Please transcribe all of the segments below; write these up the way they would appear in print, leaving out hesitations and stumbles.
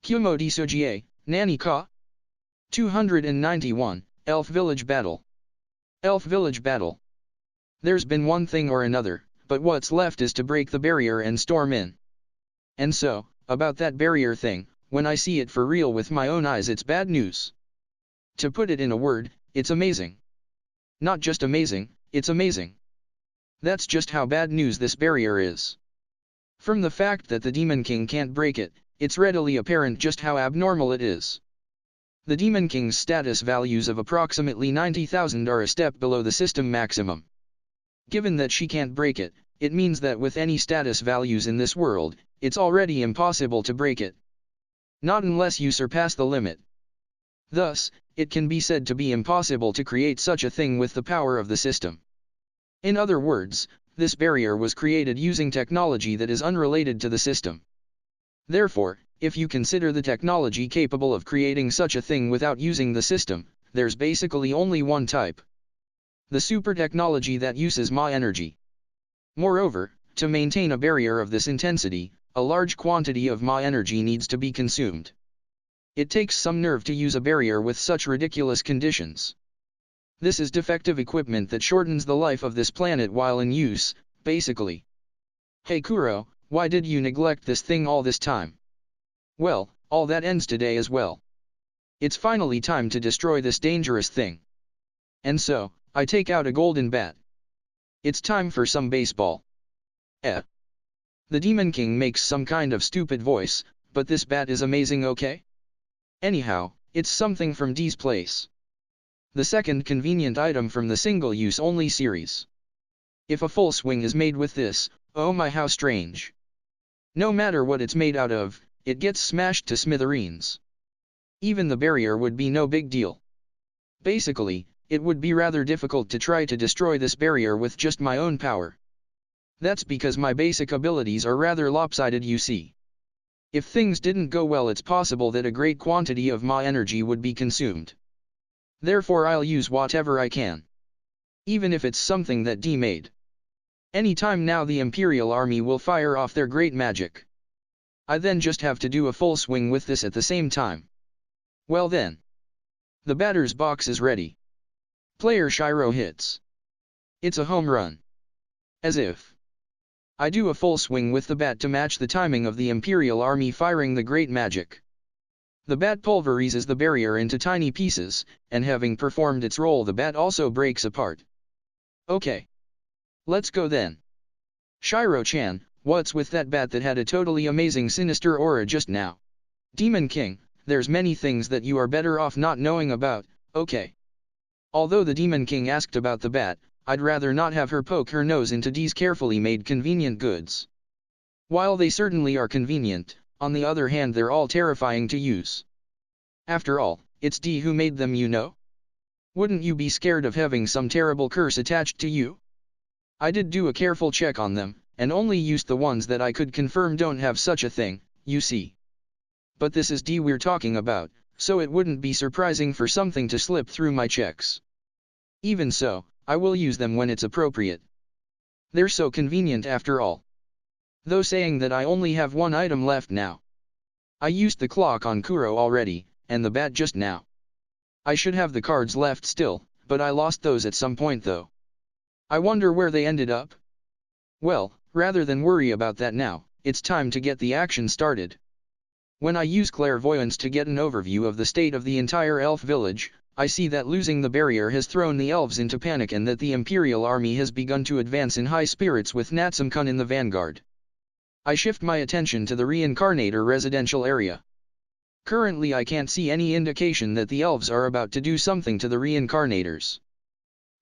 Kumo Desu Nani ka? 291, Elf Village Battle. Elf Village Battle. There's been one thing or another, but what's left is to break the barrier and storm in. And so, about that barrier thing, when I see it for real with my own eyes it's bad news. To put it in a word, it's amazing. Not just amazing, it's amazing. That's just how bad news this barrier is. From the fact that the Demon King can't break it, it's readily apparent just how abnormal it is. The Demon King's status values of approximately 90,000 are a step below the system maximum. Given that she can't break it, it means that with any status values in this world, it's already impossible to break it. Not unless you surpass the limit. Thus, it can be said to be impossible to create such a thing with the power of the system. In other words, this barrier was created using technology that is unrelated to the system. Therefore, if you consider the technology capable of creating such a thing without using the system, there's basically only one type. The super technology that uses Ma energy. Moreover, to maintain a barrier of this intensity, a large quantity of Ma energy needs to be consumed. It takes some nerve to use a barrier with such ridiculous conditions. This is defective equipment that shortens the life of this planet while in use, basically. Hey Kuro, why did you neglect this thing all this time? Well, all that ends today as well. It's finally time to destroy this dangerous thing. And so, I take out a golden bat. It's time for some baseball. The Demon King makes some kind of stupid voice, but this bat is amazing, okay? Anyhow, it's something from D's place. The second convenient item from the single-use only series. If a full swing is made with this, oh my how strange. No matter what it's made out of, it gets smashed to smithereens. Even the barrier would be no big deal. Basically, it would be rather difficult to try to destroy this barrier with just my own power. That's because my basic abilities are rather lopsided, you see. If things didn't go well, it's possible that a great quantity of Ma energy would be consumed. Therefore I'll use whatever I can. Even if it's something that D made. Anytime now the Imperial Army will fire off their great magic. I then just have to do a full swing with this at the same time. Well then. The batter's box is ready. Player Shiro hits. It's a home run. As if. I do a full swing with the bat to match the timing of the Imperial Army firing the great magic. The bat pulverizes the barrier into tiny pieces, and having performed its role the bat also breaks apart. Okay. Let's go then. Shiro-chan, what's with that bat that had a totally amazing sinister aura just now? Demon King, there's many things that you are better off not knowing about, okay. Although the Demon King asked about the bat, I'd rather not have her poke her nose into D's carefully made convenient goods. While they certainly are convenient, on the other hand they're all terrifying to use. After all, it's D who made them, you know? Wouldn't you be scared of having some terrible curse attached to you? I did do a careful check on them, and only used the ones that I could confirm don't have such a thing, you see. But this is D we're talking about, so it wouldn't be surprising for something to slip through my checks. Even so, I will use them when it's appropriate. They're so convenient after all. Though saying that I only have one item left now. I used the clock on Kuro already, and the bat just now. I should have the cards left still, but I lost those at some point though. I wonder where they ended up? Well, rather than worry about that now, it's time to get the action started. When I use clairvoyance to get an overview of the state of the entire elf village, I see that losing the barrier has thrown the elves into panic and that the Imperial Army has begun to advance in high spirits with Natsum-kun in the vanguard. I shift my attention to the Reincarnator residential area. Currently I can't see any indication that the elves are about to do something to the Reincarnators.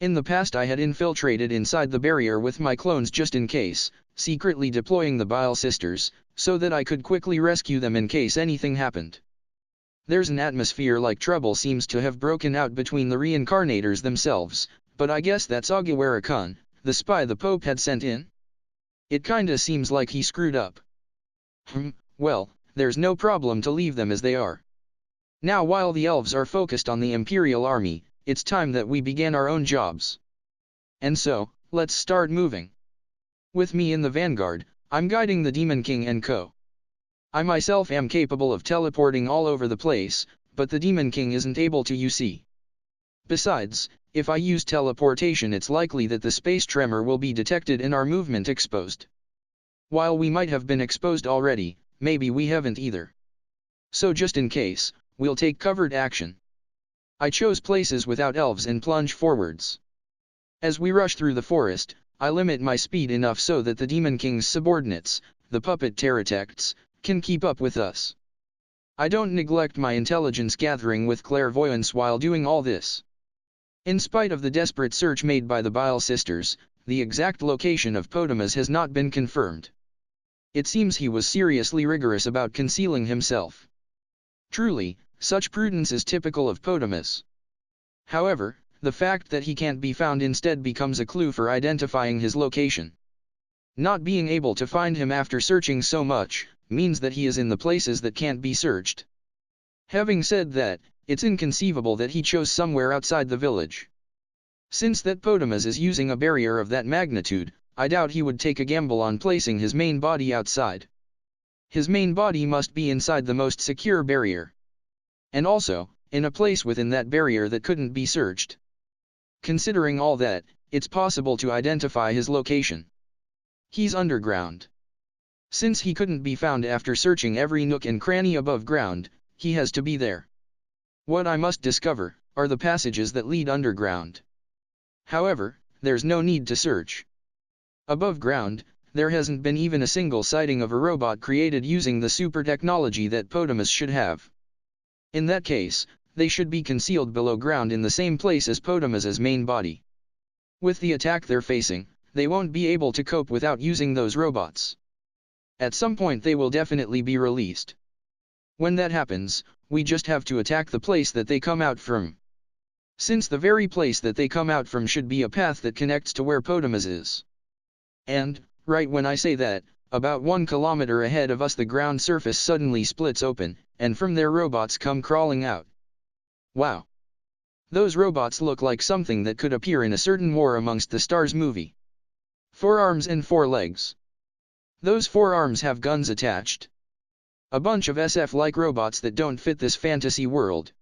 In the past I had infiltrated inside the barrier with my clones just in case, secretly deploying the Bile Sisters, so that I could quickly rescue them in case anything happened. There's an atmosphere like trouble seems to have broken out between the Reincarnators themselves, but I guess that's Aguilera-kun, the spy the Pope had sent in? It kinda seems like he screwed up. Well, there's no problem to leave them as they are. Now while the elves are focused on the Imperial Army, it's time that we began our own jobs. And so, let's start moving. With me in the vanguard, I'm guiding the Demon King and co. I myself am capable of teleporting all over the place, but the Demon King isn't able to, you see. Besides, if I use teleportation, it's likely that the space tremor will be detected and our movement exposed. While we might have been exposed already, maybe we haven't either. So just in case, we'll take covered action. I chose places without elves and plunge forwards. As we rush through the forest, I limit my speed enough so that the Demon King's subordinates, the puppet pterodactyls, can keep up with us. I don't neglect my intelligence gathering with clairvoyance while doing all this. In spite of the desperate search made by the Bile sisters, the exact location of Potamus has not been confirmed. It seems he was seriously rigorous about concealing himself. Truly, such prudence is typical of Potamus. However, the fact that he can't be found instead becomes a clue for identifying his location. Not being able to find him after searching so much, means that he is in the places that can't be searched. Having said that, it's inconceivable that he chose somewhere outside the village. Since that Potamus is using a barrier of that magnitude, I doubt he would take a gamble on placing his main body outside. His main body must be inside the most secure barrier. And also, in a place within that barrier that couldn't be searched. Considering all that, it's possible to identify his location. He's underground. Since he couldn't be found after searching every nook and cranny above ground, he has to be there. What I must discover are the passages that lead underground. However, there's no need to search. Above ground, there hasn't been even a single sighting of a robot created using the super technology that Potamus should have. In that case, they should be concealed below ground in the same place as Potamus's main body. With the attack they're facing, they won't be able to cope without using those robots. At some point they will definitely be released. When that happens, we just have to attack the place that they come out from. Since the very place that they come out from should be a path that connects to where Potamus is. And, right when I say that, about 1 kilometer ahead of us the ground surface suddenly splits open, and from there robots come crawling out. Wow! Those robots look like something that could appear in a certain War Amongst the Stars movie. 4 arms and 4 legs. Those 4 arms have guns attached. A bunch of SF-like robots that don't fit this fantasy world.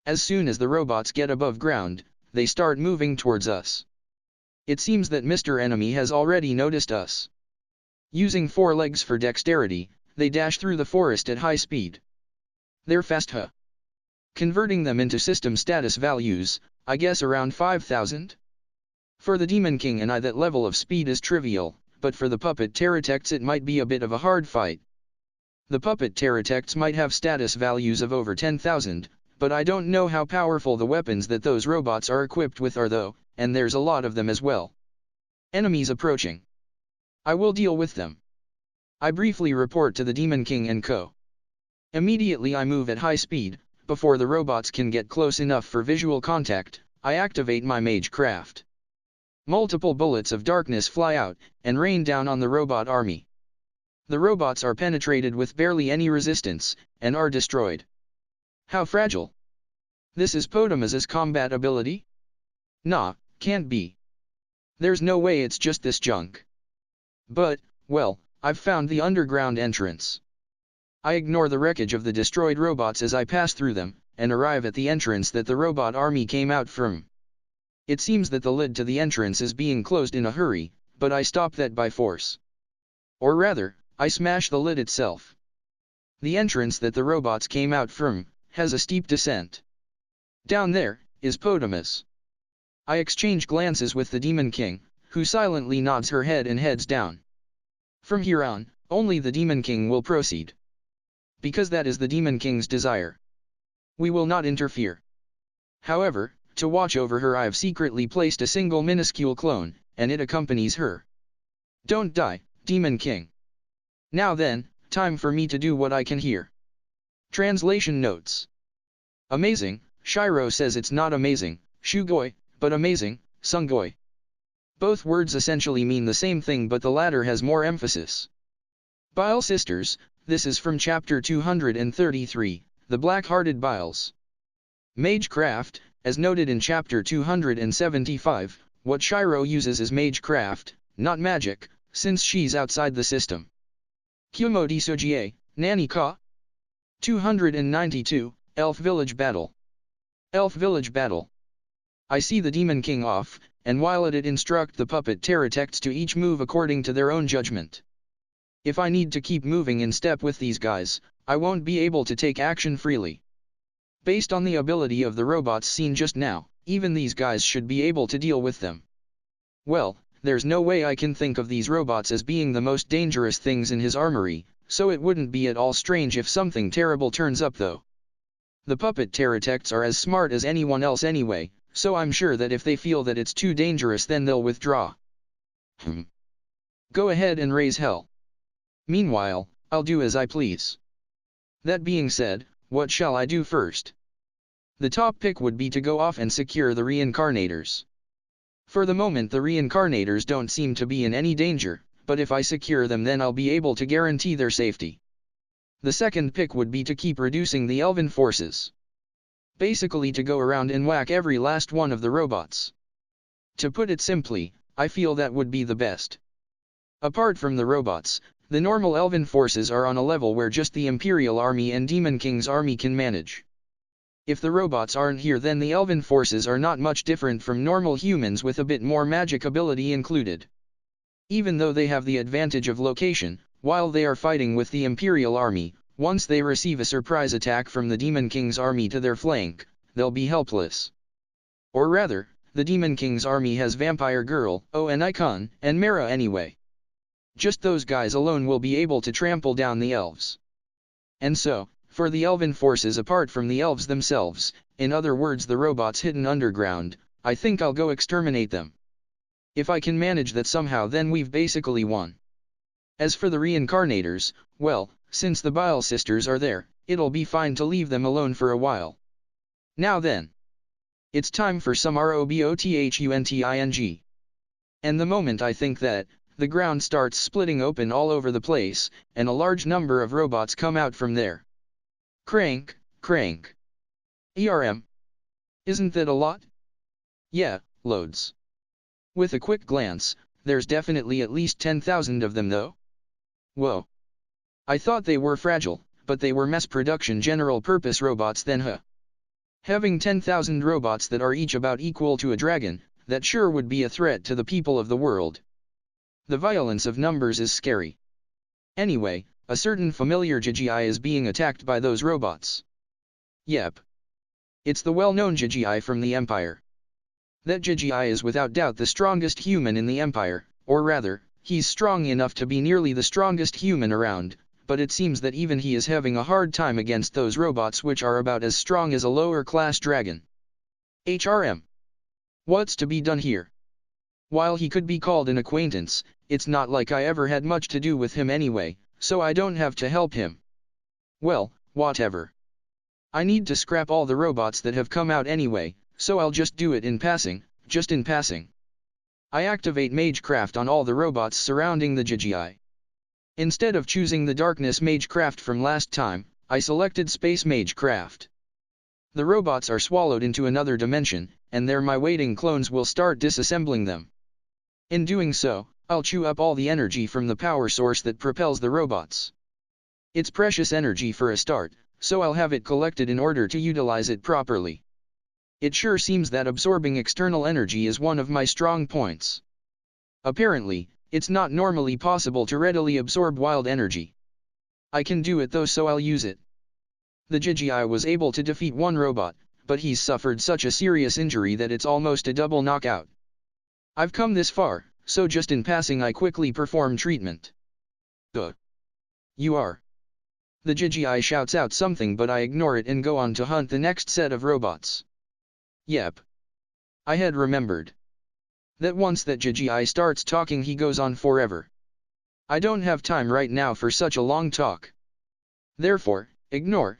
As soon as the robots get above ground, they start moving towards us. It seems that Mr. Enemy has already noticed us. Using 4 legs for dexterity, they dash through the forest at high speed. They're fast, huh? Converting them into system status values, I guess around 5,000? For the Demon King and I that level of speed is trivial, but for the puppet pterodactyls it might be a bit of a hard fight. The puppet pterodactyls might have status values of over 10,000, but I don't know how powerful the weapons that those robots are equipped with are though, and there's a lot of them as well. Enemies approaching. I will deal with them. I briefly report to the Demon King and co. Immediately I move at high speed. Before the robots can get close enough for visual contact, I activate my magecraft. Multiple bullets of darkness fly out, and rain down on the robot army. The robots are penetrated with barely any resistance, and are destroyed. How fragile! This is Potamus's combat ability? Nah, can't be. There's no way it's just this junk. But, well, I've found the underground entrance. I ignore the wreckage of the destroyed robots as I pass through them, and arrive at the entrance that the robot army came out from. It seems that the lid to the entrance is being closed in a hurry, but I stop that by force. Or rather, I smash the lid itself. The entrance that the robots came out from has a steep descent. Down there is Potamus. I exchange glances with the Demon King, who silently nods her head and heads down. From here on, only the Demon King will proceed. Because that is the Demon King's desire. We will not interfere. However, to watch over her I have secretly placed a single minuscule clone, and it accompanies her. Don't die, Demon King. Now then, time for me to do what I can here. Translation notes. Amazing, Shiro says it's not amazing, Shugoi, but amazing, Sungoi. Both words essentially mean the same thing but the latter has more emphasis. Bile Sisters, this is from chapter 233, The Black-Hearted Biles. Magecraft, as noted in chapter 275, what Shiro uses is magecraft, not magic, since she's outside the system. Kumo Desu, Nani ka? 292, Elf Village Battle. Elf Village Battle. I see the Demon King off, and while it instruct the puppet pterodactyls to each move according to their own judgment. If I need to keep moving in step with these guys, I won't be able to take action freely. Based on the ability of the robots seen just now, even these guys should be able to deal with them. Well, there's no way I can think of these robots as being the most dangerous things in his armory, so it wouldn't be at all strange if something terrible turns up though. The puppet pterodactyls are as smart as anyone else anyway, so I'm sure that if they feel that it's too dangerous then they'll withdraw. Go ahead and raise hell. Meanwhile, I'll do as I please. That being said, what shall I do first? The top pick would be to go off and secure the reincarnators. For the moment the reincarnators don't seem to be in any danger, but if I secure them then I'll be able to guarantee their safety. The second pick would be to keep reducing the elven forces. Basically to go around and whack every last one of the robots. To put it simply, I feel that would be the best. Apart from the robots, the normal elven forces are on a level where just the Imperial Army and Demon King's army can manage. If the robots aren't here then the elven forces are not much different from normal humans with a bit more magic ability included. Even though they have the advantage of location, while they are fighting with the Imperial Army, once they receive a surprise attack from the Demon King's army to their flank, they'll be helpless. Or rather, the Demon King's army has Vampire Girl, and Icon, and Mara anyway. Just those guys alone will be able to trample down the elves. And so, for the elven forces apart from the elves themselves, in other words the robots hidden underground, I think I'll go exterminate them. If I can manage that somehow then we've basically won. As for the reincarnators, well, since the Bile Sisters are there, it'll be fine to leave them alone for a while. Now then. It's time for some robothunting. And the moment I think that, the ground starts splitting open all over the place, and a large number of robots come out from there. Crank, crank. Isn't that a lot? Yeah, loads. With a quick glance, there's definitely at least 10,000 of them though. Whoa. I thought they were fragile, but they were mass production general purpose robots then huh? Having 10,000 robots that are each about equal to a dragon, that sure would be a threat to the people of the world. The violence of numbers is scary. Anyway, a certain familiar GGI is being attacked by those robots. Yep. It's the well-known GGI from the Empire. That GGI is without doubt the strongest human in the Empire, or rather, he's strong enough to be nearly the strongest human around, but it seems that even he is having a hard time against those robots which are about as strong as a lower-class dragon. What's to be done here? While he could be called an acquaintance, it's not like I ever had much to do with him anyway, so I don't have to help him. Well, whatever. I need to scrap all the robots that have come out anyway, so I'll just do it in passing, just in passing. I activate Magecraft on all the robots surrounding the GGI. Instead of choosing the Darkness Magecraft from last time, I selected Space Magecraft. The robots are swallowed into another dimension, and there my waiting clones will start disassembling them. In doing so, I'll chew up all the energy from the power source that propels the robots. It's precious energy for a start, so I'll have it collected in order to utilize it properly. It sure seems that absorbing external energy is one of my strong points. Apparently, it's not normally possible to readily absorb wild energy. I can do it though, so I'll use it. The GGI was able to defeat one robot, but he's suffered such a serious injury that it's almost a double knockout. I've come this far, so just in passing I quickly perform treatment. You are. The GGI shouts out something but I ignore it and go on to hunt the next set of robots. Yep. I had remembered that once that GGI starts talking he goes on forever. I don't have time right now for such a long talk. Therefore, ignore.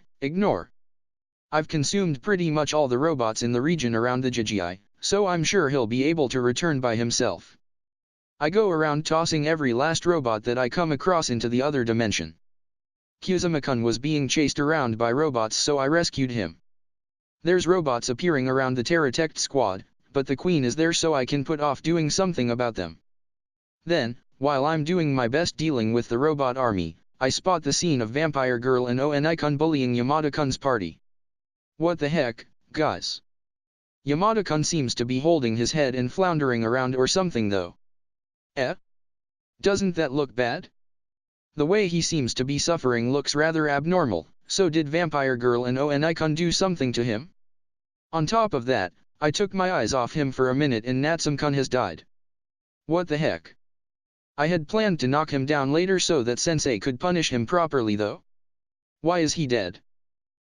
I've consumed pretty much all the robots in the region around the GGI, so I'm sure he'll be able to return by himself. I go around tossing every last robot that I come across into the other dimension. Kuzuma-kun was being chased around by robots, so I rescued him. There's robots appearing around the Pterodactyl squad, but the queen is there so I can put off doing something about them. Then, while I'm doing my best dealing with the robot army, I spot the scene of Vampire Girl and Oenikun bullying Yamada-kun's party. What the heck, guys? Yamada-kun seems to be holding his head and floundering around or something though. Doesn't that look bad? The way he seems to be suffering looks rather abnormal, so did Vampire Girl and Oenikun do something to him? On top of that, I took my eyes off him for a minute and Natsum-kun has died. What the heck? I had planned to knock him down later so that sensei could punish him properly though. Why is he dead?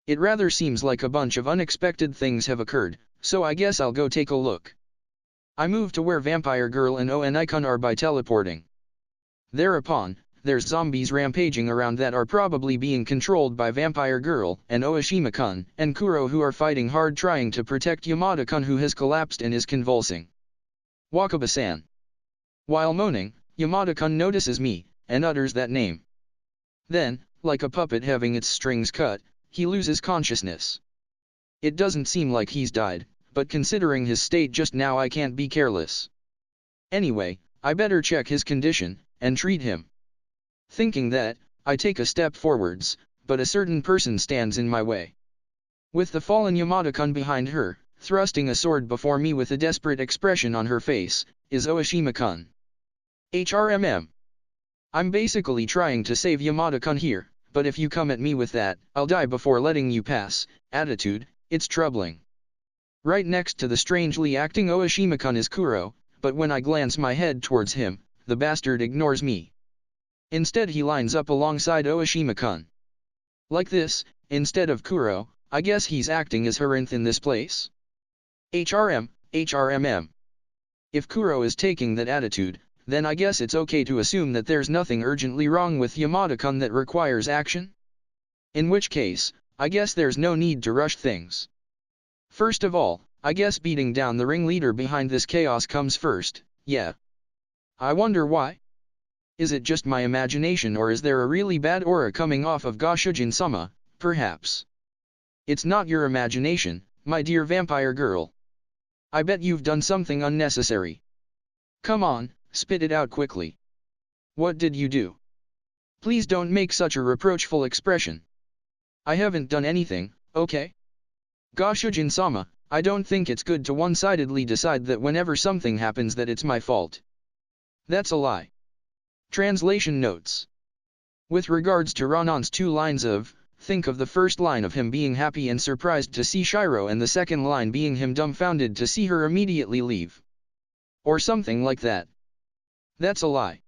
It rather seems like a bunch of unexpected things have occurred, so I guess I'll go take a look. I move to where Vampire Girl and Oenikun are by teleporting. Thereupon, there's zombies rampaging around that are probably being controlled by Vampire Girl and Oashima-kun and Kuro, who are fighting hard trying to protect Yamada-kun, who has collapsed and is convulsing. Wakaba-san. While moaning, Yamada-kun notices me, and utters that name. Then, like a puppet having its strings cut, he loses consciousness. It doesn't seem like he's died, but considering his state just now I can't be careless. Anyway, I better check his condition, and treat him. Thinking that, I take a step forwards, but a certain person stands in my way. With the fallen Yamada-kun behind her, thrusting a sword before me with a desperate expression on her face, is Oashima-kun. HRMM. I'm basically trying to save Yamada-kun here, but if you come at me with that, I'll die before letting you pass, attitude, it's troubling. Right next to the strangely acting Oashima-kun is Kuro, but when I glance my head towards him, the bastard ignores me. Instead he lines up alongside Oashima-kun. Like this, instead of Kuro, I guess he's acting as Harinth in this place. HRMM. If Kuro is taking that attitude, then I guess it's okay to assume that there's nothing urgently wrong with Yamada-kun that requires action? In which case, I guess there's no need to rush things. First of all, I guess beating down the ringleader behind this chaos comes first, yeah. I wonder why? Is it just my imagination, or is there a really bad aura coming off of Goshujin-sama, perhaps? It's not your imagination, my dear Vampire Girl. I bet you've done something unnecessary. Come on, spit it out quickly. What did you do? Please don't make such a reproachful expression. I haven't done anything, okay? Goshujin-sama, I don't think it's good to one-sidedly decide that whenever something happens that it's my fault. That's a lie. Translation notes. With regards to Ronan's two lines of, think of the first line of him being happy and surprised to see Shiro and the second line being him dumbfounded to see her immediately leave. Or something like that. That's a lie.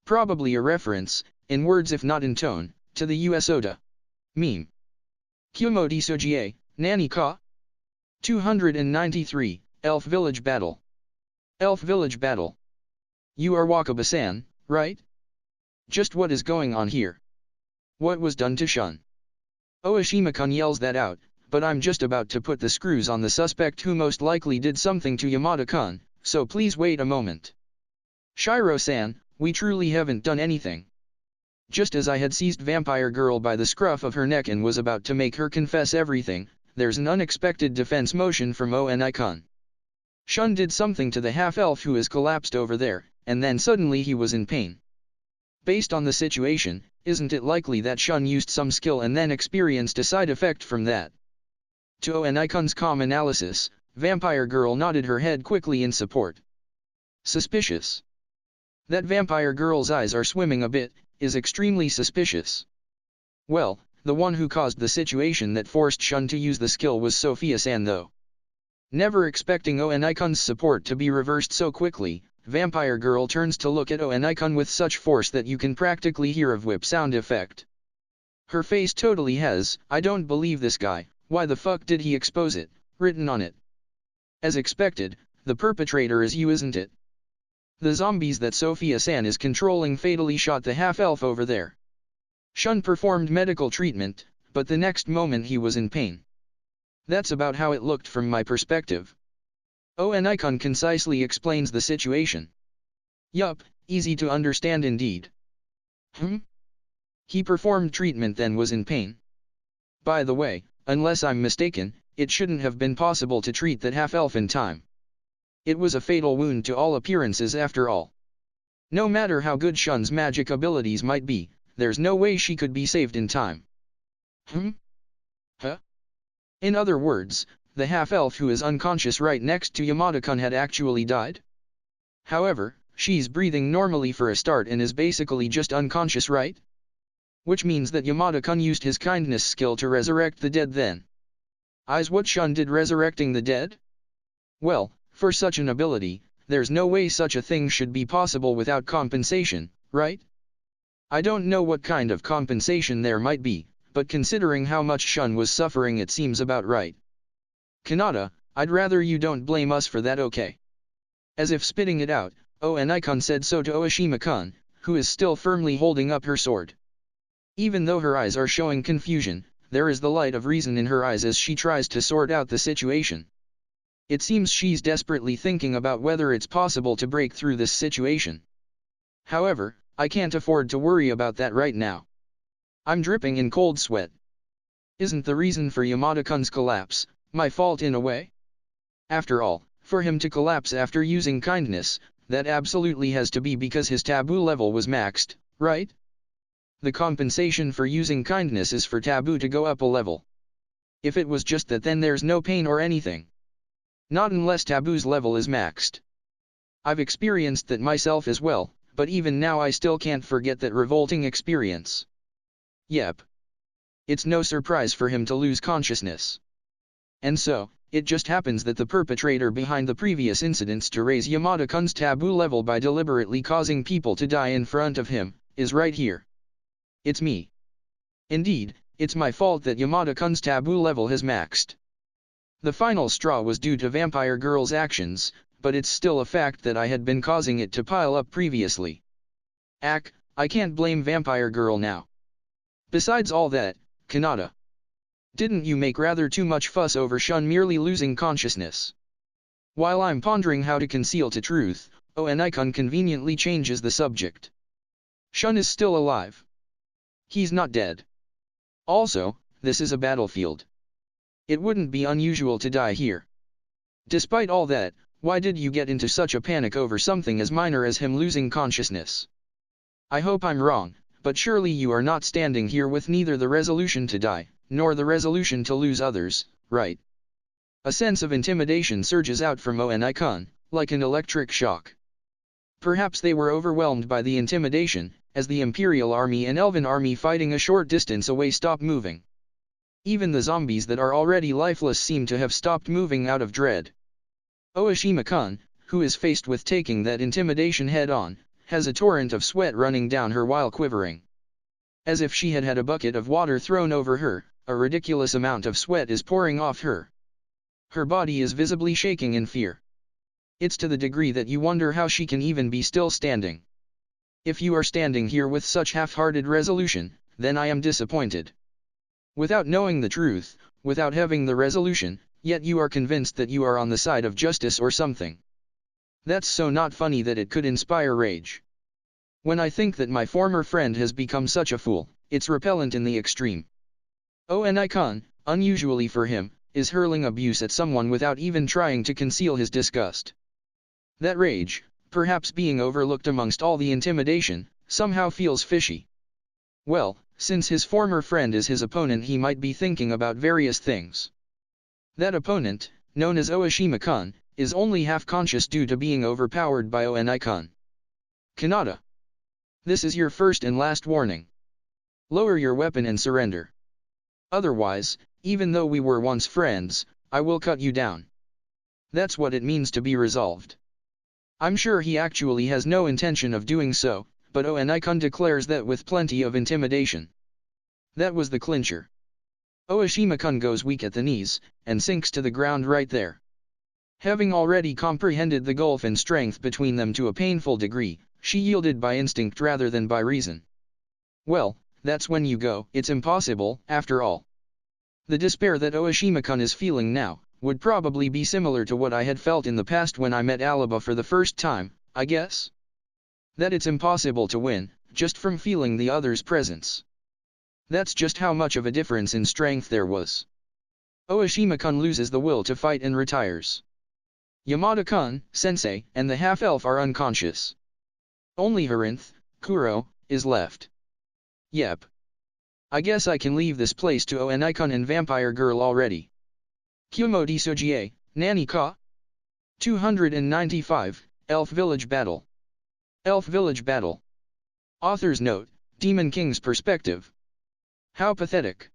Probably a reference, in words if not in tone, to the US Oda meme. Kumo Desu, Nani ka? 293, Elf Village Battle. Elf Village Battle. You are Wakaba-san, right? Just what is going on here? What was done to Shun? Oashima-kun yells that out, but I'm just about to put the screws on the suspect who most likely did something to Yamada-kun, so please wait a moment. Shiro-san, we truly haven't done anything. Just as I had seized Vampire Girl by the scruff of her neck and was about to make her confess everything, there's an unexpected defense motion from Oenikun. Shun did something to the half-elf who is collapsed over there, and then suddenly he was in pain. Based on the situation, isn't it likely that Shun used some skill and then experienced a side effect from that? To Oenikun's calm analysis, Vampire Girl nodded her head quickly in support. Suspicious. That Vampire Girl's eyes are swimming a bit, is extremely suspicious. Well, the one who caused the situation that forced Shun to use the skill was Sophia-san though. Never expecting Oenikun's support to be reversed so quickly, Vampire Girl turns to look at Oenikun with such force that you can practically hear a whip sound effect. Her face totally has, I don't believe this guy, why the fuck did he expose it, written on it. As expected, the perpetrator is you, isn't it? The zombies that Sophia-san is controlling fatally shot the half-elf over there. Shun performed medical treatment, but the next moment he was in pain. That's about how it looked from my perspective. Oenikun concisely explains the situation. Yup, easy to understand indeed. He performed treatment then was in pain. By the way, unless I'm mistaken, it shouldn't have been possible to treat that half-elf in time. It was a fatal wound to all appearances after all. No matter how good Shun's magic abilities might be, there's no way she could be saved in time. Huh? In other words, the half-elf who is unconscious right next to Yamada-kun had actually died? However, she's breathing normally for a start and is basically just unconscious, right? Which means that Yamada-kun used his kindness skill to resurrect the dead then. Is what Shun did resurrecting the dead? Well, for such an ability, there's no way such a thing should be possible without compensation, right? I don't know what kind of compensation there might be, but considering how much Shun was suffering it seems about right. Kanata, I'd rather you don't blame us for that, okay? As if spitting it out, Nani-kun said so to Oshima-kun, who is still firmly holding up her sword. Even though her eyes are showing confusion, there is the light of reason in her eyes as she tries to sort out the situation. It seems she's desperately thinking about whether it's possible to break through this situation. However, I can't afford to worry about that right now. I'm dripping in cold sweat. Isn't the reason for Yamada-kun's collapse my fault in a way? After all, for him to collapse after using kindness, that absolutely has to be because his taboo level was maxed, right? The compensation for using kindness is for taboo to go up a level. If it was just that, then there's no pain or anything. Not unless taboo's level is maxed. I've experienced that myself as well, but even now I still can't forget that revolting experience. Yep. It's no surprise for him to lose consciousness. And so, it just happens that the perpetrator behind the previous incidents to raise Yamada-kun's taboo level by deliberately causing people to die in front of him, is right here. It's me. Indeed, it's my fault that Yamada-kun's taboo level has maxed. The final straw was due to Vampire Girl's actions, but it's still a fact that I had been causing it to pile up previously. I can't blame Vampire Girl now. Besides all that, Kanata, didn't you make rather too much fuss over Shun merely losing consciousness? While I'm pondering how to conceal the truth, Nani-kun conveniently changes the subject. Shun is still alive. He's not dead. Also, this is a battlefield. It wouldn't be unusual to die here. Despite all that, why did you get into such a panic over something as minor as him losing consciousness? I hope I'm wrong, but surely you are not standing here with neither the resolution to die, nor the resolution to lose others, right? A sense of intimidation surges out from Nani-kun, like an electric shock. Perhaps they were overwhelmed by the intimidation, as the Imperial Army and Elven Army fighting a short distance away stop moving. Even the zombies that are already lifeless seem to have stopped moving out of dread. Oshima-kun, who is faced with taking that intimidation head-on, has a torrent of sweat running down her while quivering. As if she had had a bucket of water thrown over her, a ridiculous amount of sweat is pouring off her. Her body is visibly shaking in fear. It's to the degree that you wonder how she can even be still standing. If you are standing here with such half-hearted resolution, then I am disappointed. Without knowing the truth, without having the resolution, yet you are convinced that you are on the side of justice or something. That's so not funny that it could inspire rage. When I think that my former friend has become such a fool, it's repellent in the extreme. Nani-kun, unusually for him, is hurling abuse at someone without even trying to conceal his disgust. That rage, perhaps being overlooked amongst all the intimidation, somehow feels fishy. Well, since his former friend is his opponent, he might be thinking about various things. That opponent, known as Oshima-kun, is only half-conscious due to being overpowered by Nani-kun. Kanata, this is your first and last warning. Lower your weapon and surrender. Otherwise, even though we were once friends, I will cut you down. That's what it means to be resolved. I'm sure he actually has no intention of doing so, but Nani-kun declares that with plenty of intimidation. That was the clincher. Oshima-kun goes weak at the knees, and sinks to the ground right there. Having already comprehended the gulf in strength between them to a painful degree, she yielded by instinct rather than by reason. Well, that's when you go, it's impossible, after all. The despair that Oshima-kun is feeling now, would probably be similar to what I had felt in the past when I met Alaba for the first time, I guess. That it's impossible to win, just from feeling the other's presence. That's just how much of a difference in strength there was. Oshima-kun loses the will to fight and retires. Yamada-kun, sensei, and the half-elf are unconscious. Only Harinth, Kuro, is left. Yep. I guess I can leave this place to an icon and vampire girl already. Kumo Desu, Nani ka? 295, Elf Village Battle. Elf Village Battle. Author's note, Demon King's perspective. How pathetic.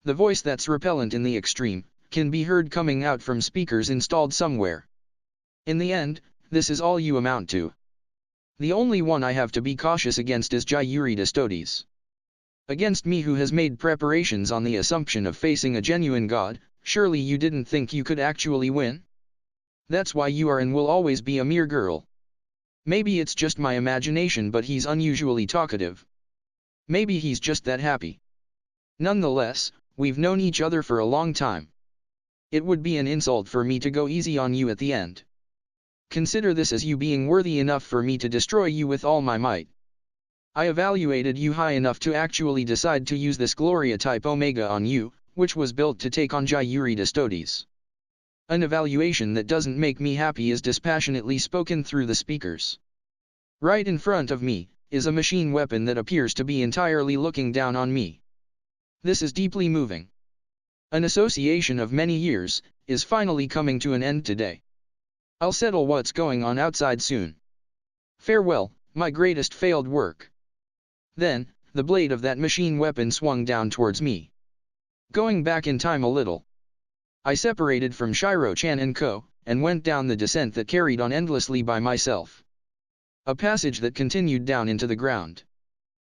The voice that's repellent in the extreme, can be heard coming out from speakers installed somewhere. In the end, this is all you amount to. The only one I have to be cautious against is Jayuri Destodes. Against me, who has made preparations on the assumption of facing a genuine god. Surely you didn't think you could actually win? That's why you are and will always be a mere girl. Maybe it's just my imagination, but he's unusually talkative. Maybe he's just that happy. Nonetheless, we've known each other for a long time. It would be an insult for me to go easy on you at the end. Consider this as you being worthy enough for me to destroy you with all my might. I evaluated you high enough to actually decide to use this Gloria type Omega on you, which was built to take on Jayuri Destodes. An evaluation that doesn't make me happy is dispassionately spoken through the speakers. Right in front of me, is a machine weapon that appears to be entirely looking down on me. This is deeply moving. An association of many years, is finally coming to an end today. I'll settle what's going on outside soon. Farewell, my greatest failed work. Then, the blade of that machine weapon swung down towards me. Going back in time a little, I separated from Shiro-chan and Co., and went down the descent that carried on endlessly by myself. A passage that continued down into the ground.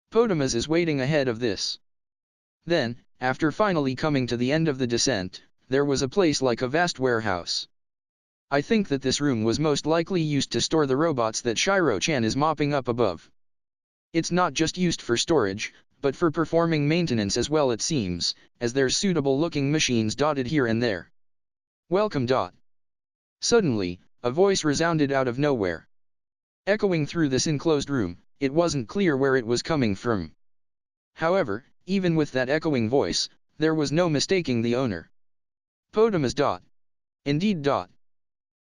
Potamus is waiting ahead of this. Then, after finally coming to the end of the descent, there was a place like a vast warehouse. I think that this room was most likely used to store the robots that Shiro-chan is mopping up above. It's not just used for storage, but for performing maintenance as well, it seems, as there's suitable-looking machines dotted here and there. Welcome. Suddenly, a voice resounded out of nowhere. Echoing through this enclosed room, it wasn't clear where it was coming from. However, even with that echoing voice, there was no mistaking the owner. Potamus. Indeed.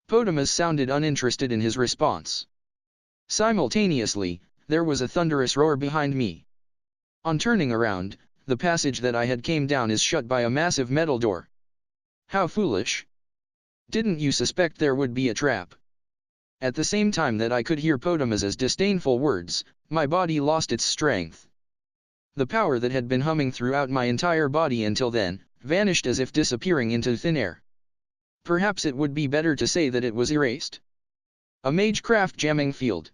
Potamus sounded uninterested in his response. Simultaneously, there was a thunderous roar behind me. On turning around, the passage that I had came down is shut by a massive metal door. How foolish! Didn't you suspect there would be a trap? At the same time that I could hear Potamus's disdainful words, my body lost its strength. The power that had been humming throughout my entire body until then, vanished as if disappearing into thin air. Perhaps it would be better to say that it was erased. A magecraft jamming field.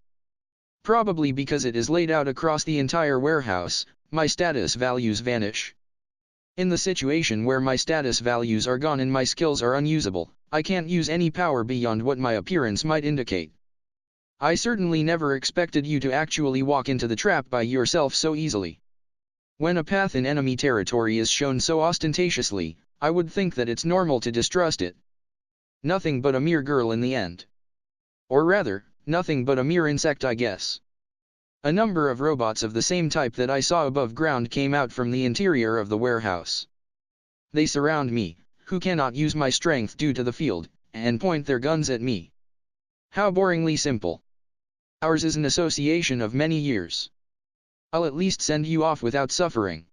Probably because it is laid out across the entire warehouse, my status values vanish. In the situation where my status values are gone and my skills are unusable, I can't use any power beyond what my appearance might indicate. I certainly never expected you to actually walk into the trap by yourself so easily. When a path in enemy territory is shown so ostentatiously, I would think that it's normal to distrust it. Nothing but a mere girl in the end. Or rather, nothing but a mere insect, I guess. A number of robots of the same type that I saw above ground came out from the interior of the warehouse. They surround me, who cannot use my strength due to the field, and point their guns at me. How boringly simple. Ours is an association of many years. I'll at least send you off without suffering.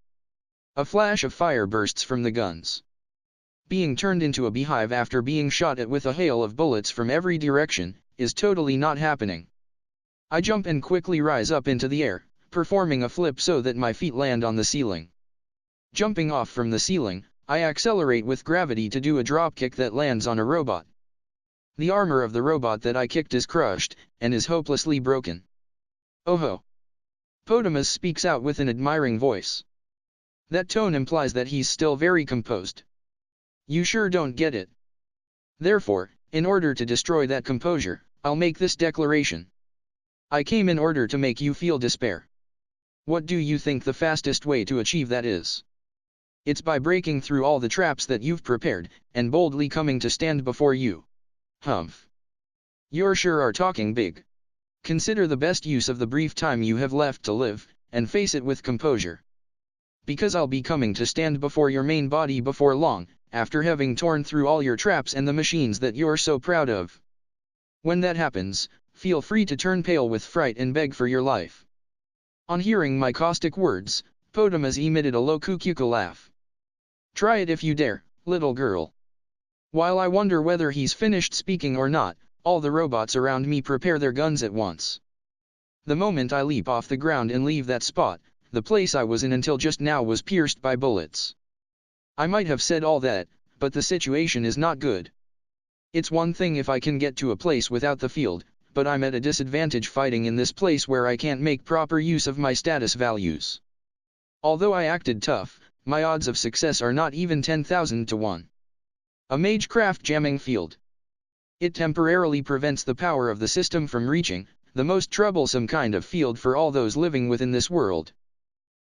A flash of fire bursts from the guns. Being turned into a beehive after being shot at with a hail of bullets from every direction, is totally not happening. I jump and quickly rise up into the air, performing a flip so that my feet land on the ceiling. Jumping off from the ceiling, I accelerate with gravity to do a dropkick that lands on a robot. The armor of the robot that I kicked is crushed, and is hopelessly broken. Oh ho! Potamus speaks out with an admiring voice. That tone implies that he's still very composed. You sure don't get it. Therefore, in order to destroy that composure, I'll make this declaration. I came in order to make you feel despair. What do you think the fastest way to achieve that is? It's by breaking through all the traps that you've prepared, and boldly coming to stand before you. Humph. You sure are talking big. Consider the best use of the brief time you have left to live, and face it with composure. Because I'll be coming to stand before your main body before long, after having torn through all your traps and the machines that you're so proud of. When that happens, feel free to turn pale with fright and beg for your life. On hearing my caustic words, Potamus emitted a low kukuka laugh. Try it if you dare, little girl. While I wonder whether he's finished speaking or not, all the robots around me prepare their guns at once. The moment I leap off the ground and leave that spot, the place I was in until just now was pierced by bullets. I might have said all that, but the situation is not good. It's one thing if I can get to a place without the field, but I'm at a disadvantage fighting in this place where I can't make proper use of my status values. Although I acted tough, my odds of success are not even 10,000 to 1. A Magecraft jamming field. It temporarily prevents the power of the system from reaching the most troublesome kind of field for all those living within this world.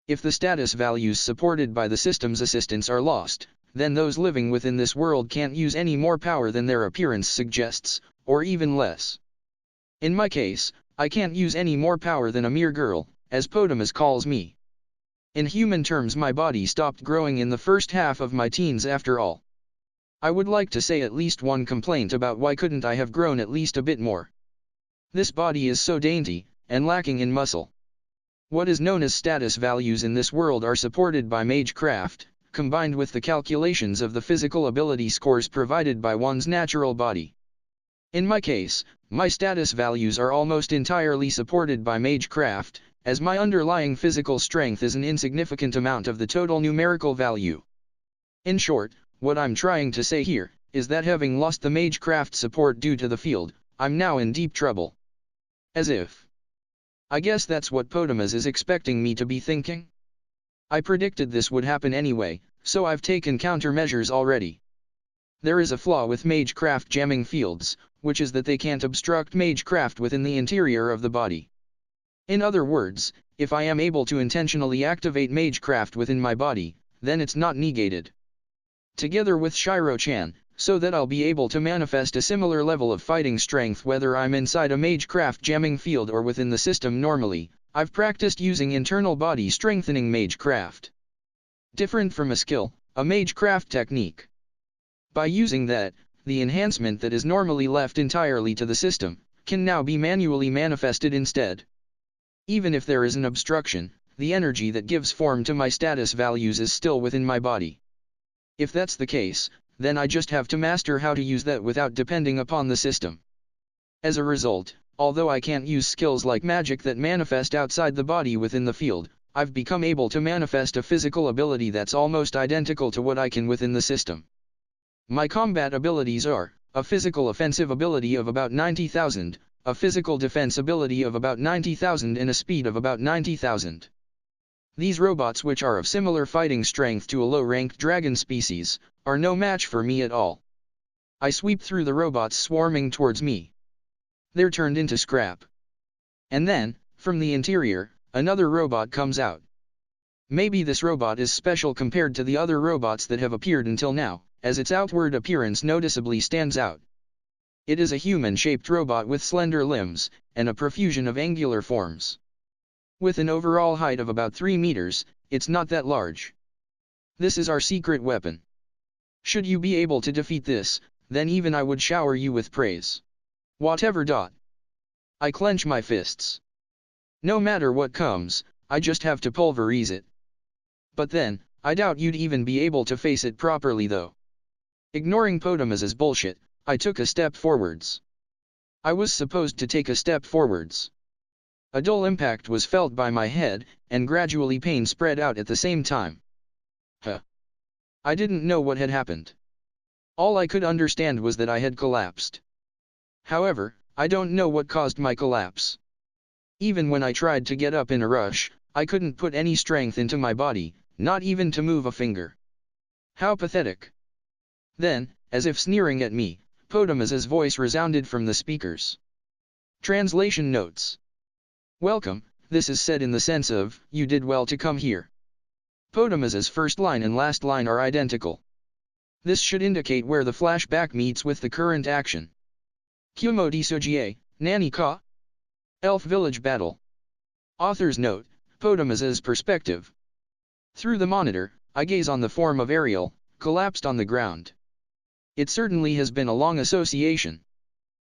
If the status values supported by the system's assistance are lost, then those living within this world can't use any more power than their appearance suggests, or even less. In my case, I can't use any more power than a mere girl, as Potamus calls me. In human terms, my body stopped growing in the first half of my teens after all. I would like to say at least one complaint about why couldn't I have grown at least a bit more. This body is so dainty, and lacking in muscle. What is known as status values in this world are supported by Magecraft, combined with the calculations of the physical ability scores provided by one's natural body. In my case, my status values are almost entirely supported by Magecraft, as my underlying physical strength is an insignificant amount of the total numerical value. In short, what I'm trying to say here, is that having lost the Magecraft support due to the field, I'm now in deep trouble. As if. I guess that's what Potamus is expecting me to be thinking. I predicted this would happen anyway, so I've taken countermeasures already. There is a flaw with Magecraft jamming fields, which is that they can't obstruct Magecraft within the interior of the body. In other words, if I am able to intentionally activate Magecraft within my body, then it's not negated. Together with Shiro-chan, so that I'll be able to manifest a similar level of fighting strength whether I'm inside a Magecraft jamming field or within the system normally, I've practiced using internal body strengthening Magecraft. Different from a skill, a Magecraft technique. By using that, the enhancement that is normally left entirely to the system, can now be manually manifested instead. Even if there is an obstruction, the energy that gives form to my status values is still within my body. If that's the case, then I just have to master how to use that without depending upon the system. As a result, although I can't use skills like magic that manifest outside the body within the field, I've become able to manifest a physical ability that's almost identical to what I can within the system. My combat abilities are, a physical offensive ability of about 90,000, a physical defense ability of about 90,000 and a speed of about 90,000. These robots, which are of similar fighting strength to a low-ranked dragon species, are no match for me at all. I sweep through the robots swarming towards me. They're turned into scrap. And then, from the interior, another robot comes out. Maybe this robot is special compared to the other robots that have appeared until now, as its outward appearance noticeably stands out. It is a human-shaped robot with slender limbs, and a profusion of angular forms. With an overall height of about 3 meters, it's not that large. This is our secret weapon. Should you be able to defeat this, then even I would shower you with praise. Whatever. I clench my fists. No matter what comes, I just have to pulverize it. But then, I doubt you'd even be able to face it properly though. Ignoring Potamus's bullshit, I took a step forwards. I was supposed to take a step forwards. A dull impact was felt by my head, and gradually pain spread out at the same time. I didn't know what had happened. All I could understand was that I had collapsed. However, I don't know what caused my collapse. Even when I tried to get up in a rush, I couldn't put any strength into my body, not even to move a finger. How pathetic. Then, as if sneering at me, Potamus's voice resounded from the speakers. Translation notes. Welcome, this is said in the sense of, you did well to come here. Potamus's first line and last line are identical. This should indicate where the flashback meets with the current action. Kumo Desu, Nani ka? Elf Village Battle. Author's note, Potamus's perspective. Through the monitor, I gaze on the form of Ariel, collapsed on the ground. It certainly has been a long association.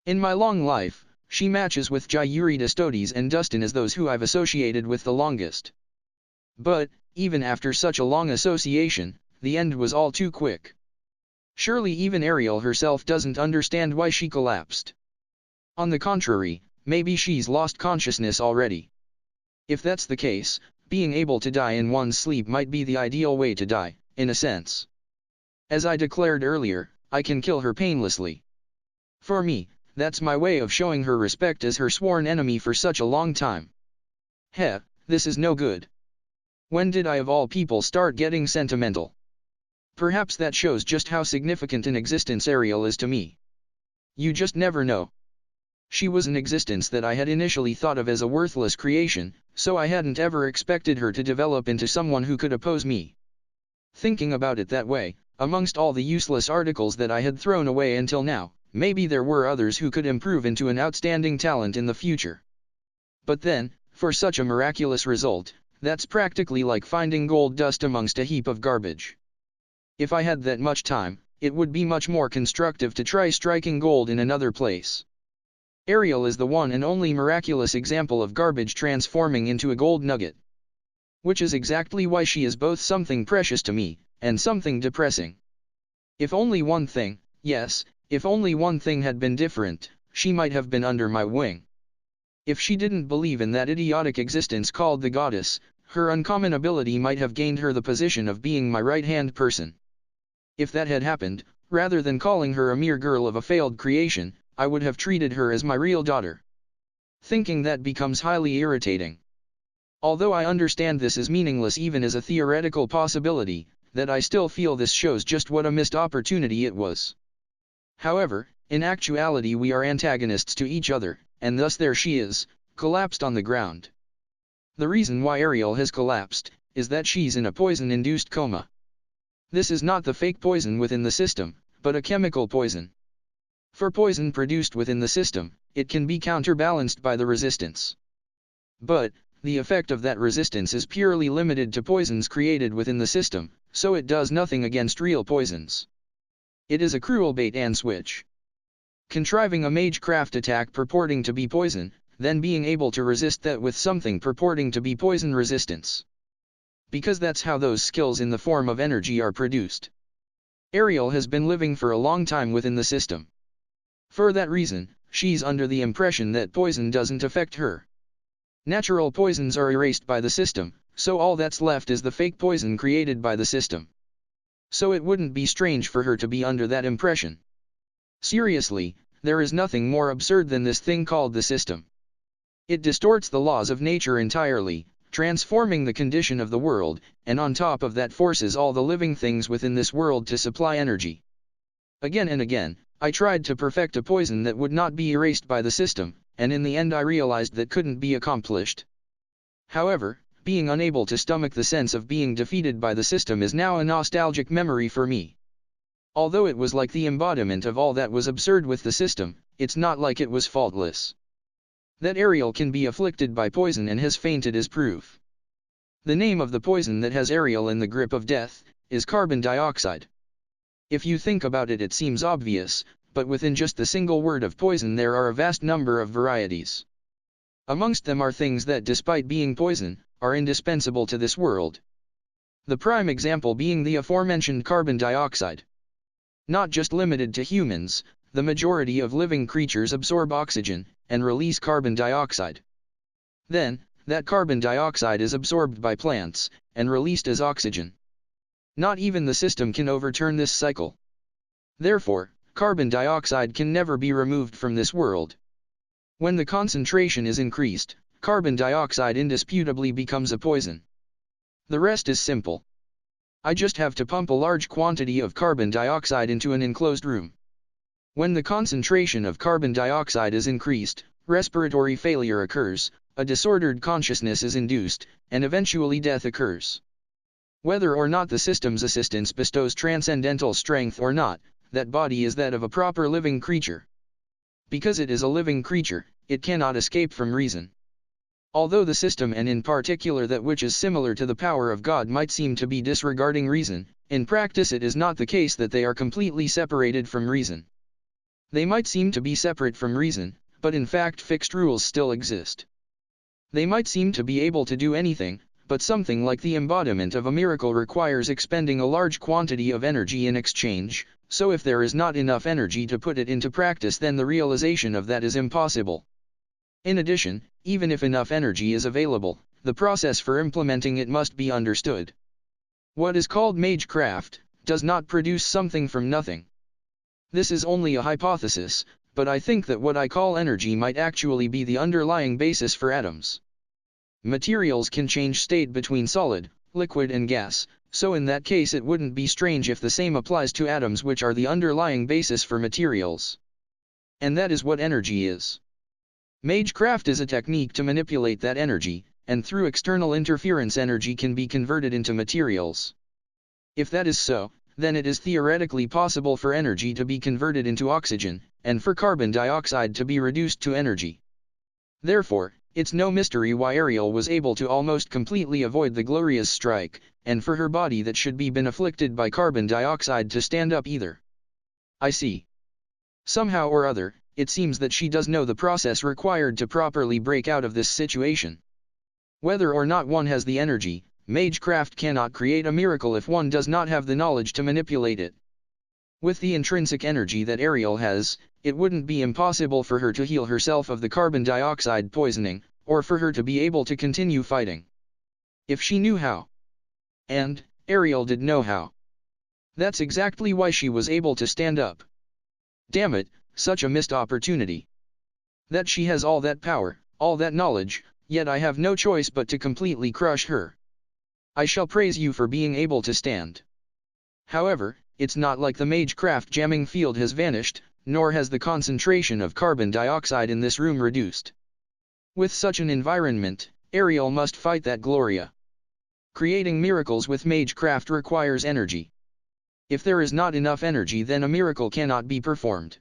In my long life, She matches with Jayuri Destotes and Dustin as those who I've associated with the longest. But, even after such a long association, the end was all too quick. Surely even Ariel herself doesn't understand why she collapsed. On the contrary, maybe she's lost consciousness already. If that's the case, being able to die in one's sleep might be the ideal way to die, in a sense. As I declared earlier, I can kill her painlessly. For me, that's my way of showing her respect as her sworn enemy for such a long time. Heh, this is no good. When did I of all people start getting sentimental? Perhaps that shows just how significant an existence Ariel is to me. You just never know. She was an existence that I had initially thought of as a worthless creation, so I hadn't ever expected her to develop into someone who could oppose me. Thinking about it that way, amongst all the useless articles that I had thrown away until now, maybe there were others who could improve into an outstanding talent in the future. But then, for such a miraculous result, that's practically like finding gold dust amongst a heap of garbage. If I had that much time, it would be much more constructive to try striking gold in another place. Ariel is the one and only miraculous example of garbage transforming into a gold nugget. Which is exactly why she is both something precious to me, and something depressing. If only one thing, yes, if only one thing had been different, she might have been under my wing. If she didn't believe in that idiotic existence called the goddess, her uncommon ability might have gained her the position of being my right-hand person. If that had happened, rather than calling her a mere girl of a failed creation, I would have treated her as my real daughter. Thinking that becomes highly irritating. Although I understand this is meaningless even as a theoretical possibility, that I still feel this shows just what a missed opportunity it was. However, in actuality we are antagonists to each other, and thus there she is, collapsed on the ground. The reason why Ariel has collapsed, is that she's in a poison-induced coma. This is not the fake poison within the system, but a chemical poison. For poison produced within the system, it can be counterbalanced by the resistance. But, the effect of that resistance is purely limited to poisons created within the system, so it does nothing against real poisons. It is a cruel bait and switch. Contriving a magecraft attack purporting to be poison, then being able to resist that with something purporting to be poison resistance. Because that's how those skills in the form of energy are produced. Ariel has been living for a long time within the system. For that reason, she's under the impression that poison doesn't affect her. Natural poisons are erased by the system, so all that's left is the fake poison created by the system. So it wouldn't be strange for her to be under that impression. Seriously, there is nothing more absurd than this thing called the system. It distorts the laws of nature entirely, transforming the condition of the world, and on top of that forces all the living things within this world to supply energy. Again and again, I tried to perfect a poison that would not be erased by the system, and in the end I realized that couldn't be accomplished. However, being unable to stomach the sense of being defeated by the system is now a nostalgic memory for me. Although it was like the embodiment of all that was absurd with the system, it's not like it was faultless. That Ariel can be afflicted by poison and has fainted is proof. The name of the poison that has Ariel in the grip of death, is carbon dioxide. If you think about it, it seems obvious, but within just the single word of poison there are a vast number of varieties. Amongst them are things that, despite being poison, are indispensable to this world. The prime example being the aforementioned carbon dioxide. Not just limited to humans, the majority of living creatures absorb oxygen, and release carbon dioxide. Then, that carbon dioxide is absorbed by plants, and released as oxygen. Not even the system can overturn this cycle. Therefore, carbon dioxide can never be removed from this world. When the concentration is increased, carbon dioxide indisputably becomes a poison. The rest is simple. I just have to pump a large quantity of carbon dioxide into an enclosed room. When the concentration of carbon dioxide is increased, respiratory failure occurs, a disordered consciousness is induced, and eventually death occurs. Whether or not the system's assistance bestows transcendental strength or not, that body is that of a proper living creature. Because it is a living creature, it cannot escape from reason. Although the system, and in particular that which is similar to the power of God, might seem to be disregarding reason, in practice it is not the case that they are completely separated from reason. They might seem to be separate from reason, but in fact fixed rules still exist. They might seem to be able to do anything, but something like the embodiment of a miracle requires expending a large quantity of energy in exchange, so if there is not enough energy to put it into practice, then the realization of that is impossible. In addition, even if enough energy is available, the process for implementing it must be understood. What is called magecraft does not produce something from nothing. This is only a hypothesis, but I think that what I call energy might actually be the underlying basis for atoms. Materials can change state between solid, liquid and gas, so in that case it wouldn't be strange if the same applies to atoms, which are the underlying basis for materials. And that is what energy is. Magecraft is a technique to manipulate that energy, and through external interference energy can be converted into materials. If that is so, then it is theoretically possible for energy to be converted into oxygen, and for carbon dioxide to be reduced to energy. Therefore, it's no mystery why Ariel was able to almost completely avoid the Gloria's strike, and for her body that should be been afflicted by carbon dioxide to stand up either. I see. Somehow or other, it seems that she does know the process required to properly break out of this situation. Whether or not one has the energy, magecraft cannot create a miracle if one does not have the knowledge to manipulate it. With the intrinsic energy that Ariel has, it wouldn't be impossible for her to heal herself of the carbon dioxide poisoning, or for her to be able to continue fighting. If she knew how. And Ariel did know how. That's exactly why she was able to stand up. Damn it, such a missed opportunity. That she has all that power, all that knowledge, yet I have no choice but to completely crush her. I shall praise you for being able to stand. However, it's not like the magecraft jamming field has vanished, nor has the concentration of carbon dioxide in this room reduced. With such an environment, Ariel must fight that Gloria. Creating miracles with magecraft requires energy. If there is not enough energy, then a miracle cannot be performed.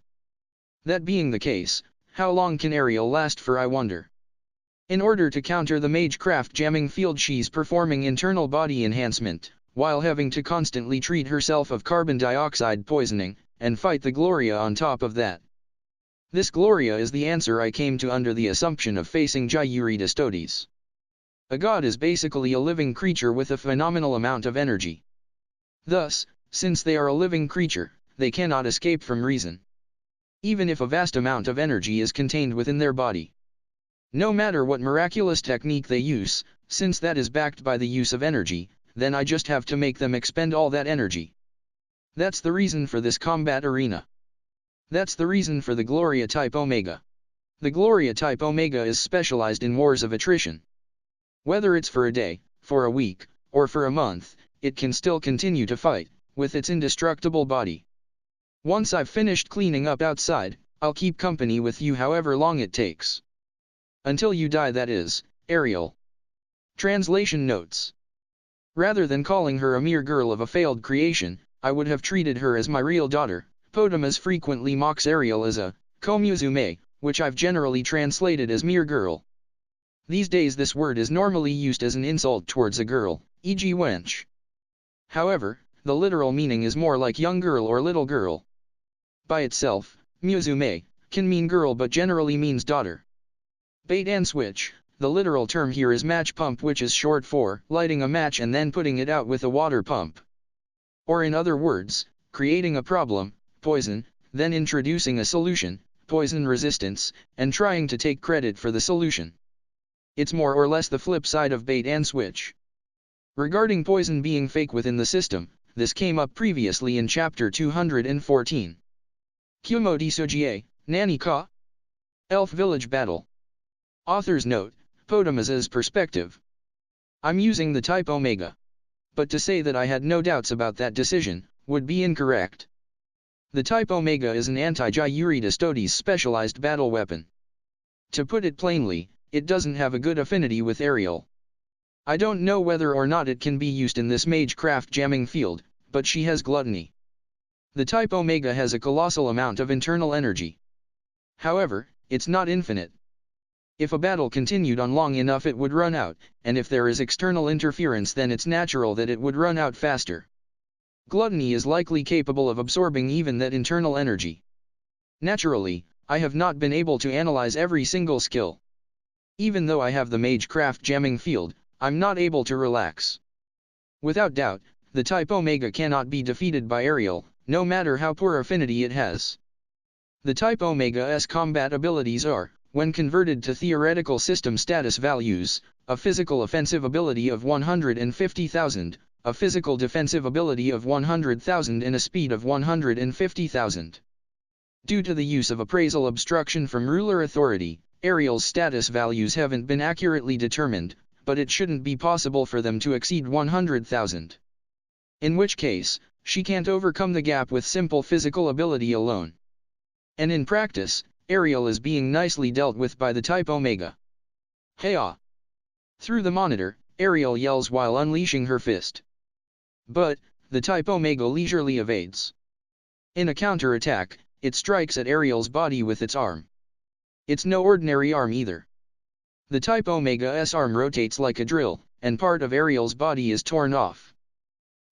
That being the case, how long can Ariel last for, I wonder? In order to counter the magecraft jamming field, she's performing internal body enhancement, while having to constantly treat herself of carbon dioxide poisoning, and fight the Gloria on top of that. This Gloria is the answer I came to under the assumption of facing Gyuridastotes. A god is basically a living creature with a phenomenal amount of energy. Thus, since they are a living creature, they cannot escape from reason. Even if a vast amount of energy is contained within their body. No matter what miraculous technique they use, since that is backed by the use of energy, then I just have to make them expend all that energy. That's the reason for this combat arena. That's the reason for the Gloria Type Omega. The Gloria Type Omega is specialized in wars of attrition. Whether it's for a day, for a week, or for a month, it can still continue to fight, with its indestructible body. Once I've finished cleaning up outside, I'll keep company with you however long it takes. Until you die, that is, Ariel. Translation notes. Rather than calling her a mere girl of a failed creation, I would have treated her as my real daughter. Potamus frequently mocks Ariel as a komuzume, which I've generally translated as mere girl. These days this word is normally used as an insult towards a girl, e.g. wench. However, the literal meaning is more like young girl or little girl. By itself, muzume can mean girl but generally means daughter. Bait and switch, the literal term here is match pump, which is short for lighting a match and then putting it out with a water pump. Or in other words, creating a problem, poison, then introducing a solution, poison resistance, and trying to take credit for the solution. It's more or less the flip side of bait and switch. Regarding poison being fake within the system, this came up previously in chapter 214. Kumo Desu, Nani ka? Elf Village Battle. Author's note, Potamus's perspective. I'm using the type Omega. But to say that I had no doubts about that decision, would be incorrect. The type Omega is an anti-Gyuridastotes specialized battle weapon. To put it plainly, it doesn't have a good affinity with Ariel. I don't know whether or not it can be used in this magecraft jamming field, but she has gluttony. The type Omega has a colossal amount of internal energy. However, it's not infinite. If a battle continued on long enough it would run out, and if there is external interference then it's natural that it would run out faster. Gluttony is likely capable of absorbing even that internal energy. Naturally, I have not been able to analyze every single skill. Even though I have the Magecraft jamming field, I'm not able to relax. Without doubt, the type Omega cannot be defeated by Ariel, no matter how poor affinity it has. The type Omega's combat abilities are, when converted to theoretical system status values, a physical offensive ability of 150,000, a physical defensive ability of 100,000 and a speed of 150,000. Due to the use of appraisal obstruction from ruler authority, Ariel's status values haven't been accurately determined, but it shouldn't be possible for them to exceed 100,000. In which case, she can't overcome the gap with simple physical ability alone. And in practice, Ariel is being nicely dealt with by the type Omega. Hey-ah! Through the monitor, Ariel yells while unleashing her fist. But, the type Omega leisurely evades. In a counter-attack, it strikes at Ariel's body with its arm. It's no ordinary arm either. The type Omega's arm rotates like a drill, and part of Ariel's body is torn off.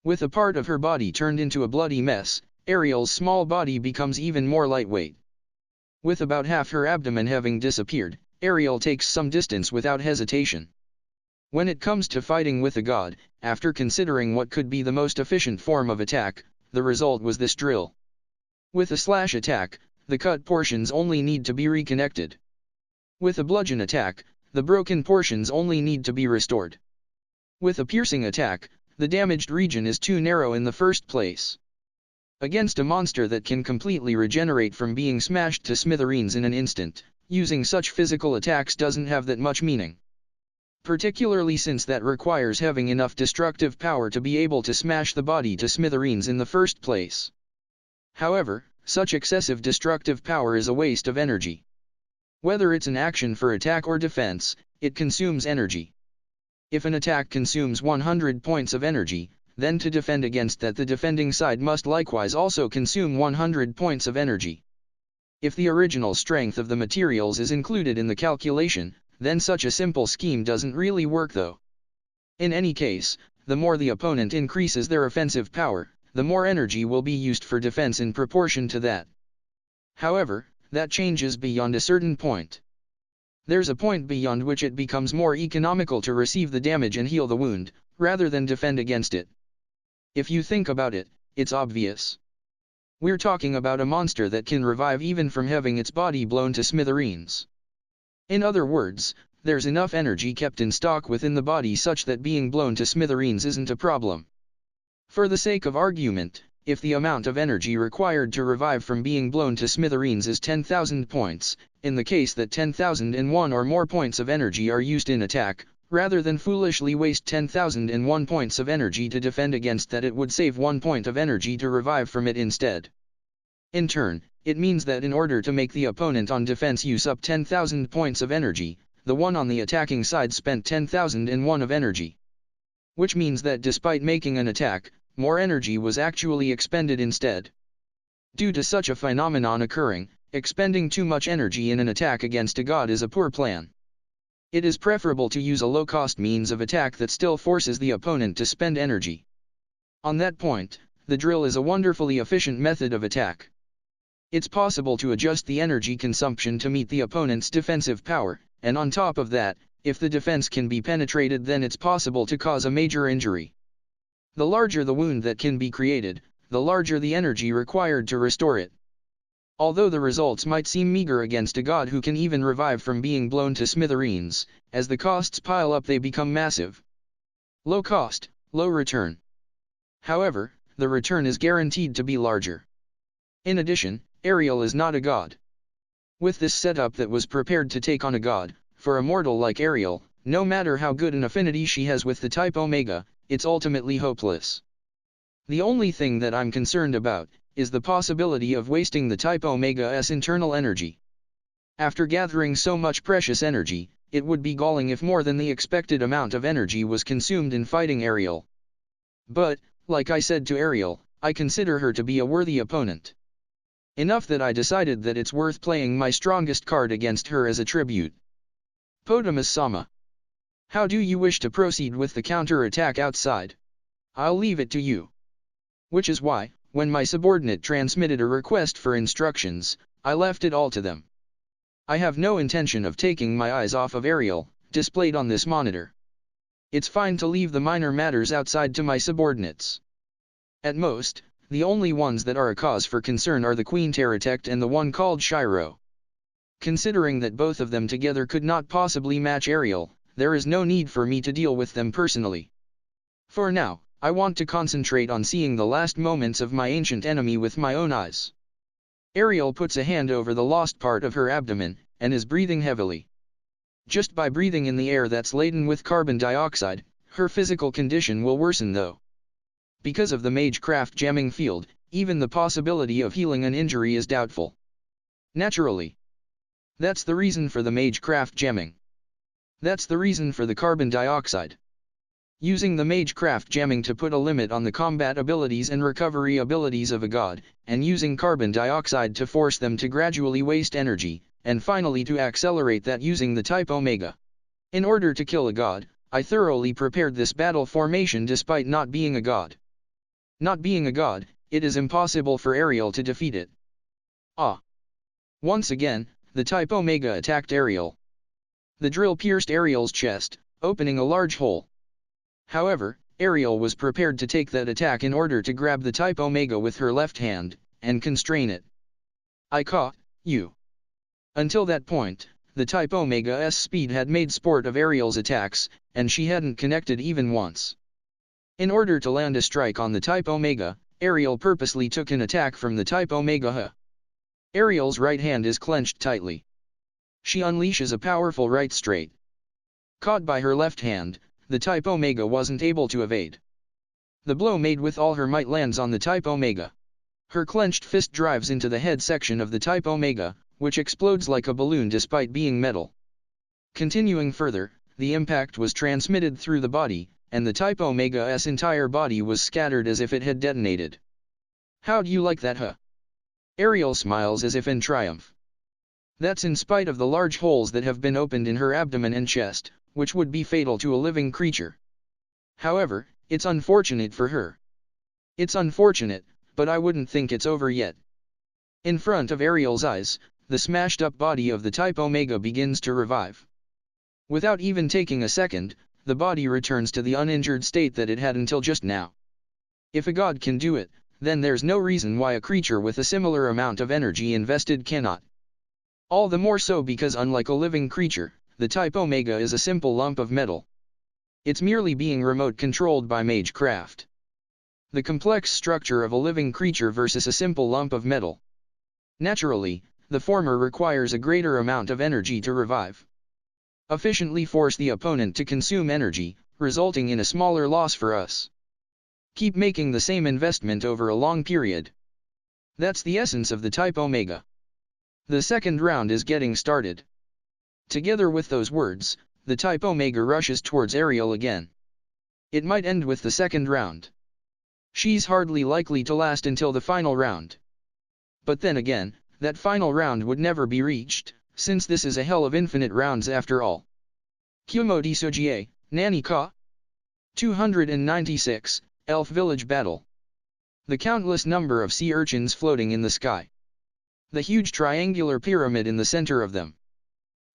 With a part of her body turned into a bloody mess, Ariel's small body becomes even more lightweight. With about half her abdomen having disappeared, Ariel takes some distance without hesitation. When it comes to fighting with a god, after considering what could be the most efficient form of attack, the result was this drill. With a slash attack, the cut portions only need to be reconnected. With a bludgeon attack, the broken portions only need to be restored. With a piercing attack, the damaged region is too narrow in the first place. Against a monster that can completely regenerate from being smashed to smithereens in an instant, using such physical attacks doesn't have that much meaning. Particularly since that requires having enough destructive power to be able to smash the body to smithereens in the first place. However, such excessive destructive power is a waste of energy. Whether it's an action for attack or defense, it consumes energy. If an attack consumes 100 points of energy, then to defend against that the defending side must likewise also consume 100 points of energy. If the original strength of the materials is included in the calculation, then such a simple scheme doesn't really work though. In any case, the more the opponent increases their offensive power, the more energy will be used for defense in proportion to that. However, that changes beyond a certain point. There's a point beyond which it becomes more economical to receive the damage and heal the wound, rather than defend against it. If you think about it, it's obvious. We're talking about a monster that can revive even from having its body blown to smithereens. In other words, there's enough energy kept in stock within the body such that being blown to smithereens isn't a problem. For the sake of argument, if the amount of energy required to revive from being blown to smithereens is 10,000 points, in the case that 10,001 or more points of energy are used in attack, rather than foolishly waste 10,001 points of energy to defend against that, it would save 1 point of energy to revive from it instead. In turn, it means that in order to make the opponent on defense use up 10,000 points of energy, the one on the attacking side spent 10,001 of energy. Which means that despite making an attack, more energy was actually expended instead. Due to such a phenomenon occurring, expending too much energy in an attack against a god is a poor plan. It is preferable to use a low-cost means of attack that still forces the opponent to spend energy. On that point, the drill is a wonderfully efficient method of attack. It's possible to adjust the energy consumption to meet the opponent's defensive power, and on top of that, if the defense can be penetrated, then it's possible to cause a major injury. The larger the wound that can be created, the larger the energy required to restore it. Although the results might seem meager against a god who can even revive from being blown to smithereens, as the costs pile up they become massive. Low cost, low return. However, the return is guaranteed to be larger. In addition, Ariel is not a god. With this setup that was prepared to take on a god, for a mortal like Ariel, no matter how good an affinity she has with the type Omega, it's ultimately hopeless. The only thing that I'm concerned about is the possibility of wasting the type Omega's internal energy. After gathering so much precious energy, it would be galling if more than the expected amount of energy was consumed in fighting Ariel. But, like I said to Ariel, I consider her to be a worthy opponent. Enough that I decided that it's worth playing my strongest card against her as a tribute. Potamus-sama. How do you wish to proceed with the counter-attack outside? I'll leave it to you. Which is why, when my subordinate transmitted a request for instructions, I left it all to them. I have no intention of taking my eyes off of Ariel, displayed on this monitor. It's fine to leave the minor matters outside to my subordinates. At most, the only ones that are a cause for concern are the Queen Terratect and the one called Shiro. Considering that both of them together could not possibly match Ariel, there is no need for me to deal with them personally. For now, I want to concentrate on seeing the last moments of my ancient enemy with my own eyes. Ariel puts a hand over the lost part of her abdomen, and is breathing heavily. Just by breathing in the air that's laden with carbon dioxide, her physical condition will worsen though. Because of the Magecraft jamming field, even the possibility of healing an injury is doubtful. Naturally. That's the reason for the Magecraft jamming. That's the reason for the carbon dioxide. Using the Magecraft jamming to put a limit on the combat abilities and recovery abilities of a god, and using carbon dioxide to force them to gradually waste energy, and finally to accelerate that using the type Omega. In order to kill a god, I thoroughly prepared this battle formation despite not being a god. Not being a god, it is impossible for Ariel to defeat it. Ah! Once again, the type Omega attacked Ariel. The drill pierced Ariel's chest, opening a large hole. However, Ariel was prepared to take that attack in order to grab the type Omega with her left hand, and constrain it. I caught you. Until that point, the type Omega's speed had made sport of Ariel's attacks, and she hadn't connected even once. In order to land a strike on the type Omega, Ariel purposely took an attack from the type Omega. Ariel's right hand is clenched tightly. She unleashes a powerful right straight. Caught by her left hand, the type Omega wasn't able to evade. The blow made with all her might lands on the type Omega. Her clenched fist drives into the head section of the type Omega, which explodes like a balloon despite being metal. Continuing further, the impact was transmitted through the body, and the type Omega's entire body was scattered as if it had detonated. How'd you like that, huh? Ariel smiles as if in triumph. That's in spite of the large holes that have been opened in her abdomen and chest, which would be fatal to a living creature. However, it's unfortunate for her. It's unfortunate, but I wouldn't think it's over yet. In front of Ariel's eyes, the smashed-up body of the type Omega begins to revive. Without even taking a second, the body returns to the uninjured state that it had until just now. If a god can do it, then there's no reason why a creature with a similar amount of energy invested cannot. All the more so because unlike a living creature, the type Omega is a simple lump of metal. It's merely being remote-controlled by Magecraft. The complex structure of a living creature versus a simple lump of metal. Naturally, the former requires a greater amount of energy to revive. Efficiently force the opponent to consume energy, resulting in a smaller loss for us. Keep making the same investment over a long period. That's the essence of the type Omega. The second round is getting started. Together with those words, the type Omega rushes towards Ariel again. It might end with the second round. She's hardly likely to last until the final round. But then again, that final round would never be reached, since this is a hell of infinite rounds after all. Kumo Desu, Nani ka? 296, Elf Village Battle. The countless number of sea urchins floating in the sky. The huge triangular pyramid in the center of them.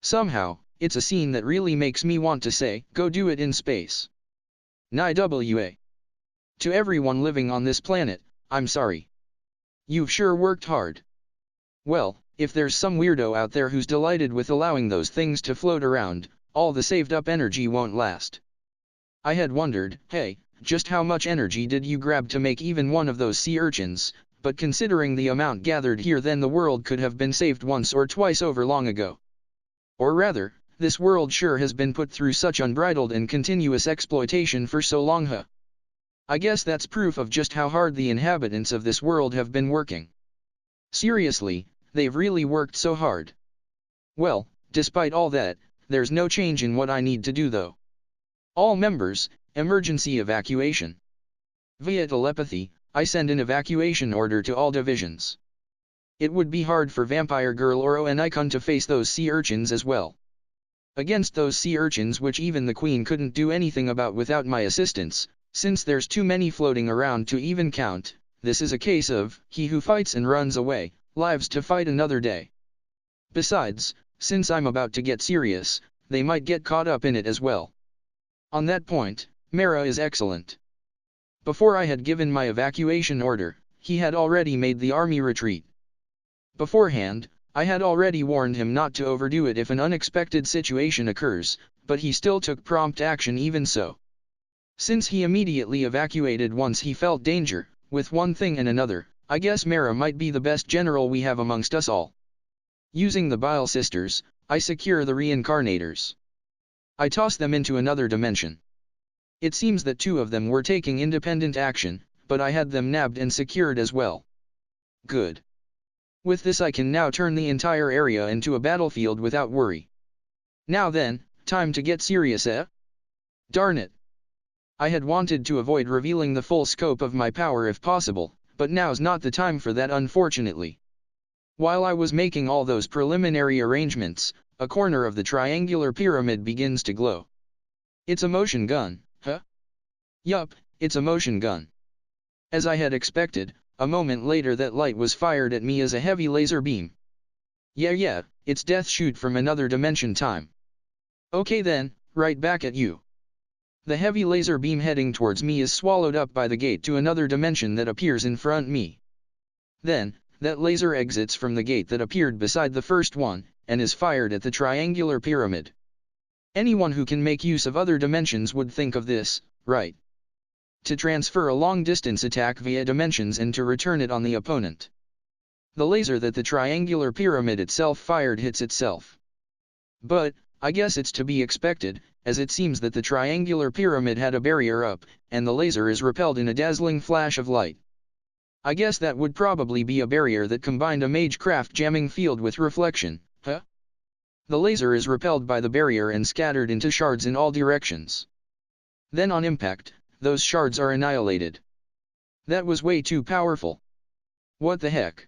Somehow, it's a scene that really makes me want to say, go do it in space. Nani. To everyone living on this planet, I'm sorry. You've sure worked hard. Well, if there's some weirdo out there who's delighted with allowing those things to float around, all the saved up energy won't last. I had wondered, hey, just how much energy did you grab to make even one of those sea urchins, but considering the amount gathered here, then the world could have been saved once or twice over long ago. Or rather, this world sure has been put through such unbridled and continuous exploitation for so long, huh? I guess that's proof of just how hard the inhabitants of this world have been working. Seriously, they've really worked so hard. Well, despite all that, there's no change in what I need to do though. All members, emergency evacuation. Via telepathy, I send an evacuation order to all divisions. It would be hard for Vampire Girl or Oenikon to face those sea urchins as well. Against those sea urchins which even the Queen couldn't do anything about without my assistance, since there's too many floating around to even count, this is a case of, he who fights and runs away, lives to fight another day. Besides, since I'm about to get serious, they might get caught up in it as well. On that point, Mara is excellent. Before I had given my evacuation order, he had already made the army retreat. Beforehand, I had already warned him not to overdo it if an unexpected situation occurs, but he still took prompt action even so. Since he immediately evacuated once he felt danger, with one thing and another, I guess Mara might be the best general we have amongst us all. Using the Bile Sisters, I secure the reincarnators. I toss them into another dimension. It seems that two of them were taking independent action, but I had them nabbed and secured as well. Good. With this I can now turn the entire area into a battlefield without worry. Now then, time to get serious, eh? Darn it. I had wanted to avoid revealing the full scope of my power if possible, but now's not the time for that unfortunately. While I was making all those preliminary arrangements, a corner of the triangular pyramid begins to glow. It's a motion gun, huh? Yup, it's a motion gun. As I had expected, a moment later that light was fired at me as a heavy laser beam. Yeah, it's death shoot from another dimension time. Okay then, right back at you. The heavy laser beam heading towards me is swallowed up by the gate to another dimension that appears in front me. Then, that laser exits from the gate that appeared beside the first one, and is fired at the triangular pyramid. Anyone who can make use of other dimensions would think of this, right? To transfer a long-distance attack via dimensions and to return it on the opponent. The laser that the triangular pyramid itself fired hits itself. But, I guess it's to be expected, as it seems that the triangular pyramid had a barrier up, and the laser is repelled in a dazzling flash of light. I guess that would probably be a barrier that combined a magecraft jamming field with reflection, huh? The laser is repelled by the barrier and scattered into shards in all directions. Then on impact, those shards are annihilated. That was way too powerful. What the heck?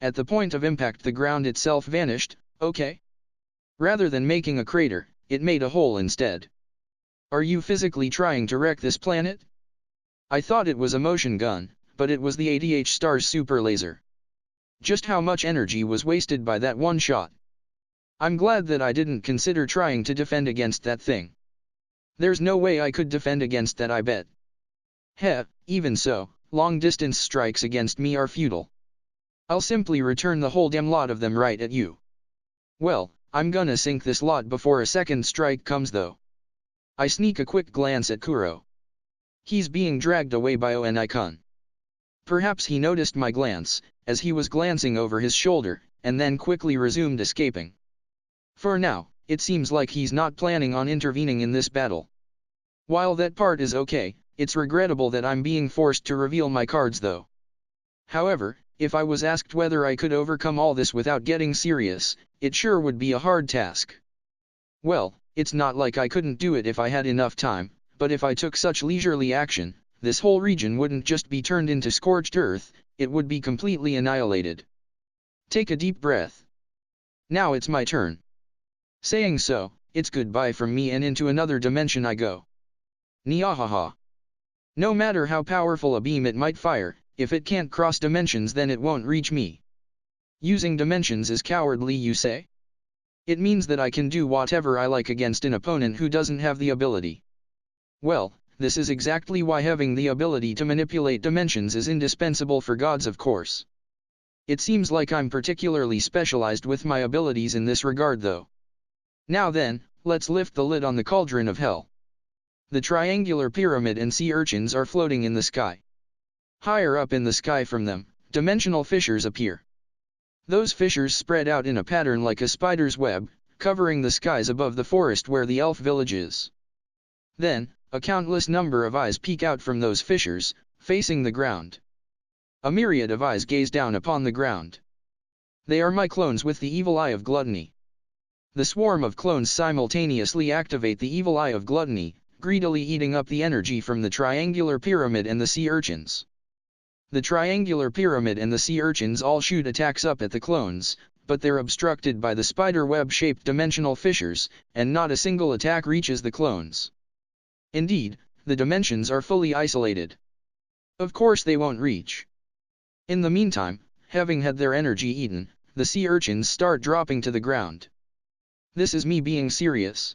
At the point of impact the ground itself vanished, okay? Rather than making a crater, it made a hole instead. Are you physically trying to wreck this planet? I thought it was a motion gun, but it was the ADH Star's super laser. Just how much energy was wasted by that one shot? I'm glad that I didn't consider trying to defend against that thing. There's no way I could defend against that, I bet. Heh, even so, long-distance strikes against me are futile. I'll simply return the whole damn lot of them right at you. Well, I'm gonna sink this lot before a second strike comes though. I sneak a quick glance at Kuro. He's being dragged away by Onikun. Perhaps he noticed my glance, as he was glancing over his shoulder, and then quickly resumed escaping. For now, it seems like he's not planning on intervening in this battle. While that part is okay, it's regrettable that I'm being forced to reveal my cards though. However, if I was asked whether I could overcome all this without getting serious, it sure would be a hard task. Well, it's not like I couldn't do it if I had enough time, but if I took such leisurely action, this whole region wouldn't just be turned into scorched earth, it would be completely annihilated. Take a deep breath. Now it's my turn. Saying so, it's goodbye from me and into another dimension I go. Nyahaha. No matter how powerful a beam it might fire, if it can't cross dimensions then it won't reach me. Using dimensions is cowardly, you say? It means that I can do whatever I like against an opponent who doesn't have the ability. Well, this is exactly why having the ability to manipulate dimensions is indispensable for gods, of course. It seems like I'm particularly specialized with my abilities in this regard though. Now then, let's lift the lid on the cauldron of hell. The triangular pyramid and sea urchins are floating in the sky. Higher up in the sky from them, dimensional fissures appear. Those fissures spread out in a pattern like a spider's web, covering the skies above the forest where the elf village is. Then, a countless number of eyes peek out from those fissures, facing the ground. A myriad of eyes gaze down upon the ground. They are my clones with the evil eye of gluttony. The swarm of clones simultaneously activate the evil eye of gluttony, greedily eating up the energy from the triangular pyramid and the sea urchins. The triangular pyramid and the sea urchins all shoot attacks up at the clones, but they're obstructed by the spider web-shaped dimensional fissures, and not a single attack reaches the clones. Indeed, the dimensions are fully isolated. Of course they won't reach. In the meantime, having had their energy eaten, the sea urchins start dropping to the ground. This is me being serious.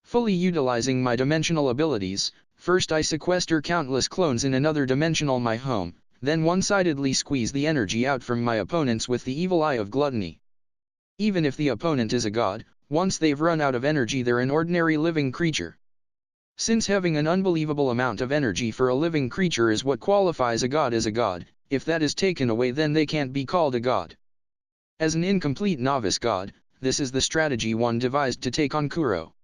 Fully utilizing my dimensional abilities, first I sequester countless clones in another dimensional my home, then one-sidedly squeeze the energy out from my opponents with the evil eye of gluttony. Even if the opponent is a god, once they've run out of energy they're an ordinary living creature. Since having an unbelievable amount of energy for a living creature is what qualifies a god as a god, if that is taken away then they can't be called a god. As an incomplete novice god, this is the strategy one devised to take on Kuro.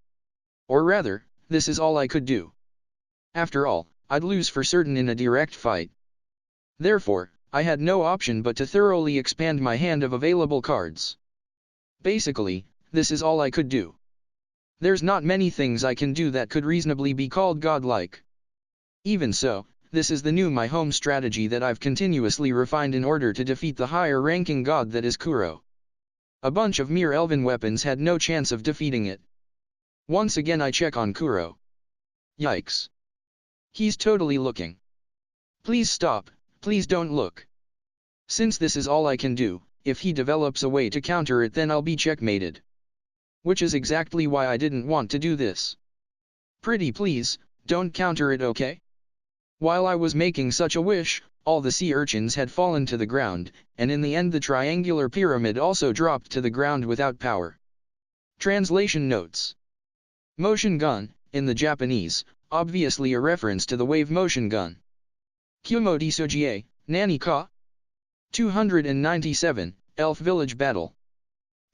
Or rather, this is all I could do. After all, I'd lose for certain in a direct fight. Therefore, I had no option but to thoroughly expand my hand of available cards. Basically, this is all I could do. There's not many things I can do that could reasonably be called godlike. Even so, this is the new my home strategy that I've continuously refined in order to defeat the higher-ranking god that is Kuro. A bunch of mere elven weapons had no chance of defeating it. Once again I check on Kuro. Yikes. He's totally looking. Please stop, please don't look. Since this is all I can do, if he develops a way to counter it then I'll be checkmated. Which is exactly why I didn't want to do this. Pretty please, don't counter it, okay? While I was making such a wish, all the sea urchins had fallen to the ground, and in the end the triangular pyramid also dropped to the ground without power. Translation notes. Motion gun, in the Japanese, obviously a reference to the wave motion gun. Kumo Desu, Nani ka? 297, Elf Village Battle.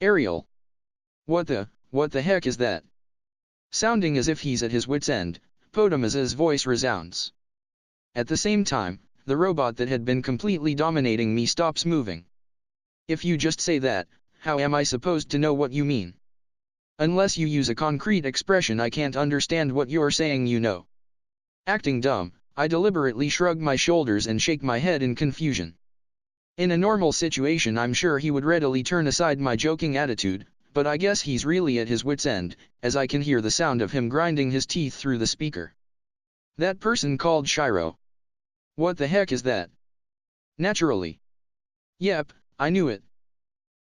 Ariel. What the heck is that? Sounding as if he's at his wit's end, Potamaz's voice resounds. At the same time, the robot that had been completely dominating me stops moving. If you just say that, how am I supposed to know what you mean? Unless you use a concrete expression I can't understand what you're saying, you know. Acting dumb, I deliberately shrug my shoulders and shake my head in confusion. In a normal situation I'm sure he would readily turn aside my joking attitude, but I guess he's really at his wit's end, as I can hear the sound of him grinding his teeth through the speaker. That person called Shiro. What the heck is that? Naturally. Yep, I knew it.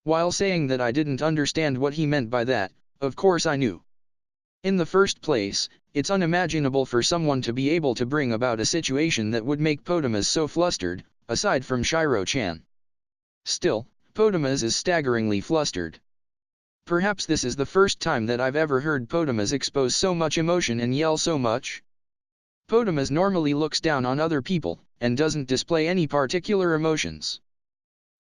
While saying that I didn't understand what he meant by that, of course I knew. In the first place, it's unimaginable for someone to be able to bring about a situation that would make Potamaz so flustered, aside from Shiro-chan. Still, Potamaz is staggeringly flustered. Perhaps this is the first time that I've ever heard Potamaz expose so much emotion and yell so much. Potamaz normally looks down on other people, and doesn't display any particular emotions.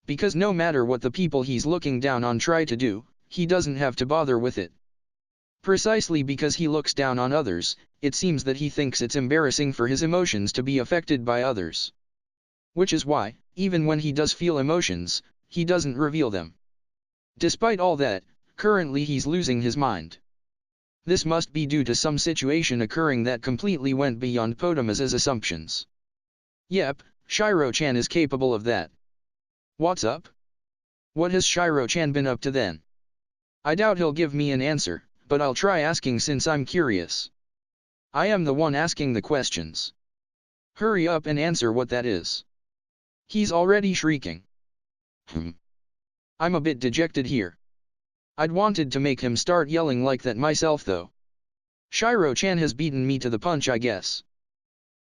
Because no matter what the people he's looking down on try to do, he doesn't have to bother with it. Precisely because he looks down on others, it seems that he thinks it's embarrassing for his emotions to be affected by others. Which is why, even when he does feel emotions, he doesn't reveal them. Despite all that, currently he's losing his mind. This must be due to some situation occurring that completely went beyond Potamaz's assumptions. Yep, Shiro-chan is capable of that. What's up? What has Shiro-chan been up to then? I doubt he'll give me an answer, but I'll try asking since I'm curious. I am the one asking the questions. Hurry up and answer what that is. He's already shrieking. I'm a bit dejected here. I'd wanted to make him start yelling like that myself though. Shiro-chan has beaten me to the punch, I guess.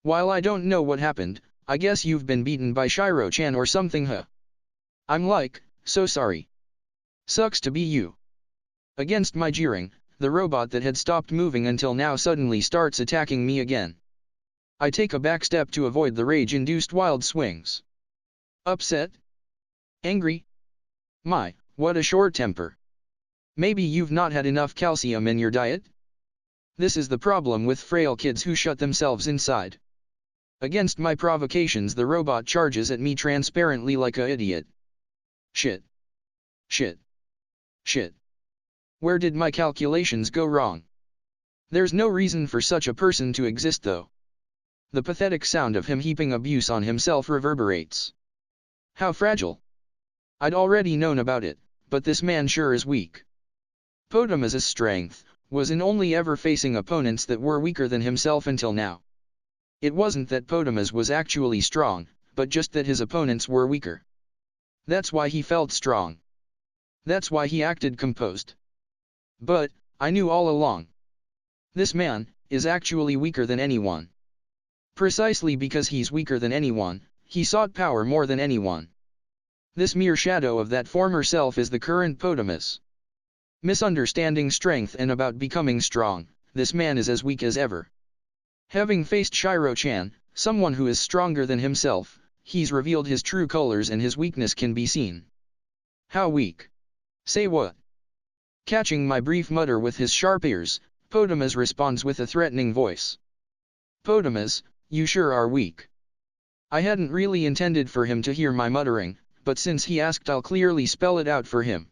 While I don't know what happened, I guess you've been beaten by Shiro-chan or something, huh? I'm like, so sorry. Sucks to be you. Against my jeering, the robot that had stopped moving until now suddenly starts attacking me again. I take a back step to avoid the rage-induced wild swings. Upset? Angry? My, what a short temper. Maybe you've not had enough calcium in your diet? This is the problem with frail kids who shut themselves inside. Against my provocations the robot charges at me transparently like a idiot. Shit. Shit. Shit. Where did my calculations go wrong? There's no reason for such a person to exist though. The pathetic sound of him heaping abuse on himself reverberates. How fragile. I'd already known about it, but this man sure is weak. Potamaz's strength was in only ever facing opponents that were weaker than himself until now. It wasn't that Potamaz was actually strong, but just that his opponents were weaker. That's why he felt strong. That's why he acted composed. But, I knew all along. This man is actually weaker than anyone. Precisely because he's weaker than anyone, he sought power more than anyone. This mere shadow of that former self is the current Potamus. Misunderstanding strength and about becoming strong, this man is as weak as ever. Having faced Shiro-chan, someone who is stronger than himself, he's revealed his true colors and his weakness can be seen. How weak? Say what? Catching my brief mutter with his sharp ears, Potamus responds with a threatening voice. Potamus, you sure are weak. I hadn't really intended for him to hear my muttering, but since he asked I'll clearly spell it out for him.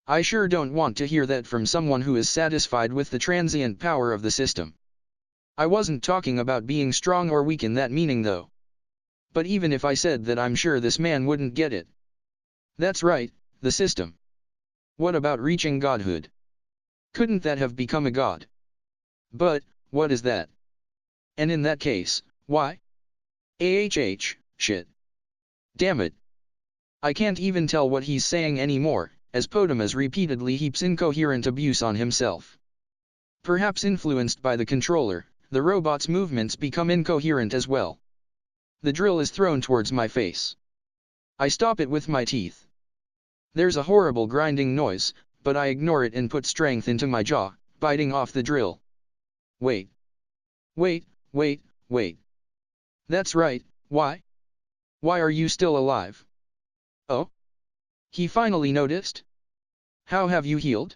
I sure don't want to hear that from someone who is satisfied with the transient power of the system. I wasn't talking about being strong or weak in that meaning though. But even if I said that, I'm sure this man wouldn't get it. That's right, the system. What about reaching godhood? Couldn't that have become a god? But, what is that? And in that case, why? Shit. Damn it. I can't even tell what he's saying anymore, as Potamus repeatedly heaps incoherent abuse on himself. Perhaps influenced by the controller, the robot's movements become incoherent as well. The drill is thrown towards my face. I stop it with my teeth. There's a horrible grinding noise, but I ignore it and put strength into my jaw, biting off the drill. Wait. That's right, why? Why are you still alive? Oh? He finally noticed? How have you healed?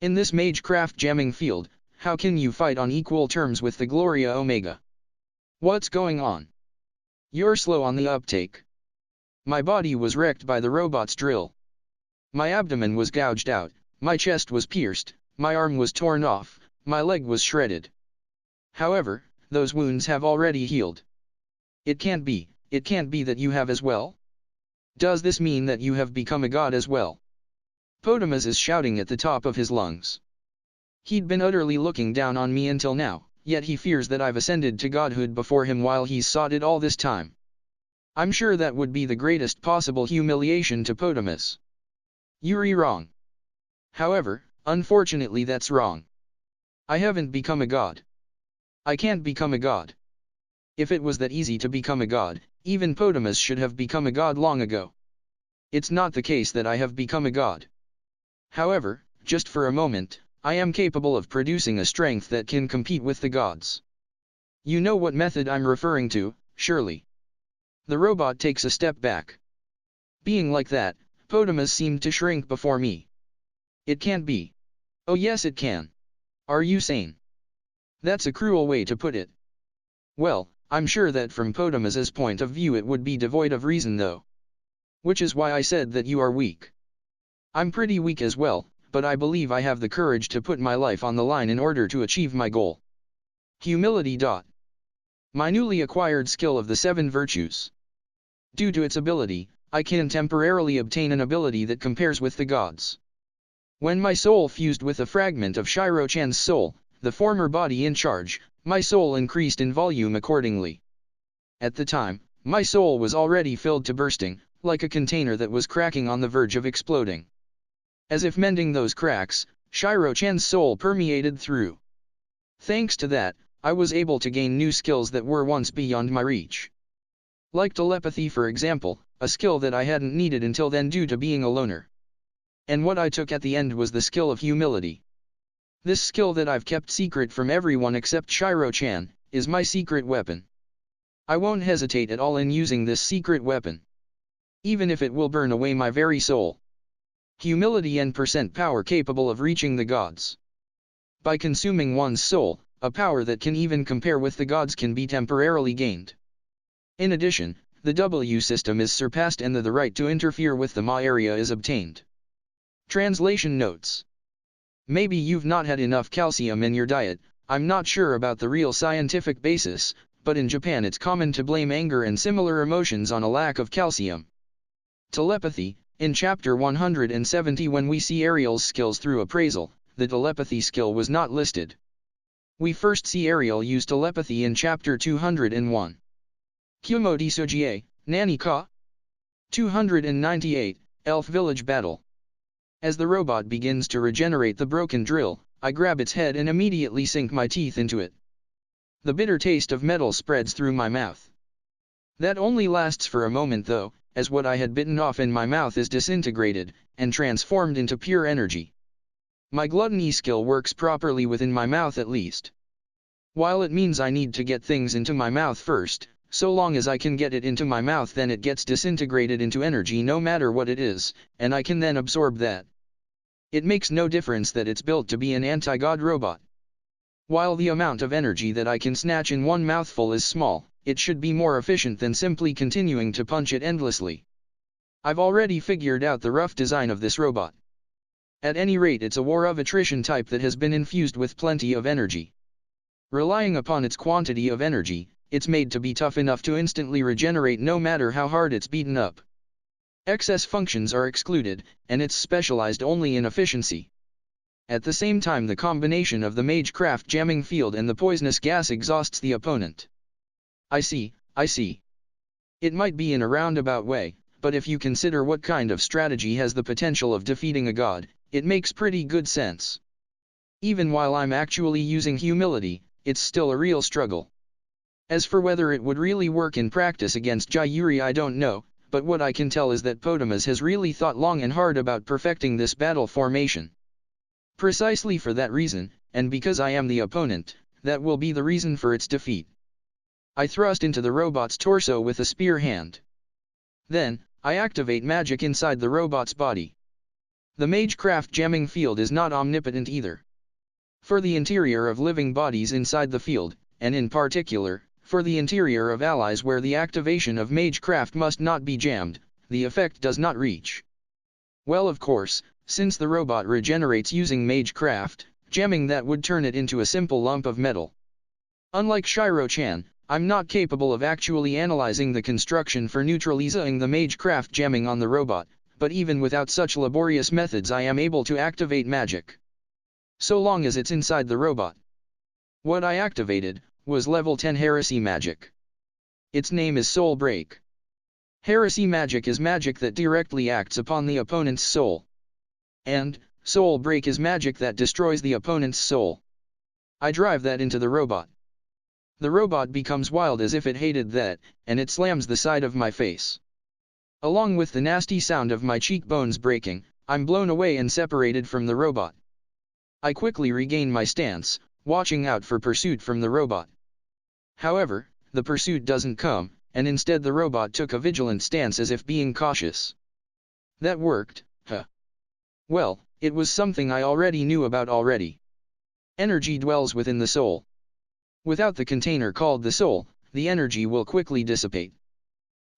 In this magecraft jamming field, how can you fight on equal terms with the Gloria Omega? What's going on? You're slow on the uptake. My body was wrecked by the robot's drill. My abdomen was gouged out, my chest was pierced, my arm was torn off, my leg was shredded. However, those wounds have already healed. It can't be that you have as well? Does this mean that you have become a god as well? Potamus is shouting at the top of his lungs. He'd been utterly looking down on me until now, yet he fears that I've ascended to godhood before him while he's sought it all this time. I'm sure that would be the greatest possible humiliation to Potamus. You're wrong. However, unfortunately that's wrong. I haven't become a god. I can't become a god. If it was that easy to become a god, even Potamus should have become a god long ago. It's not the case that I have become a god. However, just for a moment, I am capable of producing a strength that can compete with the gods. You know what method I'm referring to, surely. The robot takes a step back. Being like that, Potamus seemed to shrink before me. It can't be. Oh yes it can. Are you sane? That's a cruel way to put it. Well, I'm sure that from Potamus's point of view it would be devoid of reason though. Which is why I said that you are weak. I'm pretty weak as well, but I believe I have the courage to put my life on the line in order to achieve my goal. Humility. My newly acquired skill of the 7 virtues. Due to its ability, I can temporarily obtain an ability that compares with the gods. When my soul fused with a fragment of Shiro-chan's soul, the former body in charge, my soul increased in volume accordingly. At the time, my soul was already filled to bursting, like a container that was cracking on the verge of exploding. As if mending those cracks, Shiro-chan's soul permeated through. Thanks to that, I was able to gain new skills that were once beyond my reach. Like telepathy for example, a skill that I hadn't needed until then due to being a loner. And what I took at the end was the skill of humility. This skill that I've kept secret from everyone except Shiro-chan, is my secret weapon. I won't hesitate at all in using this secret weapon. Even if it will burn away my very soul. Humility and percent power capable of reaching the gods. By consuming one's soul, a power that can even compare with the gods can be temporarily gained. In addition, the W system is surpassed and the right to interfere with the Ma area is obtained. Translation notes. Maybe you've not had enough calcium in your diet, I'm not sure about the real scientific basis, but in Japan it's common to blame anger and similar emotions on a lack of calcium. Telepathy. In chapter 170 when we see Ariel's skills through appraisal, the telepathy skill was not listed. We first see Ariel use telepathy in chapter 201. Kumo Desu Nani ka? 298, Elf Village Battle. As the robot begins to regenerate the broken drill, I grab its head and immediately sink my teeth into it. The bitter taste of metal spreads through my mouth. That only lasts for a moment though, as what I had bitten off in my mouth is disintegrated, and transformed into pure energy. My gluttony skill works properly within my mouth at least. While it means I need to get things into my mouth first, so long as I can get it into my mouth then it gets disintegrated into energy no matter what it is, and I can then absorb that. It makes no difference that it's built to be an anti-God robot. While the amount of energy that I can snatch in one mouthful is small, it should be more efficient than simply continuing to punch it endlessly. I've already figured out the rough design of this robot. At any rate, it's a war of attrition type that has been infused with plenty of energy. Relying upon its quantity of energy, it's made to be tough enough to instantly regenerate no matter how hard it's beaten up. Excess functions are excluded, and it's specialized only in efficiency. At the same time, the combination of the Magecraft jamming field and the poisonous gas exhausts the opponent. I see. It might be in a roundabout way, but if you consider what kind of strategy has the potential of defeating a god, it makes pretty good sense. Even while I'm actually using humility, it's still a real struggle. As for whether it would really work in practice against Jayuri, I don't know, but what I can tell is that Potamus has really thought long and hard about perfecting this battle formation. Precisely for that reason, and because I am the opponent, that will be the reason for its defeat. I thrust into the robot's torso with a spear hand. Then, I activate magic inside the robot's body. The Magecraft jamming field is not omnipotent either. For the interior of living bodies inside the field, and in particular, for the interior of allies where the activation of Magecraft must not be jammed, the effect does not reach. Well, of course, since the robot regenerates using Magecraft, jamming that would turn it into a simple lump of metal. Unlike Shiro-chan, I'm not capable of actually analyzing the construction for neutralizing the Magecraft jamming on the robot, but even without such laborious methods I am able to activate magic. So long as it's inside the robot. What I activated was level 10 heresy magic. Its name is Soul Break. Heresy magic is magic that directly acts upon the opponent's soul. And Soul Break is magic that destroys the opponent's soul. I drive that into the robot. The robot becomes wild as if it hated that, and it slams the side of my face. Along with the nasty sound of my cheekbones breaking, I'm blown away and separated from the robot. I quickly regain my stance, watching out for pursuit from the robot. However, the pursuit doesn't come, and instead the robot took a vigilant stance as if being cautious. That worked, huh? Well, it was something I already knew about already. Energy dwells within the soul. Without the container called the soul, the energy will quickly dissipate.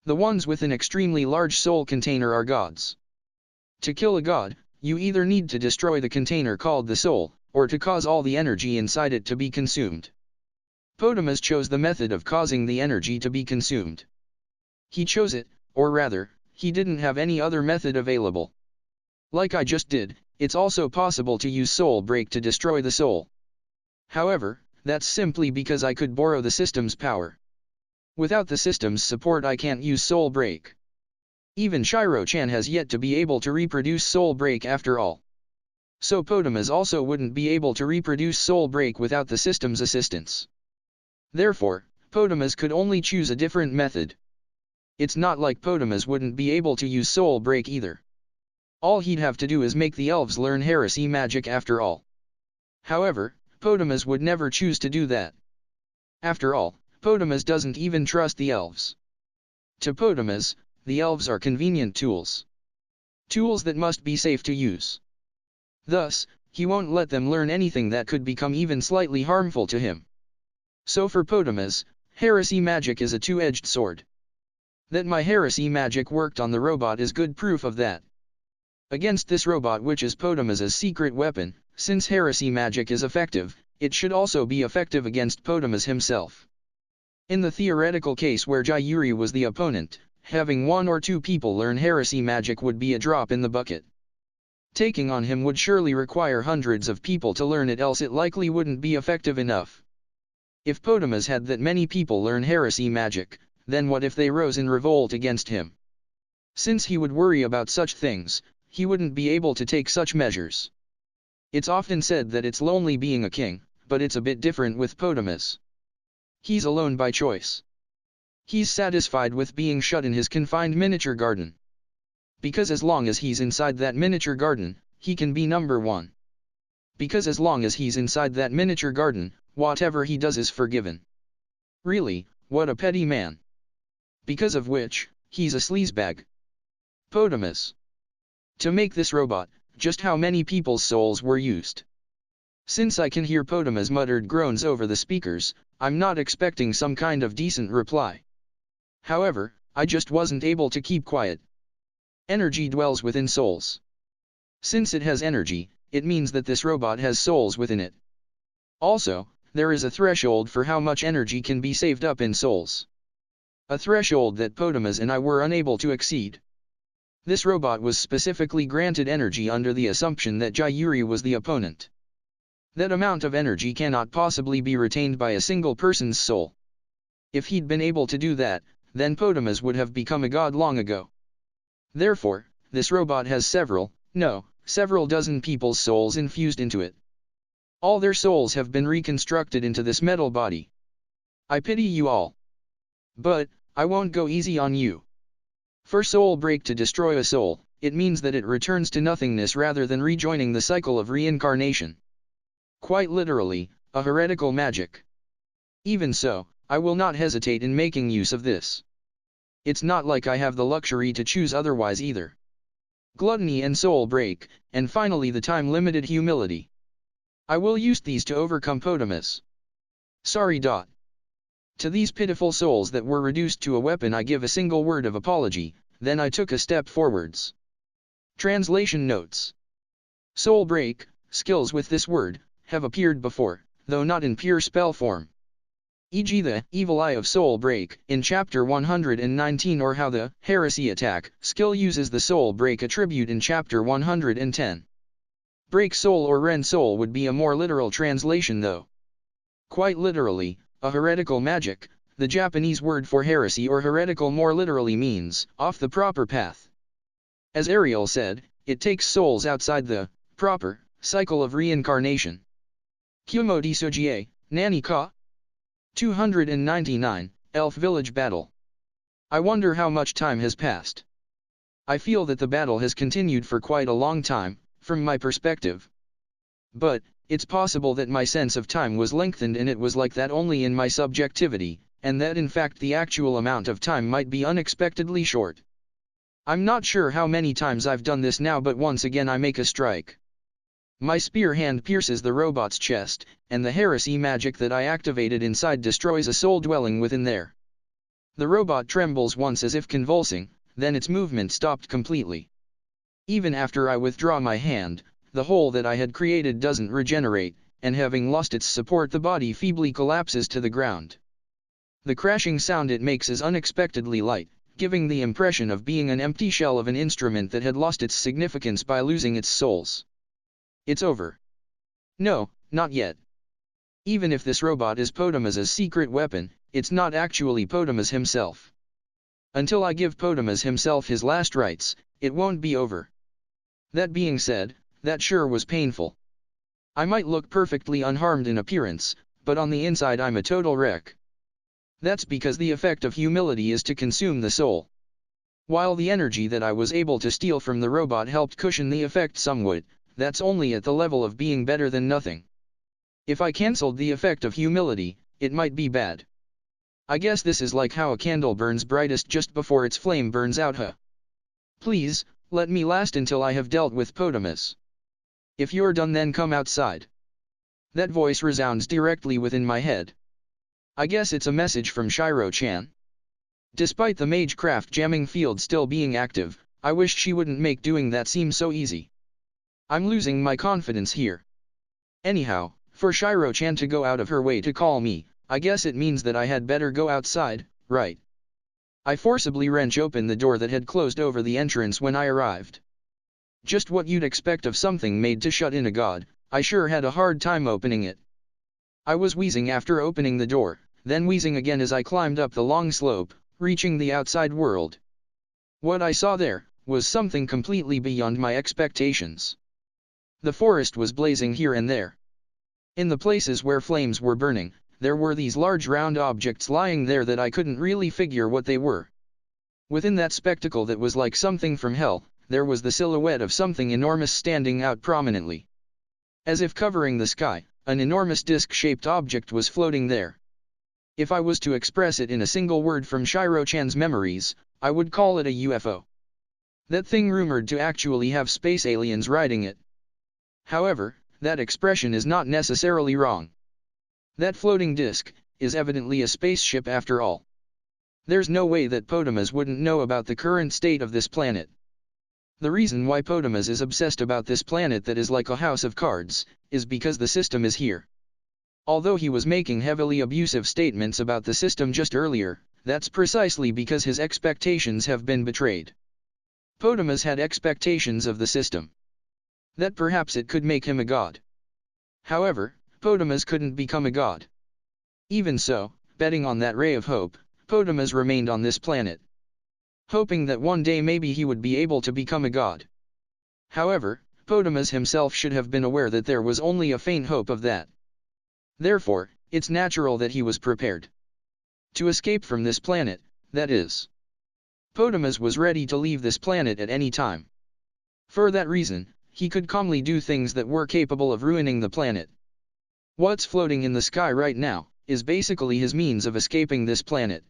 The ones with an extremely large soul container are gods. To kill a god, you either need to destroy the container called the soul, or to cause all the energy inside it to be consumed. Potamus chose the method of causing the energy to be consumed. He chose it, or rather, he didn't have any other method available. Like I just did, it's also possible to use Soul Break to destroy the soul. However, that's simply because I could borrow the system's power. Without the system's support I can't use Soul Break. Even Shiro-chan has yet to be able to reproduce Soul Break after all. So Potamus also wouldn't be able to reproduce Soul Break without the system's assistance. Therefore, Potamus could only choose a different method. It's not like Potamus wouldn't be able to use Soul Break either. All he'd have to do is make the elves learn heresy magic after all. However, Potamus would never choose to do that. After all, Potamus doesn't even trust the elves. To Potamus, the elves are convenient tools. Tools that must be safe to use. Thus, he won't let them learn anything that could become even slightly harmful to him. So for Potamus, heresy magic is a two-edged sword. That my heresy magic worked on the robot is good proof of that. Against this robot, which is Potamus's secret weapon, since heresy magic is effective, it should also be effective against Potamus himself. In the theoretical case where Jayuri was the opponent, having one or two people learn heresy magic would be a drop in the bucket. Taking on him would surely require hundreds of people to learn it, else it likely wouldn't be effective enough. If Potamus had that many people learn heresy magic, then what if they rose in revolt against him? Since he would worry about such things, he wouldn't be able to take such measures. It's often said that it's lonely being a king, but it's a bit different with Potamus. He's alone by choice. He's satisfied with being shut in his confined miniature garden. Because as long as he's inside that miniature garden, he can be number one. Because as long as he's inside that miniature garden, whatever he does is forgiven. Really, what a petty man. Because of which, he's a sleazebag. Potamus. To make this robot, just how many people's souls were used? Since I can hear Potamus' muttered groans over the speakers, I'm not expecting some kind of decent reply. However, I just wasn't able to keep quiet. Energy dwells within souls. Since it has energy, it means that this robot has souls within it. Also, there is a threshold for how much energy can be saved up in souls. A threshold that Potamus and I were unable to exceed. This robot was specifically granted energy under the assumption that Jayuri was the opponent. That amount of energy cannot possibly be retained by a single person's soul. If he'd been able to do that, then Potamus would have become a god long ago. Therefore, this robot has several dozen people's souls infused into it. All their souls have been reconstructed into this metal body. I pity you all. But, I won't go easy on you. For soul break to destroy a soul, it means that it returns to nothingness rather than rejoining the cycle of reincarnation. Quite literally, a heretical magic. Even so, I will not hesitate in making use of this. It's not like I have the luxury to choose otherwise either. Gluttony and soul break, and finally the time-limited humility. I will use these to overcome Potamus. Sorry. To these pitiful souls that were reduced to a weapon I give a single word of apology, then I took a step forwards. Translation notes. Soul break, skills with this word, have appeared before, though not in pure spell form. E.g. the Evil Eye of Soul Break in Chapter 119 or how the Heresy Attack skill uses the Soul Break attribute in Chapter 110. Break Soul or Rend Soul would be a more literal translation though. Quite literally, a heretical magic, the Japanese word for heresy or heretical more literally means off the proper path. As Ariel said, it takes souls outside the proper cycle of reincarnation. Kumo Desu Nani ka? 299, Elf Village Battle. I wonder how much time has passed. I feel that the battle has continued for quite a long time, from my perspective. But, it's possible that my sense of time was lengthened and it was like that only in my subjectivity, and that in fact the actual amount of time might be unexpectedly short. I'm not sure how many times I've done this now, but once again I make a strike. My spear hand pierces the robot's chest, and the heresy magic that I activated inside destroys a soul dwelling within there. The robot trembles once as if convulsing, then its movement stopped completely. Even after I withdraw my hand, the hole that I had created doesn't regenerate, and having lost its support the body feebly collapses to the ground. The crashing sound it makes is unexpectedly light, giving the impression of being an empty shell of an instrument that had lost its significance by losing its souls. It's over. No, not yet. Even if this robot is Potamus's secret weapon, it's not actually Potamus himself. Until I give Potamus himself his last rites, it won't be over. That being said, that sure was painful. I might look perfectly unharmed in appearance, but on the inside I'm a total wreck. That's because the effect of humility is to consume the soul. While the energy that I was able to steal from the robot helped cushion the effect somewhat, that's only at the level of being better than nothing. If I cancelled the effect of humility, it might be bad. I guess this is like how a candle burns brightest just before its flame burns out. Please, let me last until I have dealt with Potamus. If you're done then come outside. That voice resounds directly within my head. I guess it's a message from Shiro-chan. Despite the Magecraft jamming field still being active, I wish she wouldn't make doing that seem so easy. I'm losing my confidence here. Anyhow, for Shiro-chan to go out of her way to call me, I guess it means that I had better go outside, right? I forcibly wrench open the door that had closed over the entrance when I arrived. Just what you'd expect of something made to shut in a god, I sure had a hard time opening it. I was wheezing after opening the door, then wheezing again as I climbed up the long slope, reaching the outside world. What I saw there was something completely beyond my expectations. The forest was blazing here and there. In the places where flames were burning, there were these large round objects lying there that I couldn't really figure what they were. Within that spectacle that was like something from hell, there was the silhouette of something enormous standing out prominently. As if covering the sky, an enormous disc-shaped object was floating there. If I was to express it in a single word from Shiro-chan's memories, I would call it a UFO. That thing rumored to actually have space aliens riding it. However, that expression is not necessarily wrong. That floating disc is evidently a spaceship after all. There's no way that Potamus wouldn't know about the current state of this planet. The reason why Potamus is obsessed about this planet that is like a house of cards, is because the system is here. Although he was making heavily abusive statements about the system just earlier, that's precisely because his expectations have been betrayed. Potamus had expectations of the system. That perhaps it could make him a god. However, Potamus couldn't become a god. Even so, betting on that ray of hope, Potamus remained on this planet, hoping that one day maybe he would be able to become a god. However, Potamus himself should have been aware that there was only a faint hope of that. Therefore, it's natural that he was prepared to escape from this planet, that is. Potamus was ready to leave this planet at any time. For that reason, he could calmly do things that were capable of ruining the planet. What's floating in the sky right now is basically his means of escaping this planet.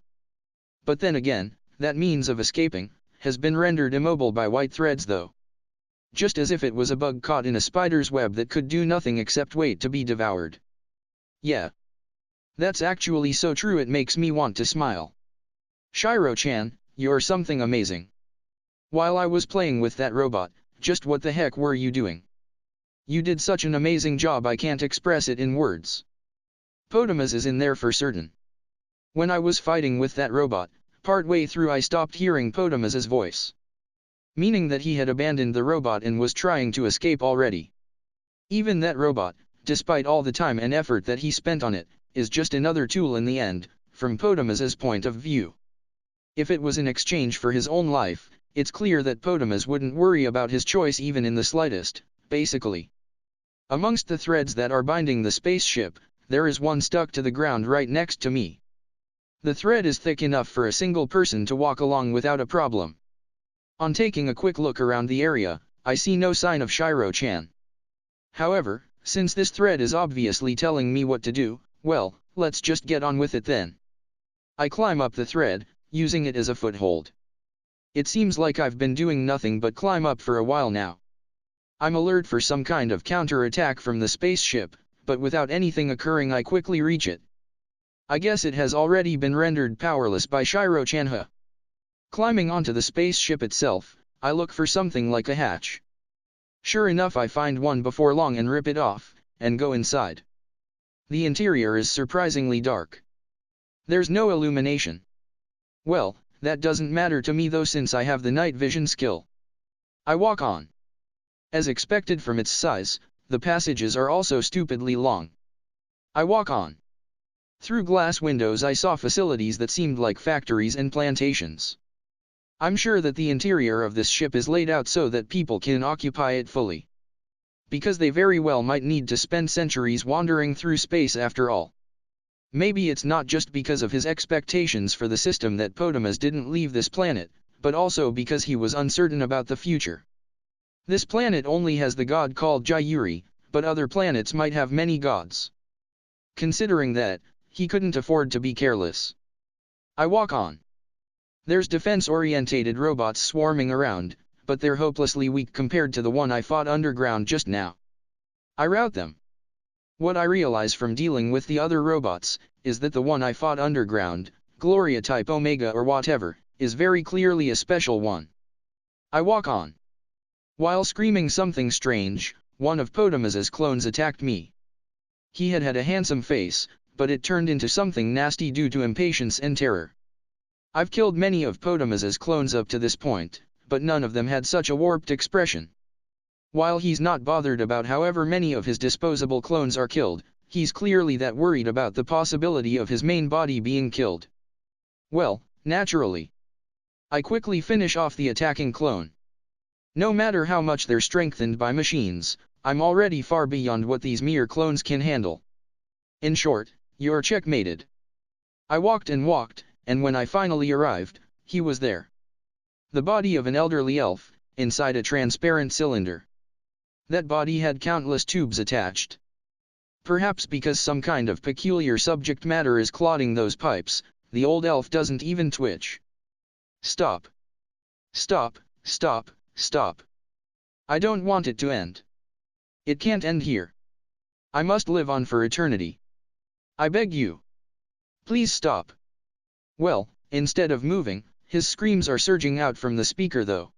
But then again, that means of escaping has been rendered immobile by white threads though. Just as if it was a bug caught in a spider's web that could do nothing except wait to be devoured. Yeah. That's actually so true it makes me want to smile. Shiro-chan, you're something amazing. While I was playing with that robot, just what the heck were you doing? You did such an amazing job I can't express it in words. Potamus is in there for certain. When I was fighting with that robot, partway through I stopped hearing Potamus's voice. Meaning that he had abandoned the robot and was trying to escape already. Even that robot, despite all the time and effort that he spent on it, is just another tool in the end, from Potamus's point of view. If it was in exchange for his own life, it's clear that Potamus wouldn't worry about his choice even in the slightest, basically. Amongst the threads that are binding the spaceship, there is one stuck to the ground right next to me. The thread is thick enough for a single person to walk along without a problem. On taking a quick look around the area, I see no sign of Shiro-chan. However, since this thread is obviously telling me what to do, well, let's just get on with it then. I climb up the thread, using it as a foothold. It seems like I've been doing nothing but climb up for a while now. I'm alert for some kind of counter-attack from the spaceship, but without anything occurring I quickly reach it. I guess it has already been rendered powerless by Shiro-chan. Climbing onto the spaceship itself, I look for something like a hatch. Sure enough I find one before long and rip it off, and go inside. The interior is surprisingly dark. There's no illumination. Well, that doesn't matter to me though since I have the night vision skill. I walk on. As expected from its size, the passages are also stupidly long. I walk on. Through glass windows I saw facilities that seemed like factories and plantations. I'm sure that the interior of this ship is laid out so that people can occupy it fully. Because they very well might need to spend centuries wandering through space after all. Maybe it's not just because of his expectations for the system that Potamus didn't leave this planet, but also because he was uncertain about the future. This planet only has the god called Jayuri, but other planets might have many gods. Considering that, he couldn't afford to be careless. I walk on. There's defense-orientated robots swarming around, but they're hopelessly weak compared to the one I fought underground just now. I rout them. What I realize from dealing with the other robots, is that the one I fought underground, Gloria type Omega or whatever, is very clearly a special one. I walk on. While screaming something strange, one of Potamus's clones attacked me. He had a handsome face, but it turned into something nasty due to impatience and terror. I've killed many of Potamus's clones up to this point, but none of them had such a warped expression. While he's not bothered about however many of his disposable clones are killed, he's clearly that worried about the possibility of his main body being killed. Well, naturally. I quickly finish off the attacking clone. No matter how much they're strengthened by machines, I'm already far beyond what these mere clones can handle. In short, you're checkmated. I walked, and when I finally arrived, he was there. The body of an elderly elf, inside a transparent cylinder. That body had countless tubes attached. Perhaps because some kind of peculiar subject matter is clogging those pipes, the old elf doesn't even twitch. Stop. Stop, stop, stop. I don't want it to end. It can't end here. I must live on for eternity. I beg you. Please stop. Well, instead of moving, his screams are surging out from the speaker though.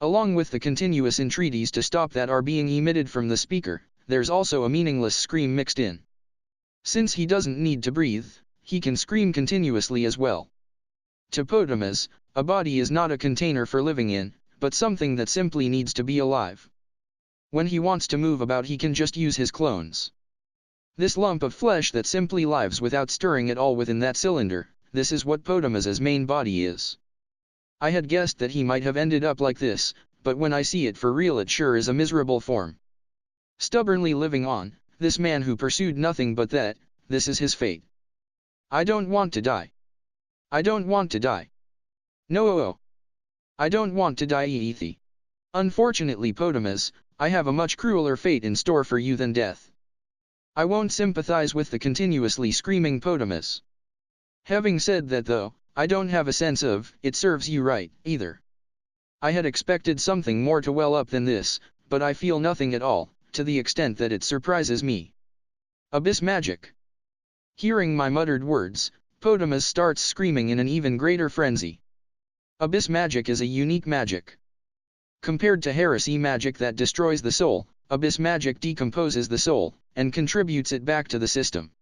Along with the continuous entreaties to stop that are being emitted from the speaker, there's also a meaningless scream mixed in. Since he doesn't need to breathe, he can scream continuously as well. To Potamus, a body is not a container for living in, but something that simply needs to be alive. When he wants to move about, he can just use his clones. This lump of flesh that simply lives without stirring at all within that cylinder, this is what Potamus's main body is. I had guessed that he might have ended up like this, but when I see it for real, it sure is a miserable form. Stubbornly living on, this man who pursued nothing but that, this is his fate. I don't want to die. I don't want to die. No. I don't want to die, Eethi. Unfortunately, Potamus, I have a much crueler fate in store for you than death. I won't sympathize with the continuously screaming Potamus. Having said that though, I don't have a sense of, it serves you right, either. I had expected something more to well up than this, but I feel nothing at all, to the extent that it surprises me. Abyss magic. Hearing my muttered words, Potamus starts screaming in an even greater frenzy. Abyss magic is a unique magic. Compared to heresy magic that destroys the soul, abyss magic decomposes the soul, and contributes it back to the system.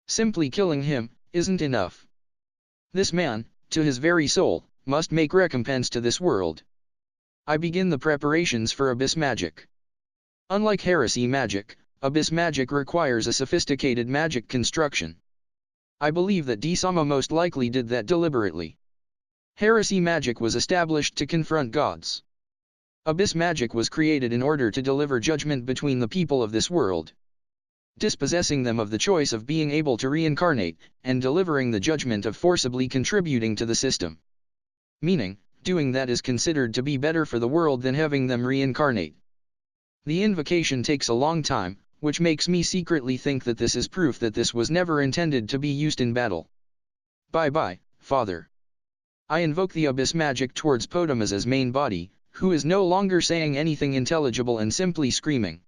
Simply killing him isn't enough. This man, to his very soul, must make recompense to this world. I begin the preparations for abyss magic. Unlike heresy magic, abyss magic requires a sophisticated magic construction. I believe that Desu most likely did that deliberately. Heresy magic was established to confront gods. Abyss magic was created in order to deliver judgment between the people of this world, dispossessing them of the choice of being able to reincarnate, and delivering the judgment of forcibly contributing to the system. Meaning, doing that is considered to be better for the world than having them reincarnate. The invocation takes a long time, which makes me secretly think that this is proof that this was never intended to be used in battle. Bye, Father. I invoke the abyss magic towards Potamus's main body, who is no longer saying anything intelligible and simply screaming.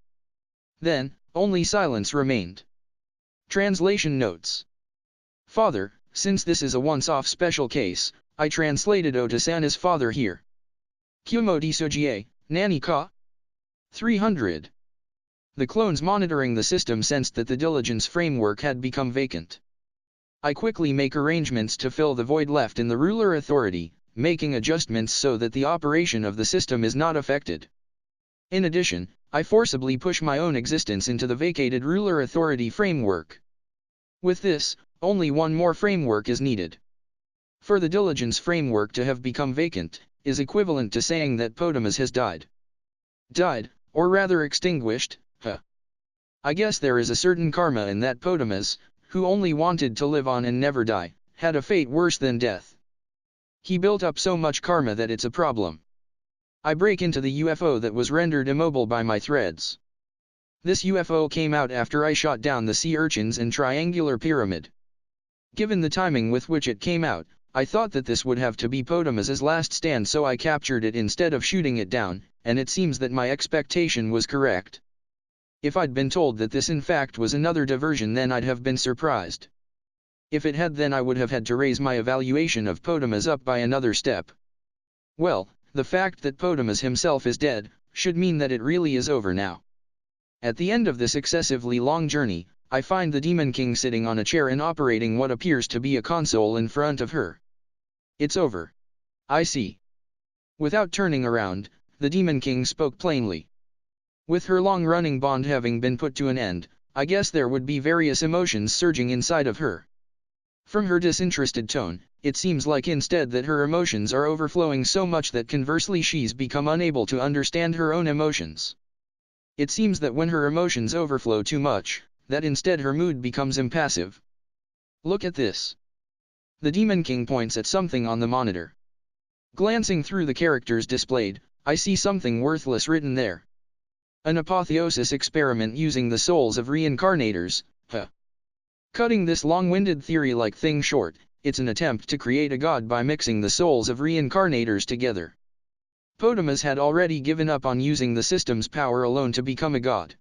Then, only silence remained. Translation notes. Father, since this is a once-off special case, I translated Otasan as father here. Kumo Desu Nani ka? 300. The clones monitoring the system sensed that the diligence framework had become vacant. I quickly make arrangements to fill the void left in the ruler authority, making adjustments so that the operation of the system is not affected. In addition, I forcibly push my own existence into the vacated ruler authority framework. With this, only one more framework is needed. For the diligence framework to have become vacant, is equivalent to saying that Potamus has died. Died, or rather extinguished, I guess there is a certain karma in that Potamus, who only wanted to live on and never die, had a fate worse than death. He built up so much karma that it's a problem. I break into the UFO that was rendered immobile by my threads. This UFO came out after I shot down the sea urchins and triangular pyramid. Given the timing with which it came out, I thought that this would have to be Potamus's last stand, so I captured it instead of shooting it down, and it seems that my expectation was correct. If I'd been told that this in fact was another diversion, then I'd have been surprised. If it had, then I would have had to raise my evaluation of Potamus up by another step. Well, the fact that Potamus himself is dead, should mean that it really is over now. At the end of this excessively long journey, I find the Demon King sitting on a chair and operating what appears to be a console in front of her. It's over. I see. Without turning around, the Demon King spoke plainly. With her long-running bond having been put to an end, I guess there would be various emotions surging inside of her. From her disinterested tone, it seems like instead that her emotions are overflowing so much that conversely she's become unable to understand her own emotions. It seems that when her emotions overflow too much, that instead her mood becomes impassive. Look at this. The Demon King points at something on the monitor. Glancing through the characters displayed, I see something worthless written there. An apotheosis experiment using the souls of reincarnators, huh. Cutting this long-winded theory-like thing short, it's an attempt to create a god by mixing the souls of reincarnators together. Potamus had already given up on using the system's power alone to become a god.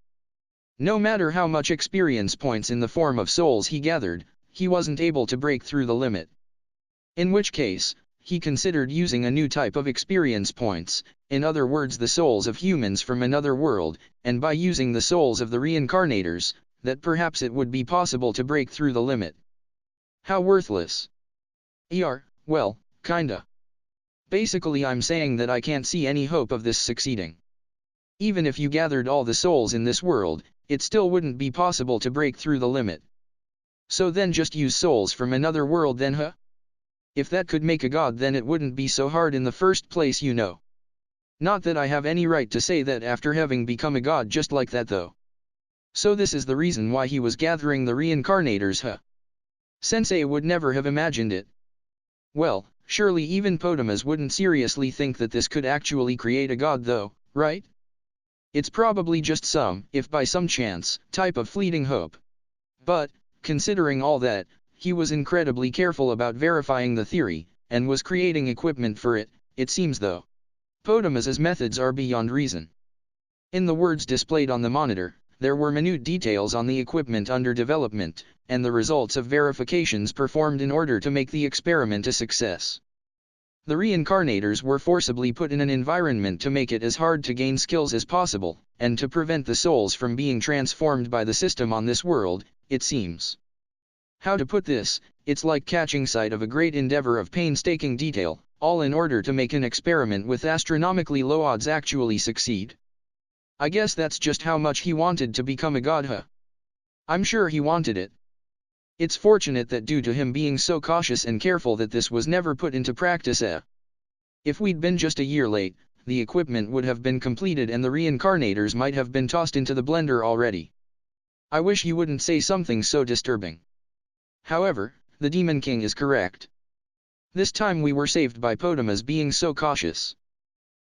No matter how much experience points in the form of souls he gathered, he wasn't able to break through the limit. In which case, he considered using a new type of experience points, in other words the souls of humans from another world, and by using the souls of the reincarnators, that perhaps it would be possible to break through the limit. How worthless. Well, kinda. Basically I'm saying that I can't see any hope of this succeeding. Even if you gathered all the souls in this world, it still wouldn't be possible to break through the limit. So then just use souls from another world then, huh? If that could make a god then it wouldn't be so hard in the first place, you know. Not that I have any right to say that after having become a god just like that though. So this is the reason why he was gathering the reincarnators, huh? Sensei would never have imagined it. Well, surely even Potamus wouldn't seriously think that this could actually create a god though, right? It's probably just some, if by some chance, type of fleeting hope. But, considering all that, he was incredibly careful about verifying the theory, and was creating equipment for it, it seems though. Potamus's methods are beyond reason. In the words displayed on the monitor, there were minute details on the equipment under development, and the results of verifications performed in order to make the experiment a success. The reincarnators were forcibly put in an environment to make it as hard to gain skills as possible, and to prevent the souls from being transformed by the system on this world, it seems. How to put this, it's like catching sight of a great endeavor of painstaking detail, all in order to make an experiment with astronomically low odds actually succeed. I guess that's just how much he wanted to become a god, huh? I'm sure he wanted it. It's fortunate that due to him being so cautious and careful that this was never put into practice. If we'd been just a year late, the equipment would have been completed and the reincarnators might have been tossed into the blender already. I wish you wouldn't say something so disturbing. However, the Demon King is correct. This time we were saved by Potamus being so cautious.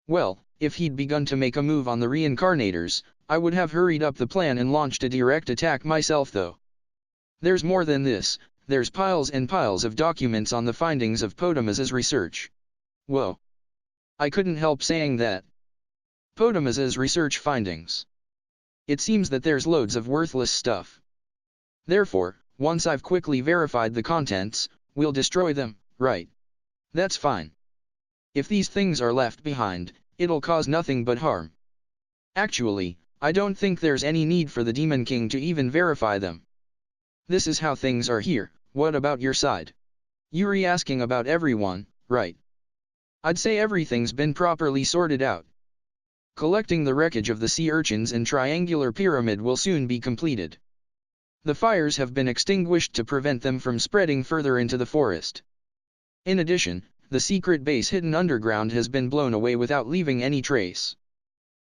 Well, if he'd begun to make a move on the reincarnators, I would have hurried up the plan and launched a direct attack myself though. There's more than this, there's piles and piles of documents on the findings of Potamus's research. Whoa. I couldn't help saying that. Potamus's research findings. It seems that there's loads of worthless stuff. Therefore, once I've quickly verified the contents, we'll destroy them, right? That's fine. If these things are left behind, it'll cause nothing but harm. Actually, I don't think there's any need for the Demon King to even verify them. This is how things are here. What about your side? You're asking about everyone, right? I'd say everything's been properly sorted out. Collecting the wreckage of the sea urchins and triangular pyramid will soon be completed. The fires have been extinguished to prevent them from spreading further into the forest. In addition, the secret base hidden underground has been blown away without leaving any trace.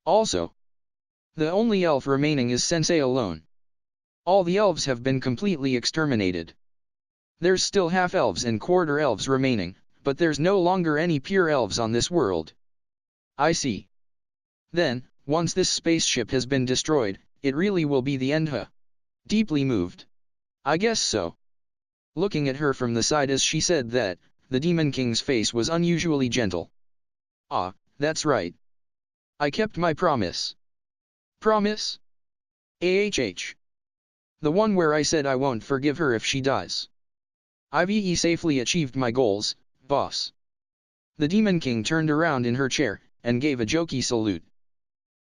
Also, the only elf remaining is Sensei alone. All the elves have been completely exterminated. There's still half-elves and quarter-elves remaining, but there's no longer any pure elves on this world. I see. Then, once this spaceship has been destroyed, it really will be the end, huh? Deeply moved. I guess so. Looking at her from the side as she said that, the Demon King's face was unusually gentle. Ah, that's right. I kept my promise. Promise? AHH. The one where I said I won't forgive her if she dies. I've safely achieved my goals, boss. The Demon King turned around in her chair, and gave a jokey salute.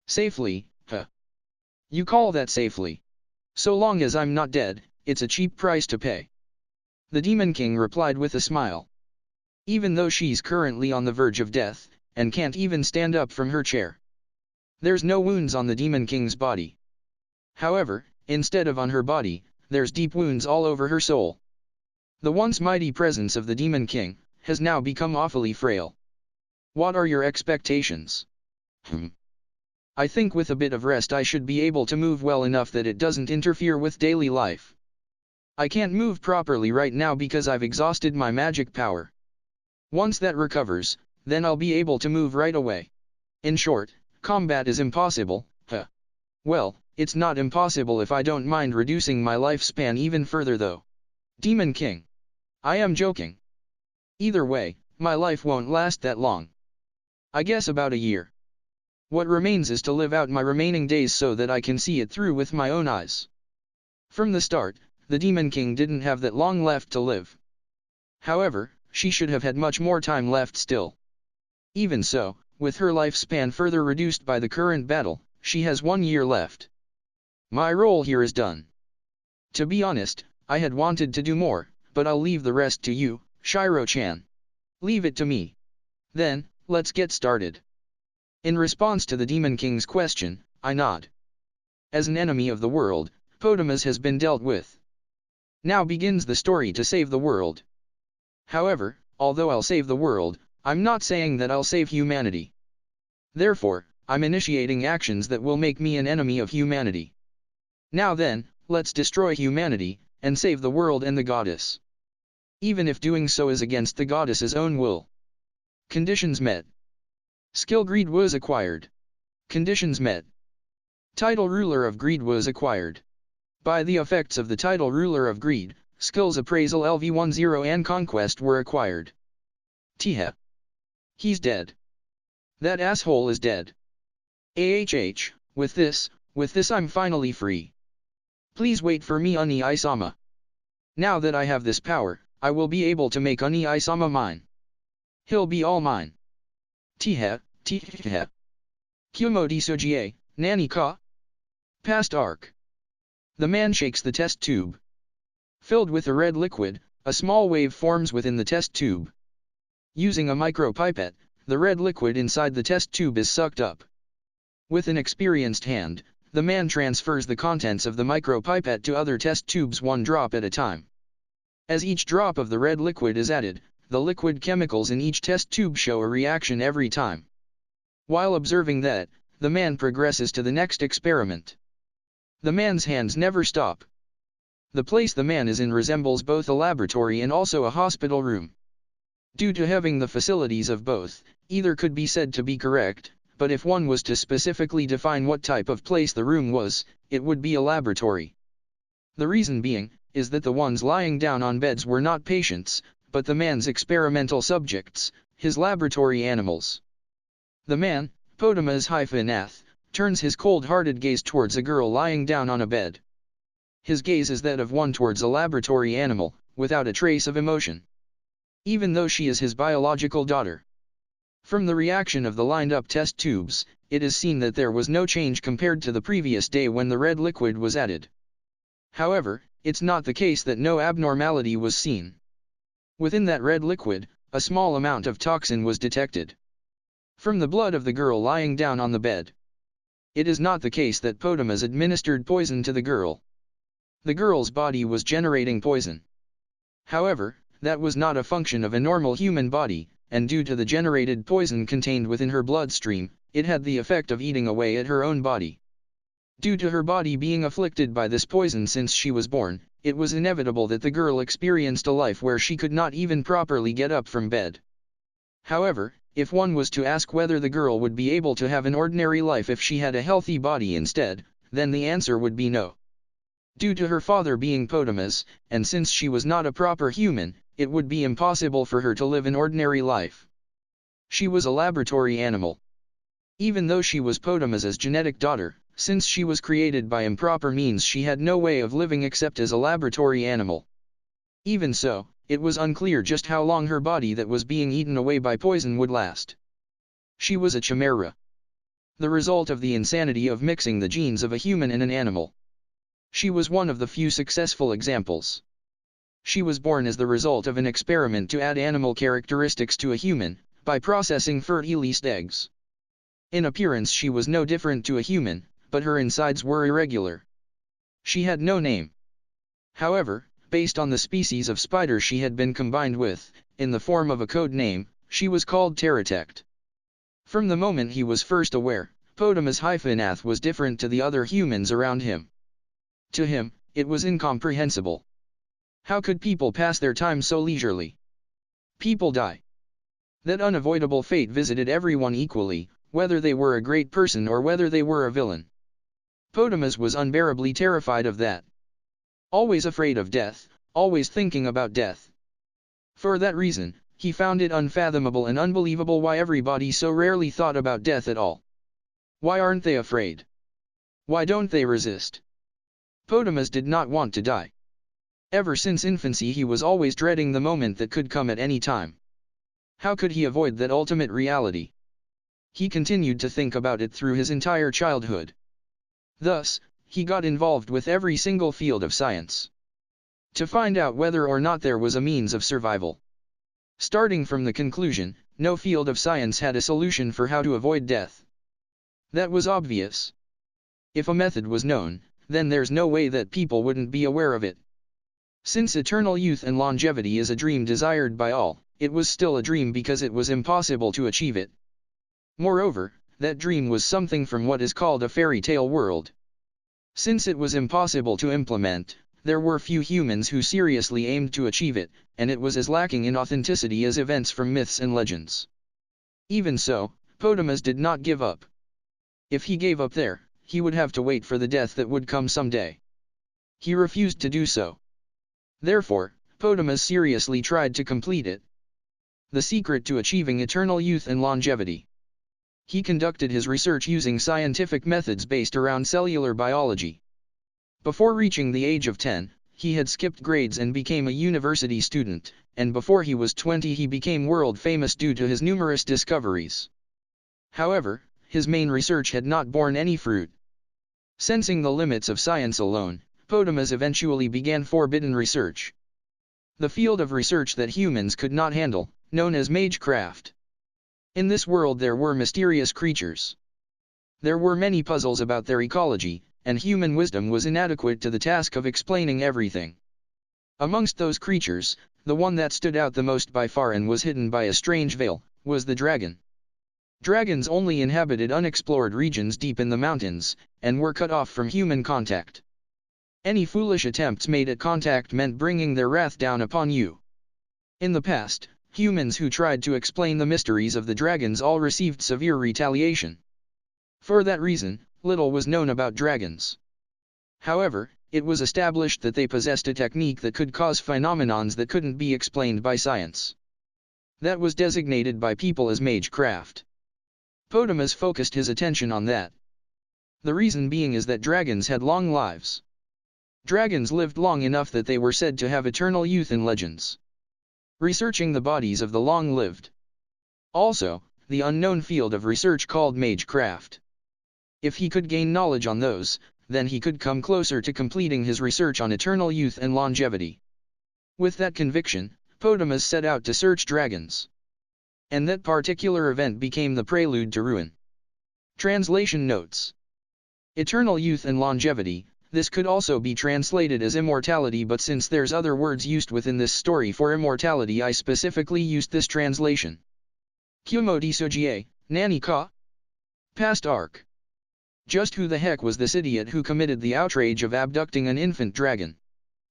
Safely, huh? You call that safely? So long as I'm not dead, it's a cheap price to pay. The Demon King replied with a smile. Even though she's currently on the verge of death, and can't even stand up from her chair. There's no wounds on the Demon King's body. However, instead of on her body, there's deep wounds all over her soul. The once mighty presence of the Demon King has now become awfully frail. What are your expectations? I think with a bit of rest I should be able to move well enough that it doesn't interfere with daily life. I can't move properly right now because I've exhausted my magic power. Once that recovers, then I'll be able to move right away. In short, combat is impossible, Well, it's not impossible if I don't mind reducing my lifespan even further though. Demon King. I am joking. Either way, my life won't last that long. I guess about a year. What remains is to live out my remaining days so that I can see it through with my own eyes. From the start, the Demon King didn't have that long left to live. However, she should have had much more time left still. Even so, with her lifespan further reduced by the current battle, she has 1 year left. My role here is done. To be honest, I had wanted to do more, but I'll leave the rest to you, Shiro-chan. Leave it to me. Then, let's get started. In response to the Demon King's question, I nod. As an enemy of the world, Potamus has been dealt with. Now begins the story to save the world. However, although I'll save the world, I'm not saying that I'll save humanity. Therefore, I'm initiating actions that will make me an enemy of humanity. Now then, let's destroy humanity, and save the world and the goddess. Even if doing so is against the goddess's own will. Conditions met. Skill Greed was acquired. Conditions met. Title Ruler of Greed was acquired. By the effects of the title Ruler of Greed, skills Appraisal LV10 and Conquest were acquired. Tha. He's dead. That asshole is dead. AHH, with this I'm finally free. Please wait for me Oni-sama. Now that I have this power, I will be able to make Oni-sama mine. He'll be all mine. Tha. Kumo Desu Nani ka? Past arc. The man shakes the test tube. Filled with a red liquid, a small wave forms within the test tube. Using a micropipette, the red liquid inside the test tube is sucked up. With an experienced hand, the man transfers the contents of the micropipette to other test tubes 1 drop at a time. As each drop of the red liquid is added, the liquid chemicals in each test tube show a reaction every time. While observing that, the man progresses to the next experiment. The man's hands never stop. The place the man is in resembles both a laboratory and also a hospital room. Due to having the facilities of both, either could be said to be correct, but if one was to specifically define what type of place the room was, it would be a laboratory. The reason being, is that the ones lying down on beds were not patients, but the man's experimental subjects, his laboratory animals. The man, Potamus-Nath, turns his cold-hearted gaze towards a girl lying down on a bed. His gaze is that of one towards a laboratory animal, without a trace of emotion. Even though she is his biological daughter. From the reaction of the lined-up test tubes, it is seen that there was no change compared to the previous day when the red liquid was added. However, it's not the case that no abnormality was seen. Within that red liquid, a small amount of toxin was detected. From the blood of the girl lying down on the bed. It is not the case that Potamus administered poison to the girl. The girl's body was generating poison. However, that was not a function of a normal human body, and due to the generated poison contained within her bloodstream, it had the effect of eating away at her own body. Due to her body being afflicted by this poison since she was born, it was inevitable that the girl experienced a life where she could not even properly get up from bed. However, if one was to ask whether the girl would be able to have an ordinary life if she had a healthy body instead, then the answer would be no. Due to her father being Potamus, and since she was not a proper human, it would be impossible for her to live an ordinary life. She was a laboratory animal. Even though she was Potamus's genetic daughter, since she was created by improper means she had no way of living except as a laboratory animal. Even so, it was unclear just how long her body that was being eaten away by poison would last. She was a chimera. The result of the insanity of mixing the genes of a human and an animal. She was one of the few successful examples. She was born as the result of an experiment to add animal characteristics to a human, by processing fertilized eggs. In appearance she was no different to a human, but her insides were irregular. She had no name. However, based on the species of spider she had been combined with, in the form of a code name, she was called Terratect. From the moment he was first aware, Potamus Hyphenath was different to the other humans around him. To him, it was incomprehensible. How could people pass their time so leisurely? People die. That unavoidable fate visited everyone equally, whether they were a great person or whether they were a villain. Potamus was unbearably terrified of that. Always afraid of death, always thinking about death. For that reason, he found it unfathomable and unbelievable why everybody so rarely thought about death at all. Why aren't they afraid? Why don't they resist? Potamus did not want to die. Ever since infancy he was always dreading the moment that could come at any time. How could he avoid that ultimate reality? He continued to think about it through his entire childhood. Thus, he got involved with every single field of science, to find out whether or not there was a means of survival. Starting from the conclusion, no field of science had a solution for how to avoid death. That was obvious. If a method was known, then there's no way that people wouldn't be aware of it. Since eternal youth and longevity is a dream desired by all, it was still a dream because it was impossible to achieve it. Moreover, that dream was something from what is called a fairy tale world. Since it was impossible to implement, there were few humans who seriously aimed to achieve it, and it was as lacking in authenticity as events from myths and legends. Even so, Potamus did not give up. If he gave up there, he would have to wait for the death that would come someday. He refused to do so. Therefore, Potamus seriously tried to complete it. The secret to achieving eternal youth and longevity. He conducted his research using scientific methods based around cellular biology. Before reaching the age of 10, he had skipped grades and became a university student, and before he was 20 he became world famous due to his numerous discoveries. However, his main research had not borne any fruit. Sensing the limits of science alone, Potamus eventually began forbidden research. The field of research that humans could not handle, known as magecraft. In this world there were mysterious creatures. There were many puzzles about their ecology, and human wisdom was inadequate to the task of explaining everything. Amongst those creatures, the one that stood out the most by far and was hidden by a strange veil, was the dragon. Dragons only inhabited unexplored regions deep in the mountains, and were cut off from human contact. Any foolish attempts made at contact meant bringing their wrath down upon you. In the past, humans who tried to explain the mysteries of the dragons all received severe retaliation. For that reason, little was known about dragons. However, it was established that they possessed a technique that could cause phenomenons that couldn't be explained by science. That was designated by people as magecraft. Potamus focused his attention on that. The reason being is that dragons had long lives. Dragons lived long enough that they were said to have eternal youth in legends. Researching the bodies of the long-lived. Also, the unknown field of research called magecraft. If he could gain knowledge on those, then he could come closer to completing his research on eternal youth and longevity. With that conviction, Potamus set out to search dragons. And that particular event became the prelude to ruin. Translation notes. Eternal youth and longevity. This could also be translated as immortality, but since there's other words used within this story for immortality, I specifically used this translation. Kumo Desu, Nani ka? Past arc. Just who the heck was this idiot who committed the outrage of abducting an infant dragon?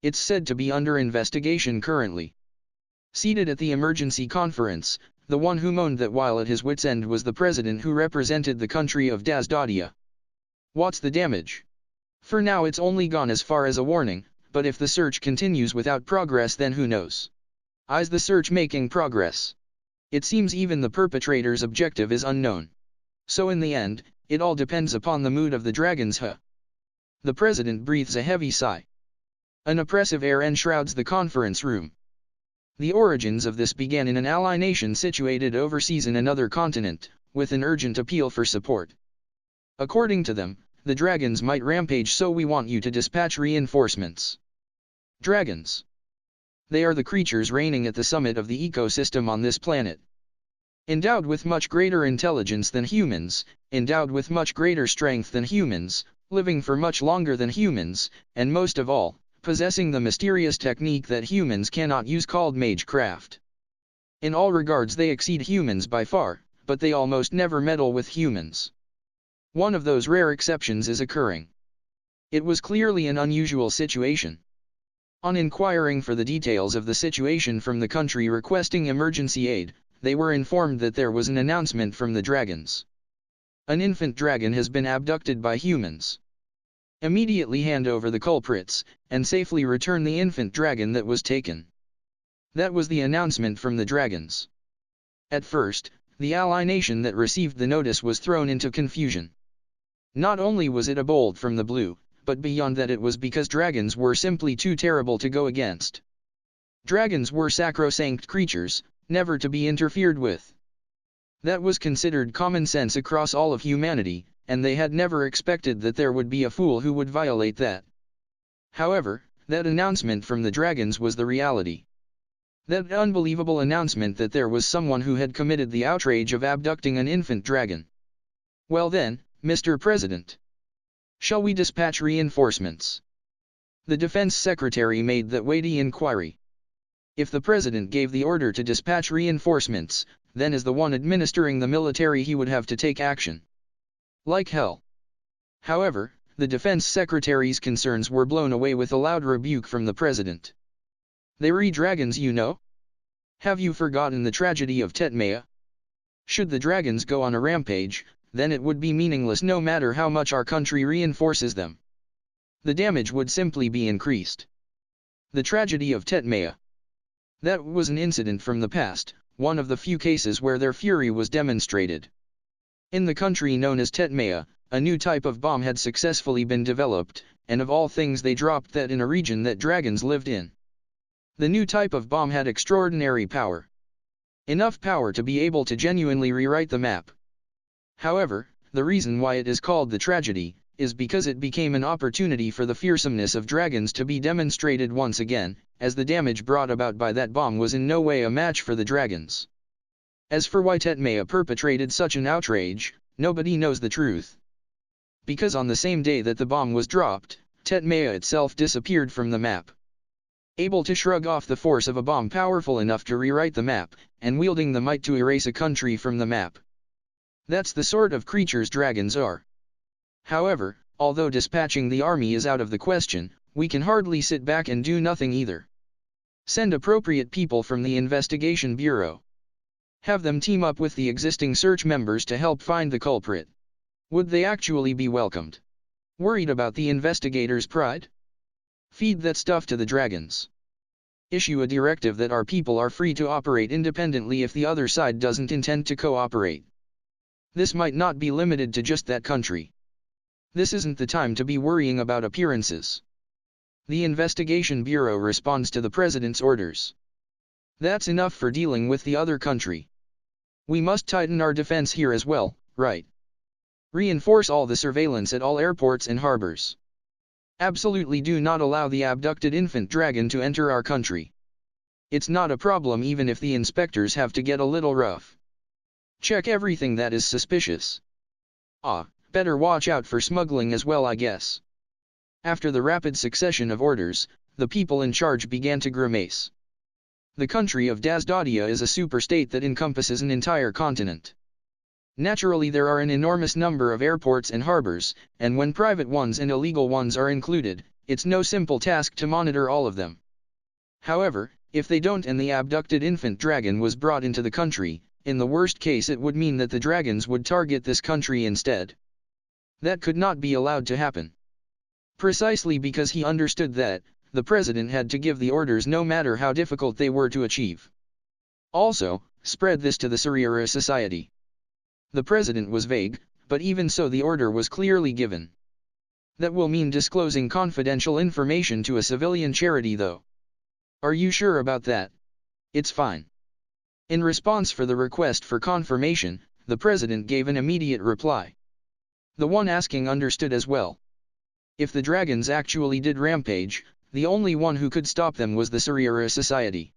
It's said to be under investigation currently. Seated at the emergency conference, the one who moaned that while at his wit's end was the president who represented the country of Dazdadia. What's the damage? For now it's only gone as far as a warning, but if the search continues without progress, then who knows? Is the search making progress? It seems even the perpetrator's objective is unknown. So in the end, it all depends upon the mood of the dragons. The president breathes a heavy sigh. An oppressive air enshrouds the conference room. The origins of this began in an ally nation situated overseas in another continent, with an urgent appeal for support. According to them, the dragons might rampage, so we want you to dispatch reinforcements. Dragons. They are the creatures reigning at the summit of the ecosystem on this planet. Endowed with much greater intelligence than humans, endowed with much greater strength than humans, living for much longer than humans, and most of all, possessing the mysterious technique that humans cannot use called magecraft. In all regards they exceed humans by far, but they almost never meddle with humans. One of those rare exceptions is occurring. It was clearly an unusual situation. On inquiring for the details of the situation from the country requesting emergency aid, they were informed that there was an announcement from the dragons. An infant dragon has been abducted by humans. Immediately hand over the culprits, and safely return the infant dragon that was taken. That was the announcement from the dragons. At first, the ally nation that received the notice was thrown into confusion. Not only was it a bolt from the blue, but beyond that it was because dragons were simply too terrible to go against. Dragons were sacrosanct creatures, never to be interfered with. That was considered common sense across all of humanity, and they had never expected that there would be a fool who would violate that. However, that announcement from the dragons was the reality. That unbelievable announcement that there was someone who had committed the outrage of abducting an infant dragon. Well then, Mr. President, shall we dispatch reinforcements? The Defense Secretary made that weighty inquiry. If the President gave the order to dispatch reinforcements, then as the one administering the military he would have to take action. Like hell. However, the Defense Secretary's concerns were blown away with a loud rebuke from the President. They were dragons, you know. Have you forgotten the tragedy of Tetmea? Should the dragons go on a rampage, then it would be meaningless no matter how much our country reinforces them. The damage would simply be increased. The tragedy of Tetmea. That was an incident from the past, one of the few cases where their fury was demonstrated. In the country known as Tetmea, a new type of bomb had successfully been developed, and of all things they dropped that in a region that dragons lived in. The new type of bomb had extraordinary power. Enough power to be able to genuinely rewrite the map. However, the reason why it is called the tragedy, is because it became an opportunity for the fearsomeness of dragons to be demonstrated once again, as the damage brought about by that bomb was in no way a match for the dragons. As for why Tetmea perpetrated such an outrage, nobody knows the truth. Because on the same day that the bomb was dropped, Tetmea itself disappeared from the map. Able to shrug off the force of a bomb powerful enough to rewrite the map, and wielding the might to erase a country from the map. That's the sort of creatures dragons are. However, although dispatching the army is out of the question, we can hardly sit back and do nothing either. Send appropriate people from the Investigation Bureau. Have them team up with the existing search members to help find the culprit. Would they actually be welcomed? Worried about the investigators' pride? Feed that stuff to the dragons. Issue a directive that our people are free to operate independently if the other side doesn't intend to cooperate. This might not be limited to just that country. This isn't the time to be worrying about appearances. The Investigation Bureau responds to the President's orders. That's enough for dealing with the other country. We must tighten our defense here as well, right? Reinforce all the surveillance at all airports and harbors. Absolutely do not allow the abducted infant dragon to enter our country. It's not a problem even if the inspectors have to get a little rough. Check everything that is suspicious. Better watch out for smuggling as well, I guess. After the rapid succession of orders, the people in charge began to grimace. The country of Dazdadia is a superstate that encompasses an entire continent. Naturally there are an enormous number of airports and harbors, and when private ones and illegal ones are included, it's no simple task to monitor all of them. However, if they don't and the abducted infant dragon was brought into the country, in the worst case it would mean that the dragons would target this country instead. That could not be allowed to happen. Precisely because he understood that, the President had to give the orders no matter how difficult they were to achieve. Also, spread this to the Suriara society. The President was vague, but even so the order was clearly given. That will mean disclosing confidential information to a civilian charity though. Are you sure about that? It's fine. In response for the request for confirmation, the President gave an immediate reply. The one asking understood as well. If the dragons actually did rampage, the only one who could stop them was the Suriara Society.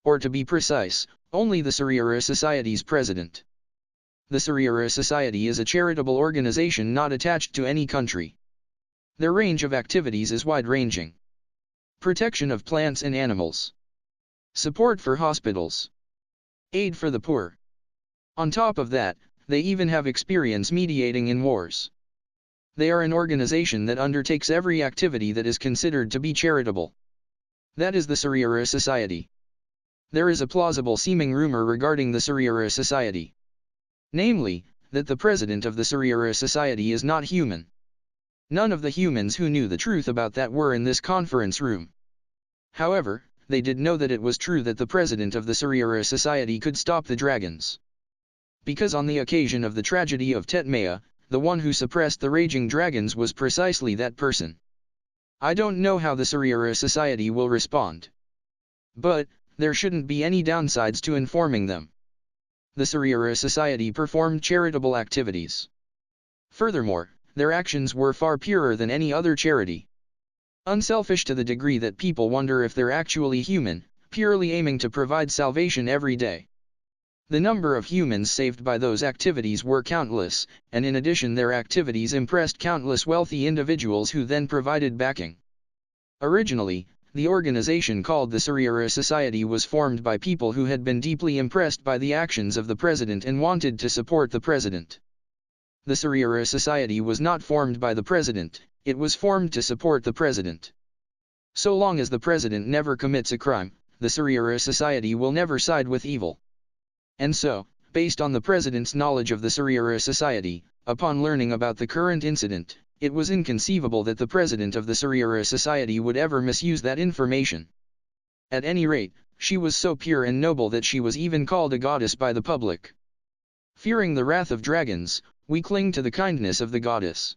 Or to be precise, only the Suriara Society's president. The Suriara Society is a charitable organization not attached to any country. Their range of activities is wide-ranging. protection of plants and animals, support for hospitals, aid for the poor. On top of that, they even have experience mediating in wars. They are an organization that undertakes every activity that is considered to be charitable. That is the Suryura Society. There is a plausible seeming rumor regarding the Suryura Society. Namely, that the president of the Suryura Society is not human. None of the humans who knew the truth about that were in this conference room. However, they did know that it was true that the president of the Suryura Society could stop the dragons. Because on the occasion of the tragedy of Tetmaya, the one who suppressed the raging dragons was precisely that person. I don't know how the Suryura Society will respond. But, there shouldn't be any downsides to informing them. The Suryura Society performed charitable activities. Furthermore, their actions were far purer than any other charity. Unselfish to the degree that people wonder if they're actually human, purely aiming to provide salvation every day. The number of humans saved by those activities were countless, and in addition their activities impressed countless wealthy individuals who then provided backing. Originally, the organization called the Suryura Society was formed by people who had been deeply impressed by the actions of the president and wanted to support the president. The Suryura Society was not formed by the president, it was formed to support the president. So long as the president never commits a crime, the Suryura Society will never side with evil. And so, based on the president's knowledge of the Suryura Society, upon learning about the current incident, it was inconceivable that the president of the Suryura Society would ever misuse that information. At any rate, she was so pure and noble that she was even called a goddess by the public. Fearing the wrath of dragons, we cling to the kindness of the goddess.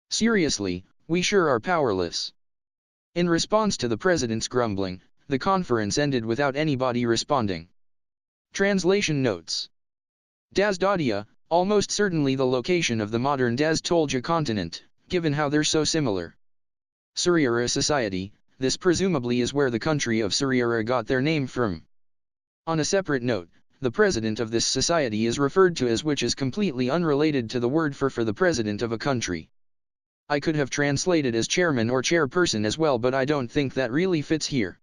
Seriously, we sure are powerless. In response to the president's grumbling, the conference ended without anybody responding. Translation notes. Dazdadia, almost certainly the location of the modern Daz-Tolja continent, given how they're so similar. Suryura Society, this presumably is where the country of Suryura got their name from. On a separate note, the president of this society is referred to as, which is completely unrelated to the word for the president of a country. I could have translated as chairman or chairperson as well, but I don't think that really fits here.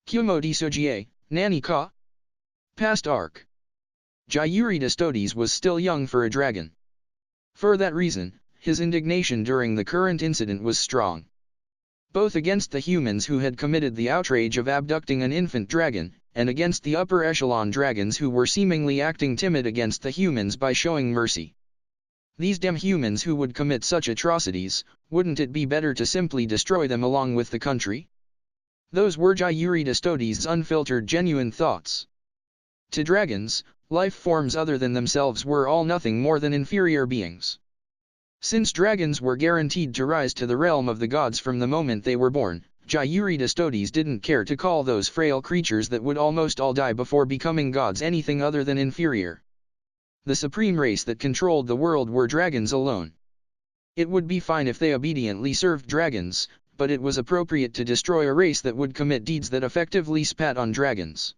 Kumo Desu, Nani ka? Past arc. Jayuri Destodes was still young for a dragon. For that reason, his indignation during the current incident was strong. Both against the humans who had committed the outrage of abducting an infant dragon, and against the upper echelon dragons who were seemingly acting timid against the humans by showing mercy. These damn humans who would commit such atrocities, wouldn't it be better to simply destroy them along with the country? Those were Jayuri Destodes' unfiltered genuine thoughts. To dragons, life forms other than themselves were all nothing more than inferior beings. Since dragons were guaranteed to rise to the realm of the gods from the moment they were born, Jayuri Destodes didn't care to call those frail creatures that would almost all die before becoming gods anything other than inferior. The supreme race that controlled the world were dragons alone. It would be fine if they obediently served dragons, but it was appropriate to destroy a race that would commit deeds that effectively spat on dragons.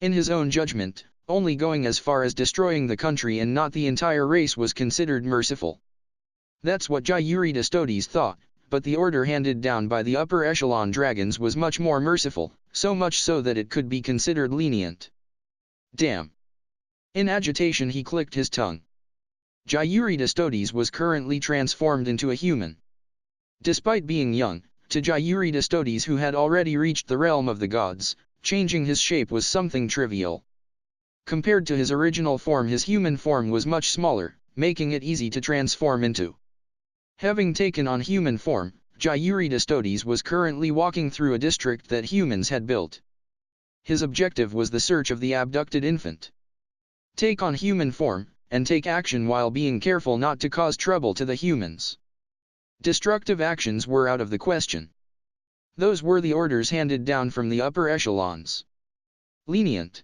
In his own judgment, only going as far as destroying the country and not the entire race was considered merciful. That's what Jayuri Destodes thought, but the order handed down by the upper echelon dragons was much more merciful, so much so that it could be considered lenient. Damn. In agitation he clicked his tongue. Jayuri Destodes was currently transformed into a human. Despite being young, to Jayuri Destodes, who had already reached the realm of the gods, changing his shape was something trivial. Compared to his original form, his human form was much smaller, making it easy to transform into. Having taken on human form, Jayuri Destodes was currently walking through a district that humans had built. His objective was the search of the abducted infant. Take on human form, and take action while being careful not to cause trouble to the humans. Destructive actions were out of the question. Those were the orders handed down from the upper echelons. Lenient.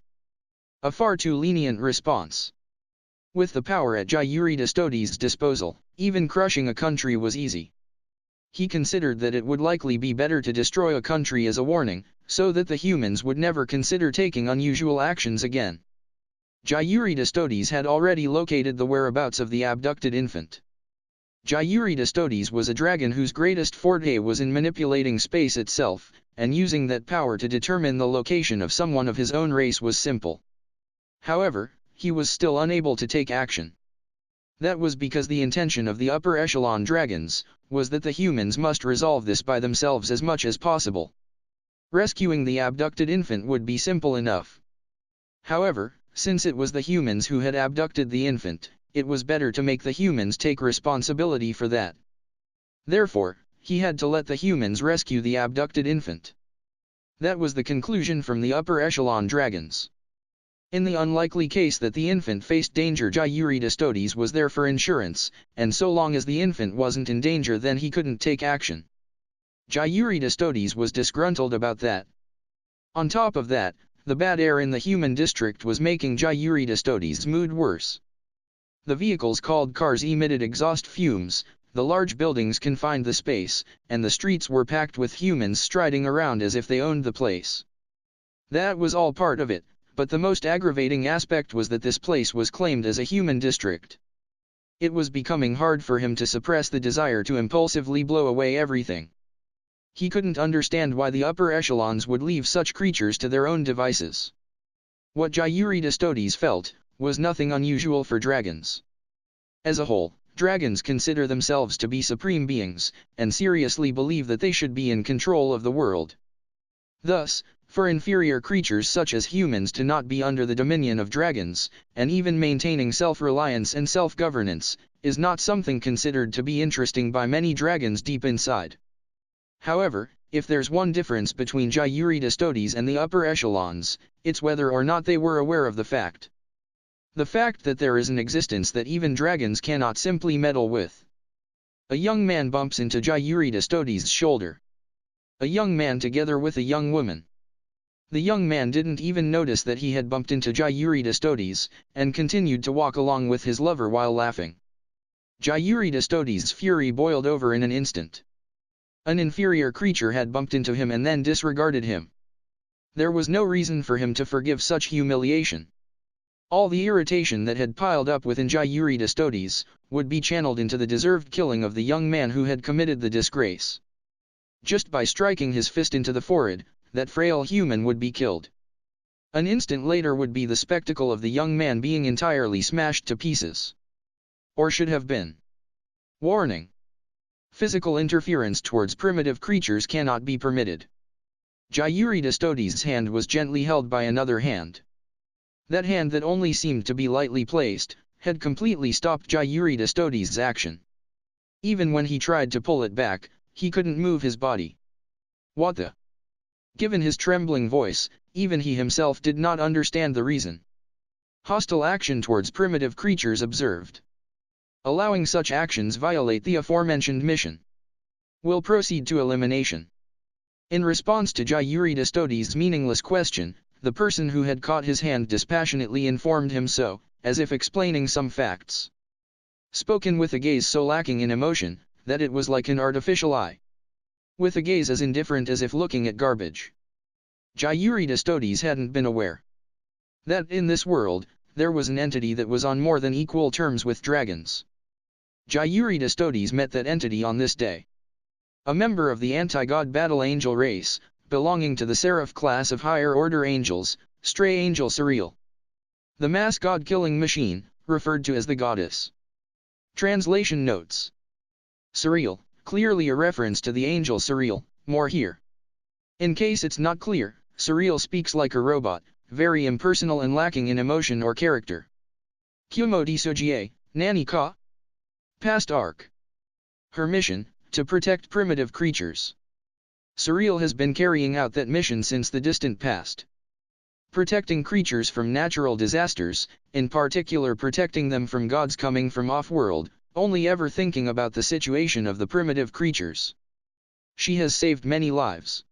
A far too lenient response. With the power at Jayuri Destodes' disposal, even crushing a country was easy. He considered that it would likely be better to destroy a country as a warning, so that the humans would never consider taking unusual actions again. Jayuri Destodes had already located the whereabouts of the abducted infant. Gyuridastotes was a dragon whose greatest forte was in manipulating space itself, and using that power to determine the location of someone of his own race was simple. However, he was still unable to take action. That was because the intention of the upper echelon dragons was that the humans must resolve this by themselves as much as possible. Rescuing the abducted infant would be simple enough. However, since it was the humans who had abducted the infant, it was better to make the humans take responsibility for that. Therefore, he had to let the humans rescue the abducted infant. That was the conclusion from the upper echelon dragons. In the unlikely case that the infant faced danger, Gyuridastotes was there for insurance, and so long as the infant wasn't in danger, then he couldn't take action. Gyuridastotes was disgruntled about that. On top of that, the bad air in the human district was making Gyuridastotes' mood worse. The vehicles called cars emitted exhaust fumes, the large buildings confined the space, and the streets were packed with humans striding around as if they owned the place. That was all part of it, but the most aggravating aspect was that this place was claimed as a human district. It was becoming hard for him to suppress the desire to impulsively blow away everything. He couldn't understand why the upper echelons would leave such creatures to their own devices. What Gyuridastotes felt was nothing unusual for dragons. As a whole, dragons consider themselves to be supreme beings, and seriously believe that they should be in control of the world. Thus, for inferior creatures such as humans to not be under the dominion of dragons, and even maintaining self-reliance and self-governance, is not something considered to be interesting by many dragons deep inside. However, if there's one difference between Gyuridastotes and the upper echelons, it's whether or not they were aware of the fact. The fact that there is an existence that even dragons cannot simply meddle with. A young man bumps into Gyuridastotes' shoulder. A young man together with a young woman. The young man didn't even notice that he had bumped into Gyuridastotes, and continued to walk along with his lover while laughing. Gyuridastotes' fury boiled over in an instant. An inferior creature had bumped into him and then disregarded him. There was no reason for him to forgive such humiliation. All the irritation that had piled up within Gyuridastotes would be channeled into the deserved killing of the young man who had committed the disgrace. Just by striking his fist into the forehead, that frail human would be killed. An instant later would be the spectacle of the young man being entirely smashed to pieces. Or should have been. Warning. Physical interference towards primitive creatures cannot be permitted. Gyuridastotes' hand was gently held by another hand. That hand that only seemed to be lightly placed, had completely stopped Gyuridastotes' action. Even when he tried to pull it back, he couldn't move his body. What the? Given his trembling voice, even he himself did not understand the reason. Hostile action towards primitive creatures observed. Allowing such actions violate the aforementioned mission. Will proceed to elimination. In response to Gyuridastotes' meaningless question, the person who had caught his hand dispassionately informed him so, as if explaining some facts. Spoken with a gaze so lacking in emotion, that it was like an artificial eye. With a gaze as indifferent as if looking at garbage. Gyuridastotes hadn't been aware that in this world, there was an entity that was on more than equal terms with dragons. Gyuridastotes met that entity on this day. A member of the anti-god battle angel race, belonging to the seraph class of higher order angels, stray angel Surreal. The mass god-killing machine, referred to as the goddess. Translation notes. Surreal, clearly a reference to the angel Surreal, more here. In case it's not clear, Surreal speaks like a robot, very impersonal and lacking in emotion or character. Kumo Desu, Nani ka? Past arc. Her mission, to protect primitive creatures. Surreal has been carrying out that mission since the distant past. Protecting creatures from natural disasters, in particular protecting them from gods coming from off-world, only ever thinking about the situation of the primitive creatures. She has saved many lives.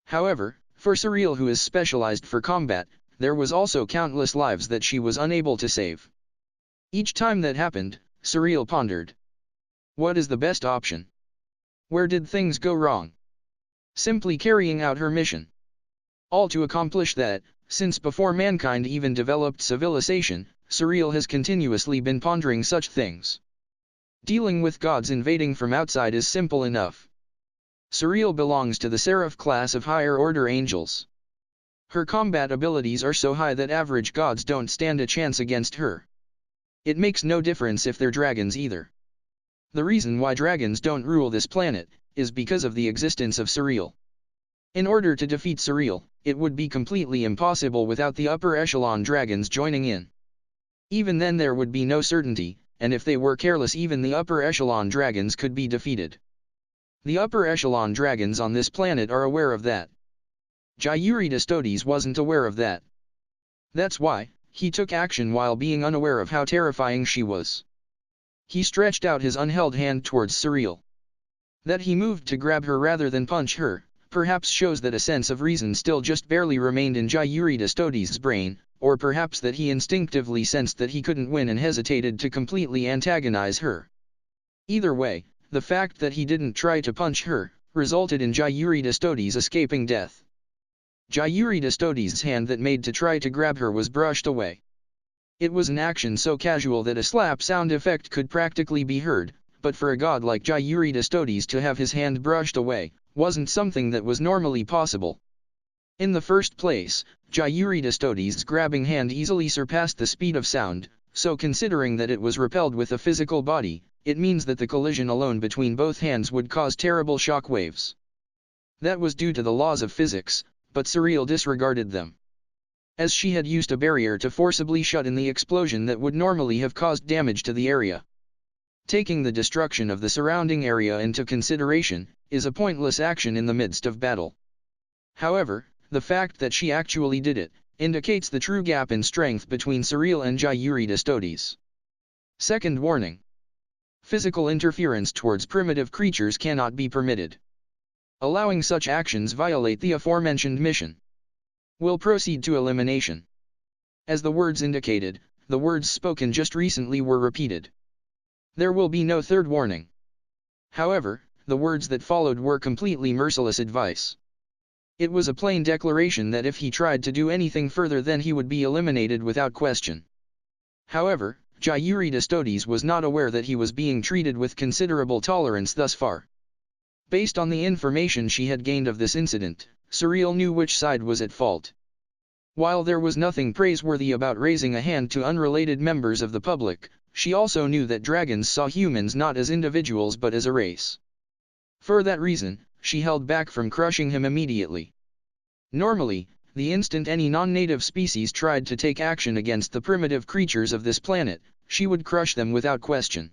However, for Surreal, who is specialized for combat, there was also countless lives that she was unable to save. Each time that happened, Surreal pondered. What is the best option? Where did things go wrong? Simply carrying out her mission. All to accomplish that, since before mankind even developed civilization, Surreal has continuously been pondering such things. Dealing with gods invading from outside is simple enough. Surreal belongs to the seraph class of higher order angels. Her combat abilities are so high that average gods don't stand a chance against her. It makes no difference if they're dragons either. The reason why dragons don't rule this planet is because of the existence of Surreal. In order to defeat Surreal, it would be completely impossible without the upper echelon dragons joining in. Even then there would be no certainty, and if they were careless even the upper echelon dragons could be defeated. The upper echelon dragons on this planet are aware of that. Gyuridastodes wasn't aware of that. That's why, he took action while being unaware of how terrifying she was. He stretched out his unheld hand towards Surreal. That he moved to grab her rather than punch her, perhaps shows that a sense of reason still just barely remained in Gyuridastodes' brain, or perhaps that he instinctively sensed that he couldn't win and hesitated to completely antagonize her. Either way, the fact that he didn't try to punch her, resulted in Gyuridastodes escaping death. Gyuridastodes' hand that made to try to grab her was brushed away. It was an action so casual that a slap sound effect could practically be heard, but for a god like Gyuridastodes to have his hand brushed away, wasn't something that was normally possible. In the first place, Gyuridastodes' grabbing hand easily surpassed the speed of sound, so considering that it was repelled with a physical body, it means that the collision alone between both hands would cause terrible shock waves. That was due to the laws of physics, but Surreal disregarded them. As she had used a barrier to forcibly shut in the explosion that would normally have caused damage to the area. Taking the destruction of the surrounding area into consideration, is a pointless action in the midst of battle. However, the fact that she actually did it, indicates the true gap in strength between Surreal and Gyuridastodes. Second warning. Physical interference towards primitive creatures cannot be permitted. Allowing such actions violate the aforementioned mission. Will proceed to elimination. As the words indicated, the words spoken just recently were repeated. There will be no third warning. However, the words that followed were completely merciless advice. It was a plain declaration that if he tried to do anything further then he would be eliminated without question. However, Gyuridastodes was not aware that he was being treated with considerable tolerance thus far. Based on the information she had gained of this incident, Surreal knew which side was at fault. While there was nothing praiseworthy about raising a hand to unrelated members of the public, she also knew that dragons saw humans not as individuals but as a race. For that reason, she held back from crushing him immediately. Normally, the instant any non-native species tried to take action against the primitive creatures of this planet, she would crush them without question.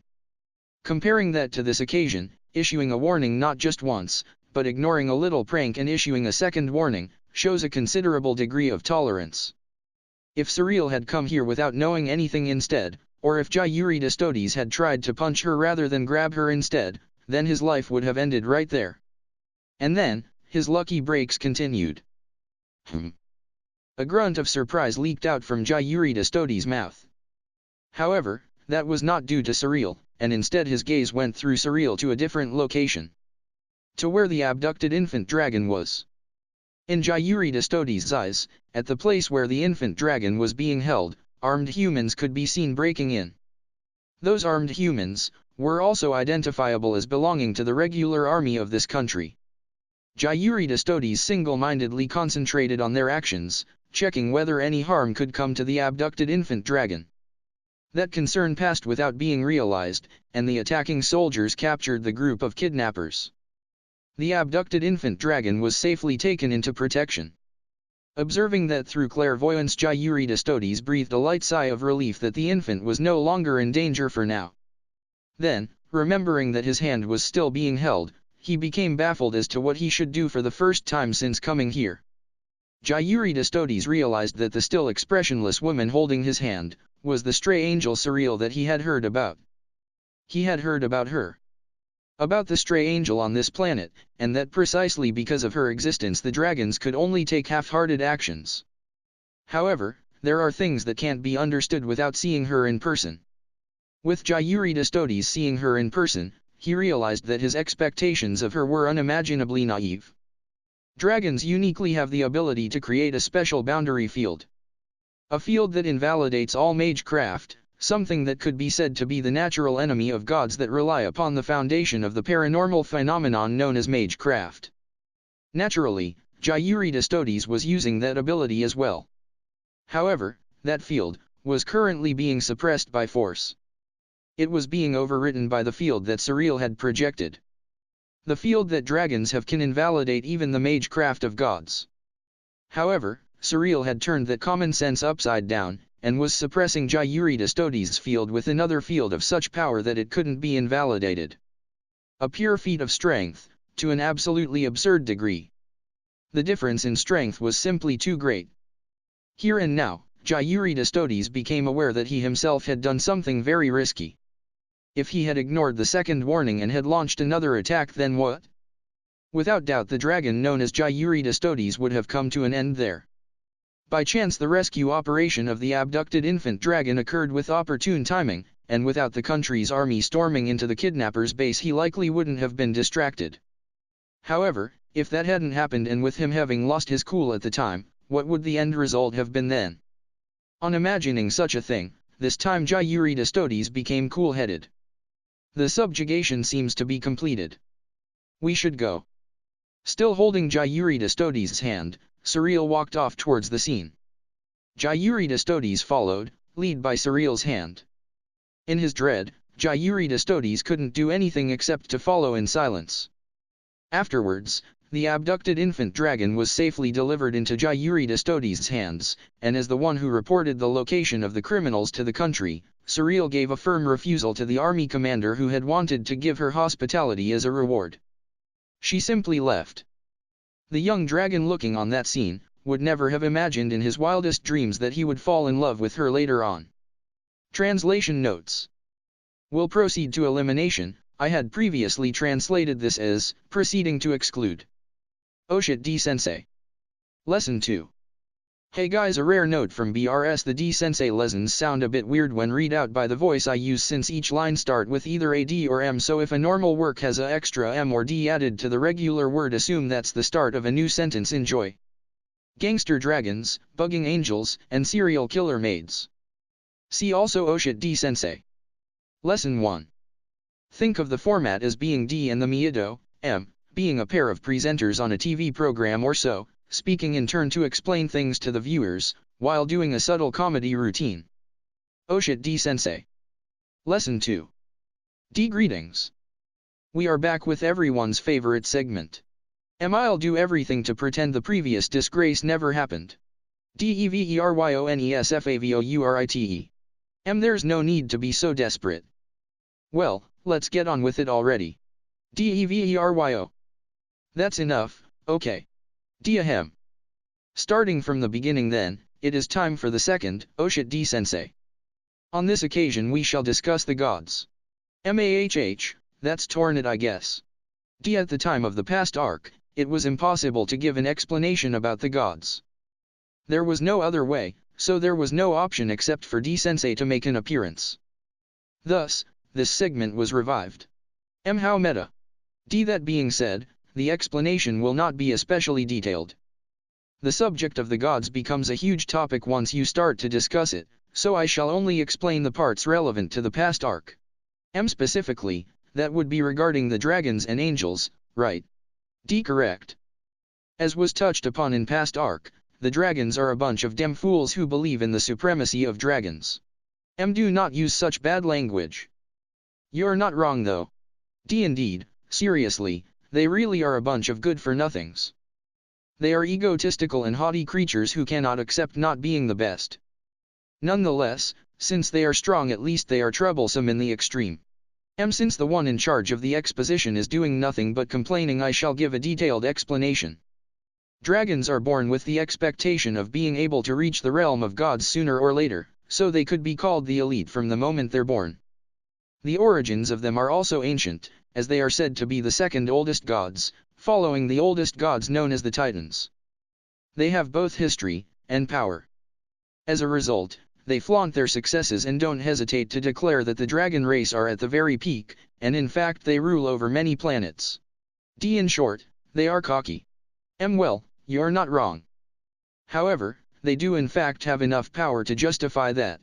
Comparing that to this occasion, issuing a warning not just once, but ignoring a little prank and issuing a second warning, shows a considerable degree of tolerance. If Surreal had come here without knowing anything instead, or if Gyuridastodes had tried to punch her rather than grab her instead, then his life would have ended right there. And then, his lucky breaks continued. A grunt of surprise leaked out from Gyuridastodes' mouth. However, that was not due to Surreal, and instead his gaze went through Surreal to a different location. To where the abducted infant dragon was. In Gyuridastodes' eyes, at the place where the infant dragon was being held, armed humans could be seen breaking in. Those armed humans were also identifiable as belonging to the regular army of this country. Gyuridastodes single-mindedly concentrated on their actions, checking whether any harm could come to the abducted infant dragon. That concern passed without being realized, and the attacking soldiers captured the group of kidnappers. The abducted infant dragon was safely taken into protection. Observing that through clairvoyance, Gyuridastodes breathed a light sigh of relief that the infant was no longer in danger for now. Then, remembering that his hand was still being held, he became baffled as to what he should do for the first time since coming here. Gyuridastodes realized that the still expressionless woman holding his hand was the stray angel Surreal that he had heard about. He had heard about her. About the stray angel on this planet, and that precisely because of her existence the dragons could only take half-hearted actions. However, there are things that can't be understood without seeing her in person. With Gyuridastodes seeing her in person, he realized that his expectations of her were unimaginably naive. Dragons uniquely have the ability to create a special boundary field. A field that invalidates all magecraft, something that could be said to be the natural enemy of gods that rely upon the foundation of the paranormal phenomenon known as magecraft. Naturally, Gyuridastodes was using that ability as well. However, that field was currently being suppressed by force. It was being overwritten by the field that Surreal had projected. The field that dragons have can invalidate even the magecraft of gods. However, Surreal had turned that common sense upside down, and was suppressing Gyuridastodes' field with another field of such power that it couldn't be invalidated. A pure feat of strength, to an absolutely absurd degree. The difference in strength was simply too great. Here and now, Gyuridastodes became aware that he himself had done something very risky. If he had ignored the second warning and had launched another attack, then what? Without doubt the dragon known as Gyuridastodes would have come to an end there. By chance the rescue operation of the abducted infant dragon occurred with opportune timing, and without the country's army storming into the kidnapper's base he likely wouldn't have been distracted. However, if that hadn't happened and with him having lost his cool at the time, what would the end result have been then? On imagining such a thing, this time Gyuridastodes became cool-headed. The subjugation seems to be completed. We should go. Still holding Gyuridastodes' hand, Surreal walked off towards the scene. Gyuridastodes followed, led by Surreal's hand. In his dread, Gyuridastodes couldn't do anything except to follow in silence. Afterwards, the abducted infant dragon was safely delivered into Gyuridastodes' hands, and as the one who reported the location of the criminals to the country, Surreal gave a firm refusal to the army commander who had wanted to give her hospitality as a reward. She simply left. The young dragon looking on that scene, would never have imagined in his wildest dreams that he would fall in love with her later on. Translation notes. We'll proceed to elimination. I had previously translated this as, proceeding to exclude. Oh shit D-sensei. Lesson 2. Hey guys, a rare note from BRS, the D-sensei lessons sound a bit weird when read out by the voice I use since each line start with either a D or M, so if a normal work has a extra M or D added to the regular word, assume that's the start of a new sentence. Enjoy. Gangster dragons, bugging angels, and serial killer maids. See also Oh shit D-sensei. Lesson 1. Think of the format as being D and the Miedo, M, being a pair of presenters on a TV program or so, speaking in turn to explain things to the viewers, while doing a subtle comedy routine. Oh shit D-sensei. Lesson 2. D greetings. We are back with everyone's favorite segment. I'll do everything to pretend the previous disgrace never happened. DEVERYONESFAVOURITE. There's no need to be so desperate. Well, let's get on with it already. DEVERYO. That's enough, okay. Ahem. Starting from the beginning then, it is time for the second, Oh shit D-sensei. On this occasion we shall discuss the gods. MAHH, that's Tornad I guess. D. At the time of the past arc, it was impossible to give an explanation about the gods. There was no other way, so there was no option except for D-sensei to make an appearance. Thus, this segment was revived. How meta. D. That being said, the explanation will not be especially detailed. The subject of the gods becomes a huge topic once you start to discuss it, so I shall only explain the parts relevant to the past arc. Specifically, that would be regarding the dragons and angels, right? D. Correct. As was touched upon in past arc, the dragons are a bunch of dem fools who believe in the supremacy of dragons. Do not use such bad language. You're not wrong though. D. Indeed, seriously, they really are a bunch of good-for-nothings. They are egotistical and haughty creatures who cannot accept not being the best. Nonetheless, since they are strong, at least they are troublesome in the extreme. Since the one in charge of the exposition is doing nothing but complaining, I shall give a detailed explanation. Dragons are born with the expectation of being able to reach the realm of gods sooner or later, so they could be called the elite from the moment they're born. The origins of them are also ancient, as they are said to be the second oldest gods, following the oldest gods known as the Titans. They have both history and power. As a result, they flaunt their successes and don't hesitate to declare that the dragon race are at the very peak, and in fact they rule over many planets. D. In short, they are cocky. Well, you're not wrong. However, they do in fact have enough power to justify that.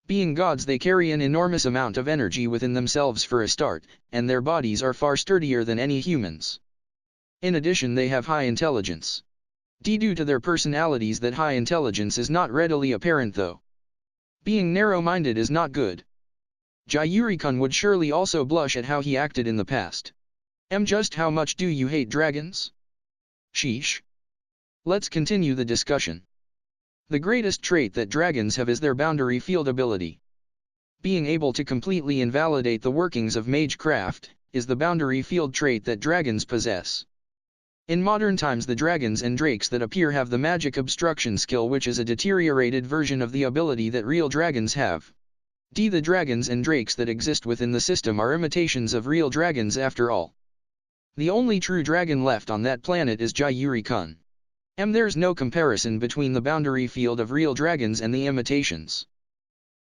Being gods, they carry an enormous amount of energy within themselves for a start, and their bodies are far sturdier than any humans. In addition, they have high intelligence. Due to their personalities, that high intelligence is not readily apparent though. Being narrow-minded is not good. Jayuri-kun would surely also blush at how he acted in the past. Just how much do you hate dragons? Sheesh. Let's continue the discussion. The greatest trait that dragons have is their boundary field ability. Being able to completely invalidate the workings of magecraft is the boundary field trait that dragons possess. In modern times, the dragons and drakes that appear have the magic obstruction skill, which is a deteriorated version of the ability that real dragons have. The dragons and drakes that exist within the system are imitations of real dragons after all. The only true dragon left on that planet is Jayuri-kun. There's no comparison between the boundary field of real dragons and the imitations.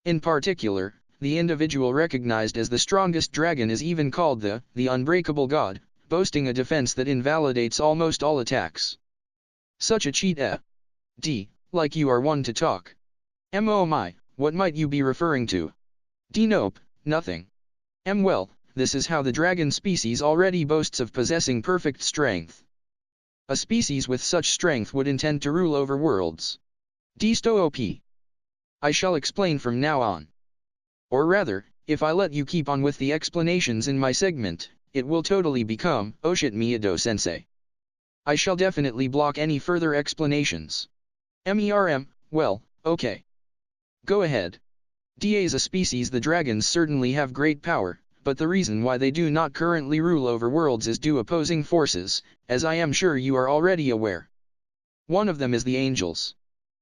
In particular, the individual recognized as the strongest dragon is even called the Unbreakable God, boasting a defense that invalidates almost all attacks. Such a cheat, like you are one to talk. Oh my, what might you be referring to? Nope, nothing. Well, this is how the dragon species already boasts of possessing perfect strength. A species with such strength would intend to rule over worlds. Stop. I shall explain from now on. Or rather, if I let you keep on with the explanations in my segment, it will totally become, oh shit Miyado-sensei. I shall definitely block any further explanations. Well, okay. Go ahead. As a species, the dragons certainly have great power, but the reason why they do not currently rule over worlds is due opposing forces, as I am sure you are already aware. One of them is the angels.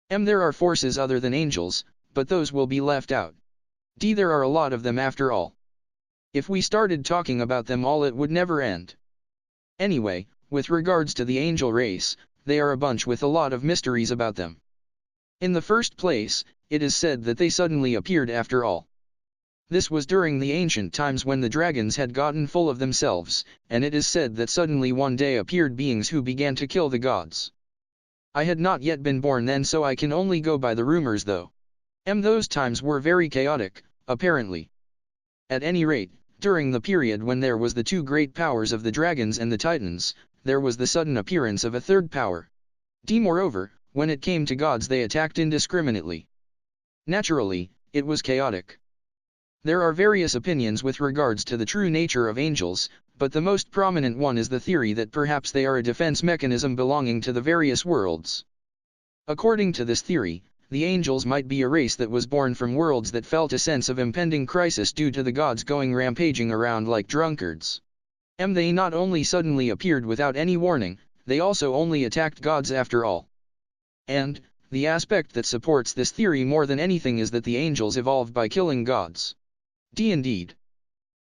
There are forces other than angels, but those will be left out. There are a lot of them after all. If we started talking about them all, it would never end. Anyway, with regards to the angel race, they are a bunch with a lot of mysteries about them. In the first place, it is said that they suddenly appeared after all. This was during the ancient times when the dragons had gotten full of themselves, and it is said that suddenly one day appeared beings who began to kill the gods. I had not yet been born then, so I can only go by the rumors though. Those times were very chaotic, apparently. At any rate, during the period when there was the two great powers of the dragons and the titans, there was the sudden appearance of a third power. Moreover, when it came to gods, they attacked indiscriminately. Naturally, it was chaotic. There are various opinions with regards to the true nature of angels, but the most prominent one is the theory that perhaps they are a defense mechanism belonging to the various worlds. According to this theory, the angels might be a race that was born from worlds that felt a sense of impending crisis due to the gods going rampaging around like drunkards. They not only suddenly appeared without any warning, they also only attacked gods after all. And, the aspect that supports this theory more than anything is that the angels evolved by killing gods. Indeed.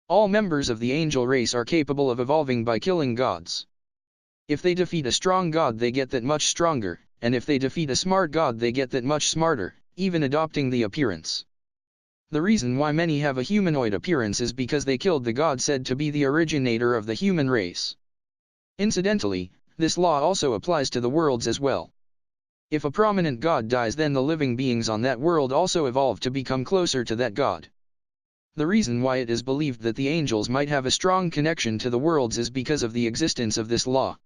All members of the angel race are capable of evolving by killing gods. If they defeat a strong god, they get that much stronger, and if they defeat a smart god, they get that much smarter, even adopting the appearance. The reason why many have a humanoid appearance is because they killed the god said to be the originator of the human race. Incidentally, this law also applies to the worlds as well. If a prominent god dies, then the living beings on that world also evolve to become closer to that god. The reason why it is believed that the angels might have a strong connection to the worlds is because of the existence of this law.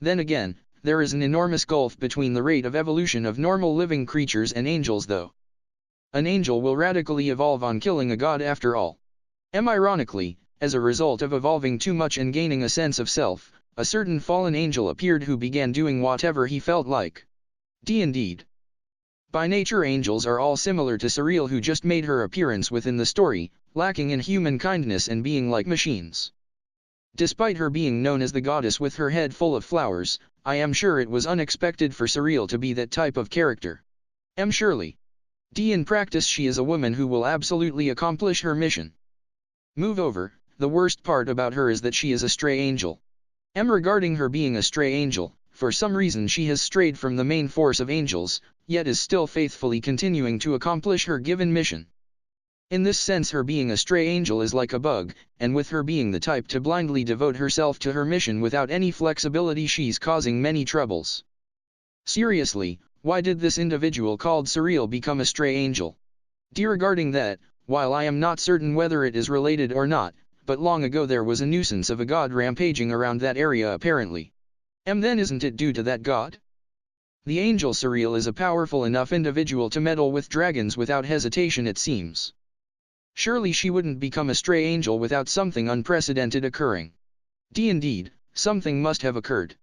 Then again, there is an enormous gulf between the rate of evolution of normal living creatures and angels though. An angel will radically evolve on killing a god after all. Ironically, as a result of evolving too much and gaining a sense of self, a certain fallen angel appeared who began doing whatever he felt like. Indeed. By nature, angels are all similar to Surreal, who just made her appearance within the story, lacking in human kindness and being like machines. Despite her being known as the goddess with her head full of flowers, I am sure it was unexpected for Surreal to be that type of character. Surely. In practice, she is a woman who will absolutely accomplish her mission. Move over, the worst part about her is that she is a stray angel. Regarding her being a stray angel, for some reason she has strayed from the main force of angels, yet is still faithfully continuing to accomplish her given mission. In this sense, her being a stray angel is like a bug, and with her being the type to blindly devote herself to her mission without any flexibility, she's causing many troubles. Seriously, why did this individual called Surreal become a stray angel? Regarding that, while I am not certain whether it is related or not, but long ago there was a nuisance of a god rampaging around that area apparently. Then isn't it due to that god? The angel Surreal is a powerful enough individual to meddle with dragons without hesitation it seems. Surely she wouldn't become a stray angel without something unprecedented occurring. Indeed, something must have occurred.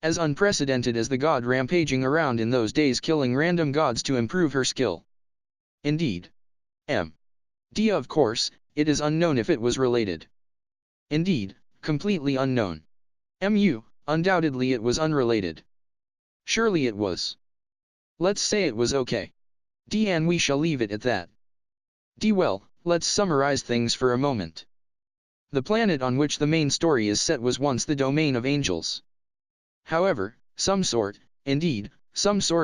As unprecedented as the god rampaging around in those days killing random gods to improve her skill. Indeed. Of course, it is unknown if it was related. Indeed, completely unknown. Undoubtedly it was unrelated. Surely it was. Let's say it was okay. And we shall leave it at that. Well, let's summarize things for a moment. The planet on which the main story is set was once the domain of angels. However, some sort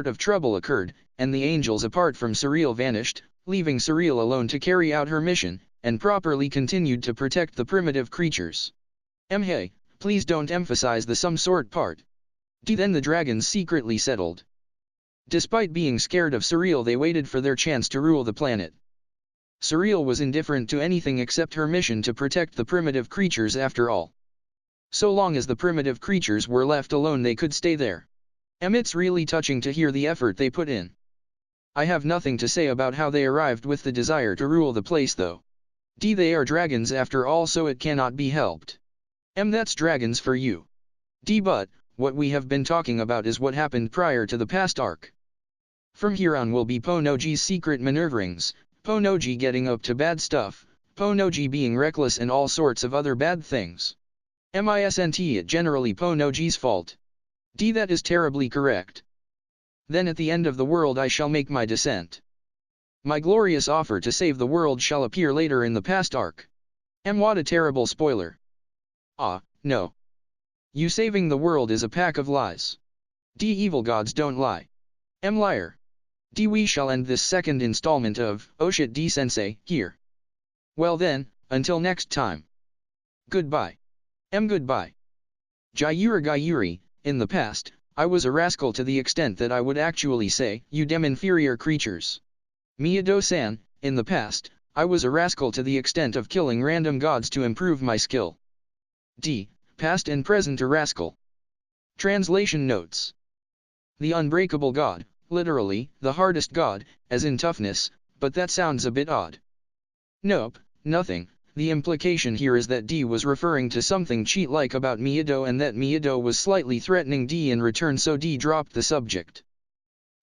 of trouble occurred, and the angels apart from Surreal vanished, leaving Surreal alone to carry out her mission, and properly continued to protect the primitive creatures. Hey, please don't emphasize the some sort part. Then the dragons secretly settled. Despite being scared of Surreal, they waited for their chance to rule the planet. Surreal was indifferent to anything except her mission to protect the primitive creatures after all. So long as the primitive creatures were left alone they could stay there. It's really touching to hear the effort they put in. I have nothing to say about how they arrived with the desire to rule the place though. They are dragons after all, so it cannot be helped. That's dragons for you. But what we have been talking about is what happened prior to the past arc. From here on will be Ponoji's secret maneuverings, Ponoji getting up to bad stuff, Ponoji being reckless and all sorts of other bad things. It generally Ponoji's fault. That is terribly correct. Then at the end of the world I shall make my descent. My glorious offer to save the world shall appear later in the past arc. What a terrible spoiler. No. You saving the world is a pack of lies. Evil gods don't lie. Liar. We shall end this second installment of Oh Shit Sensei here. Well then, until next time. Goodbye. Goodbye. Gyuri, in the past, I was a rascal to the extent that I would actually say, you damn inferior creatures. Miyado-san, in the past, I was a rascal to the extent of killing random gods to improve my skill. Past and present a rascal. Translation notes. The unbreakable god, literally, the hardest god, as in toughness, but that sounds a bit odd. Nope, nothing. The implication here is that D was referring to something cheat-like about Miyado and that Miyado was slightly threatening D in return, so D dropped the subject.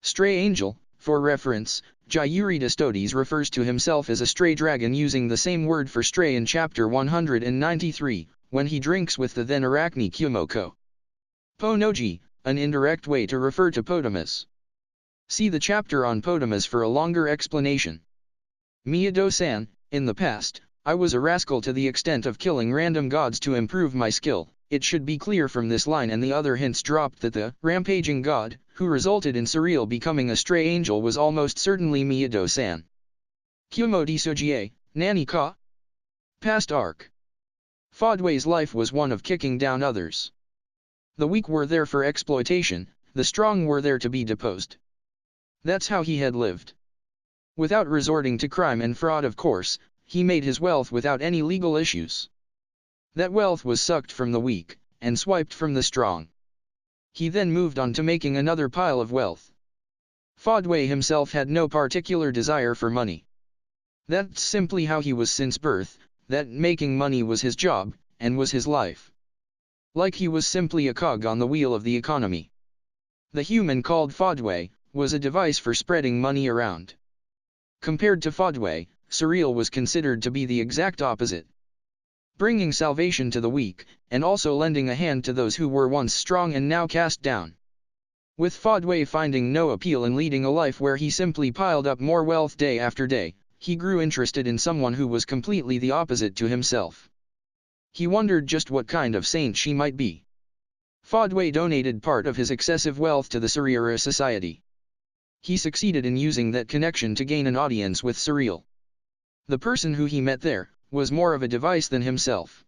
Stray angel, for reference, Gyuri Stodes refers to himself as a stray dragon using the same word for stray in chapter 193, when he drinks with the then Arachne Kumo. Ponoji, an indirect way to refer to Potamus. See the chapter on Potamus for a longer explanation. Miyado-san, in the past, I was a rascal to the extent of killing random gods to improve my skill. It should be clear from this line and the other hints dropped that the rampaging god, who resulted in Surreal becoming a stray angel, was almost certainly Miyado-san. Kumo Desu, Nani ka? Past arc. Fodway's life was one of kicking down others. The weak were there for exploitation, the strong were there to be deposed. That's how he had lived. Without resorting to crime and fraud, of course, he made his wealth without any legal issues. That wealth was sucked from the weak, and swiped from the strong. He then moved on to making another pile of wealth. Fodway himself had no particular desire for money. That's simply how he was since birth, that making money was his job, and was his life. Like he was simply a cog on the wheel of the economy. The human called Fodway was a device for spreading money around. Compared to Fodway, Surreal was considered to be the exact opposite. Bringing salvation to the weak, and also lending a hand to those who were once strong and now cast down. With Fodway finding no appeal in leading a life where he simply piled up more wealth day after day, he grew interested in someone who was completely the opposite to himself. He wondered just what kind of saint she might be. Fodway donated part of his excessive wealth to the Surreal Society. He succeeded in using that connection to gain an audience with Surreal. The person who he met there was more of a device than himself.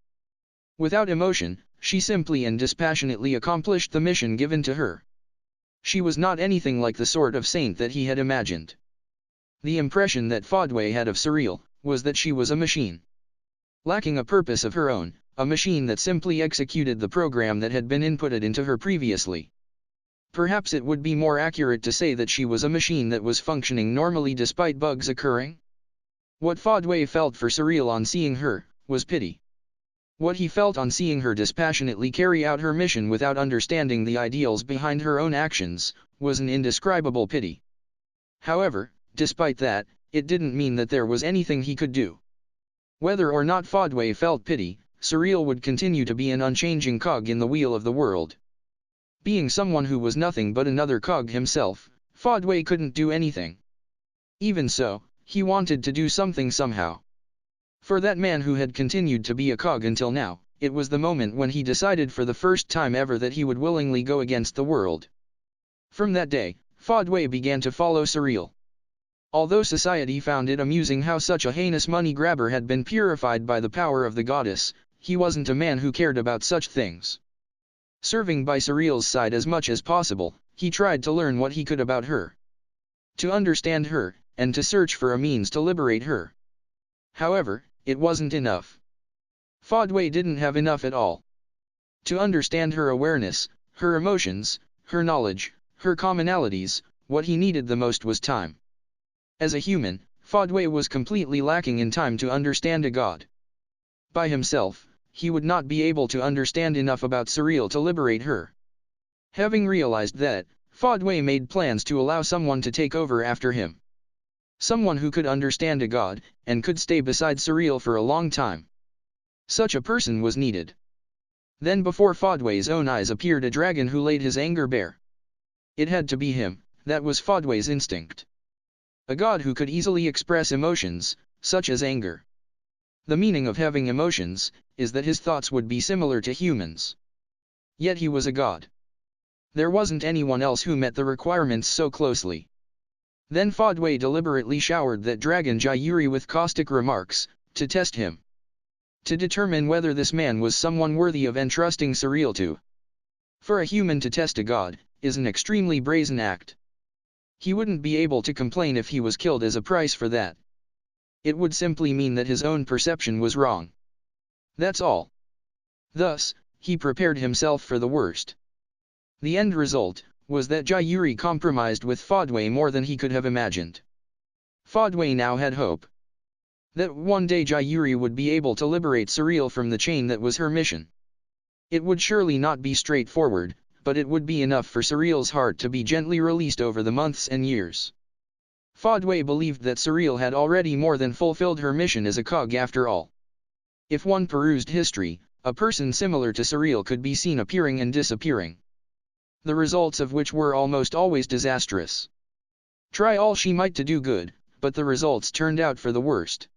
Without emotion, she simply and dispassionately accomplished the mission given to her. She was not anything like the sort of saint that he had imagined. The impression that Fodway had of Surreal was that she was a machine, lacking a purpose of her own, a machine that simply executed the program that had been inputted into her previously. Perhaps it would be more accurate to say that she was a machine that was functioning normally despite bugs occurring. What Fodway felt for Surreal on seeing her was pity. What he felt on seeing her dispassionately carry out her mission without understanding the ideals behind her own actions was an indescribable pity. However, despite that, it didn't mean that there was anything he could do. Whether or not Fodway felt pity, Surreal would continue to be an unchanging cog in the wheel of the world. Being someone who was nothing but another cog himself, Fodway couldn't do anything. Even so, he wanted to do something somehow. For that man who had continued to be a cog until now, it was the moment when he decided for the first time ever that he would willingly go against the world. From that day, Fodway began to follow Surreal. Although society found it amusing how such a heinous money grabber had been purified by the power of the goddess, he wasn't a man who cared about such things. Serving by Surreal's side as much as possible, he tried to learn what he could about her, to understand her, and to search for a means to liberate her. However, it wasn't enough. Fodway didn't have enough at all. To understand her awareness, her emotions, her knowledge, her commonalities, what he needed the most was time. As a human, Fodway was completely lacking in time to understand a god. By himself, he would not be able to understand enough about Surreal to liberate her. Having realized that, Fodway made plans to allow someone to take over after him. Someone who could understand a god, and could stay beside Surreal for a long time. Such a person was needed. Then before Fodway's own eyes appeared a dragon who laid his anger bare. It had to be him, that was Fodway's instinct. A god who could easily express emotions, such as anger. The meaning of having emotions, is that his thoughts would be similar to humans. Yet he was a god. There wasn't anyone else who met the requirements so closely. Then Fodway deliberately showered that dragon Jayuri with caustic remarks, to test him. To determine whether this man was someone worthy of entrusting Surreal to. For a human to test a god, is an extremely brazen act. He wouldn't be able to complain if he was killed as a price for that. It would simply mean that his own perception was wrong. That's all. Thus, he prepared himself for the worst. The end result was that Jayuri compromised with Fodway more than he could have imagined. Fodway now had hope that one day Jayuri would be able to liberate Surreal from the chain that was her mission. It would surely not be straightforward, but it would be enough for Surreal's heart to be gently released over the months and years. Fodway believed that Surreal had already more than fulfilled her mission as a cog after all. If one perused history, a person similar to Surreal could be seen appearing and disappearing. The results of which were almost always disastrous. Try all she might to do good, but the results turned out for the worst.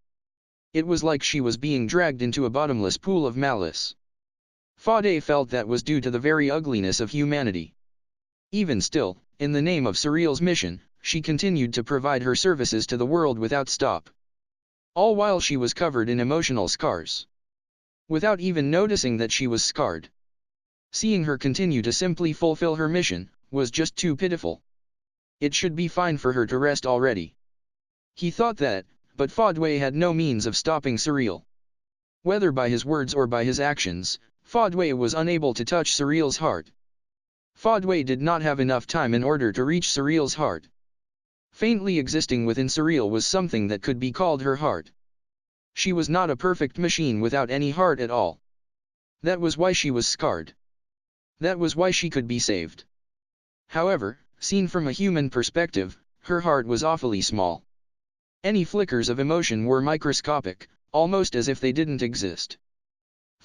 It was like she was being dragged into a bottomless pool of malice. Fodway felt that was due to the very ugliness of humanity. Even still, in the name of Surreal's mission, she continued to provide her services to the world without stop. All while she was covered in emotional scars. Without even noticing that she was scarred. Seeing her continue to simply fulfill her mission, was just too pitiful. It should be fine for her to rest already. He thought that, but Fodway had no means of stopping Surreal. Whether by his words or by his actions, Fodway was unable to touch Surreal's heart. Fodway did not have enough time in order to reach Surreal's heart. Faintly existing within Surreal was something that could be called her heart. She was not a perfect machine without any heart at all. That was why she was scarred. That was why she could be saved. However, seen from a human perspective, her heart was awfully small. Any flickers of emotion were microscopic, almost as if they didn't exist.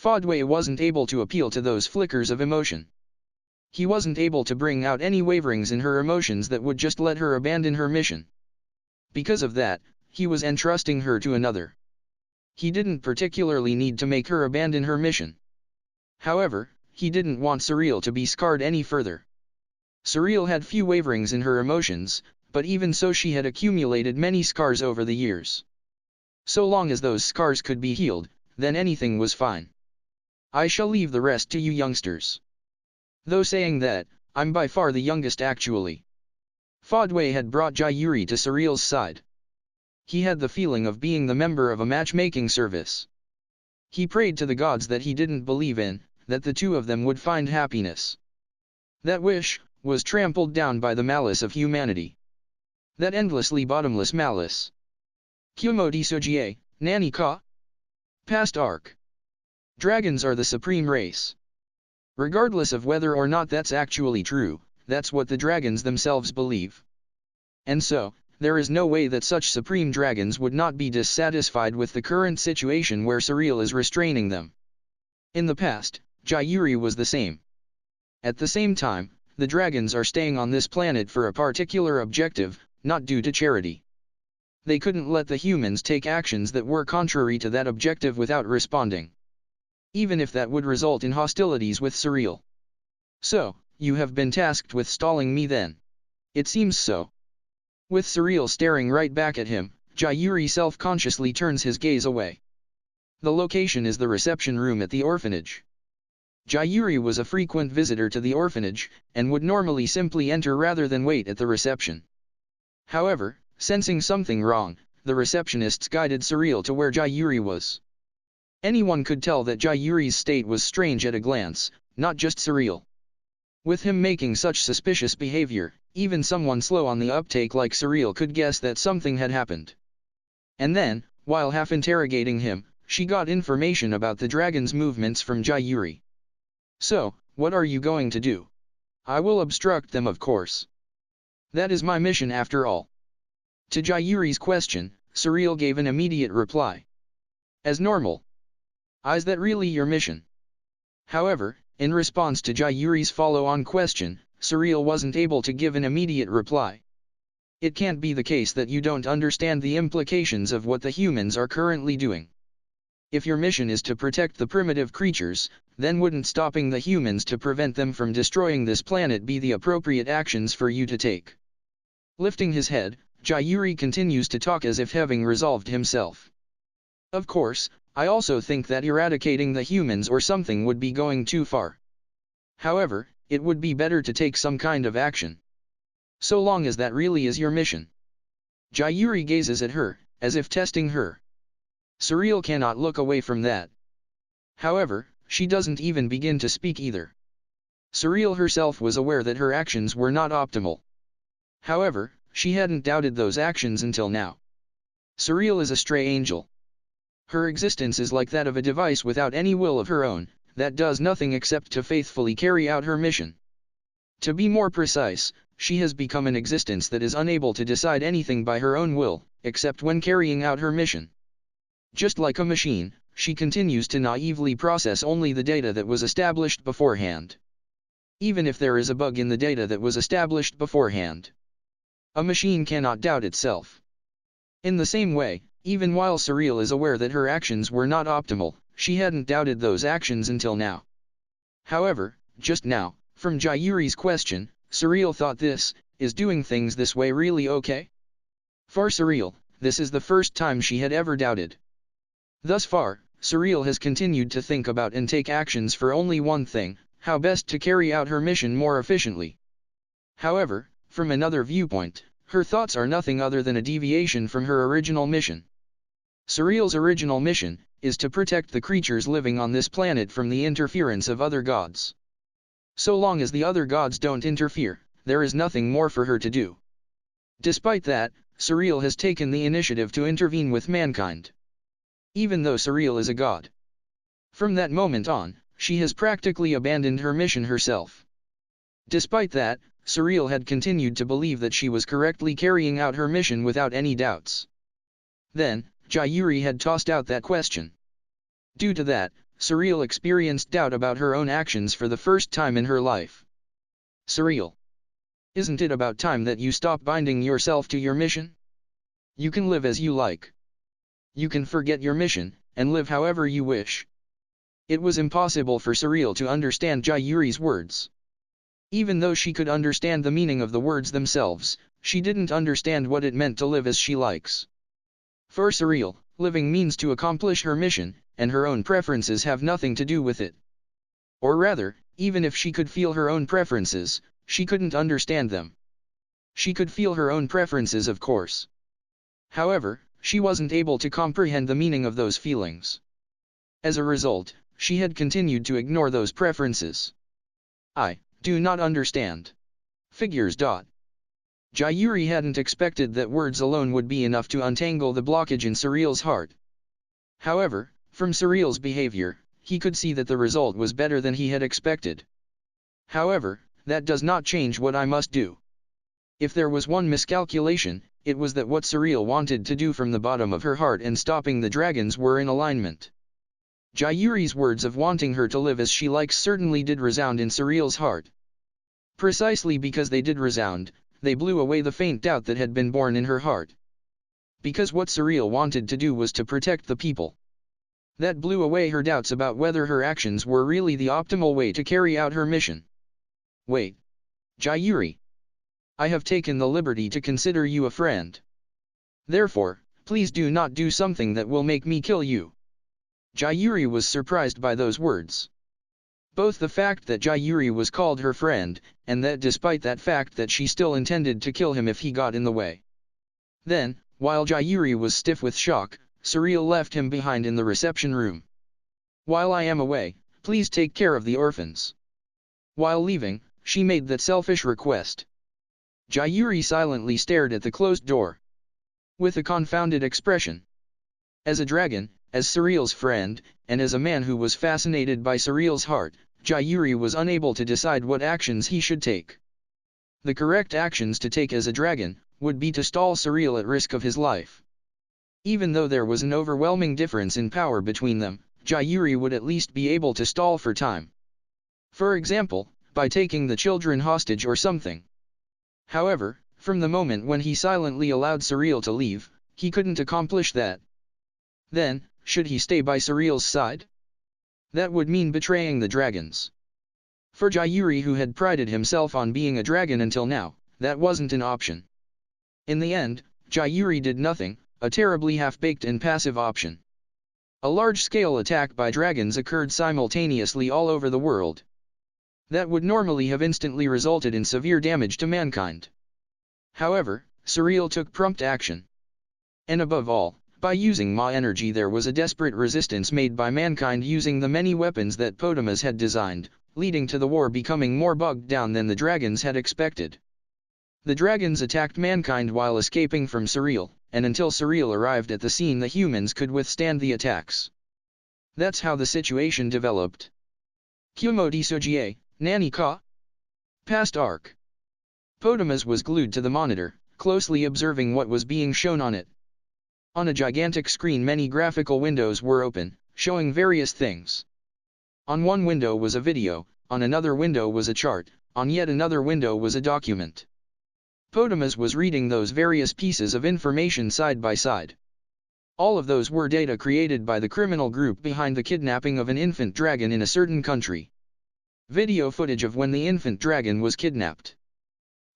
Fodway wasn't able to appeal to those flickers of emotion. He wasn't able to bring out any waverings in her emotions that would just let her abandon her mission. Because of that, he was entrusting her to another. He didn't particularly need to make her abandon her mission. However, he didn't want Surreal to be scarred any further. Surreal had few waverings in her emotions, but even so she had accumulated many scars over the years. So long as those scars could be healed, then anything was fine. I shall leave the rest to you youngsters. Though saying that, I'm by far the youngest actually. Fodway had brought Jayuri to Surreal's side. He had the feeling of being the member of a matchmaking service. He prayed to the gods that he didn't believe in, that the two of them would find happiness. That wish was trampled down by the malice of humanity. That endlessly bottomless malice. Kumo Desu, Nani ka? Past arc. Dragons are the supreme race. Regardless of whether or not that's actually true, that's what the dragons themselves believe. And so, there is no way that such supreme dragons would not be dissatisfied with the current situation where Surreal is restraining them. In the past, Jayuri was the same. At the same time, the dragons are staying on this planet for a particular objective, not due to charity. They couldn't let the humans take actions that were contrary to that objective without responding. Even if that would result in hostilities with Surreal. So, you have been tasked with stalling me then. It seems so. With Surreal staring right back at him, Jayuri self-consciously turns his gaze away. The location is the reception room at the orphanage. Jayuri was a frequent visitor to the orphanage, and would normally simply enter rather than wait at the reception. However, sensing something wrong, the receptionists guided Surreal to where Jayuri was. Anyone could tell that Jayuri's state was strange at a glance, not just Surreal. With him making such suspicious behavior, even someone slow on the uptake like Surreal could guess that something had happened. And then, while half-interrogating him, she got information about the dragon's movements from Jayuri. So, what are you going to do? I will obstruct them, of course. That is my mission after all. To Jayuri's question, Surreal gave an immediate reply. As normal. Is that really your mission? However, in response to Jayuri's follow-on question, Surreal wasn't able to give an immediate reply. It can't be the case that you don't understand the implications of what the humans are currently doing. If your mission is to protect the primitive creatures, then wouldn't stopping the humans to prevent them from destroying this planet be the appropriate actions for you to take? Lifting his head, Jayuri continues to talk as if having resolved himself. Of course, I also think that eradicating the humans or something would be going too far. However, it would be better to take some kind of action. So long as that really is your mission. Jayuri gazes at her, as if testing her. Surreal cannot look away from that. However, she doesn't even begin to speak either. Surreal herself was aware that her actions were not optimal. However, she hadn't doubted those actions until now. Surreal is a stray angel. Her existence is like that of a device without any will of her own, that does nothing except to faithfully carry out her mission. To be more precise, she has become an existence that is unable to decide anything by her own will, except when carrying out her mission. Just like a machine, she continues to naively process only the data that was established beforehand. Even if there is a bug in the data that was established beforehand. A machine cannot doubt itself. In the same way, even while Surreal is aware that her actions were not optimal, she hadn't doubted those actions until now. However, just now, from Jayuri's question, Surreal thought is doing things this way really okay? For Surreal, this is the first time she had ever doubted. Thus far, Surreal has continued to think about and take actions for only one thing, how best to carry out her mission more efficiently. However, from another viewpoint, her thoughts are nothing other than a deviation from her original mission. Surreal's original mission is to protect the creatures living on this planet from the interference of other gods. So long as the other gods don't interfere, there is nothing more for her to do. Despite that, Surreal has taken the initiative to intervene with mankind. Even though Surreal is a god. From that moment on, she has practically abandoned her mission herself. Despite that, Surreal had continued to believe that she was correctly carrying out her mission without any doubts. Then, Jayuri had tossed out that question. Due to that, Surreal experienced doubt about her own actions for the first time in her life. Surreal. Isn't it about time that you stop binding yourself to your mission? You can live as you like. You can forget your mission, and live however you wish. It was impossible for Surreal to understand Jayuri's words. Even though she could understand the meaning of the words themselves, she didn't understand what it meant to live as she likes. For Surreal, living means to accomplish her mission, and her own preferences have nothing to do with it. Or rather, even if she could feel her own preferences, she couldn't understand them. She could feel her own preferences, of course. However, she wasn't able to comprehend the meaning of those feelings. As a result, she had continued to ignore those preferences. I do not understand. Figures. Jayuri hadn't expected that words alone would be enough to untangle the blockage in Surreal's heart. However, from Surreal's behavior, he could see that the result was better than he had expected. However, that does not change what I must do. If there was one miscalculation, it was that what Surreal wanted to do from the bottom of her heart and stopping the dragons were in alignment. Jayuri's words of wanting her to live as she likes certainly did resound in Surreal's heart. Precisely because they did resound, they blew away the faint doubt that had been born in her heart. Because what Surreal wanted to do was to protect the people. That blew away her doubts about whether her actions were really the optimal way to carry out her mission. Wait. Jayuri. I have taken the liberty to consider you a friend. Therefore, please do not do something that will make me kill you. Jayuri was surprised by those words. Both the fact that Jayuri was called her friend, and that despite that fact that she still intended to kill him if he got in the way. Then, while Jayuri was stiff with shock, Surreal left him behind in the reception room. While I am away, please take care of the orphans. While leaving, she made that selfish request. Jayuri silently stared at the closed door. With a confounded expression. As a dragon, as Surreal's friend, and as a man who was fascinated by Surreal's heart, Jayuri was unable to decide what actions he should take. The correct actions to take as a dragon, would be to stall Surreal at risk of his life. Even though there was an overwhelming difference in power between them, Jayuri would at least be able to stall for time. For example, by taking the children hostage or something. However, from the moment when he silently allowed Surreal to leave, he couldn't accomplish that. Then, should he stay by Surreal's side? That would mean betraying the dragons. For Jayuri, who had prided himself on being a dragon until now, that wasn't an option. In the end, Jayuri did nothing, a terribly half-baked and passive option. A large-scale attack by dragons occurred simultaneously all over the world. That would normally have instantly resulted in severe damage to mankind. However, Surreal took prompt action. And above all, by using Ma energy, there was a desperate resistance made by mankind using the many weapons that Potamus had designed, leading to the war becoming more bogged down than the dragons had expected. The dragons attacked mankind while escaping from Surreal, and until Surreal arrived at the scene the humans could withstand the attacks. That's how the situation developed. Kumo Desu, Nani ka? Past arc. Potamus was glued to the monitor, closely observing what was being shown on it. On a gigantic screen many graphical windows were open, showing various things. On one window was a video, on another window was a chart, on yet another window was a document. Potamus was reading those various pieces of information side by side. All of those were data created by the criminal group behind the kidnapping of an infant dragon in a certain country. Video footage of when the infant dragon was kidnapped.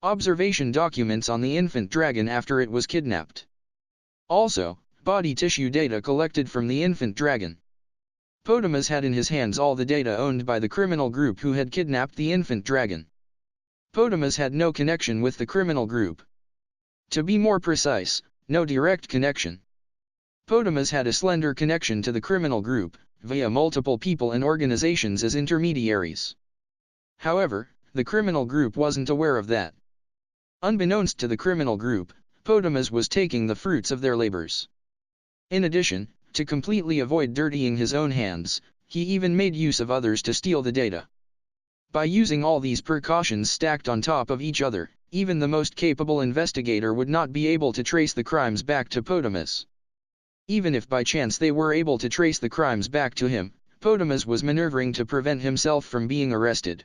Observation documents on the infant dragon after it was kidnapped. Also, body tissue data collected from the infant dragon. Potamus had in his hands all the data owned by the criminal group who had kidnapped the infant dragon. Potamus had no connection with the criminal group. To be more precise, no direct connection. Potamus had a slender connection to the criminal group, via multiple people and organizations as intermediaries. However, the criminal group wasn't aware of that. Unbeknownst to the criminal group, Potamus was taking the fruits of their labors. In addition, to completely avoid dirtying his own hands, he even made use of others to steal the data. By using all these precautions stacked on top of each other, even the most capable investigator would not be able to trace the crimes back to Potamus. Even if by chance they were able to trace the crimes back to him, Potamus was maneuvering to prevent himself from being arrested.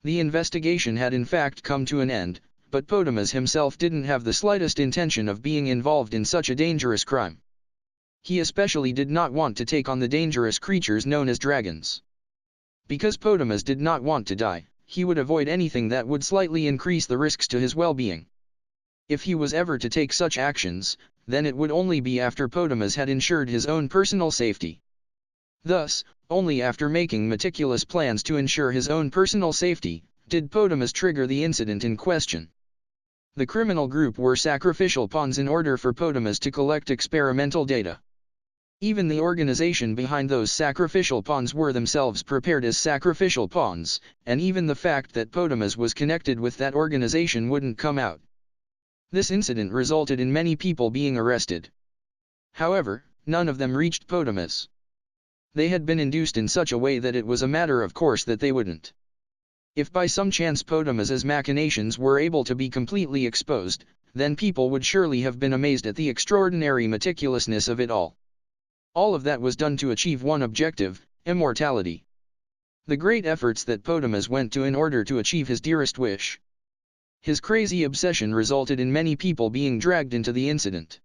The investigation had in fact come to an end, but Potamus himself didn't have the slightest intention of being involved in such a dangerous crime. He especially did not want to take on the dangerous creatures known as dragons. Because Potamus did not want to die, he would avoid anything that would slightly increase the risks to his well-being. If he was ever to take such actions, then it would only be after Potamus had ensured his own personal safety. Thus, only after making meticulous plans to ensure his own personal safety, did Potamus trigger the incident in question. The criminal group were sacrificial pawns in order for Potamus to collect experimental data. Even the organization behind those sacrificial pawns were themselves prepared as sacrificial pawns, and even the fact that Potamus was connected with that organization wouldn't come out. This incident resulted in many people being arrested. However, none of them reached Potamus. They had been induced in such a way that it was a matter of course that they wouldn't. If by some chance Potamus's machinations were able to be completely exposed, then people would surely have been amazed at the extraordinary meticulousness of it all. All of that was done to achieve one objective, immortality. The great efforts that Potamus went to in order to achieve his dearest wish. His crazy obsession resulted in many people being dragged into the incident.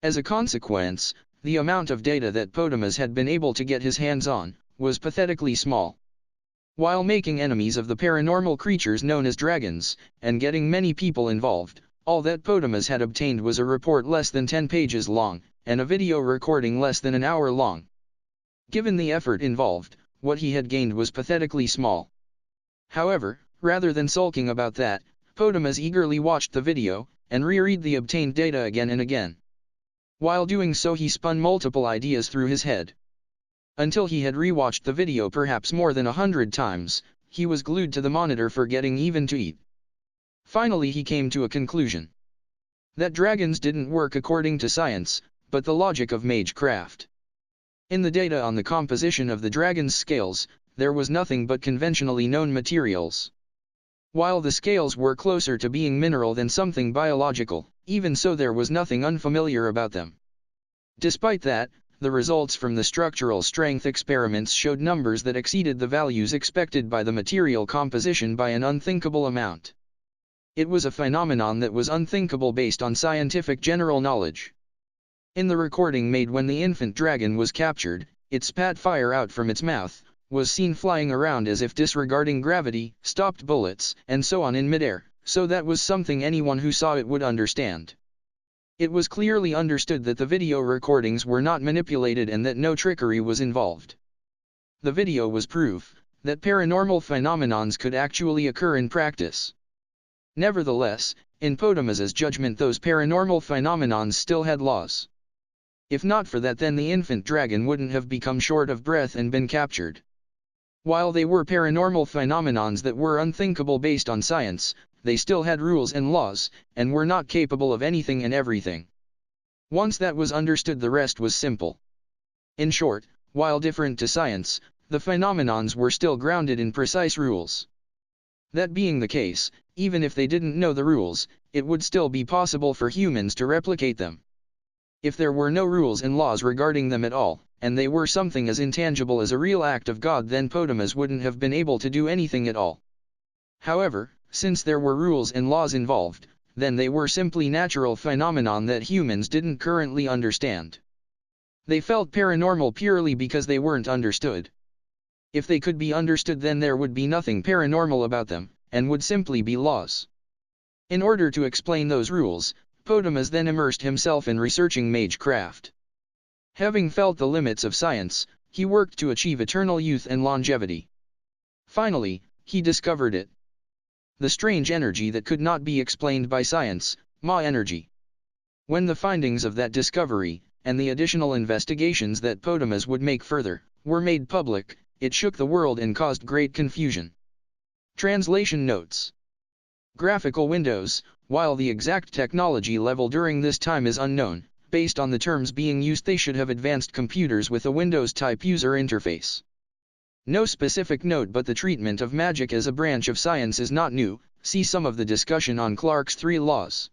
As a consequence, the amount of data that Potamus had been able to get his hands on was pathetically small. While making enemies of the paranormal creatures known as dragons, and getting many people involved, all that Potamus had obtained was a report less than 10 pages long, and a video recording less than an hour long. Given the effort involved, what he had gained was pathetically small. However, rather than sulking about that, Potamus eagerly watched the video, and reread the obtained data again and again. While doing so he spun multiple ideas through his head. Until he had rewatched the video perhaps more than 100 times, he was glued to the monitor forgetting even to eat. Finally he came to a conclusion. That dragons didn't work according to science, but the logic of magecraft. In the data on the composition of the dragon's scales, there was nothing but conventionally known materials. While the scales were closer to being mineral than something biological, even so there was nothing unfamiliar about them. Despite that, the results from the structural strength experiments showed numbers that exceeded the values expected by the material composition by an unthinkable amount. It was a phenomenon that was unthinkable based on scientific general knowledge. In the recording made when the infant dragon was captured, it spat fire out from its mouth, was seen flying around as if disregarding gravity, stopped bullets, and so on in midair, so that was something anyone who saw it would understand. It was clearly understood that the video recordings were not manipulated and that no trickery was involved. The video was proof that paranormal phenomenons could actually occur in practice. Nevertheless, in Potamus's judgment those paranormal phenomenons still had laws. If not for that then the infant dragon wouldn't have become short of breath and been captured. While they were paranormal phenomenons that were unthinkable based on science, they still had rules and laws, and were not capable of anything and everything. Once that was understood the rest was simple. In short, while different to science, the phenomenons were still grounded in precise rules. That being the case, even if they didn't know the rules, it would still be possible for humans to replicate them. If there were no rules and laws regarding them at all, and they were something as intangible as a real act of God, then Potamus wouldn't have been able to do anything at all. However, since there were rules and laws involved, then they were simply natural phenomenon that humans didn't currently understand. They felt paranormal purely because they weren't understood. If they could be understood then there would be nothing paranormal about them, and would simply be laws. In order to explain those rules, Potamus then immersed himself in researching magecraft. Having felt the limits of science, he worked to achieve eternal youth and longevity. Finally, he discovered it. The strange energy that could not be explained by science, Ma energy. When the findings of that discovery, and the additional investigations that Potamus would make further, were made public, it shook the world and caused great confusion. Translation notes. Graphical windows. While the exact technology level during this time is unknown, based on the terms being used they should have advanced computers with a Windows-type user interface. No specific note, but the treatment of magic as a branch of science is not new. See some of the discussion on Clarke's 3 laws.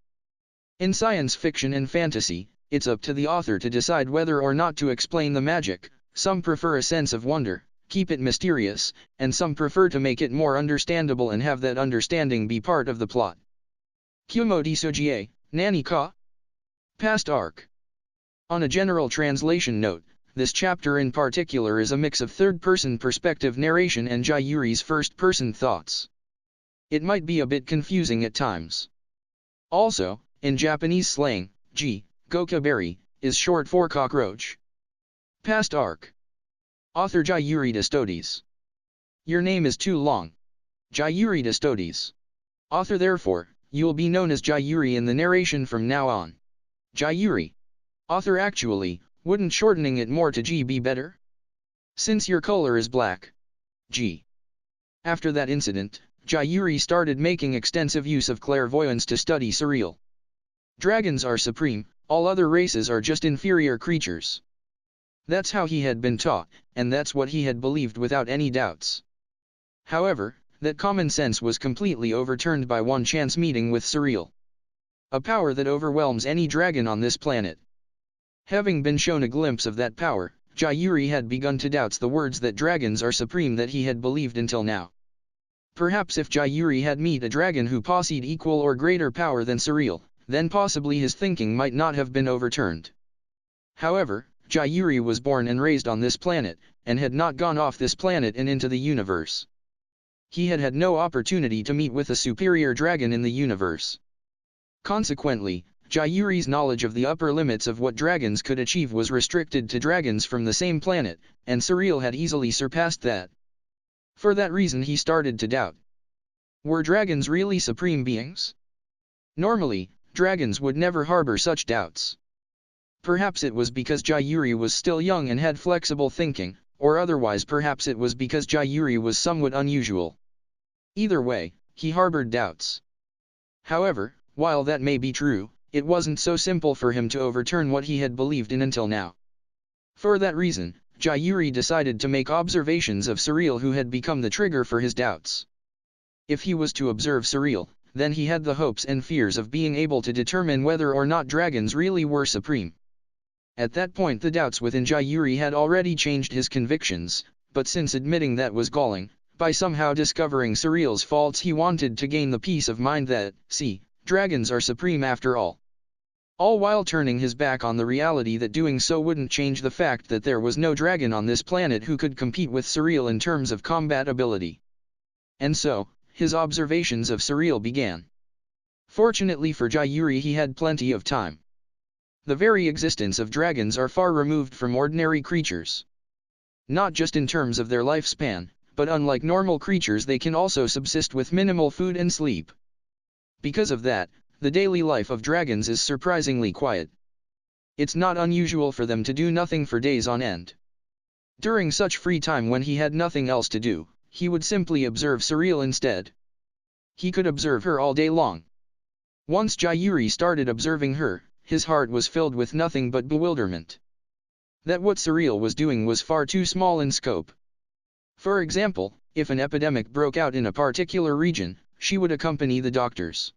In science fiction and fantasy, it's up to the author to decide whether or not to explain the magic. Some prefer a sense of wonder, keep it mysterious, and some prefer to make it more understandable and have that understanding be part of the plot. Kumo Desu, Nani ka? Past arc. On a general translation note, this chapter in particular is a mix of third-person perspective narration and Jayuri's first-person thoughts. It might be a bit confusing at times. Also, in Japanese slang, gokaberi, is short for cockroach. Past arc. Author Jayuri Destodes. Your name is too long. Jayuri Destodes. Author therefore, you'll be known as Jayuri in the narration from now on. Jayuri. Author actually, wouldn't shortening it more to G be better? Since your color is black. G. After that incident, Jayuri started making extensive use of clairvoyance to study surreal. Dragons are supreme, all other races are just inferior creatures. That's how he had been taught, and that's what he had believed without any doubts. However, that common sense was completely overturned by one chance meeting with Surreal. A power that overwhelms any dragon on this planet. Having been shown a glimpse of that power, Jayuri had begun to doubt the words that dragons are supreme that he had believed until now. Perhaps if Jayuri had met a dragon who possessed equal or greater power than Surreal, then possibly his thinking might not have been overturned. However, Jayuri was born and raised on this planet, and had not gone off this planet and into the universe. He had had no opportunity to meet with a superior dragon in the universe. Consequently, Jayuri's knowledge of the upper limits of what dragons could achieve was restricted to dragons from the same planet, and Surreal had easily surpassed that. For that reason he started to doubt. Were dragons really supreme beings? Normally, dragons would never harbor such doubts. Perhaps it was because Jayuri was still young and had flexible thinking, or otherwise perhaps it was because Jayuri was somewhat unusual. Either way, he harbored doubts. However, while that may be true, it wasn't so simple for him to overturn what he had believed in until now. For that reason, Jayuri decided to make observations of Surreal who had become the trigger for his doubts. If he was to observe Surreal, then he had the hopes and fears of being able to determine whether or not dragons really were supreme. At that point the doubts within Jayuri had already changed his convictions, but since admitting that was galling, by somehow discovering Surreal's faults he wanted to gain the peace of mind that, see, dragons are supreme after all. All while turning his back on the reality that doing so wouldn't change the fact that there was no dragon on this planet who could compete with Surreal in terms of combat ability. And so, his observations of Surreal began. Fortunately for Jayuri he had plenty of time. The very existence of dragons are far removed from ordinary creatures. Not just in terms of their lifespan, but unlike normal creatures they can also subsist with minimal food and sleep. Because of that, the daily life of dragons is surprisingly quiet. It's not unusual for them to do nothing for days on end. During such free time when he had nothing else to do, he would simply observe Surreal instead. He could observe her all day long. Once Jayuri started observing her, his heart was filled with nothing but bewilderment. That what Surreal was doing was far too small in scope. For example, if an epidemic broke out in a particular region, she would accompany the doctors.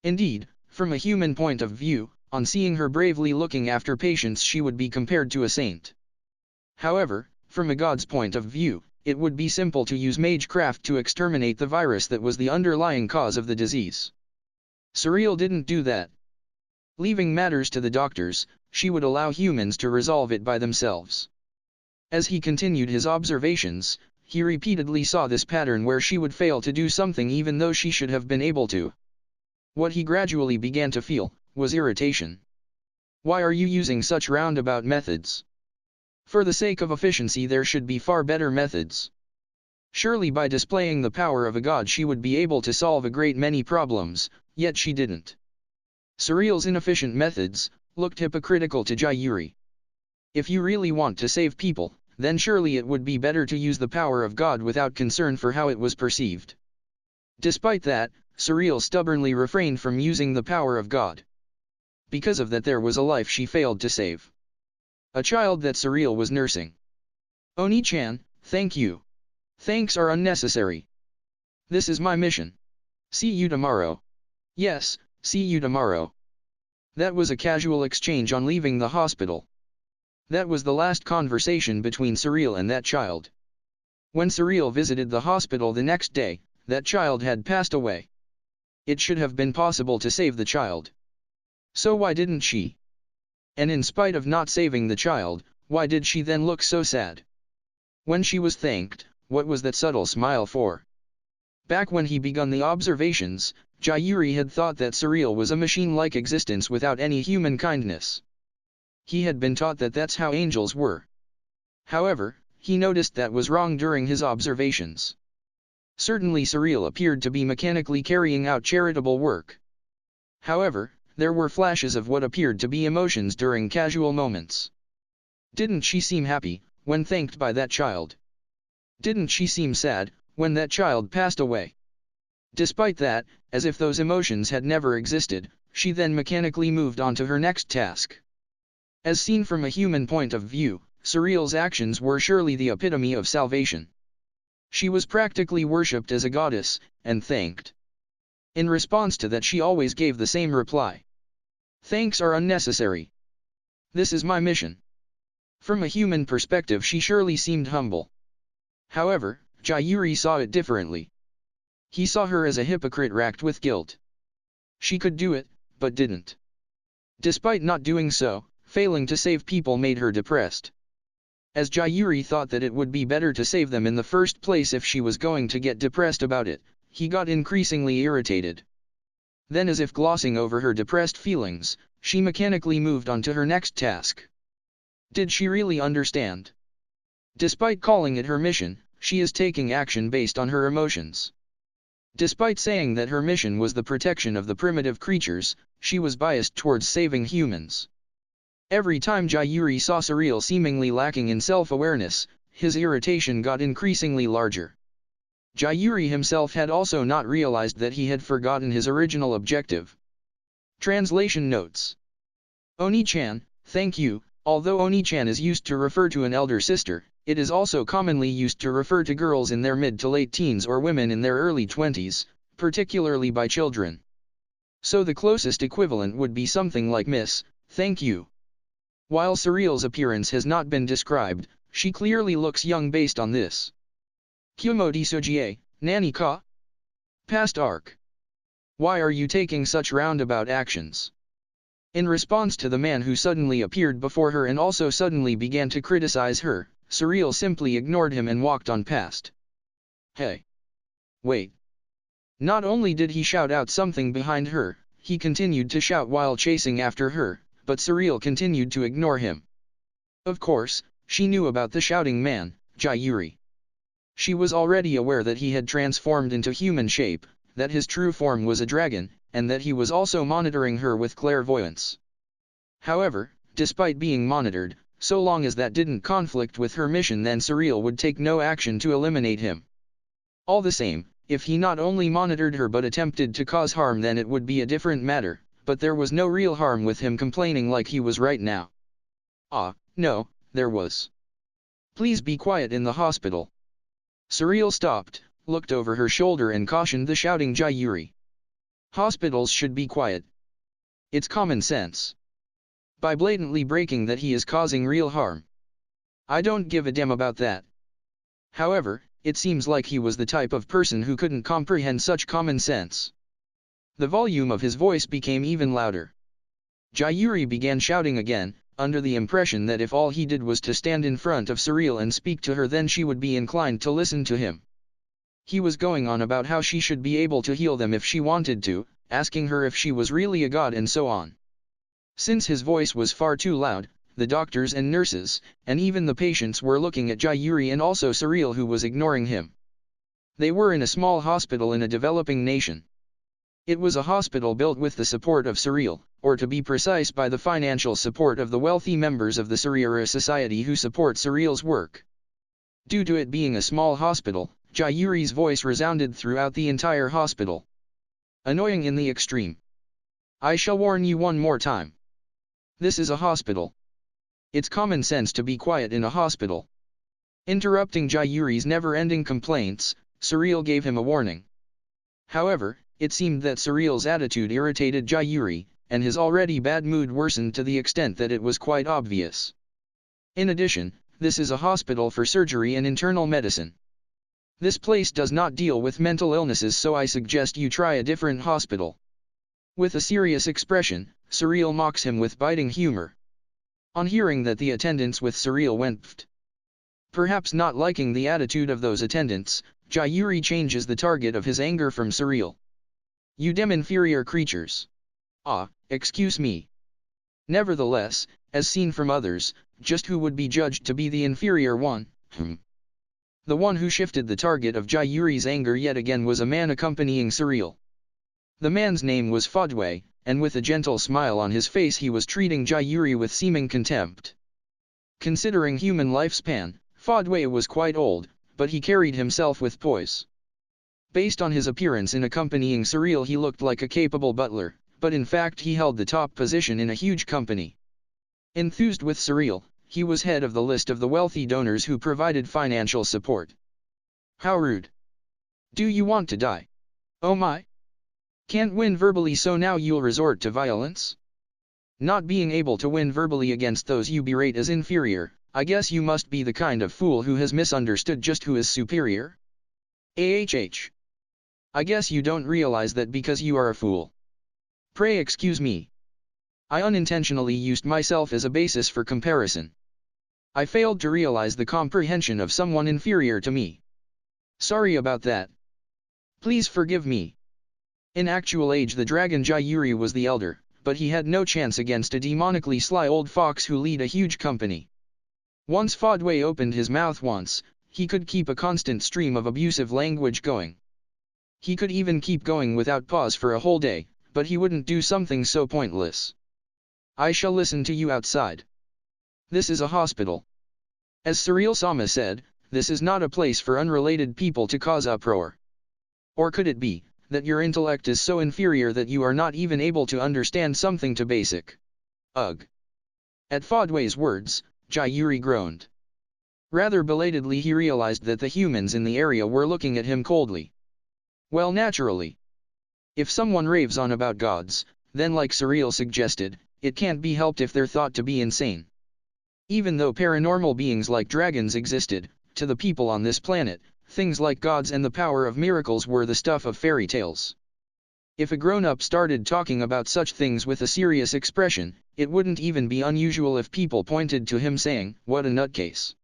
Indeed, from a human point of view, on seeing her bravely looking after patients she would be compared to a saint. However, from a god's point of view, it would be simple to use magecraft to exterminate the virus that was the underlying cause of the disease. Surreal didn't do that. Leaving matters to the doctors, she would allow humans to resolve it by themselves. As he continued his observations, he repeatedly saw this pattern where she would fail to do something even though she should have been able to. What he gradually began to feel was irritation. Why are you using such roundabout methods? For the sake of efficiency there should be far better methods. Surely by displaying the power of a god she would be able to solve a great many problems, yet she didn't. Surreal's inefficient methods looked hypocritical to Jayuri. If you really want to save people, then surely it would be better to use the power of God without concern for how it was perceived. Despite that, Surreal stubbornly refrained from using the power of God. Because of that there was a life she failed to save. A child that Surreal was nursing. Oni-chan, thank you. Thanks are unnecessary. This is my mission. See you tomorrow. Yes, see you tomorrow. That was a casual exchange on leaving the hospital. That was the last conversation between Surreal and that child. When Surreal visited the hospital the next day, that child had passed away. It should have been possible to save the child. So why didn't she? And in spite of not saving the child, why did she then look so sad? When she was thanked, what was that subtle smile for? Back when he begun the observations, Jayuri had thought that Surreal was a machine-like existence without any human kindness. He had been taught that that's how angels were. However, he noticed that was wrong during his observations. Certainly Surreal appeared to be mechanically carrying out charitable work. However, there were flashes of what appeared to be emotions during casual moments. Didn't she seem happy when thanked by that child? Didn't she seem sad when that child passed away? Despite that, as if those emotions had never existed, she then mechanically moved on to her next task. As seen from a human point of view, Surreal's actions were surely the epitome of salvation. She was practically worshipped as a goddess, and thanked. In response to that she always gave the same reply. Thanks are unnecessary. This is my mission. From a human perspective she surely seemed humble. However, Jayuri saw it differently. He saw her as a hypocrite racked with guilt. She could do it, but didn't. Despite not doing so, failing to save people made her depressed. As Jayuri thought that it would be better to save them in the first place if she was going to get depressed about it, he got increasingly irritated. Then, as if glossing over her depressed feelings, she mechanically moved on to her next task. Did she really understand? Despite calling it her mission, she is taking action based on her emotions. Despite saying that her mission was the protection of the primitive creatures, she was biased towards saving humans. Every time Jayuri saw Surreal seemingly lacking in self-awareness, his irritation got increasingly larger. Jayuri himself had also not realized that he had forgotten his original objective. Translation notes. Oni-chan, thank you. Although Oni-chan is used to refer to an elder sister, it is also commonly used to refer to girls in their mid to late teens or women in their early 20s, particularly by children. So the closest equivalent would be something like Miss, thank you. While Surreal's appearance has not been described, she clearly looks young based on this. Kumo Desu, Nani ka? Past arc. Why are you taking such roundabout actions? In response to the man who suddenly appeared before her and also suddenly began to criticize her, Surreal simply ignored him and walked on past. Hey! Wait! Not only did he shout out something behind her, he continued to shout while chasing after her, but Surreal continued to ignore him. Of course, she knew about the shouting man, Jayuri. She was already aware that he had transformed into human shape, that his true form was a dragon, and that he was also monitoring her with clairvoyance. However, despite being monitored, so long as that didn't conflict with her mission, then Surreal would take no action to eliminate him. All the same, if he not only monitored her but attempted to cause harm, then it would be a different matter, but there was no real harm with him complaining like he was right now. No, there was. Please be quiet in the hospital. Surreal stopped, looked over her shoulder and cautioned the shouting Jayuri. Hospitals should be quiet. It's common sense. By blatantly breaking that, he is causing real harm. I don't give a damn about that. However, it seems like he was the type of person who couldn't comprehend such common sense. The volume of his voice became even louder. Jayuri began shouting again, under the impression that if all he did was to stand in front of Surreal and speak to her, then she would be inclined to listen to him. He was going on about how she should be able to heal them if she wanted to, asking her if she was really a god and so on. Since his voice was far too loud, the doctors and nurses, and even the patients were looking at Jayuri and also Surreal, who was ignoring him. They were in a small hospital in a developing nation. It was a hospital built with the support of Surreal, or to be precise by the financial support of the wealthy members of the Surreal Society who support Surreal's work. Due to it being a small hospital, Jayuri's voice resounded throughout the entire hospital. Annoying in the extreme. I shall warn you one more time. This is a hospital. It's common sense to be quiet in a hospital. Interrupting Jayuri's never-ending complaints, Surreal gave him a warning. However, it seemed that Surreal's attitude irritated Jayuri, and his already bad mood worsened to the extent that it was quite obvious. In addition, this is a hospital for surgery and internal medicine. This place does not deal with mental illnesses, so I suggest you try a different hospital. With a serious expression, Surreal mocks him with biting humor. On hearing that, the attendants with Surreal went pfft. Perhaps not liking the attitude of those attendants, Jayuri changes the target of his anger from Surreal. You damn inferior creatures. Excuse me. Nevertheless, as seen from others, just who would be judged to be the inferior one? The one who shifted the target of Jayuri's anger yet again was a man accompanying Surreal. The man's name was Fodway, and with a gentle smile on his face he was treating Jayuri with seeming contempt. Considering human lifespan, Fodway was quite old, but he carried himself with poise. Based on his appearance in accompanying Surreal he looked like a capable butler, but in fact he held the top position in a huge company. Enthused with Surreal, he was head of the list of the wealthy donors who provided financial support. How rude. Do you want to die? Oh my. Can't win verbally, so now you'll resort to violence? Not being able to win verbally against those you berate as inferior, I guess you must be the kind of fool who has misunderstood just who is superior? I guess you don't realize that because you are a fool. Pray excuse me. I unintentionally used myself as a basis for comparison. I failed to realize the comprehension of someone inferior to me. Sorry about that. Please forgive me. In actual age the dragon Jayuri was the elder, but he had no chance against a demonically sly old fox who lead a huge company. Once Fodway opened his mouth once, he could keep a constant stream of abusive language going. He could even keep going without pause for a whole day, but he wouldn't do something so pointless. I shall listen to you outside. This is a hospital. As Surreal Sama said, this is not a place for unrelated people to cause uproar. Or could it be, that your intellect is so inferior that you are not even able to understand something too basic? Ugh. At Fodway's words, Jayuri groaned. Rather belatedly he realized that the humans in the area were looking at him coldly. Well, naturally. If someone raves on about gods, then like Surreal suggested, it can't be helped if they're thought to be insane. Even though paranormal beings like dragons existed, to the people on this planet, things like gods and the power of miracles were the stuff of fairy tales. If a grown-up started talking about such things with a serious expression, it wouldn't even be unusual if people pointed to him saying, "What a nutcase."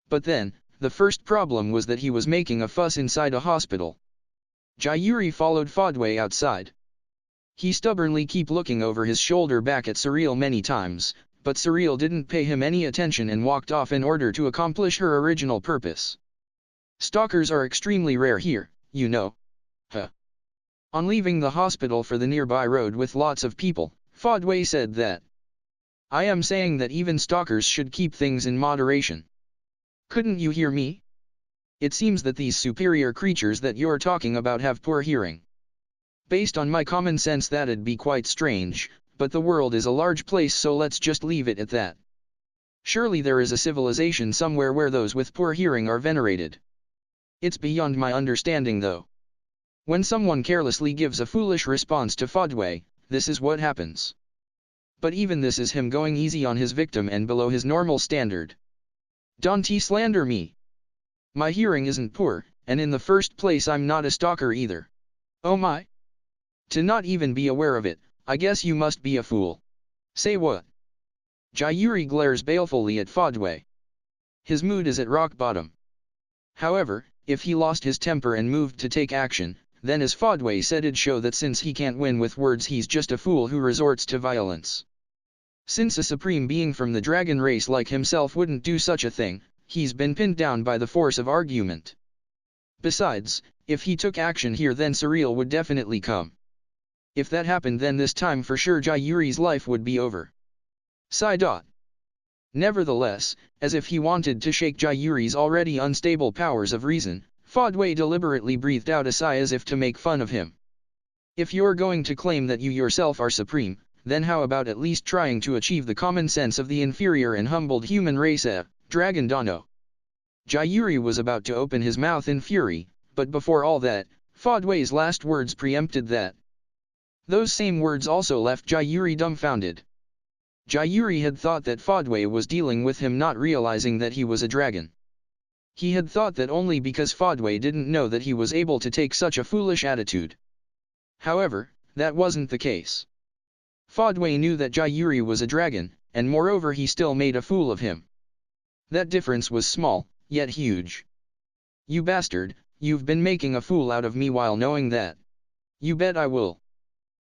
But then, the first problem was that he was making a fuss inside a hospital. Jayuri followed Fodway outside. He stubbornly kept looking over his shoulder back at Surreal many times, but Surreal didn't pay him any attention and walked off in order to accomplish her original purpose. Stalkers are extremely rare here, you know. Huh. On leaving the hospital for the nearby road with lots of people, Fodway said that, I am saying that even stalkers should keep things in moderation. Couldn't you hear me? It seems that these superior creatures that you're talking about have poor hearing. Based on my common sense that'd be quite strange, but the world is a large place, so let's just leave it at that. Surely there is a civilization somewhere where those with poor hearing are venerated. It's beyond my understanding though. When someone carelessly gives a foolish response to Fodway, this is what happens. But even this is him going easy on his victim and below his normal standard. Don't slander me. My hearing isn't poor, and in the first place I'm not a stalker either. Oh my. To not even be aware of it, I guess you must be a fool. Say what? Jayuri glares balefully at Fodway. His mood is at rock bottom. However, if he lost his temper and moved to take action, then as Fodway said it'd show that since he can't win with words he's just a fool who resorts to violence. Since a supreme being from the dragon race like himself wouldn't do such a thing, he's been pinned down by the force of argument. Besides, if he took action here then Surreal would definitely come. If that happened then this time for sure Jayuri's life would be over. Sigh. Nevertheless, as if he wanted to shake Jayuri's already unstable powers of reason, Fodway deliberately breathed out a sigh as if to make fun of him. If you're going to claim that you yourself are supreme, then how about at least trying to achieve the common sense of the inferior and humbled human race, Dragon Dono? Jayuri was about to open his mouth in fury, but before all that, Fodway's last words preempted that. Those same words also left Jayuri dumbfounded. Jayuri had thought that Fodway was dealing with him, not realizing that he was a dragon. He had thought that only because Fodway didn't know that he was able to take such a foolish attitude. However, that wasn't the case. Fodway knew that Jayuri was a dragon, and moreover he still made a fool of him. That difference was small, yet huge. You bastard, you've been making a fool out of me while knowing that. You bet I will.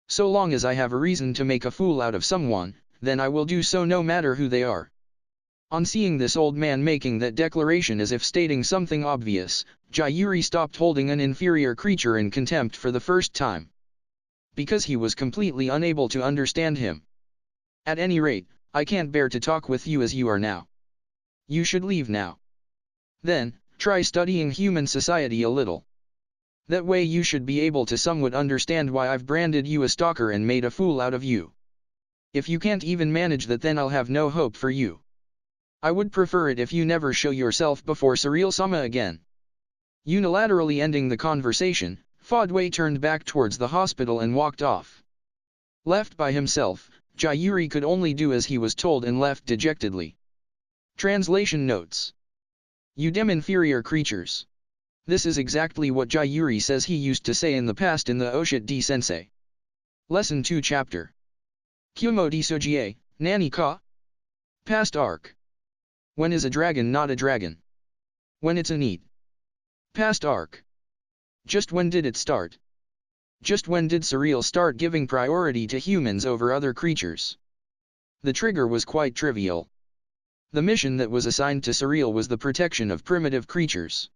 So long as I have a reason to make a fool out of someone, then I will do so no matter who they are. On seeing this old man making that declaration as if stating something obvious, Jairi stopped holding an inferior creature in contempt for the first time. Because he was completely unable to understand him. At any rate, I can't bear to talk with you as you are now. You should leave now. Then, try studying human society a little. That way you should be able to somewhat understand why I've branded you a stalker and made a fool out of you. If you can't even manage that, then I'll have no hope for you. I would prefer it if you never show yourself before Surreal-sama again. Unilaterally ending the conversation, Fodway turned back towards the hospital and walked off. Left by himself, Jairi could only do as he was told and left dejectedly. Translation notes. You damn inferior creatures. This is exactly what Jairi says he used to say in the past in the Oshite Sensei. Lesson 2 Chapter Kumo di Sogie, Nani ka? Past arc. When is a dragon not a dragon? When it's a need. Past arc. Just when did it start? Just when did Surreal start giving priority to humans over other creatures? The trigger was quite trivial. The mission that was assigned to Surreal was the protection of primitive creatures.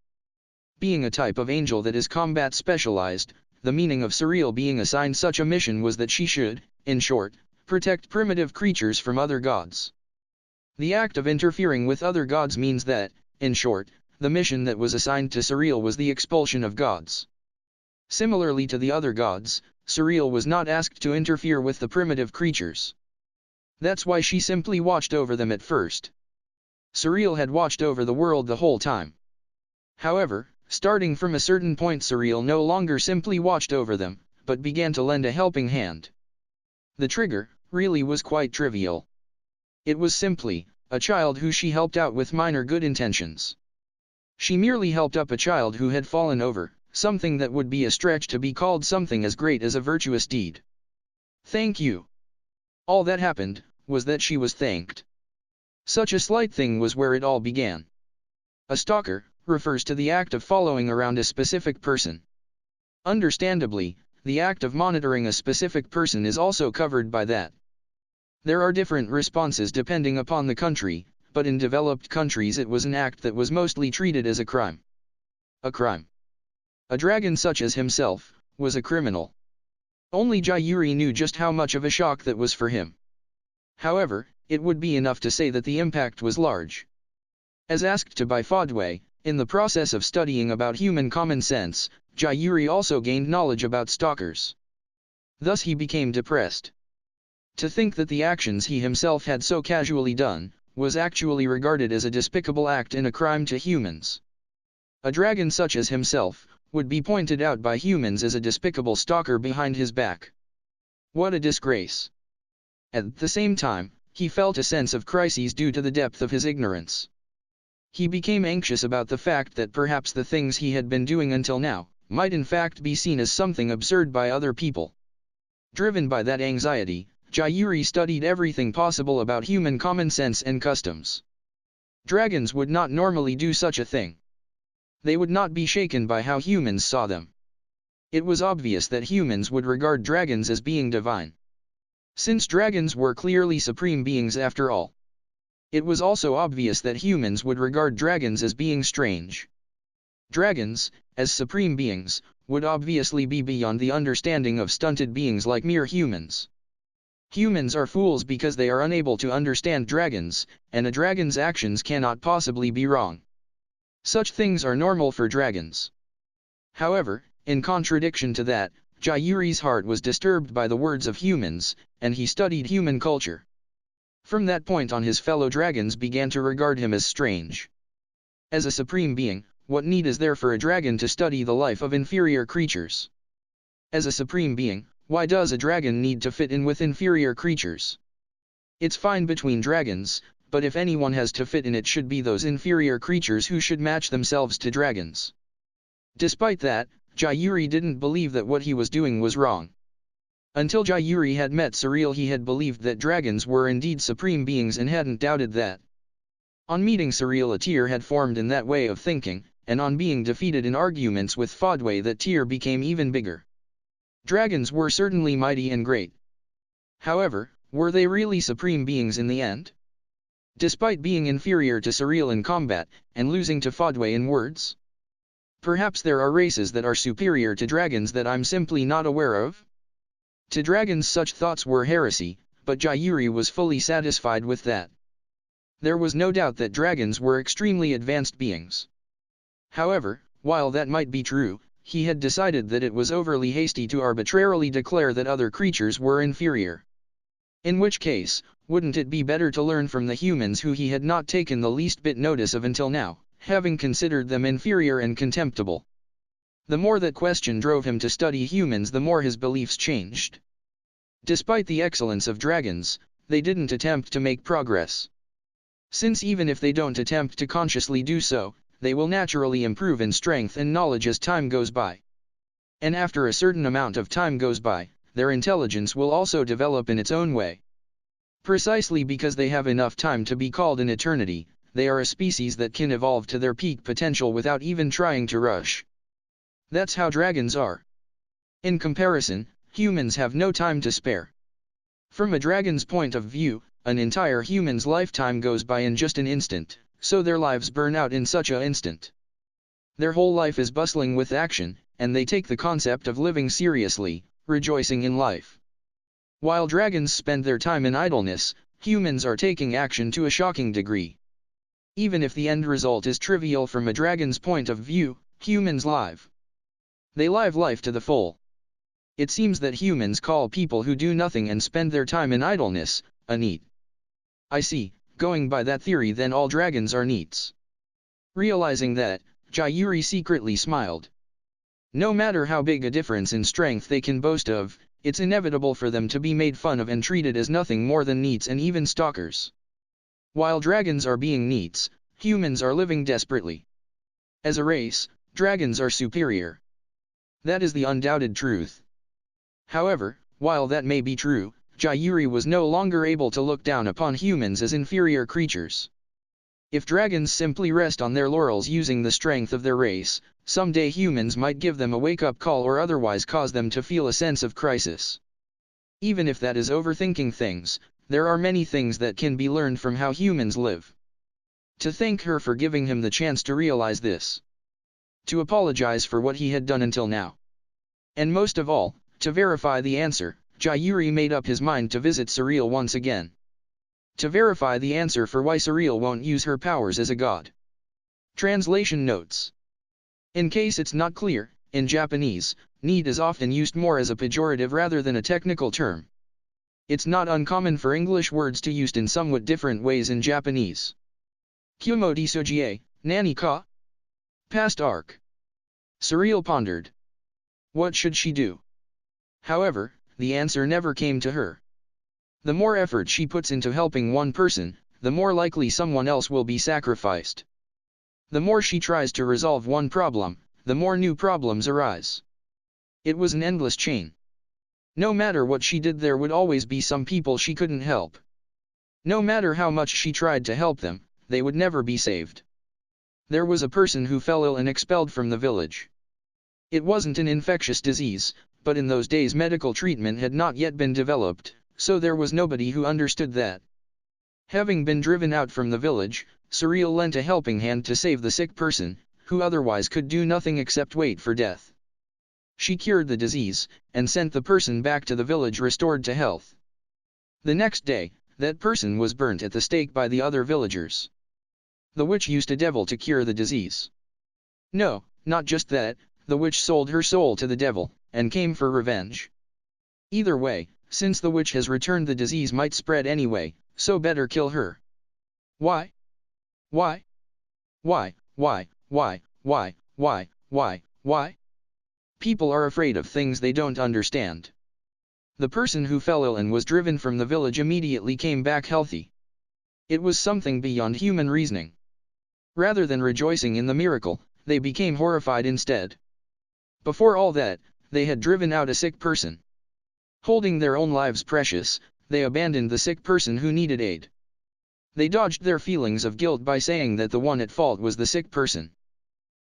Being a type of angel that is combat specialized, the meaning of Surreal being assigned such a mission was that she should, in short, protect primitive creatures from other gods. The act of interfering with other gods means that, in short, the mission that was assigned to Surreal was the expulsion of gods. Similarly to the other gods, Surreal was not asked to interfere with the primitive creatures. That's why she simply watched over them at first. Surreal had watched over the world the whole time. However, starting from a certain point, Surreal no longer simply watched over them, but began to lend a helping hand. The trigger, really was quite trivial. It was simply, a child who she helped out with minor good intentions. She merely helped up a child who had fallen over, something that would be a stretch to be called something as great as a virtuous deed. Thank you. All that happened, was that she was thanked. Such a slight thing was where it all began. A stalker, refers to the act of following around a specific person. Understandably, the act of monitoring a specific person is also covered by that. There are different responses depending upon the country, but in developed countries it was an act that was mostly treated as a crime. A crime. A dragon such as himself, was a criminal. Only Jairi knew just how much of a shock that was for him. However, it would be enough to say that the impact was large. As asked to by Fodway, in the process of studying about human common sense, Jairi also gained knowledge about stalkers. Thus he became depressed. To think that the actions he himself had so casually done, was actually regarded as a despicable act and a crime to humans. A dragon such as himself, would be pointed out by humans as a despicable stalker behind his back. What a disgrace. At the same time, he felt a sense of crises due to the depth of his ignorance. He became anxious about the fact that perhaps the things he had been doing until now, might in fact be seen as something absurd by other people. Driven by that anxiety, Jairi studied everything possible about human common sense and customs. Dragons would not normally do such a thing. They would not be shaken by how humans saw them. It was obvious that humans would regard dragons as being divine. Since dragons were clearly supreme beings after all. It was also obvious that humans would regard dragons as being strange. Dragons, as supreme beings, would obviously be beyond the understanding of stunted beings like mere humans. Humans are fools because they are unable to understand dragons, and a dragon's actions cannot possibly be wrong. Such things are normal for dragons. However, in contradiction to that, Jairi's heart was disturbed by the words of humans, and he studied human culture. From that point on, his fellow dragons began to regard him as strange. As a supreme being, what need is there for a dragon to study the life of inferior creatures? As a supreme being, why does a dragon need to fit in with inferior creatures? It's fine between dragons, but if anyone has to fit in, it should be those inferior creatures who should match themselves to dragons. Despite that, Jairi didn't believe that what he was doing was wrong. Until Jairi had met Surreal, he had believed that dragons were indeed supreme beings and hadn't doubted that. On meeting Surreal, a tear had formed in that way of thinking, and on being defeated in arguments with Fodway, that tear became even bigger. Dragons were certainly mighty and great. However, were they really supreme beings in the end? Despite being inferior to Surreal in combat, and losing to Fodway in words? Perhaps there are races that are superior to dragons that I'm simply not aware of? To dragons such thoughts were heresy, but Jairi was fully satisfied with that. There was no doubt that dragons were extremely advanced beings. However, while that might be true, he had decided that it was overly hasty to arbitrarily declare that other creatures were inferior. In which case, wouldn't it be better to learn from the humans who he had not taken the least bit notice of until now, having considered them inferior and contemptible? The more that question drove him to study humans, the more his beliefs changed. Despite the excellence of dragons, they didn't attempt to make progress. Since even if they don't attempt to consciously do so, they will naturally improve in strength and knowledge as time goes by. And after a certain amount of time goes by, their intelligence will also develop in its own way. Precisely because they have enough time to be called an eternity, they are a species that can evolve to their peak potential without even trying to rush. That's how dragons are. In comparison, humans have no time to spare. From a dragon's point of view, an entire human's lifetime goes by in just an instant, so their lives burn out in such an instant. Their whole life is bustling with action, and they take the concept of living seriously, rejoicing in life. While dragons spend their time in idleness, humans are taking action to a shocking degree. Even if the end result is trivial from a dragon's point of view, humans live. They live life to the full. It seems that humans call people who do nothing and spend their time in idleness, a neat. I see, going by that theory then all dragons are neats. Realizing that, Jairi secretly smiled. No matter how big a difference in strength they can boast of, it's inevitable for them to be made fun of and treated as nothing more than neats and even stalkers. While dragons are being neats, humans are living desperately. As a race, dragons are superior. That is the undoubted truth. However, while that may be true, Jairi was no longer able to look down upon humans as inferior creatures. If dragons simply rest on their laurels using the strength of their race, someday humans might give them a wake-up call or otherwise cause them to feel a sense of crisis. Even if that is overthinking things, there are many things that can be learned from how humans live. To thank her for giving him the chance to realize this. To apologize for what he had done until now. And most of all, to verify the answer, Jairi made up his mind to visit Surreal once again. To verify the answer for why Surreal won't use her powers as a god. Translation notes. In case it's not clear, in Japanese, need is often used more as a pejorative rather than a technical term. It's not uncommon for English words to used in somewhat different ways in Japanese. Kumo Desu, Nani ka? Past arc. Surreal pondered. What should she do? However, the answer never came to her. The more effort she puts into helping one person, the more likely someone else will be sacrificed. The more she tries to resolve one problem, the more new problems arise. It was an endless chain. No matter what she did, there would always be some people she couldn't help. No matter how much she tried to help them, they would never be saved. There was a person who fell ill and expelled from the village. It wasn't an infectious disease, but in those days medical treatment had not yet been developed, so there was nobody who understood that. Having been driven out from the village, Surreal lent a helping hand to save the sick person, who otherwise could do nothing except wait for death. She cured the disease, and sent the person back to the village restored to health. The next day, that person was burnt at the stake by the other villagers. The witch used a devil to cure the disease. No, not just that, the witch sold her soul to the devil, and came for revenge. Either way, since the witch has returned, the disease might spread anyway, so better kill her. Why? Why? Why? Why? Why? Why? Why? Why? Why? People are afraid of things they don't understand. The person who fell ill and was driven from the village immediately came back healthy. It was something beyond human reasoning. Rather than rejoicing in the miracle, they became horrified instead. Before all that, they had driven out a sick person. Holding their own lives precious, they abandoned the sick person who needed aid. They dodged their feelings of guilt by saying that the one at fault was the sick person.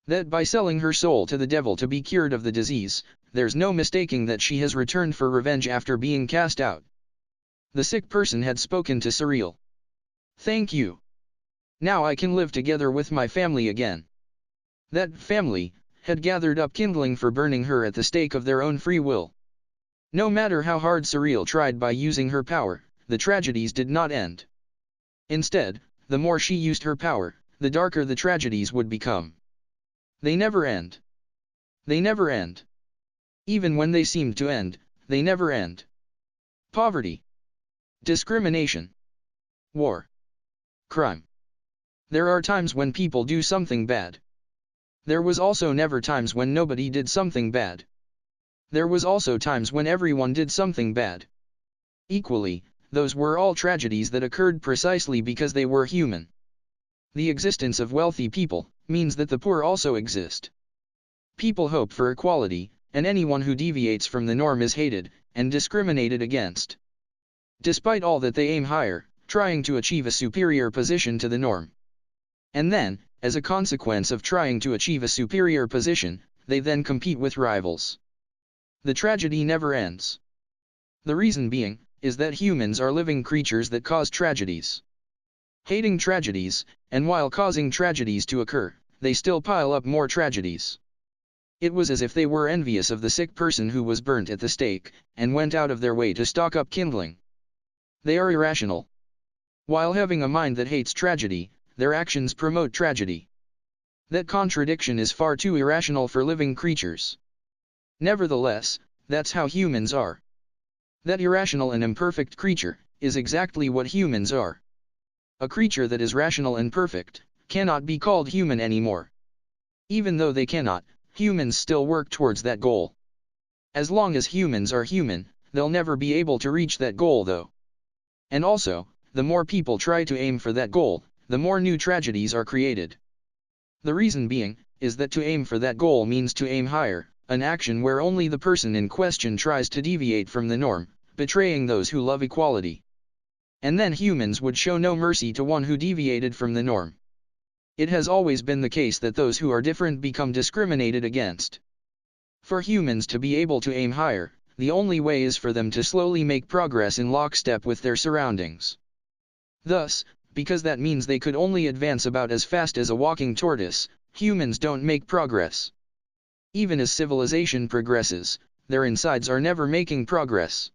That by selling her soul to the devil to be cured of the disease, there's no mistaking that she has returned for revenge after being cast out. The sick person had spoken to Surreal. Thank you. Now I can live together with my family again. That family had gathered up kindling for burning her at the stake of their own free will. No matter how hard Surreal tried by using her power, the tragedies did not end. Instead, the more she used her power, the darker the tragedies would become. They never end. They never end. Even when they seemed to end, they never end. Poverty. Discrimination. War. Crime. There are times when people do something bad. There was also never times when nobody did something bad. There was also times when everyone did something bad. Equally, those were all tragedies that occurred precisely because they were human. The existence of wealthy people means that the poor also exist. People hope for equality, and anyone who deviates from the norm is hated and discriminated against. Despite all that they aim higher, trying to achieve a superior position to the norm. And then, as a consequence of trying to achieve a superior position, they then compete with rivals. The tragedy never ends. The reason being, is that humans are living creatures that cause tragedies. Hating tragedies, and while causing tragedies to occur, they still pile up more tragedies. It was as if they were envious of the sick person who was burnt at the stake, and went out of their way to stock up kindling. They are irrational. While having a mind that hates tragedy, their actions promote tragedy. That contradiction is far too irrational for living creatures. Nevertheless, that's how humans are. That irrational and imperfect creature is exactly what humans are. A creature that is rational and perfect cannot be called human anymore. Even though they cannot, humans still work towards that goal. As long as humans are human, they'll never be able to reach that goal though. And also, the more people try to aim for that goal, the more new tragedies are created. The reason being, is that to aim for that goal means to aim higher, an action where only the person in question tries to deviate from the norm, betraying those who love equality. And then humans would show no mercy to one who deviated from the norm. It has always been the case that those who are different become discriminated against. For humans to be able to aim higher, the only way is for them to slowly make progress in lockstep with their surroundings. Thus, because that means they could only advance about as fast as a walking tortoise, humans don't make progress. Even as civilization progresses, their insides are never making progress.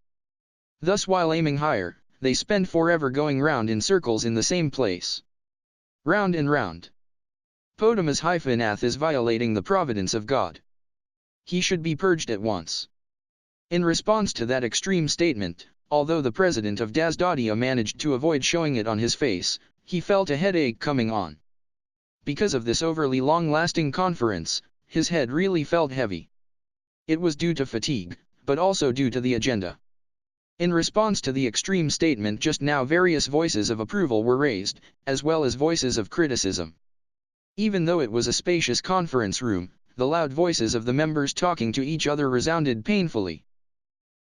Thus while aiming higher, they spend forever going round in circles in the same place. Round and round. Potamus-Nath is violating the providence of God. He should be purged at once. In response to that extreme statement, although the president of Dasdadia managed to avoid showing it on his face, he felt a headache coming on. Because of this overly long-lasting conference, his head really felt heavy. It was due to fatigue, but also due to the agenda. In response to the extreme statement just now, various voices of approval were raised, as well as voices of criticism. Even though it was a spacious conference room, the loud voices of the members talking to each other resounded painfully.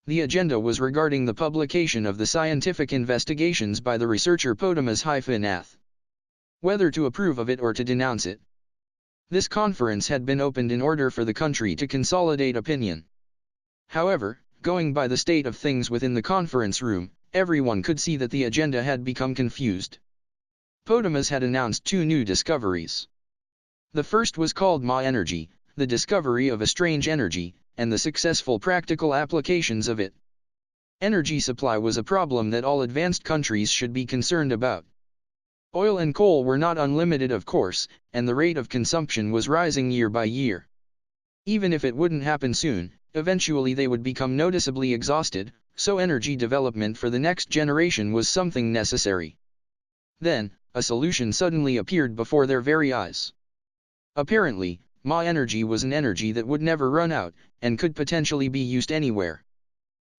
The agenda was regarding the publication of the scientific investigations by the researcher Potamus-Nath. Whether to approve of it or to denounce it. This conference had been opened in order for the country to consolidate opinion. However, going by the state of things within the conference room, everyone could see that the agenda had become confused. Potamus had announced two new discoveries. The first was called Ma energy, the discovery of a strange energy, and the successful practical applications of it. Energy supply was a problem that all advanced countries should be concerned about. Oil and coal were not unlimited, of course, and the rate of consumption was rising year by year. Even if it wouldn't happen soon, eventually they would become noticeably exhausted, so energy development for the next generation was something necessary. Then, a solution suddenly appeared before their very eyes. Apparently, Ma energy was an energy that would never run out, and could potentially be used anywhere.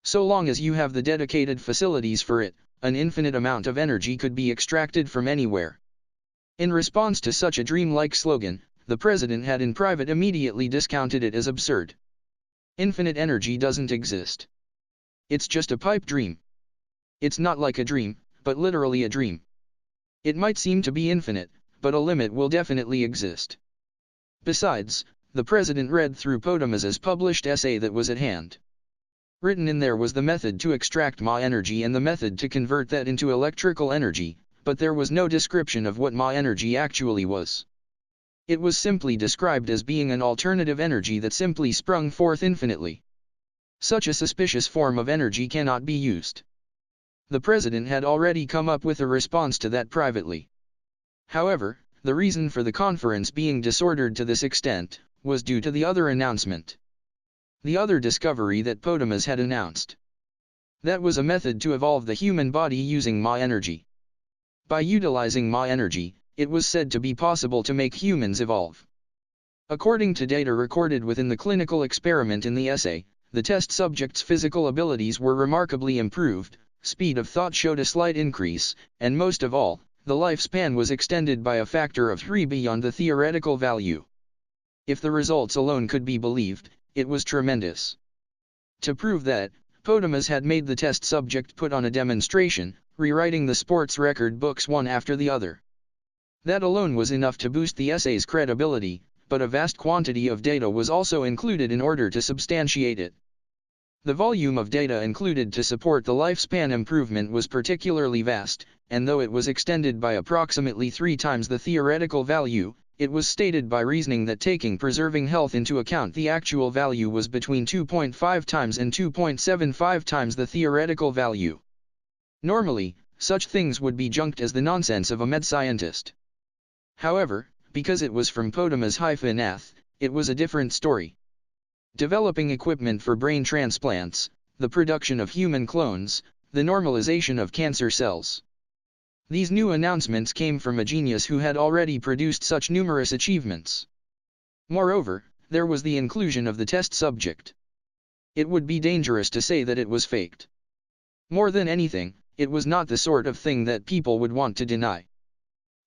So long as you have the dedicated facilities for it, an infinite amount of energy could be extracted from anywhere. In response to such a dream-like slogan, the president had in private immediately discounted it as absurd. Infinite energy doesn't exist. It's just a pipe dream. It's not like a dream, but literally a dream. It might seem to be infinite, but a limit will definitely exist. Besides, the president read through Potamus's published essay that was at hand. Written in there was the method to extract Ma energy and the method to convert that into electrical energy, but there was no description of what Ma energy actually was. It was simply described as being an alternative energy that simply sprung forth infinitely. Such a suspicious form of energy cannot be used. The president had already come up with a response to that privately. However, the reason for the conference being disordered to this extent was due to the other announcement. The other discovery that Potamus had announced. That was a method to evolve the human body using Ma energy. By utilizing Ma energy, it was said to be possible to make humans evolve. According to data recorded within the clinical experiment in the essay, the test subjects' physical abilities were remarkably improved, speed of thought showed a slight increase, and most of all, the lifespan was extended by a factor of 3 beyond the theoretical value. If the results alone could be believed, it was tremendous. To prove that, Potamus had made the test subject put on a demonstration, rewriting the sports record books one after the other. That alone was enough to boost the essay's credibility, but a vast quantity of data was also included in order to substantiate it. The volume of data included to support the lifespan improvement was particularly vast, and though it was extended by approximately 3 times the theoretical value, it was stated by reasoning that taking preserving health into account the actual value was between 2.5 times and 2.75 times the theoretical value. Normally, such things would be junked as the nonsense of a med-scientist. However, because it was from Potamus-Nath, it was a different story. Developing equipment for brain transplants, the production of human clones, the normalization of cancer cells. These new announcements came from a genius who had already produced such numerous achievements. Moreover, there was the inclusion of the test subject. It would be dangerous to say that it was faked. More than anything, it was not the sort of thing that people would want to deny.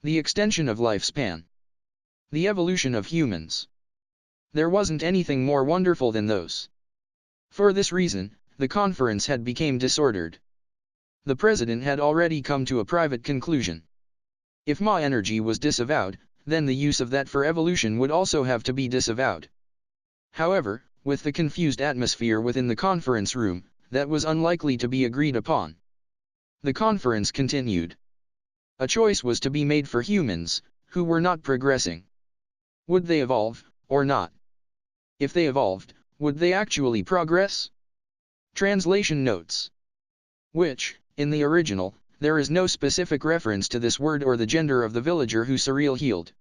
The extension of lifespan. The evolution of humans. There wasn't anything more wonderful than those. For this reason, the conference had become disordered. The president had already come to a private conclusion. If Ma energy was disavowed, then the use of that for evolution would also have to be disavowed. However, with the confused atmosphere within the conference room, that was unlikely to be agreed upon. The conference continued. A choice was to be made for humans, who were not progressing. Would they evolve, or not? If they evolved, would they actually progress? Translation notes. Which, in the original, there is no specific reference to this word or the gender of the villager who Cyril healed.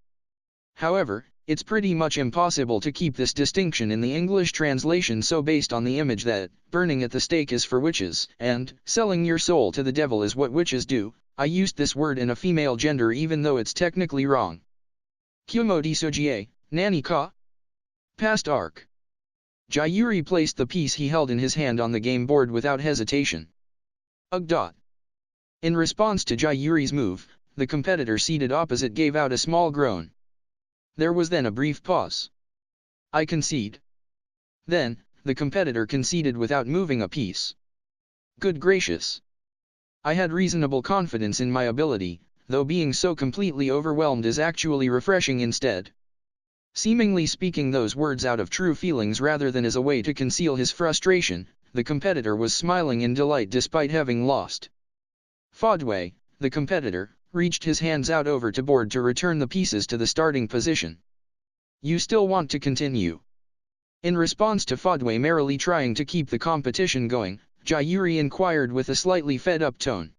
However, it's pretty much impossible to keep this distinction in the English translation, so based on the image that burning at the stake is for witches, and selling your soul to the devil is what witches do, I used this word in a female gender even though it's technically wrong. Kumo Desu, Nani ka? Past arc. Jayuri placed the piece he held in his hand on the game board without hesitation. Ugh. In response to Jayuri's move, the competitor seated opposite gave out a small groan. There was then a brief pause. I concede. Then, the competitor conceded without moving a piece. Good gracious. I had reasonable confidence in my ability, though being so completely overwhelmed is actually refreshing instead. Seemingly speaking those words out of true feelings rather than as a way to conceal his frustration, the competitor was smiling in delight despite having lost. Fodway, the competitor, reached his hands out over to board to return the pieces to the starting position. You still want to continue? In response to Fodway merrily trying to keep the competition going, Jayuri inquired with a slightly fed-up tone.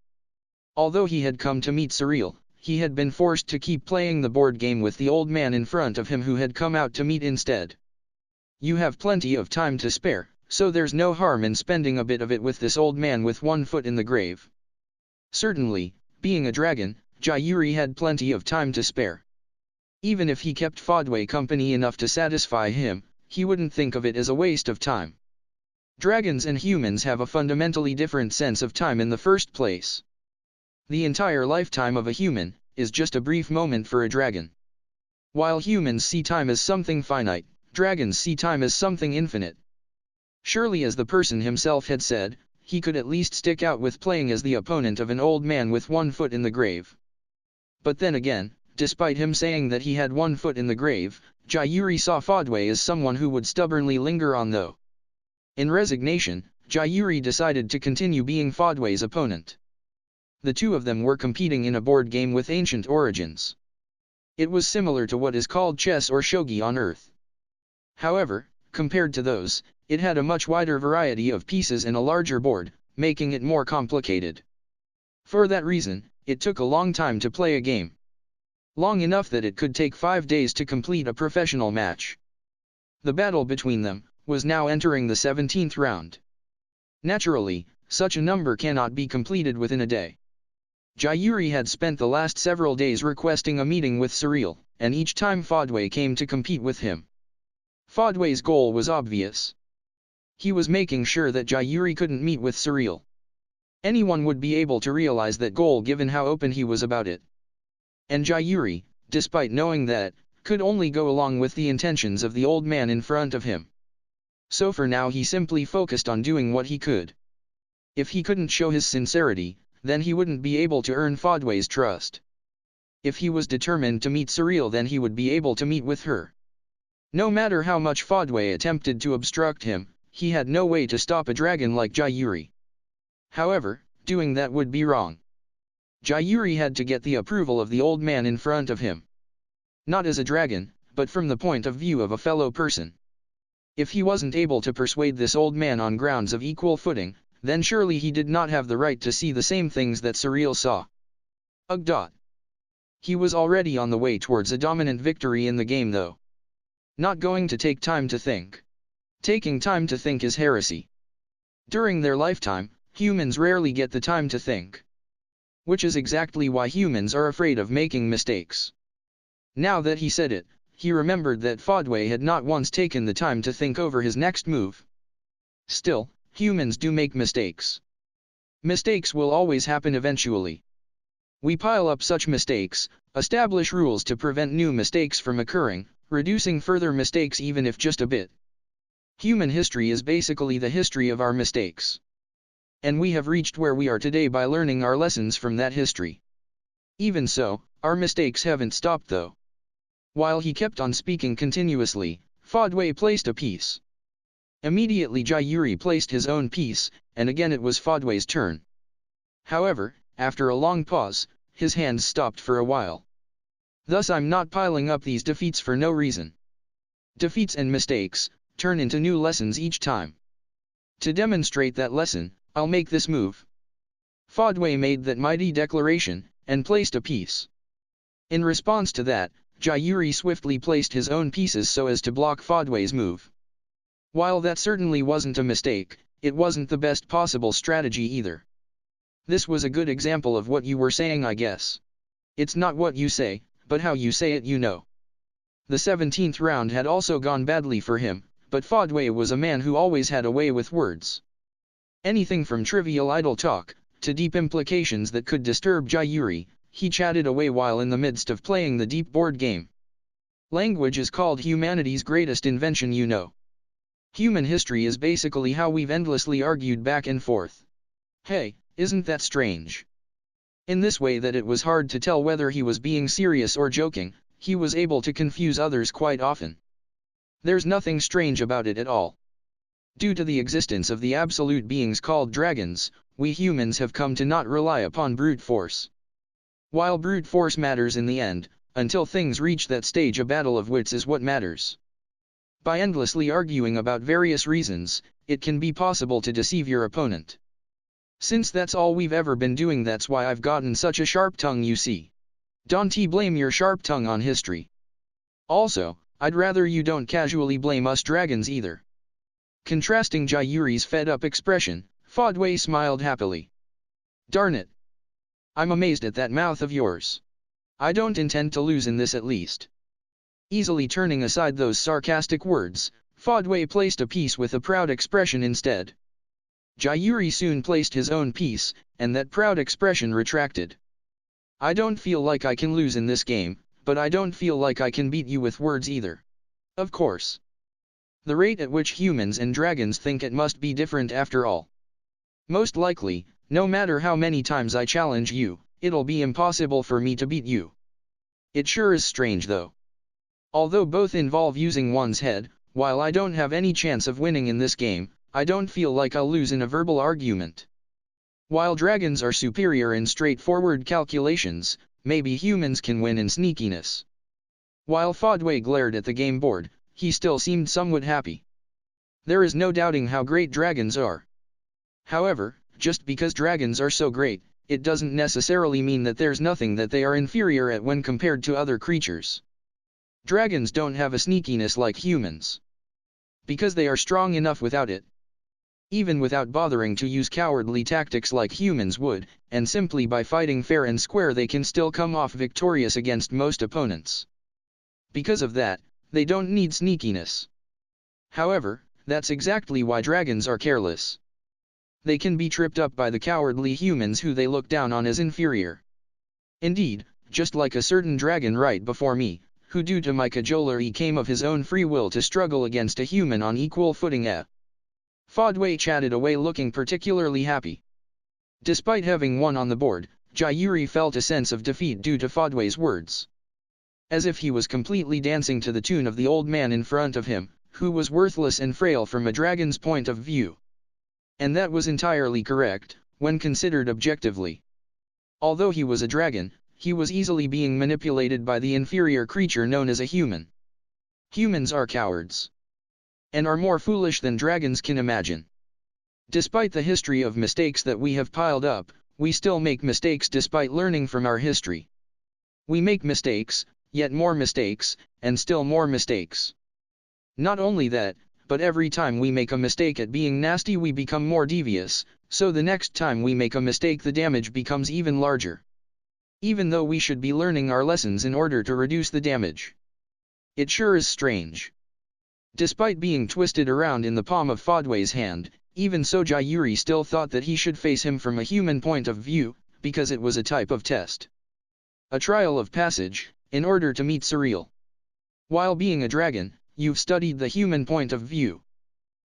Although he had come to meet Cyril, he had been forced to keep playing the board game with the old man in front of him who had come out to meet instead. You have plenty of time to spare, so there's no harm in spending a bit of it with this old man with one foot in the grave. Certainly, being a dragon, Jayuri had plenty of time to spare. Even if he kept Fodway company enough to satisfy him, he wouldn't think of it as a waste of time. Dragons and humans have a fundamentally different sense of time in the first place. The entire lifetime of a human is just a brief moment for a dragon. While humans see time as something finite, dragons see time as something infinite. Surely, as the person himself had said, he could at least stick out with playing as the opponent of an old man with one foot in the grave. But then again, despite him saying that he had one foot in the grave, Jayuri saw Fodway as someone who would stubbornly linger on though. In resignation, Jayuri decided to continue being Fodway's opponent. The two of them were competing in a board game with ancient origins. It was similar to what is called chess or shogi on Earth. However, compared to those, it had a much wider variety of pieces and a larger board, making it more complicated. For that reason, it took a long time to play a game. Long enough that it could take 5 days to complete a professional match. The battle between them was now entering the 17th round. Naturally, such a number cannot be completed within a day. Jairi had spent the last several days requesting a meeting with Cyril, and each time Fodway came to compete with him. Fodway's goal was obvious. He was making sure that Jairi couldn't meet with Cyril. Anyone would be able to realize that goal given how open he was about it. And Jairi, despite knowing that, could only go along with the intentions of the old man in front of him. So for now he simply focused on doing what he could. If he couldn't show his sincerity, then he wouldn't be able to earn Fodway's trust. If he was determined to meet Cyril, then he would be able to meet with her. No matter how much Fodway attempted to obstruct him, he had no way to stop a dragon like Jairi. However, doing that would be wrong. Jairi had to get the approval of the old man in front of him. Not as a dragon, but from the point of view of a fellow person. If he wasn't able to persuade this old man on grounds of equal footing, then surely he did not have the right to see the same things that Cyril saw. Ugh. He was already on the way towards a dominant victory in the game though. Not going to take time to think. Taking time to think is heresy. During their lifetime, humans rarely get the time to think. Which is exactly why humans are afraid of making mistakes. Now that he said it, he remembered that Fodway had not once taken the time to think over his next move. Still, humans do make mistakes. Mistakes will always happen eventually. We pile up such mistakes, establish rules to prevent new mistakes from occurring, reducing further mistakes even if just a bit. Human history is basically the history of our mistakes. And we have reached where we are today by learning our lessons from that history. Even so, our mistakes haven't stopped though. While he kept on speaking continuously, Fodway placed a piece. Immediately Jairi placed his own piece, and again it was Fodway's turn. However, after a long pause, his hands stopped for a while. Thus I'm not piling up these defeats for no reason. Defeats and mistakes turn into new lessons each time. To demonstrate that lesson, I'll make this move. Fodway made that mighty declaration, and placed a piece. In response to that, Jairi swiftly placed his own pieces so as to block Fodway's move. While that certainly wasn't a mistake, it wasn't the best possible strategy either. This was a good example of what you were saying, I guess. It's not what you say, but how you say it, you know. The 17th round had also gone badly for him, but Fodway was a man who always had a way with words. Anything from trivial idle talk, to deep implications that could disturb Jairi, he chatted away while in the midst of playing the deep board game. Language is called humanity's greatest invention, you know. Human history is basically how we've endlessly argued back and forth. Hey, isn't that strange? In this way that it was hard to tell whether he was being serious or joking, he was able to confuse others quite often. There's nothing strange about it at all. Due to the existence of the absolute beings called dragons, we humans have come to not rely upon brute force. While brute force matters in the end, until things reach that stage, a battle of wits is what matters. By endlessly arguing about various reasons, it can be possible to deceive your opponent. Since that's all we've ever been doing, that's why I've gotten such a sharp tongue, you see. Don't blame your sharp tongue on history. Also, I'd rather you don't casually blame us dragons either. Contrasting Jairi's fed-up expression, Fodway smiled happily. Darn it. I'm amazed at that mouth of yours. I don't intend to lose in this, at least. Easily turning aside those sarcastic words, Fodway placed a piece with a proud expression instead. Jairi soon placed his own piece, and that proud expression retracted. I don't feel like I can lose in this game, but I don't feel like I can beat you with words either. Of course. The rate at which humans and dragons think it must be different after all. Most likely, no matter how many times I challenge you, it'll be impossible for me to beat you. It sure is strange though. Although both involve using one's head, while I don't have any chance of winning in this game, I don't feel like I'll lose in a verbal argument. While dragons are superior in straightforward calculations, maybe humans can win in sneakiness. While Fodway glared at the game board, he still seemed somewhat happy. There is no doubting how great dragons are. However, just because dragons are so great, it doesn't necessarily mean that there's nothing that they are inferior at when compared to other creatures. Dragons don't have a sneakiness like humans. Because they are strong enough without it. Even without bothering to use cowardly tactics like humans would, and simply by fighting fair and square they can still come off victorious against most opponents. Because of that, they don't need sneakiness. However, that's exactly why dragons are careless. They can be tripped up by the cowardly humans who they look down on as inferior. Indeed, just like a certain dragon right before me, who due to my cajolery came of his own free will to struggle against a human on equal footing. Fodway chatted away looking particularly happy. Despite having won on the board, Jayuri felt a sense of defeat due to Fodway's words. As if he was completely dancing to the tune of the old man in front of him, who was worthless and frail from a dragon's point of view. And that was entirely correct, when considered objectively. Although he was a dragon, he was easily being manipulated by the inferior creature known as a human. Humans are cowards. And are more foolish than dragons can imagine. Despite the history of mistakes that we have piled up, we still make mistakes despite learning from our history. We make mistakes, yet more mistakes, and still more mistakes. Not only that, but every time we make a mistake at being nasty we become more devious, so the next time we make a mistake the damage becomes even larger. Even though we should be learning our lessons in order to reduce the damage. It sure is strange. Despite being twisted around in the palm of Fodway's hand, even so Jayuri still thought that he should face him from a human point of view, because it was a type of test. A trial of passage, in order to meet Surreal. While being a dragon, you've studied the human point of view.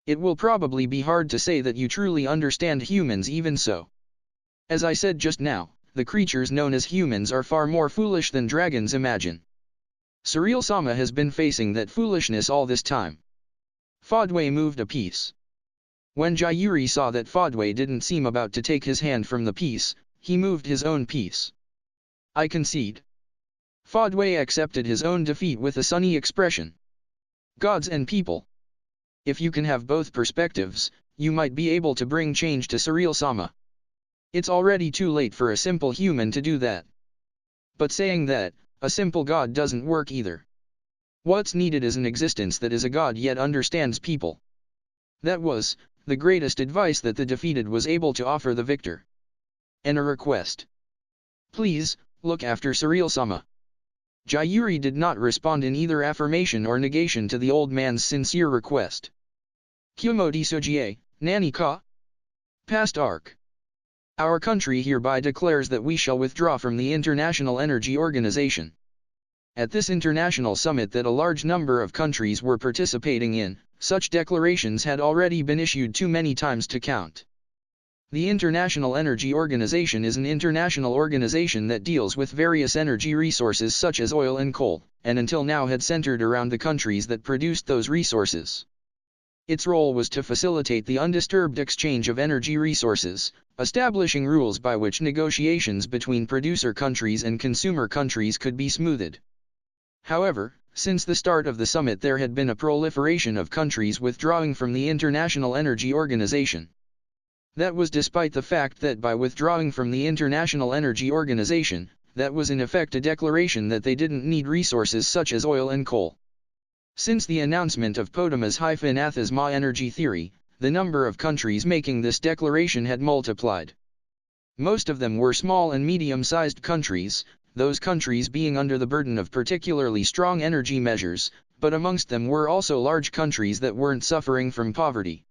It will probably be hard to say that you truly understand humans even so. As I said just now, the creatures known as humans are far more foolish than dragons imagine. Surreal-sama has been facing that foolishness all this time. Fodway moved a piece. When Jayuri saw that Fodway didn't seem about to take his hand from the piece, he moved his own piece. I concede. Fodway accepted his own defeat with a sunny expression. Gods and people. If you can have both perspectives, you might be able to bring change to Surreal-sama. It's already too late for a simple human to do that. But saying that, a simple god doesn't work either. What's needed is an existence that is a god yet understands people. That was the greatest advice that the defeated was able to offer the victor. And a request. Please, look after Surreal-sama. Jayuri did not respond in either affirmation or negation to the old man's sincere request. Kumo Desu, Nani ka? Past arc. Our country hereby declares that we shall withdraw from the International Energy Organization. At this international summit that a large number of countries were participating in, such declarations had already been issued too many times to count. The International Energy Organization is an international organization that deals with various energy resources such as oil and coal, and until now had centered around the countries that produced those resources. Its role was to facilitate the undisturbed exchange of energy resources, establishing rules by which negotiations between producer countries and consumer countries could be smoothed. However, since the start of the summit there had been a proliferation of countries withdrawing from the International Energy Organization. That was despite the fact that by withdrawing from the International Energy Organization, that was in effect a declaration that they didn't need resources such as oil and coal. Since the announcement of Potamas-Atha's Ma energy theory, the number of countries making this declaration had multiplied. Most of them were small and medium-sized countries, those countries being under the burden of particularly strong energy measures, but amongst them were also large countries that weren't suffering from poverty.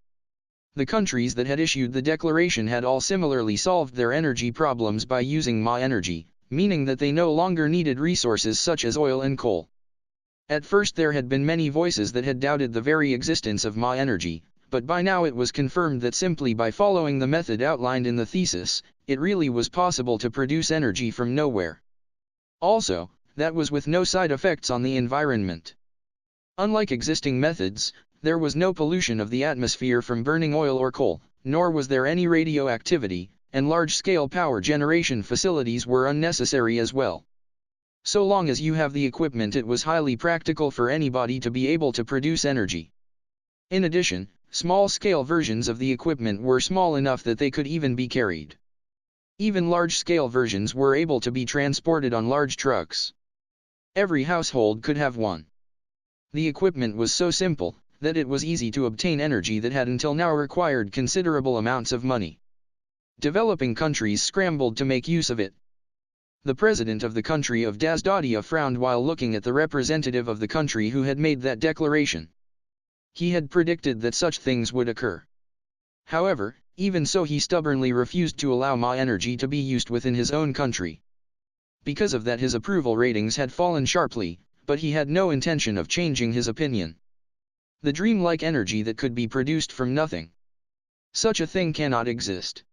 The countries that had issued the declaration had all similarly solved their energy problems by using Ma energy, meaning that they no longer needed resources such as oil and coal. At first there had been many voices that had doubted the very existence of Ma energy, but by now it was confirmed that simply by following the method outlined in the thesis, it really was possible to produce energy from nowhere. Also, that was with no side effects on the environment. Unlike existing methods, there was no pollution of the atmosphere from burning oil or coal, nor was there any radioactivity, and large-scale power generation facilities were unnecessary as well. So long as you have the equipment, it was highly practical for anybody to be able to produce energy. In addition, small-scale versions of the equipment were small enough that they could even be carried. Even large-scale versions were able to be transported on large trucks. Every household could have one. The equipment was so simple that it was easy to obtain energy that had until now required considerable amounts of money. Developing countries scrambled to make use of it. The president of the country of Dasdadia frowned while looking at the representative of the country who had made that declaration. He had predicted that such things would occur. However, even so, he stubbornly refused to allow Ma energy to be used within his own country. Because of that, his approval ratings had fallen sharply, but he had no intention of changing his opinion. The dreamlike energy that could be produced from nothing. Such a thing cannot exist.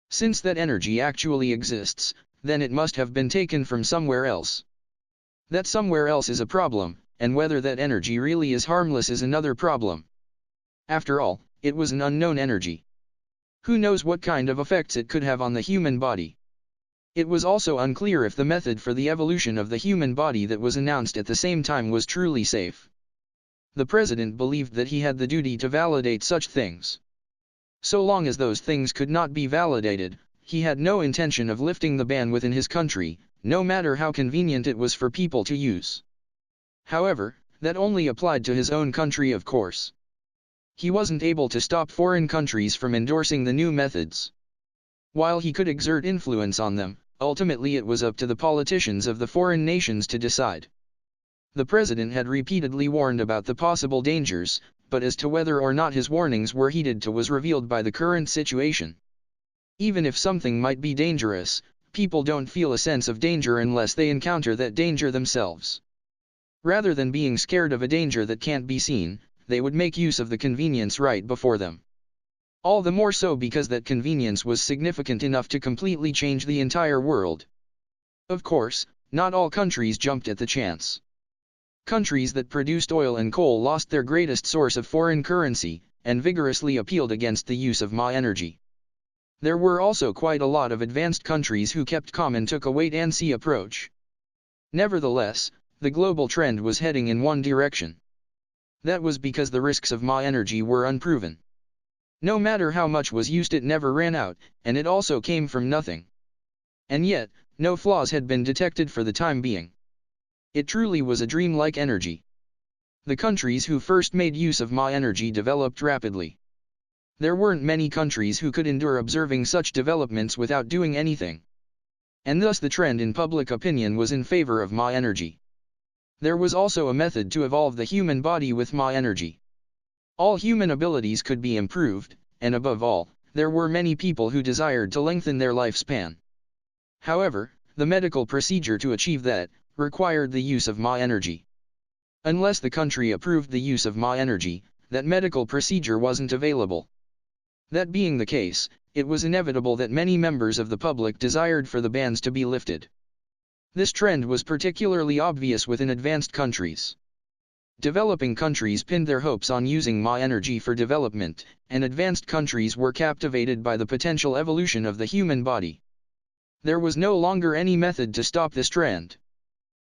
Since that energy actually exists, then it must have been taken from somewhere else. That somewhere else is a problem, and whether that energy really is harmless is another problem. After all, it was an unknown energy. Who knows what kind of effects it could have on the human body? It was also unclear if the method for the evolution of the human body that was announced at the same time was truly safe. The president believed that he had the duty to validate such things. So long as those things could not be validated, he had no intention of lifting the ban within his country, no matter how convenient it was for people to use. However, that only applied to his own country, of course. He wasn't able to stop foreign countries from endorsing the new methods. While he could exert influence on them, ultimately it was up to the politicians of the foreign nations to decide. The president had repeatedly warned about the possible dangers, but as to whether or not his warnings were heeded was revealed by the current situation. Even if something might be dangerous, people don't feel a sense of danger unless they encounter that danger themselves. Rather than being scared of a danger that can't be seen, they would make use of the convenience right before them. All the more so because that convenience was significant enough to completely change the entire world. Of course, not all countries jumped at the chance. Countries that produced oil and coal lost their greatest source of foreign currency, and vigorously appealed against the use of Ma energy. There were also quite a lot of advanced countries who kept calm and took a wait-and-see approach. Nevertheless, the global trend was heading in one direction. That was because the risks of Ma energy were unproven. No matter how much was used, it never ran out, and it also came from nothing. And yet, no flaws had been detected for the time being. It truly was a dreamlike energy. The countries who first made use of Ma energy developed rapidly. There weren't many countries who could endure observing such developments without doing anything. And thus the trend in public opinion was in favor of Ma energy. There was also a method to evolve the human body with Ma energy. All human abilities could be improved, and above all, there were many people who desired to lengthen their lifespan. However, the medical procedure to achieve that required the use of Ma energy. Unless the country approved the use of Ma energy, that medical procedure wasn't available. That being the case, it was inevitable that many members of the public desired for the bans to be lifted. This trend was particularly obvious within advanced countries. Developing countries pinned their hopes on using Ma energy for development, and advanced countries were captivated by the potential evolution of the human body. There was no longer any method to stop this trend.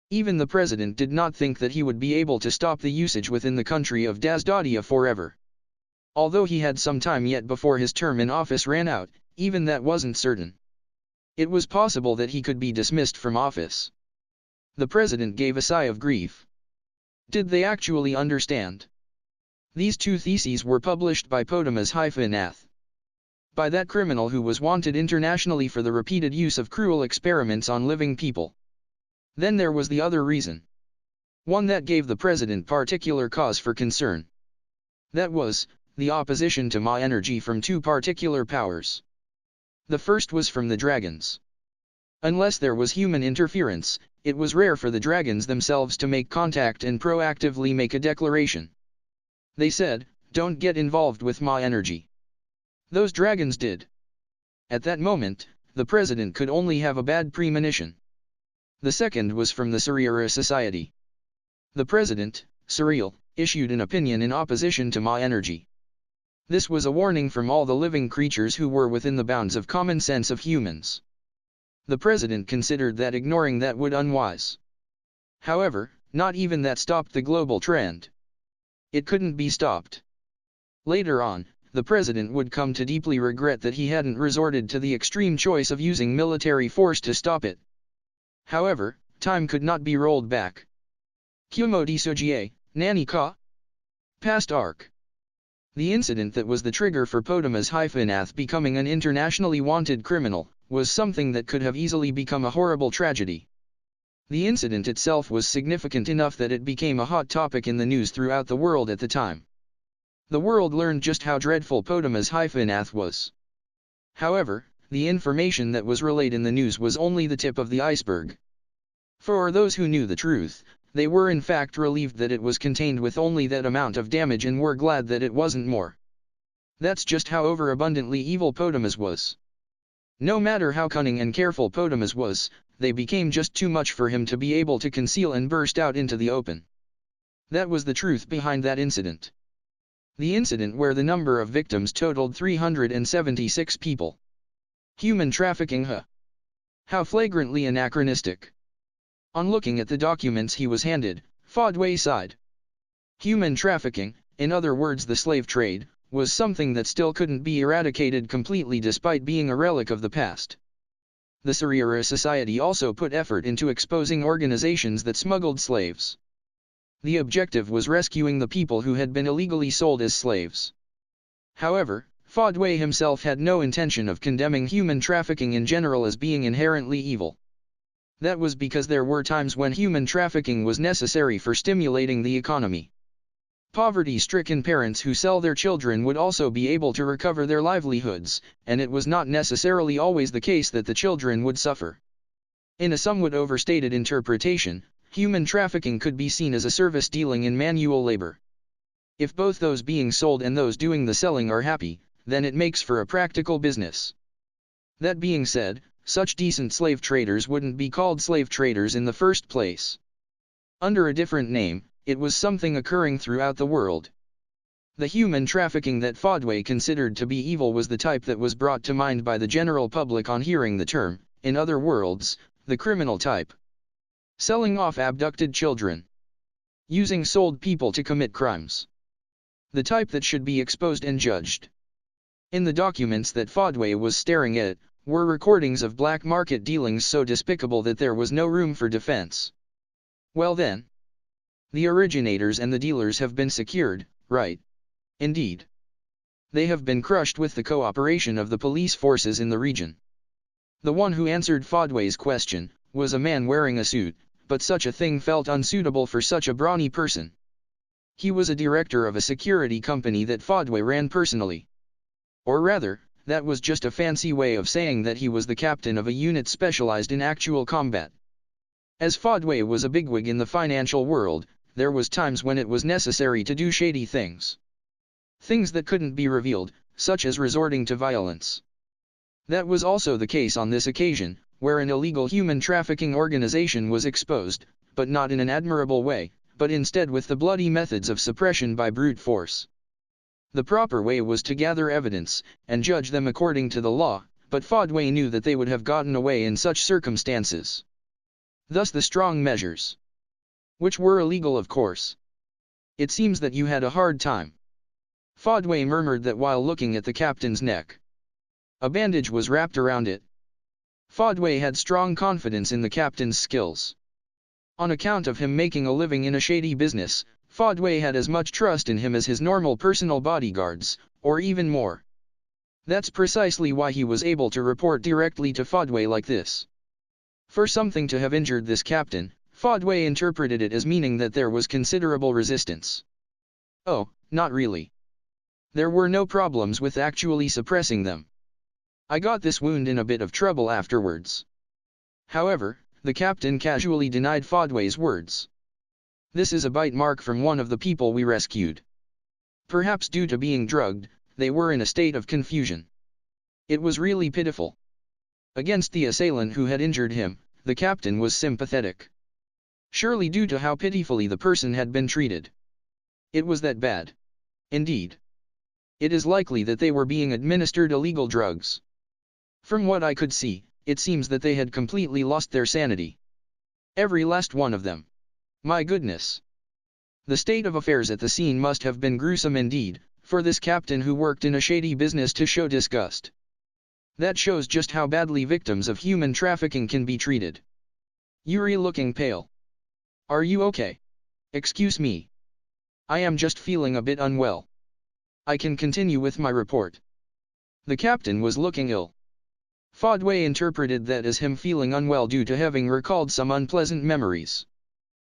Even the president did not think that he would be able to stop the usage within the country of Dasdadia forever. Although he had some time yet before his term in office ran out, even that wasn't certain. It was possible that he could be dismissed from office. The president gave a sigh of grief. Did they actually understand? These two theses were published by Potamus-Nath. By that criminal who was wanted internationally for the repeated use of cruel experiments on living people. Then there was the other reason. One that gave the president particular cause for concern. That was, the opposition to Ma energy from two particular powers. The first was from the dragons. Unless there was human interference, it was rare for the dragons themselves to make contact and proactively make a declaration. They said, "Don't get involved with Ma energy." Those dragons did. At that moment, the president could only have a bad premonition. The second was from the Surya Society. The president, Surreal, issued an opinion in opposition to Ma energy. This was a warning from all the living creatures who were within the bounds of common sense of humans. The president considered that ignoring that would unwise. However, not even that stopped the global trend. It couldn't be stopped. Later on, the president would come to deeply regret that he hadn't resorted to the extreme choice of using military force to stop it. However, time could not be rolled back. Kumo Desu, Nani ka? Past arc. The incident that was the trigger for Potamus-Ath becoming an internationally wanted criminal, was something that could have easily become a horrible tragedy. The incident itself was significant enough that it became a hot topic in the news throughout the world at the time. The world learned just how dreadful Potamus-Ath was. However, the information that was relayed in the news was only the tip of the iceberg. For those who knew the truth, they were in fact relieved that it was contained with only that amount of damage and were glad that it wasn't more. That's just how overabundantly evil Potamus was. No matter how cunning and careful Potamus was, they became just too much for him to be able to conceal and burst out into the open. That was the truth behind that incident. The incident where the number of victims totaled 376 people. Human trafficking, huh? How flagrantly anachronistic. On looking at the documents he was handed, Fodway sighed. Human trafficking, in other words the slave trade, was something that still couldn't be eradicated completely despite being a relic of the past. The Sarira Society also put effort into exposing organizations that smuggled slaves. The objective was rescuing the people who had been illegally sold as slaves. However, Fodway himself had no intention of condemning human trafficking in general as being inherently evil. That was because there were times when human trafficking was necessary for stimulating the economy. Poverty-stricken parents who sell their children would also be able to recover their livelihoods, and it was not necessarily always the case that the children would suffer. In a somewhat overstated interpretation, human trafficking could be seen as a service dealing in manual labor. If both those being sold and those doing the selling are happy, then it makes for a practical business. That being said, such decent slave traders wouldn't be called slave traders in the first place. Under a different name, it was something occurring throughout the world. The human trafficking that Fodway considered to be evil was the type that was brought to mind by the general public on hearing the term, in other words, the criminal type. Selling off abducted children. Using sold people to commit crimes. The type that should be exposed and judged. In the documents that Fodway was staring at, were recordings of black market dealings so despicable that there was no room for defense. Well then. The originators and the dealers have been secured, right? Indeed. They have been crushed with the cooperation of the police forces in the region. The one who answered Fodway's question was a man wearing a suit, but such a thing felt unsuitable for such a brawny person. He was a director of a security company that Fodway ran personally. Or rather, that was just a fancy way of saying that he was the captain of a unit specialized in actual combat. As Fodway was a bigwig in the financial world, there was times when it was necessary to do shady things. Things that couldn't be revealed, such as resorting to violence. That was also the case on this occasion, where an illegal human trafficking organization was exposed, but not in an admirable way, but instead with the bloody methods of suppression by brute force. The proper way was to gather evidence, and judge them according to the law, but Fodway knew that they would have gotten away in such circumstances. Thus the strong measures. Which were illegal of course. It seems that you had a hard time. Fodway murmured that while looking at the captain's neck. A bandage was wrapped around it. Fodway had strong confidence in the captain's skills. On account of him making a living in a shady business, Fodway had as much trust in him as his normal personal bodyguards, or even more. That's precisely why he was able to report directly to Fodway like this. For something to have injured this captain, Fodway interpreted it as meaning that there was considerable resistance. Oh, not really. There were no problems with actually suppressing them. I got this wound in a bit of trouble afterwards. However, the captain casually denied Fodway's words. This is a bite mark from one of the people we rescued. Perhaps due to being drugged, they were in a state of confusion. It was really pitiful. Against the assailant who had injured him, the captain was sympathetic. Surely due to how pitifully the person had been treated. It was that bad. Indeed. It is likely that they were being administered illegal drugs. From what I could see, it seems that they had completely lost their sanity. Every last one of them. My goodness. The state of affairs at the scene must have been gruesome indeed, for this captain who worked in a shady business to show disgust. That shows just how badly victims of human trafficking can be treated. Yuri looking pale. Are you okay? Excuse me. I am just feeling a bit unwell. I can continue with my report. The captain was looking ill. Fodway interpreted that as him feeling unwell due to having recalled some unpleasant memories.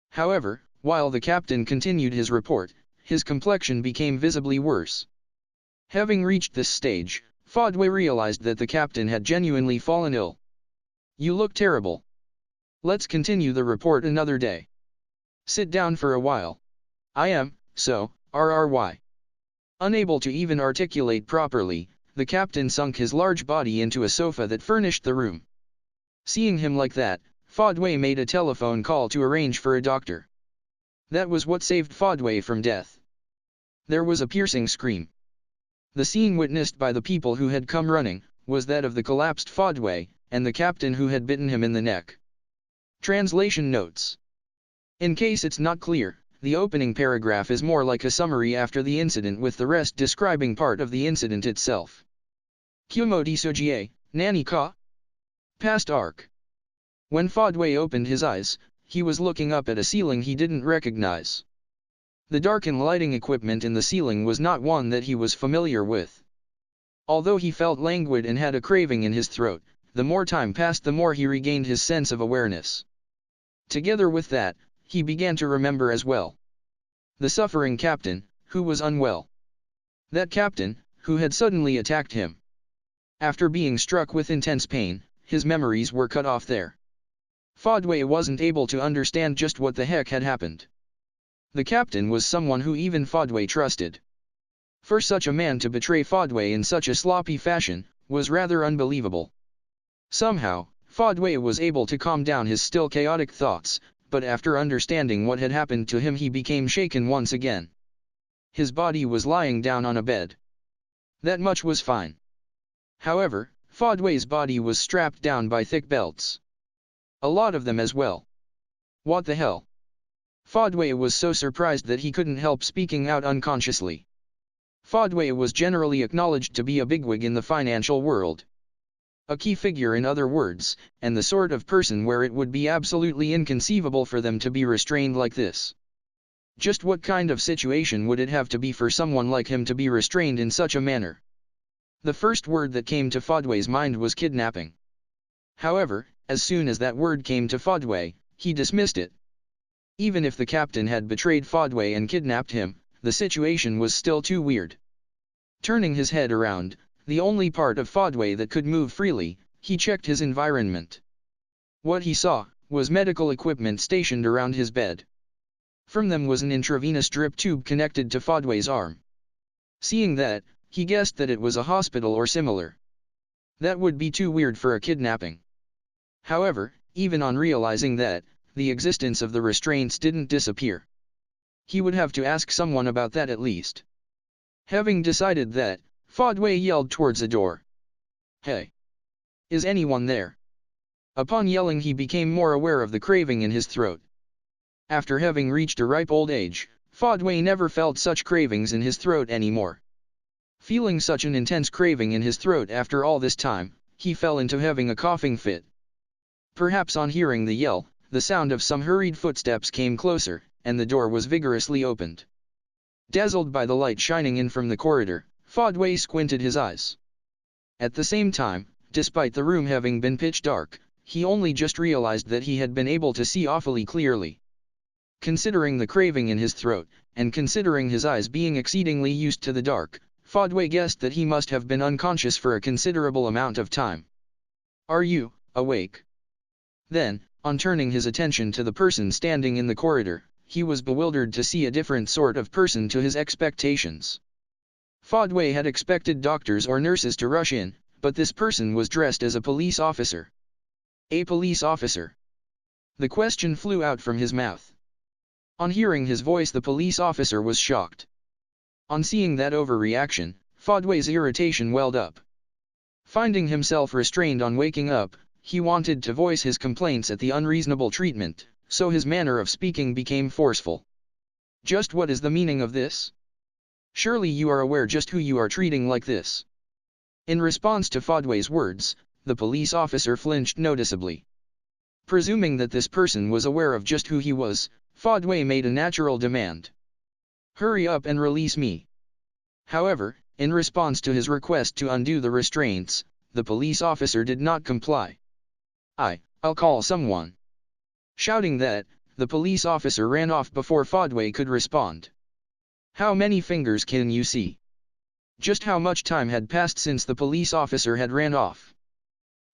However, while the captain continued his report, his complexion became visibly worse. Having reached this stage, Fodway realized that the captain had genuinely fallen ill. You look terrible. Let's continue the report another day. Sit down for a while. I am, so, RRY. Unable to even articulate properly, the captain sunk his large body into a sofa that furnished the room. Seeing him like that, Fodway made a telephone call to arrange for a doctor. That was what saved Fodway from death. There was a piercing scream. The scene witnessed by the people who had come running, was that of the collapsed Fodway, and the captain who had bitten him in the neck. Translation notes. In case it's not clear, the opening paragraph is more like a summary after the incident with the rest describing part of the incident itself. Kumo Desu, Nani ka? Past arc. When Fodway opened his eyes, he was looking up at a ceiling he didn't recognize. The darkened lighting equipment in the ceiling was not one that he was familiar with. Although he felt languid and had a craving in his throat, the more time passed the more he regained his sense of awareness. Together with that, he began to remember as well. The suffering captain, who was unwell. That captain, who had suddenly attacked him. After being struck with intense pain, his memories were cut off there. Fodway wasn't able to understand just what the heck had happened. The captain was someone who even Fodway trusted. For such a man to betray Fodway in such a sloppy fashion, was rather unbelievable. Somehow, Fodway was able to calm down his still chaotic thoughts, but after understanding what had happened to him he became shaken once again. His body was lying down on a bed. That much was fine. However, Fodway's body was strapped down by thick belts. A lot of them as well. What the hell? Fodway was so surprised that he couldn't help speaking out unconsciously. Fodway was generally acknowledged to be a bigwig in the financial world. A key figure in other words, and the sort of person where it would be absolutely inconceivable for them to be restrained like this. Just what kind of situation would it have to be for someone like him to be restrained in such a manner? The first word that came to Fodway's mind was kidnapping. However, as soon as that word came to Fodway, he dismissed it. Even if the captain had betrayed Fodway and kidnapped him, the situation was still too weird. Turning his head around, the only part of Fodway that could move freely, he checked his environment. What he saw was medical equipment stationed around his bed. From them was an intravenous drip tube connected to Fodway's arm. Seeing that, he guessed that it was a hospital or similar. That would be too weird for a kidnapping. However, even on realizing that, the existence of the restraints didn't disappear. He would have to ask someone about that at least. Having decided that, Fodway yelled towards the door. Hey! Is anyone there? Upon yelling he became more aware of the craving in his throat. After having reached a ripe old age, Fodway never felt such cravings in his throat anymore. Feeling such an intense craving in his throat after all this time, he fell into having a coughing fit. Perhaps on hearing the yell, the sound of some hurried footsteps came closer, and the door was vigorously opened. Dazzled by the light shining in from the corridor, Fodway squinted his eyes. At the same time, despite the room having been pitch dark, he only just realized that he had been able to see awfully clearly. Considering the craving in his throat, and considering his eyes being exceedingly used to the dark, Fodway guessed that he must have been unconscious for a considerable amount of time. Are you awake? Then, on turning his attention to the person standing in the corridor, he was bewildered to see a different sort of person to his expectations. Fodway had expected doctors or nurses to rush in, but this person was dressed as a police officer. A police officer? The question flew out from his mouth. On hearing his voice the police officer was shocked. On seeing that overreaction, Fodway's irritation welled up. Finding himself restrained on waking up, he wanted to voice his complaints at the unreasonable treatment, so his manner of speaking became forceful. Just what is the meaning of this? Surely you are aware just who you are treating like this. In response to Fodway's words, the police officer flinched noticeably. Presuming that this person was aware of just who he was, Fodway made a natural demand. Hurry up and release me. However, in response to his request to undo the restraints, the police officer did not comply. I'll call someone. Shouting that, the police officer ran off before Fodway could respond. How many fingers can you see? Just how much time had passed since the police officer had ran off?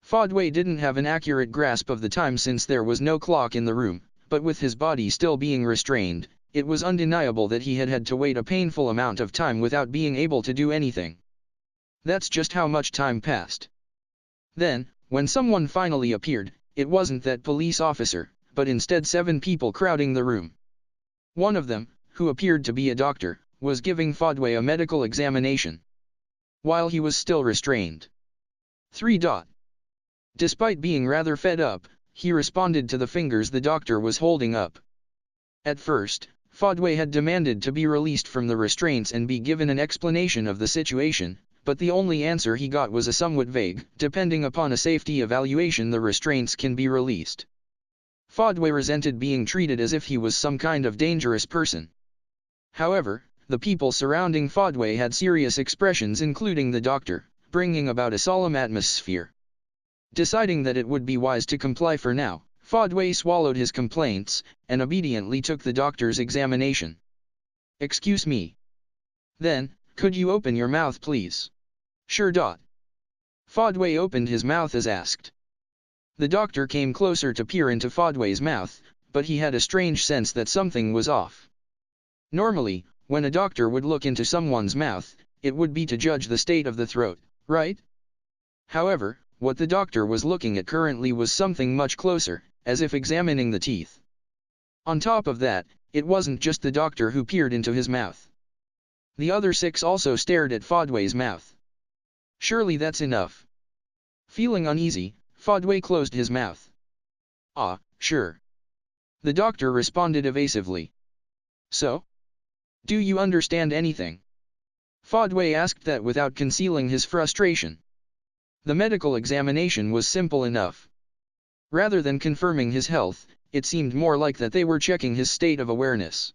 Fodway didn't have an accurate grasp of the time since there was no clock in the room, but with his body still being restrained, it was undeniable that he had had to wait a painful amount of time without being able to do anything. That's just how much time passed. Then, when someone finally appeared, it wasn't that police officer, but instead 7 people crowding the room. One of them, who appeared to be a doctor, was giving Fodway a medical examination, while he was still restrained. 3. Despite being rather fed up, he responded to the fingers the doctor was holding up. At first, Fodway had demanded to be released from the restraints and be given an explanation of the situation, but the only answer he got was a somewhat vague, depending upon a safety evaluation the restraints can be released. Fodway resented being treated as if he was some kind of dangerous person. However, the people surrounding Fodway had serious expressions including the doctor, bringing about a solemn atmosphere. Deciding that it would be wise to comply for now, Fodway swallowed his complaints, and obediently took the doctor's examination. Excuse me. Then, could you open your mouth please? Sure. Fodway opened his mouth as asked. The doctor came closer to peer into Fodway's mouth, but he had a strange sense that something was off. Normally, when a doctor would look into someone's mouth, it would be to judge the state of the throat, right? However, what the doctor was looking at currently was something much closer, as if examining the teeth. On top of that, it wasn't just the doctor who peered into his mouth. The other 6 also stared at Fodway's mouth. Surely that's enough. Feeling uneasy, Fodway closed his mouth. Sure. The doctor responded evasively. So? Do you understand anything? Fodway asked that without concealing his frustration. The medical examination was simple enough. Rather than confirming his health, it seemed more like that they were checking his state of awareness.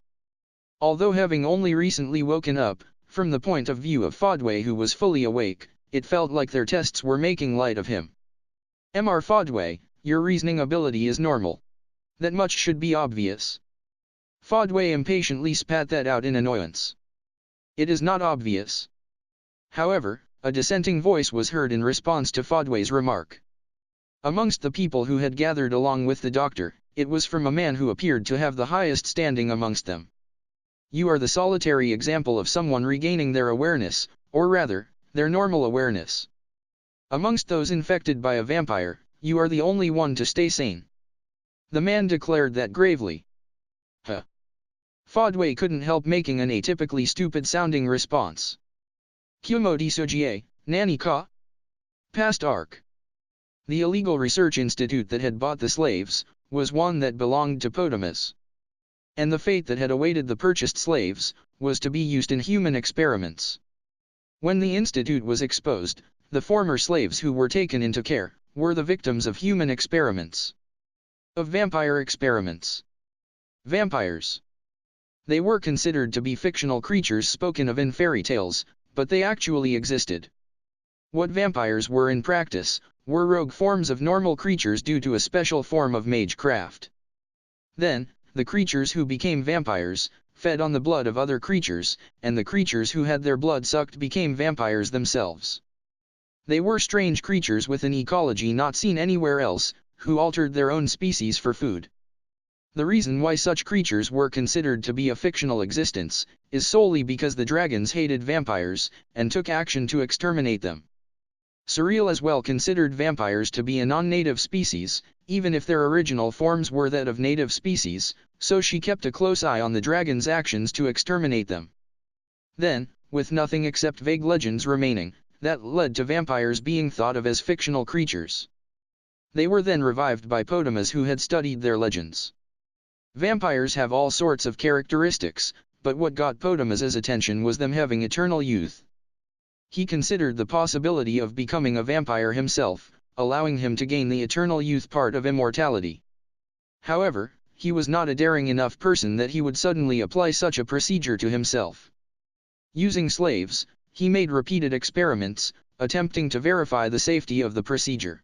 Although having only recently woken up, from the point of view of Fodway who was fully awake, it felt like their tests were making light of him. Mr. Fodway, your reasoning ability is normal. That much should be obvious. Fodway impatiently spat that out in annoyance. It is not obvious. However, a dissenting voice was heard in response to Fodway's remark. Amongst the people who had gathered along with the doctor, it was from a man who appeared to have the highest standing amongst them. You are the solitary example of someone regaining their awareness, or rather, their normal awareness. Amongst those infected by a vampire, you are the only one to stay sane. The man declared that gravely. Fodway couldn't help making an atypically stupid-sounding response. Kumo Desu, Nani ka? Past arc. The illegal research institute that had bought the slaves, was one that belonged to Potamus. And the fate that had awaited the purchased slaves, was to be used in human experiments. When the institute was exposed, the former slaves who were taken into care, were the victims of human experiments. Of vampire experiments. Vampires. They were considered to be fictional creatures spoken of in fairy tales, but they actually existed. What vampires were in practice, were rogue forms of normal creatures due to a special form of magecraft. Then, the creatures who became vampires, fed on the blood of other creatures, and the creatures who had their blood sucked became vampires themselves. They were strange creatures with an ecology not seen anywhere else, who altered their own species for food. The reason why such creatures were considered to be a fictional existence, is solely because the dragons hated vampires, and took action to exterminate them. Surreal as well considered vampires to be a non-native species, even if their original forms were that of native species, so she kept a close eye on the dragons' actions to exterminate them. Then, with nothing except vague legends remaining, that led to vampires being thought of as fictional creatures. They were then revived by Potamus, who had studied their legends. Vampires have all sorts of characteristics, but what got Potamus's attention was them having eternal youth. He considered the possibility of becoming a vampire himself, allowing him to gain the eternal youth part of immortality. However, he was not a daring enough person that he would suddenly apply such a procedure to himself. Using slaves, he made repeated experiments, attempting to verify the safety of the procedure.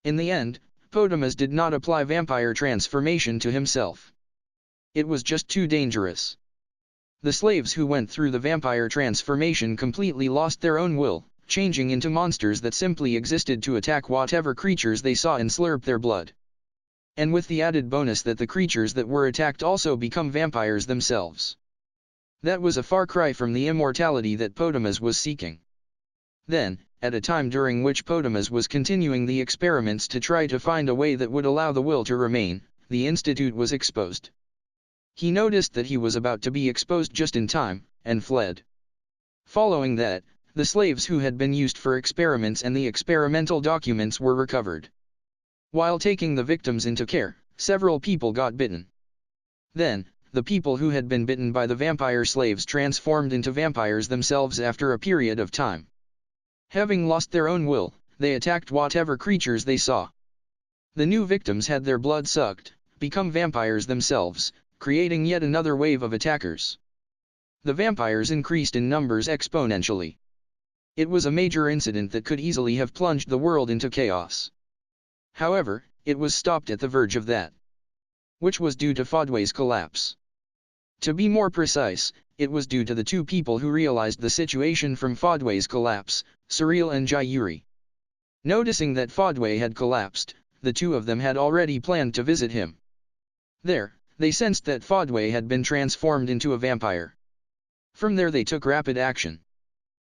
In the end, Potamus did not apply vampire transformation to himself. It was just too dangerous. The slaves who went through the vampire transformation completely lost their own will, changing into monsters that simply existed to attack whatever creatures they saw and slurp their blood. And with the added bonus that the creatures that were attacked also become vampires themselves. That was a far cry from the immortality that Potamus was seeking. Then, at a time during which Potamus was continuing the experiments to try to find a way that would allow the will to remain, the institute was exposed. He noticed that he was about to be exposed just in time, and fled. Following that, the slaves who had been used for experiments and the experimental documents were recovered. While taking the victims into care, several people got bitten. Then, the people who had been bitten by the vampire slaves transformed into vampires themselves after a period of time. Having lost their own will, they attacked whatever creatures they saw. The new victims had their blood sucked, become vampires themselves, creating yet another wave of attackers. The vampires increased in numbers exponentially. It was a major incident that could easily have plunged the world into chaos. However, it was stopped at the verge of that, which was due to Fodway's collapse. To be more precise, it was due to the two people who realized the situation from Fodway's collapse, Surreal and Jayuri. Noticing that Fodway had collapsed, the two of them had already planned to visit him. There, they sensed that Fodway had been transformed into a vampire. From there they took rapid action.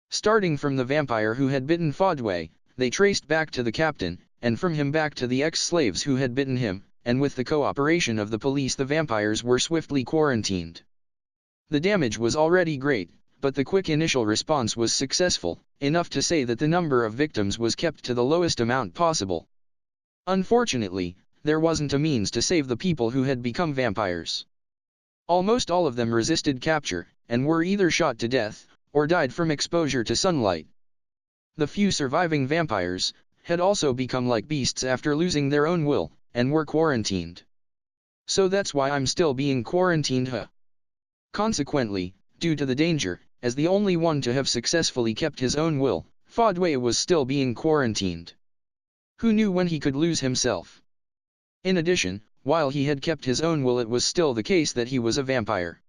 Starting from the vampire who had bitten Fodway, they traced back to the captain, and from him back to the ex-slaves who had bitten him, and with the cooperation of the police the vampires were swiftly quarantined. The damage was already great, but the quick initial response was successful, enough to say that the number of victims was kept to the lowest amount possible. Unfortunately, there wasn't a means to save the people who had become vampires. Almost all of them resisted capture, and were either shot to death, or died from exposure to sunlight. The few surviving vampires had also become like beasts after losing their own will, and were quarantined. So that's why I'm still being quarantined, huh? Consequently, due to the danger, as the only one to have successfully kept his own will, Fodway was still being quarantined. Who knew when he could lose himself? In addition, while he had kept his own will, it was still the case that he was a vampire.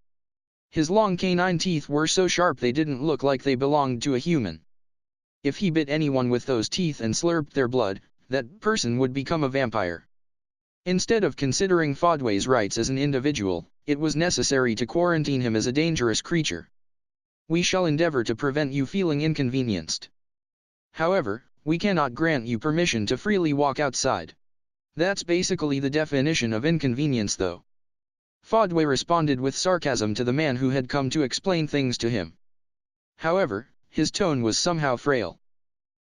His long canine teeth were so sharp they didn't look like they belonged to a human. If he bit anyone with those teeth and slurped their blood, that person would become a vampire. Instead of considering Fodway's rights as an individual, it was necessary to quarantine him as a dangerous creature. We shall endeavor to prevent you feeling inconvenienced. However, we cannot grant you permission to freely walk outside. That's basically the definition of inconvenience, though. Fodway responded with sarcasm to the man who had come to explain things to him. However, his tone was somehow frail.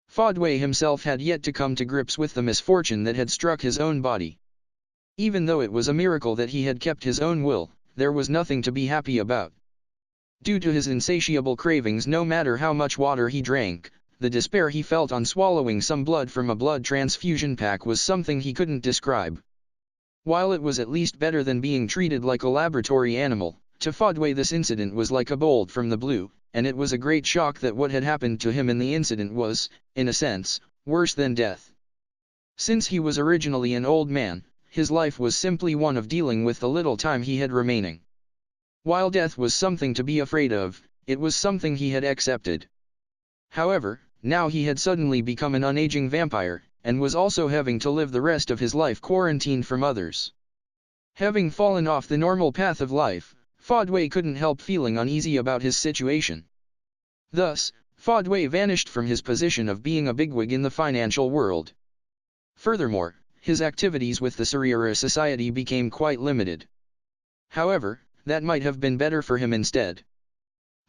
Fodway himself had yet to come to grips with the misfortune that had struck his own body. Even though it was a miracle that he had kept his own will, there was nothing to be happy about. Due to his insatiable cravings, no matter how much water he drank, the despair he felt on swallowing some blood from a blood transfusion pack was something he couldn't describe. While it was at least better than being treated like a laboratory animal, to Fodway this incident was like a bolt from the blue, and it was a great shock that what had happened to him in the incident was, in a sense, worse than death. Since he was originally an old man, his life was simply one of dealing with the little time he had remaining. While death was something to be afraid of, it was something he had accepted. However, now he had suddenly become an unaging vampire, and was also having to live the rest of his life quarantined from others. Having fallen off the normal path of life, Fodway couldn't help feeling uneasy about his situation. Thus, Fodway vanished from his position of being a bigwig in the financial world. Furthermore, his activities with the Surreal Society became quite limited. However, that might have been better for him instead.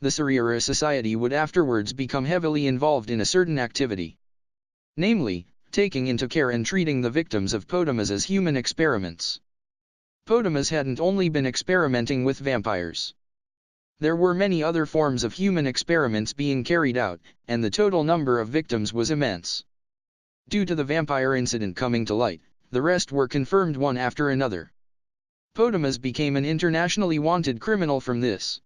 the Suriara society would afterwards become heavily involved in a certain activity. Namely, taking into care and treating the victims of Potamus as human experiments. Potamus hadn't only been experimenting with vampires. There were many other forms of human experiments being carried out, and the total number of victims was immense. Due to the vampire incident coming to light, the rest were confirmed one after another. Potamus became an internationally wanted criminal from this.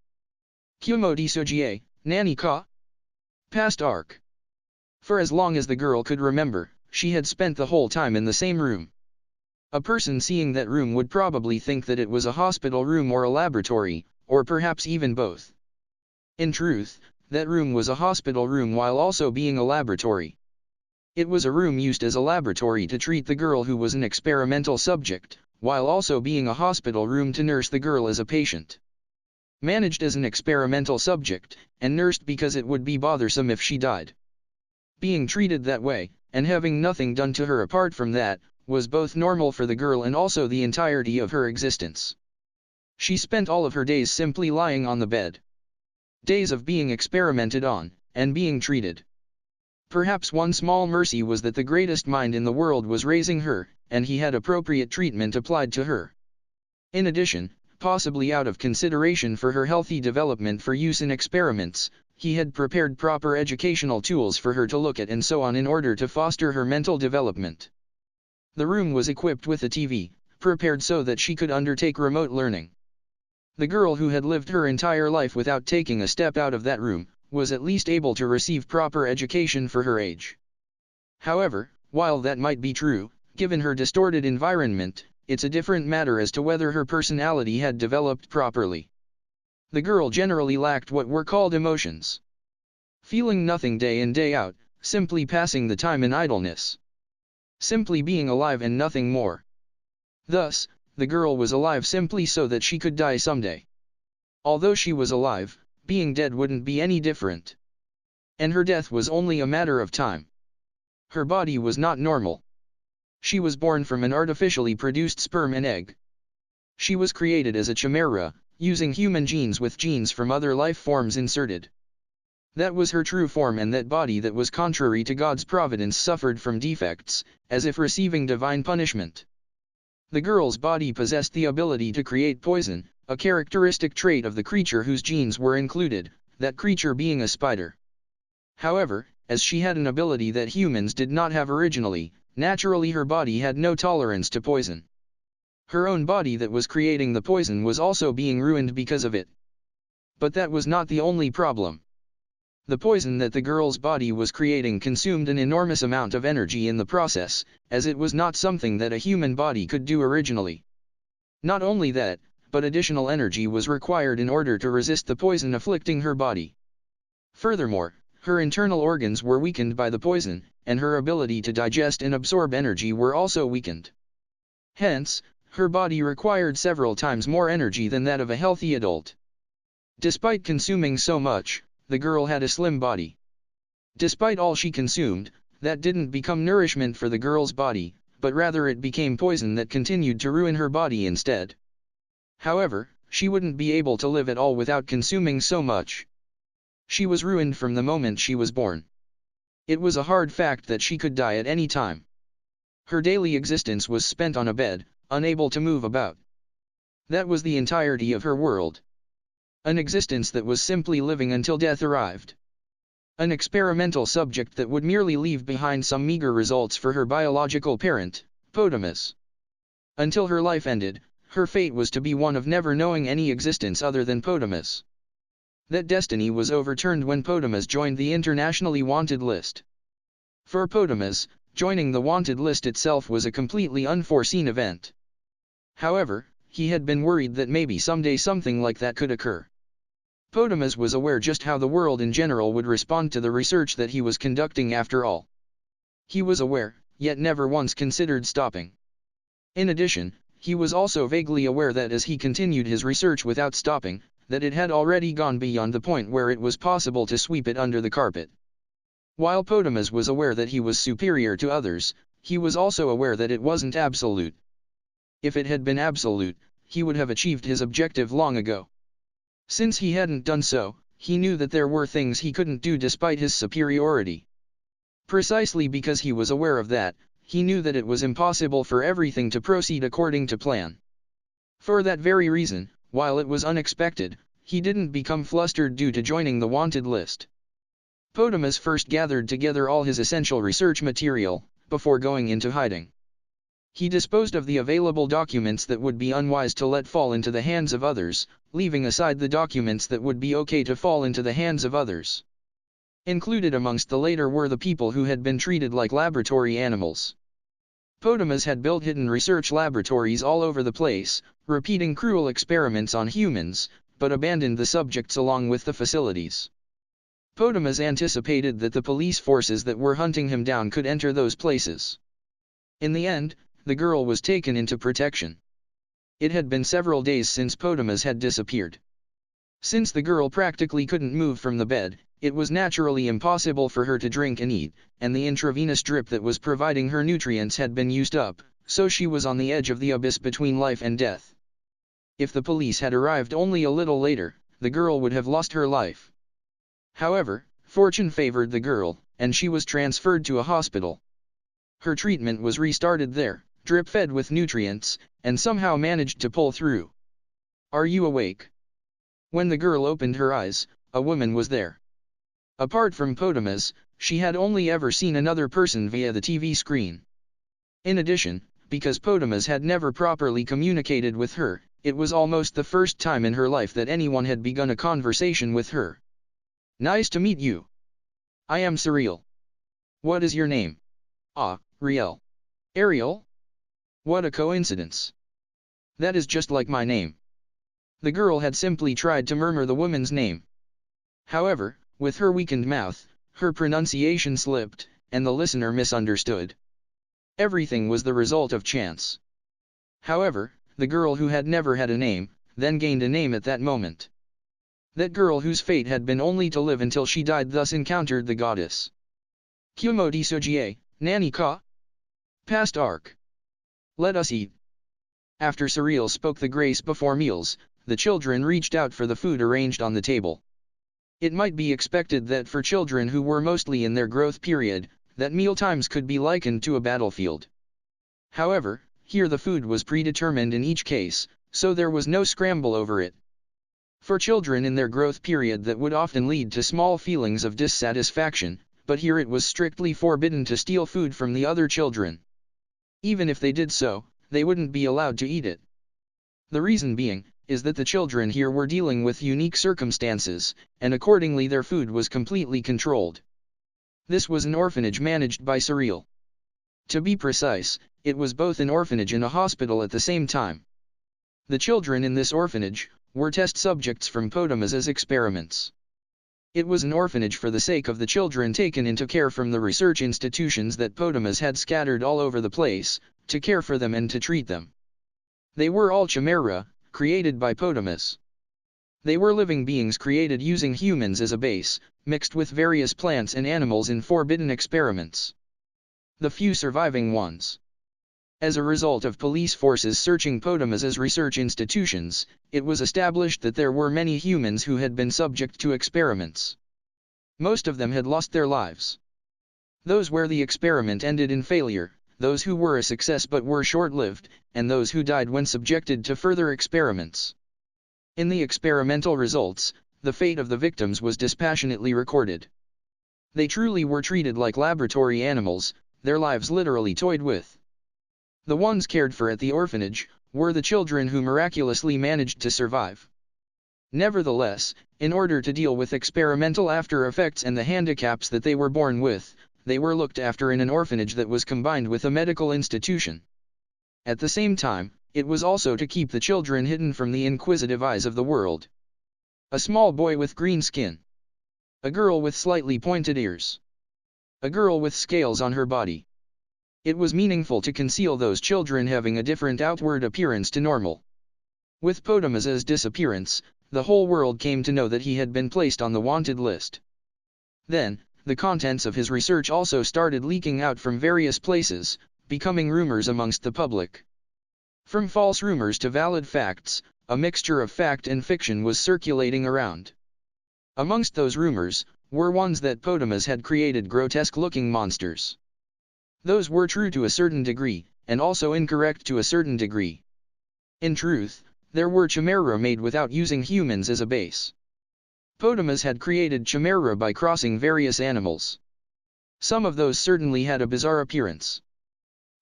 Kumo Desu, Nani ka? Past arc. For as long as the girl could remember, she had spent the whole time in the same room. A person seeing that room would probably think that it was a hospital room or a laboratory, or perhaps even both. In truth, that room was a hospital room while also being a laboratory. It was a room used as a laboratory to treat the girl who was an experimental subject, while also being a hospital room to nurse the girl as a patient. Managed as an experimental subject, and nursed because it would be bothersome if she died. Being treated that way, and having nothing done to her apart from that, was both normal for the girl and also the entirety of her existence. She spent all of her days simply lying on the bed. Days of being experimented on, and being treated. Perhaps one small mercy was that the greatest mind in the world was raising her, and he had appropriate treatment applied to her. In addition, possibly out of consideration for her healthy development for use in experiments, he had prepared proper educational tools for her to look at and so on in order to foster her mental development. The room was equipped with a TV, prepared so that she could undertake remote learning. The girl who had lived her entire life without taking a step out of that room, was at least able to receive proper education for her age. However, while that might be true, given her distorted environment, it's a different matter as to whether her personality had developed properly. The girl generally lacked what were called emotions. Feeling nothing day in day out, simply passing the time in idleness. Simply being alive and nothing more. Thus, the girl was alive simply so that she could die someday. Although she was alive, being dead wouldn't be any different. And her death was only a matter of time. Her body was not normal. She was born from an artificially produced sperm and egg. She was created as a chimera, using human genes with genes from other life forms inserted. That was her true form, and that body that was contrary to God's providence suffered from defects, as if receiving divine punishment. The girl's body possessed the ability to create poison, a characteristic trait of the creature whose genes were included, that creature being a spider. However, as she had an ability that humans did not have originally, naturally her body had no tolerance to poison. Her own body that was creating the poison was also being ruined because of it. But that was not the only problem. The poison that the girl's body was creating consumed an enormous amount of energy in the process, as it was not something that a human body could do originally. Not only that, but additional energy was required in order to resist the poison afflicting her body. Furthermore, her internal organs were weakened by the poison, and her ability to digest and absorb energy were also weakened. Hence, her body required several times more energy than that of a healthy adult. Despite consuming so much, the girl had a slim body. Despite all she consumed, that didn't become nourishment for the girl's body, but rather it became poison that continued to ruin her body instead. However, she wouldn't be able to live at all without consuming so much. She was ruined from the moment she was born. It was a hard fact that she could die at any time. Her daily existence was spent on a bed, unable to move about. That was the entirety of her world. An existence that was simply living until death arrived. An experimental subject that would merely leave behind some meager results for her biological parent, Potamus. Until her life ended, her fate was to be one of never knowing any existence other than Potamus. That destiny was overturned when Potamus joined the internationally wanted list. For Potamus, joining the wanted list itself was a completely unforeseen event. However, he had been worried that maybe someday something like that could occur. Potamus was aware just how the world in general would respond to the research that he was conducting after all. He was aware, yet never once considered stopping. In addition, he was also vaguely aware that as he continued his research without stopping, that it had already gone beyond the point where it was possible to sweep it under the carpet. While Potamus was aware that he was superior to others, he was also aware that it wasn't absolute. If it had been absolute, he would have achieved his objective long ago. Since he hadn't done so, he knew that there were things he couldn't do despite his superiority. Precisely because he was aware of that, he knew that it was impossible for everything to proceed according to plan. For that very reason, while it was unexpected, he didn't become flustered due to joining the wanted list. Potamus first gathered together all his essential research material, before going into hiding. He disposed of the available documents that would be unwise to let fall into the hands of others, leaving aside the documents that would be okay to fall into the hands of others. Included amongst the later were the people who had been treated like laboratory animals. Potamus had built hidden research laboratories all over the place, repeating cruel experiments on humans, but abandoned the subjects along with the facilities. Potamus anticipated that the police forces that were hunting him down could enter those places. In the end, the girl was taken into protection. It had been several days since Potamus had disappeared. Since the girl practically couldn't move from the bed, it was naturally impossible for her to drink and eat, and the intravenous drip that was providing her nutrients had been used up, so she was on the edge of the abyss between life and death. If the police had arrived only a little later, the girl would have lost her life. However, fortune favored the girl, and she was transferred to a hospital. Her treatment was restarted there, drip-fed with nutrients, and somehow managed to pull through. "Are you awake?" When the girl opened her eyes, a woman was there. Apart from Potamus, she had only ever seen another person via the TV screen. In addition, because Potamus had never properly communicated with her, it was almost the first time in her life that anyone had begun a conversation with her. "Nice to meet you. I am Cyril. What is your name?" "Ah, Riel." "Ariel? What a coincidence. That is just like my name." The girl had simply tried to murmur the woman's name. However, with her weakened mouth, her pronunciation slipped, and the listener misunderstood. Everything was the result of chance. However, the girl who had never had a name, then gained a name at that moment. That girl whose fate had been only to live until she died thus encountered the goddess. Kumo Desu, Nani ka? Past arc. Let us eat. After Cyril spoke the grace before meals, the children reached out for the food arranged on the table. It might be expected that for children who were mostly in their growth period, that mealtimes could be likened to a battlefield. However, here the food was predetermined in each case, so there was no scramble over it. For children in their growth period that would often lead to small feelings of dissatisfaction, but here it was strictly forbidden to steal food from the other children. Even if they did so, they wouldn't be allowed to eat it. The reason being, is that the children here were dealing with unique circumstances, and accordingly their food was completely controlled. This was an orphanage managed by Cyril. To be precise, it was both an orphanage and a hospital at the same time. The children in this orphanage were test subjects from Potamus's experiments. It was an orphanage for the sake of the children taken into care from the research institutions that Potamus had scattered all over the place, to care for them and to treat them. They were all chimera, created by Potamus. They were living beings created using humans as a base, mixed with various plants and animals in forbidden experiments. The few surviving ones. As a result of police forces searching Potamus's research institutions, it was established that there were many humans who had been subject to experiments. Most of them had lost their lives. Those where the experiment ended in failure, those who were a success but were short-lived, and those who died when subjected to further experiments. In the experimental results, the fate of the victims was dispassionately recorded. They truly were treated like laboratory animals, their lives literally toyed with. The ones cared for at the orphanage were the children who miraculously managed to survive. Nevertheless, in order to deal with experimental after effects and the handicaps that they were born with, they were looked after in an orphanage that was combined with a medical institution. At the same time, it was also to keep the children hidden from the inquisitive eyes of the world. A small boy with green skin. A girl with slightly pointed ears. A girl with scales on her body. It was meaningful to conceal those children having a different outward appearance to normal. With Potamus's disappearance, the whole world came to know that he had been placed on the wanted list. Then, the contents of his research also started leaking out from various places, becoming rumors amongst the public. From false rumors to valid facts, a mixture of fact and fiction was circulating around. Amongst those rumors, were ones that Potamus had created grotesque-looking monsters. Those were true to a certain degree, and also incorrect to a certain degree. In truth, there were chimera made without using humans as a base. Potamus had created chimera by crossing various animals. Some of those certainly had a bizarre appearance.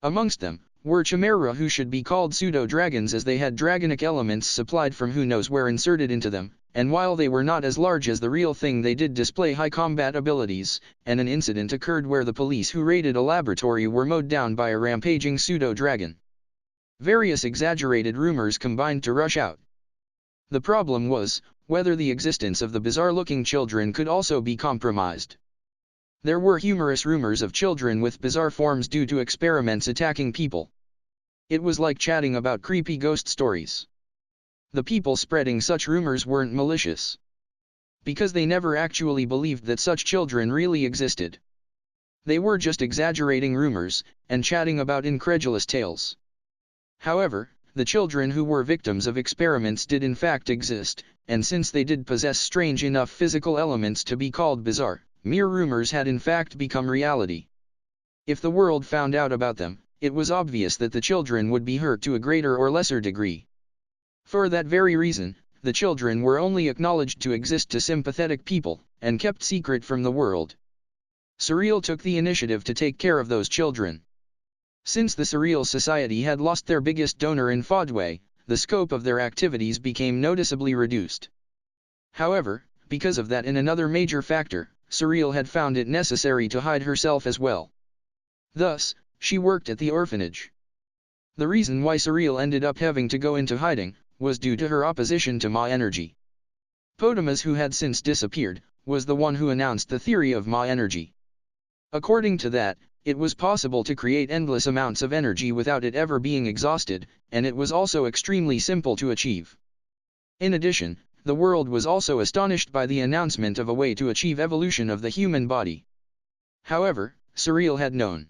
Amongst them, were chimera who should be called pseudo-dragons as they had dragonic elements supplied from who knows where inserted into them, and while they were not as large as the real thing they did display high combat abilities, and an incident occurred where the police who raided a laboratory were mowed down by a rampaging pseudo-dragon. Various exaggerated rumors combined to rush out. The problem was, whether the existence of the bizarre-looking children could also be compromised. There were humorous rumors of children with bizarre forms due to experiments attacking people. It was like chatting about creepy ghost stories. The people spreading such rumors weren't malicious, because they never actually believed that such children really existed. They were just exaggerating rumors, and chatting about incredulous tales. However, the children who were victims of experiments did in fact exist, and since they did possess strange enough physical elements to be called bizarre, mere rumors had in fact become reality. If the world found out about them, it was obvious that the children would be hurt to a greater or lesser degree. For that very reason, the children were only acknowledged to exist to sympathetic people, and kept secret from the world. Surreal took the initiative to take care of those children. Since the Surreal Society had lost their biggest donor in Fodway, the scope of their activities became noticeably reduced. However, because of that and another major factor, Surreal had found it necessary to hide herself as well. Thus, she worked at the orphanage. The reason why Surreal ended up having to go into hiding was due to her opposition to Ma energy. Potamus, who had since disappeared, was the one who announced the theory of Ma energy. According to that, it was possible to create endless amounts of energy without it ever being exhausted, and it was also extremely simple to achieve. In addition, the world was also astonished by the announcement of a way to achieve evolution of the human body. However, Surreal had known.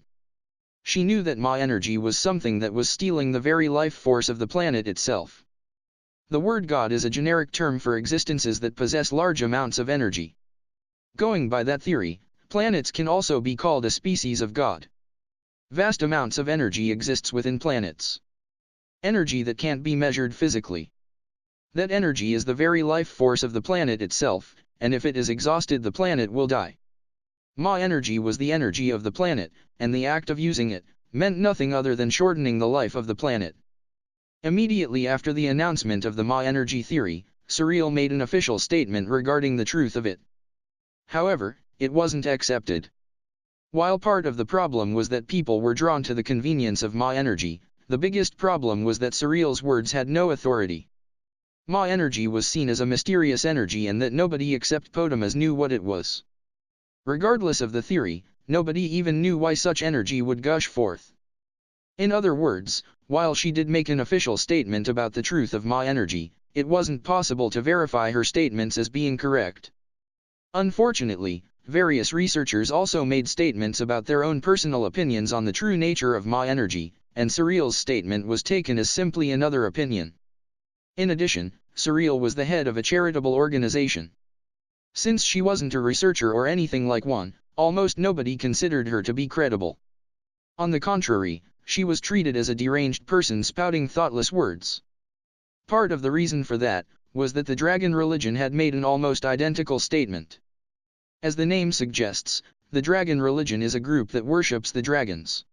She knew that Ma energy was something that was stealing the very life force of the planet itself. The word God is a generic term for existences that possess large amounts of energy. Going by that theory, planets can also be called a species of God. Vast amounts of energy exists within planets. Energy that can't be measured physically. That energy is the very life force of the planet itself, and if it is exhausted the planet will die. Ma energy was the energy of the planet, and the act of using it meant nothing other than shortening the life of the planet. Immediately after the announcement of the Ma energy theory, Surreal made an official statement regarding the truth of it. However, it wasn't accepted. While part of the problem was that people were drawn to the convenience of Ma energy, the biggest problem was that Surreal's words had no authority. Ma energy was seen as a mysterious energy and that nobody except Potamus knew what it was. Regardless of the theory, nobody even knew why such energy would gush forth. In other words, while she did make an official statement about the truth of Ma energy, it wasn't possible to verify her statements as being correct. Unfortunately, various researchers also made statements about their own personal opinions on the true nature of Ma energy, and Surreal's statement was taken as simply another opinion. In addition, Surreal was the head of a charitable organization. Since she wasn't a researcher or anything like one, almost nobody considered her to be credible. On the contrary, she was treated as a deranged person spouting thoughtless words. Part of the reason for that was that the dragon religion had made an almost identical statement. As the name suggests, the dragon religion is a group that worships the dragons.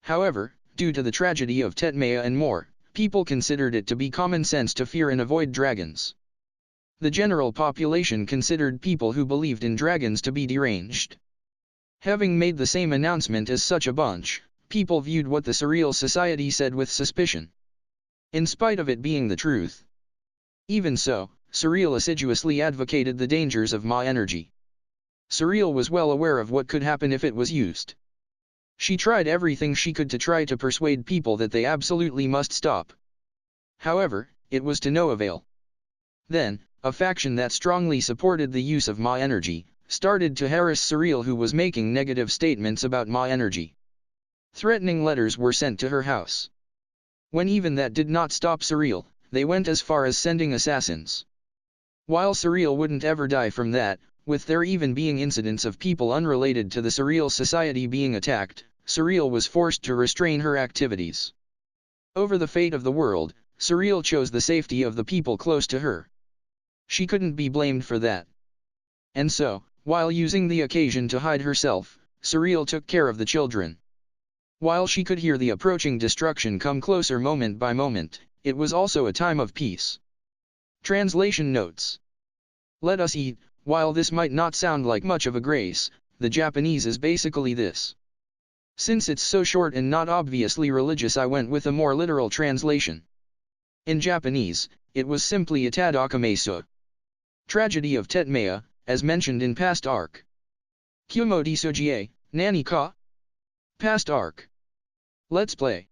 However, due to the tragedy of Tetmea and more, people considered it to be common sense to fear and avoid dragons. The general population considered people who believed in dragons to be deranged. Having made the same announcement as such a bunch, people viewed what the Surreal Society said with suspicion. In spite of it being the truth. Even so, Surreal assiduously advocated the dangers of Ma energy. Surreal was well aware of what could happen if it was used. She tried everything she could to try to persuade people that they absolutely must stop. However, it was to no avail. Then, a faction that strongly supported the use of Ma energy started to harass Surreal, who was making negative statements about Ma energy. Threatening letters were sent to her house. When even that did not stop Surreal, they went as far as sending assassins. While Surreal wouldn't ever die from that, with there even being incidents of people unrelated to the Surreal society being attacked, Surreal was forced to restrain her activities. Over the fate of the world, Surreal chose the safety of the people close to her. She couldn't be blamed for that. And so, while using the occasion to hide herself, Surreal took care of the children. While she could hear the approaching destruction come closer moment by moment, it was also a time of peace. Translation notes. Let us eat. While this might not sound like much of a grace, the Japanese is basically this. Since it's so short and not obviously religious, I went with a more literal translation. In Japanese, it was simply Itadakimasu. Tragedy of Tetmaya, as mentioned in past arc. Kumo Desu Nani ka? Past arc. Let's play.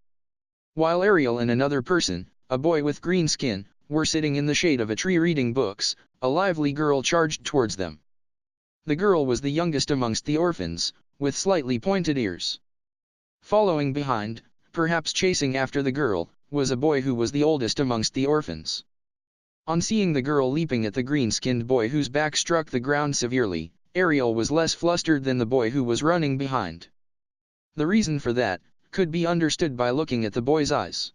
While Ariel and another person, a boy with green skin, were sitting in the shade of a tree reading books, a lively girl charged towards them. The girl was the youngest amongst the orphans, with slightly pointed ears. Following behind, perhaps chasing after the girl, was a boy who was the oldest amongst the orphans. On seeing the girl leaping at the green-skinned boy whose back struck the ground severely, Ariel was less flustered than the boy who was running behind. The reason for that could be understood by looking at the boy's eyes.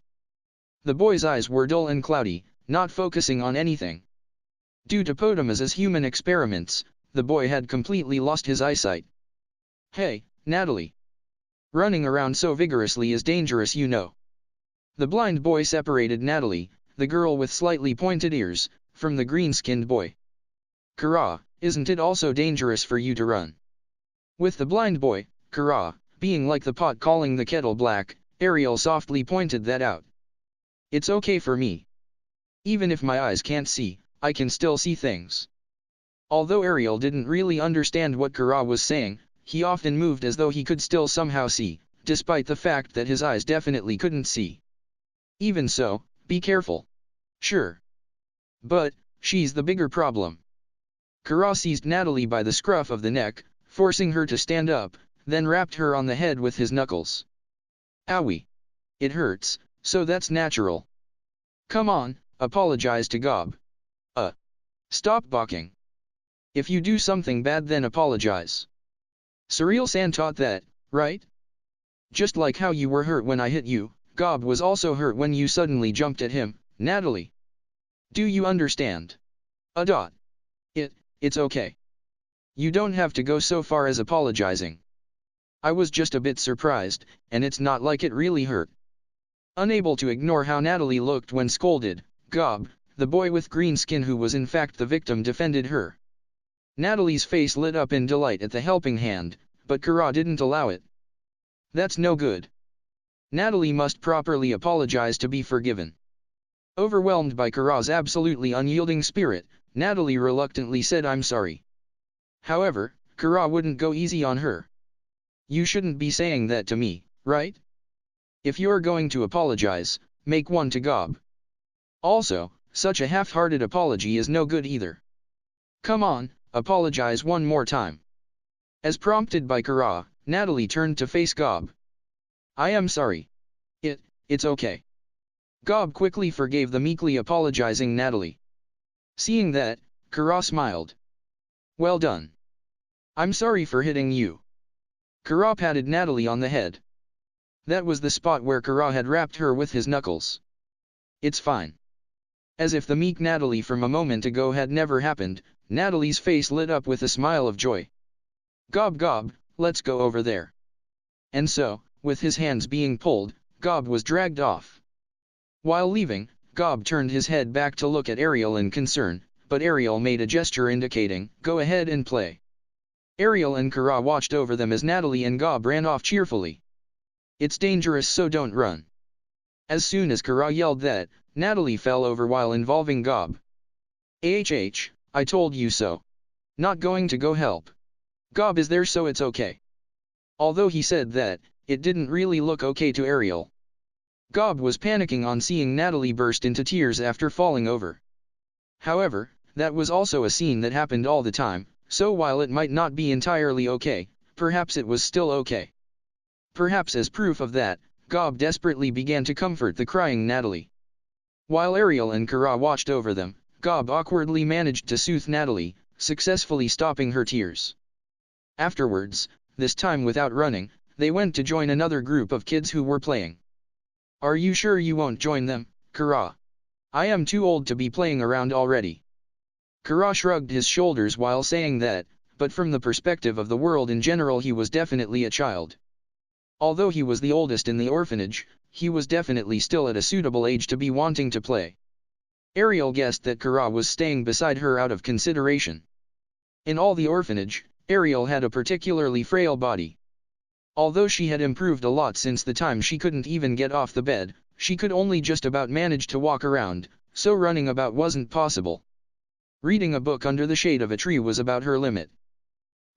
The boy's eyes were dull and cloudy, not focusing on anything. Due to Potamus's human experiments, the boy had completely lost his eyesight. Hey, Natalie. Running around so vigorously is dangerous, you know. The blind boy separated Natalie, the girl with slightly pointed ears, from the green-skinned boy. Kara, isn't it also dangerous for you to run? With the blind boy, Kara, being like the pot calling the kettle black, Ariel softly pointed that out. It's okay for me. Even if my eyes can't see, I can still see things. Although Ariel didn't really understand what Kara was saying, he often moved as though he could still somehow see, despite the fact that his eyes definitely couldn't see. Even so, be careful. Sure. But, she's the bigger problem. Kara seized Natalie by the scruff of the neck, forcing her to stand up, then rapped her on the head with his knuckles. Owie. It hurts, so that's natural. Come on, apologize to Gob. Stop balking. If you do something bad then apologize. Surreal-san taught that, right? Just like how you were hurt when I hit you, Gob was also hurt when you suddenly jumped at him, Natalie. Do you understand? It's okay. You don't have to go so far as apologizing. I was just a bit surprised, and it's not like it really hurt. Unable to ignore how Natalie looked when scolded, Gob, the boy with green skin who was in fact the victim, defended her. Natalie's face lit up in delight at the helping hand, but Kara didn't allow it. That's no good. Natalie must properly apologize to be forgiven. Overwhelmed by Kara's absolutely unyielding spirit, Natalie reluctantly said I'm sorry. However, Kara wouldn't go easy on her. You shouldn't be saying that to me, right? If you're going to apologize, make one to Gob. Also, such a half-hearted apology is no good either. Come on, apologize one more time. As prompted by Kara, Natalie turned to face Gob. I am sorry. It's okay. Gob quickly forgave the meekly apologizing Natalie. Seeing that, Kara smiled. Well done. I'm sorry for hitting you. Kara patted Natalie on the head. That was the spot where Kara had rapped her with his knuckles. It's fine. As if the meek Natalie from a moment ago had never happened, Natalie's face lit up with a smile of joy. Gob, let's go over there. And so, with his hands being pulled, Gob was dragged off. While leaving, Gob turned his head back to look at Ariel in concern, but Ariel made a gesture indicating, go ahead and play. Ariel and Kara watched over them as Natalie and Gob ran off cheerfully. It's dangerous, so don't run. As soon as Kara yelled that, Natalie fell over while involving Gob. I told you so. Not going to go help. Gob is there so it's okay. Although he said that, it didn't really look okay to Ariel. Gob was panicking on seeing Natalie burst into tears after falling over. However, that was also a scene that happened all the time, so while it might not be entirely okay, perhaps it was still okay. Perhaps as proof of that, Gob desperately began to comfort the crying Natalie. While Ariel and Kara watched over them, Gob awkwardly managed to soothe Natalie, successfully stopping her tears. Afterwards, this time without running, they went to join another group of kids who were playing. "Are you sure you won't join them, Kara? I am too old to be playing around already." Kara shrugged his shoulders while saying that, but from the perspective of the world in general he was definitely a child. Although he was the oldest in the orphanage, he was definitely still at a suitable age to be wanting to play. Ariel guessed that Kara was staying beside her out of consideration. In all the orphanage, Ariel had a particularly frail body. Although she had improved a lot since the time she couldn't even get off the bed, she could only just about manage to walk around, so running about wasn't possible. Reading a book under the shade of a tree was about her limit.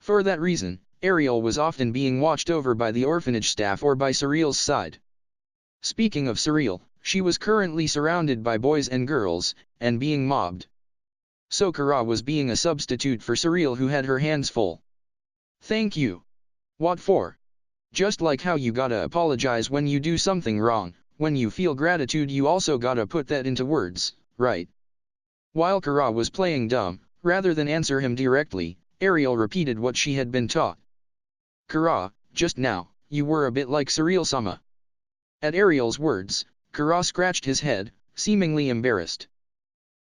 For that reason, Ariel was often being watched over by the orphanage staff or by Cyriel's side. Speaking of Cyriel, she was currently surrounded by boys and girls, and being mobbed. So Kara was being a substitute for Cyriel, who had her hands full. "Thank you. What for? Just like how you gotta apologize when you do something wrong, when you feel gratitude you also gotta put that into words, right?" While Kara was playing dumb, rather than answer him directly, Ariel repeated what she had been taught. "Kara, just now, you were a bit like Cyriel-sama." At Ariel's words, Kara scratched his head, seemingly embarrassed.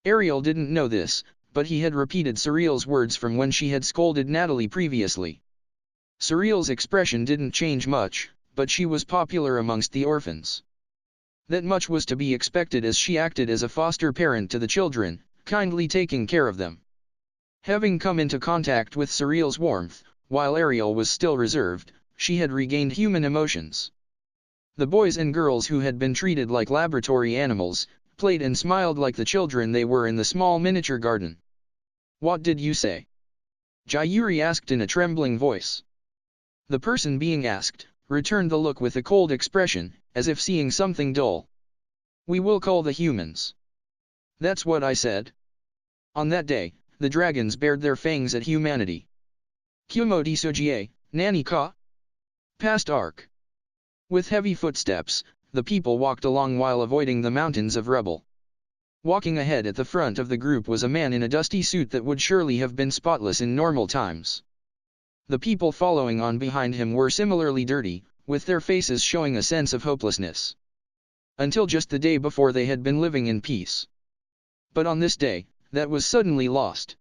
Ariel didn't know this, but he had repeated Cyriel's words from when she had scolded Natalie previously. Cyriel's expression didn't change much, but she was popular amongst the orphans. That much was to be expected as she acted as a foster parent to the children, kindly taking care of them. Having come into contact with Cyriel's warmth, while Ariel was still reserved, she had regained human emotions. The boys and girls who had been treated like laboratory animals, played and smiled like the children they were in the small miniature garden. "What did you say?" Jayuri asked in a trembling voice. The person being asked, returned the look with a cold expression, as if seeing something dull. "We will call the humans." "That's what I said." On that day, the dragons bared their fangs at humanity. Kumo Desu, Nani ka? Past arc. With heavy footsteps, the people walked along while avoiding the mountains of rubble. Walking ahead at the front of the group was a man in a dusty suit that would surely have been spotless in normal times. The people following on behind him were similarly dirty, with their faces showing a sense of hopelessness. Until just the day before they had been living in peace. But on this day, that was suddenly lost.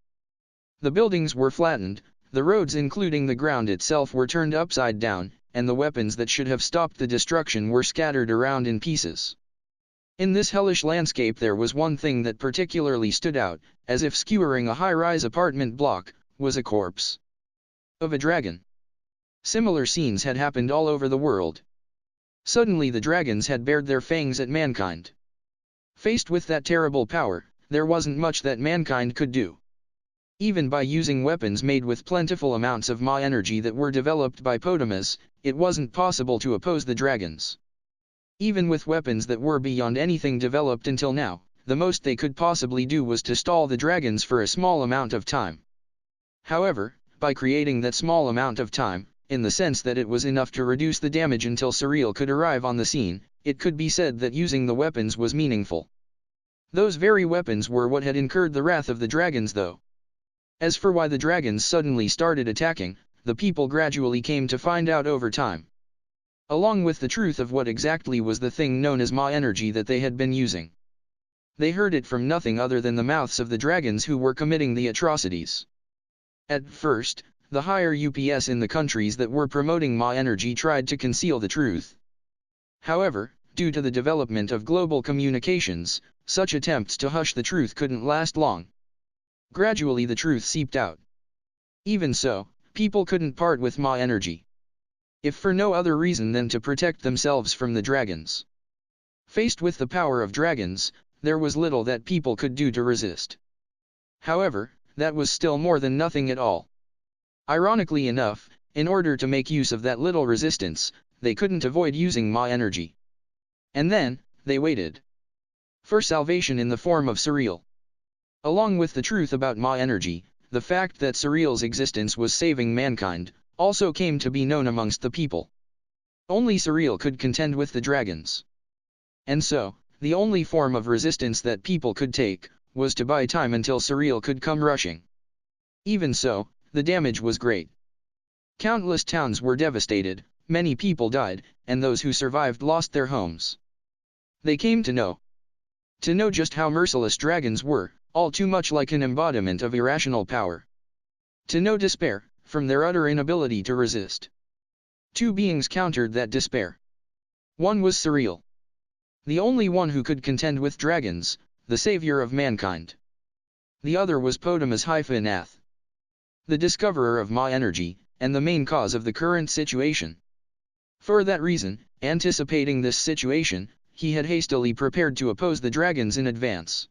The buildings were flattened, the roads including the ground itself were turned upside down, and the weapons that should have stopped the destruction were scattered around in pieces. In this hellish landscape there was one thing that particularly stood out, as if skewering a high-rise apartment block, was a corpse of a dragon. Similar scenes had happened all over the world. Suddenly the dragons had bared their fangs at mankind. Faced with that terrible power, there wasn't much that mankind could do. Even by using weapons made with plentiful amounts of Ma energy that were developed by Potamus, it wasn't possible to oppose the dragons. Even with weapons that were beyond anything developed until now, the most they could possibly do was to stall the dragons for a small amount of time. However, by creating that small amount of time, in the sense that it was enough to reduce the damage until Cyriel could arrive on the scene, it could be said that using the weapons was meaningful. Those very weapons were what had incurred the wrath of the dragons though. As for why the dragons suddenly started attacking, the people gradually came to find out over time. Along with the truth of what exactly was the thing known as Ma energy that they had been using. They heard it from nothing other than the mouths of the dragons who were committing the atrocities. At first, the higher UPS in the countries that were promoting Ma energy tried to conceal the truth. However, due to the development of global communications, such attempts to hush the truth couldn't last long. Gradually the truth seeped out. Even so, people couldn't part with Ma energy. If for no other reason than to protect themselves from the dragons. Faced with the power of dragons, there was little that people could do to resist. However, that was still more than nothing at all. Ironically enough, in order to make use of that little resistance, they couldn't avoid using Ma energy. And then, they waited for salvation in the form of Cyriel. Along with the truth about Ma energy, the fact that Cyriel's existence was saving mankind, also came to be known amongst the people. Only Cyriel could contend with the dragons. And so, the only form of resistance that people could take, was to buy time until Surreal could come rushing. Even so, the damage was great. Countless towns were devastated, many people died, and those who survived lost their homes. They came to know just how merciless dragons were, all too much like an embodiment of irrational power. To know despair, from their utter inability to resist. Two beings countered that despair. One was Surreal, the only one who could contend with dragons, the savior of mankind. The other was Potamus-Nath, the discoverer of Ma energy, and the main cause of the current situation. For that reason, anticipating this situation, he had hastily prepared to oppose the dragons in advance.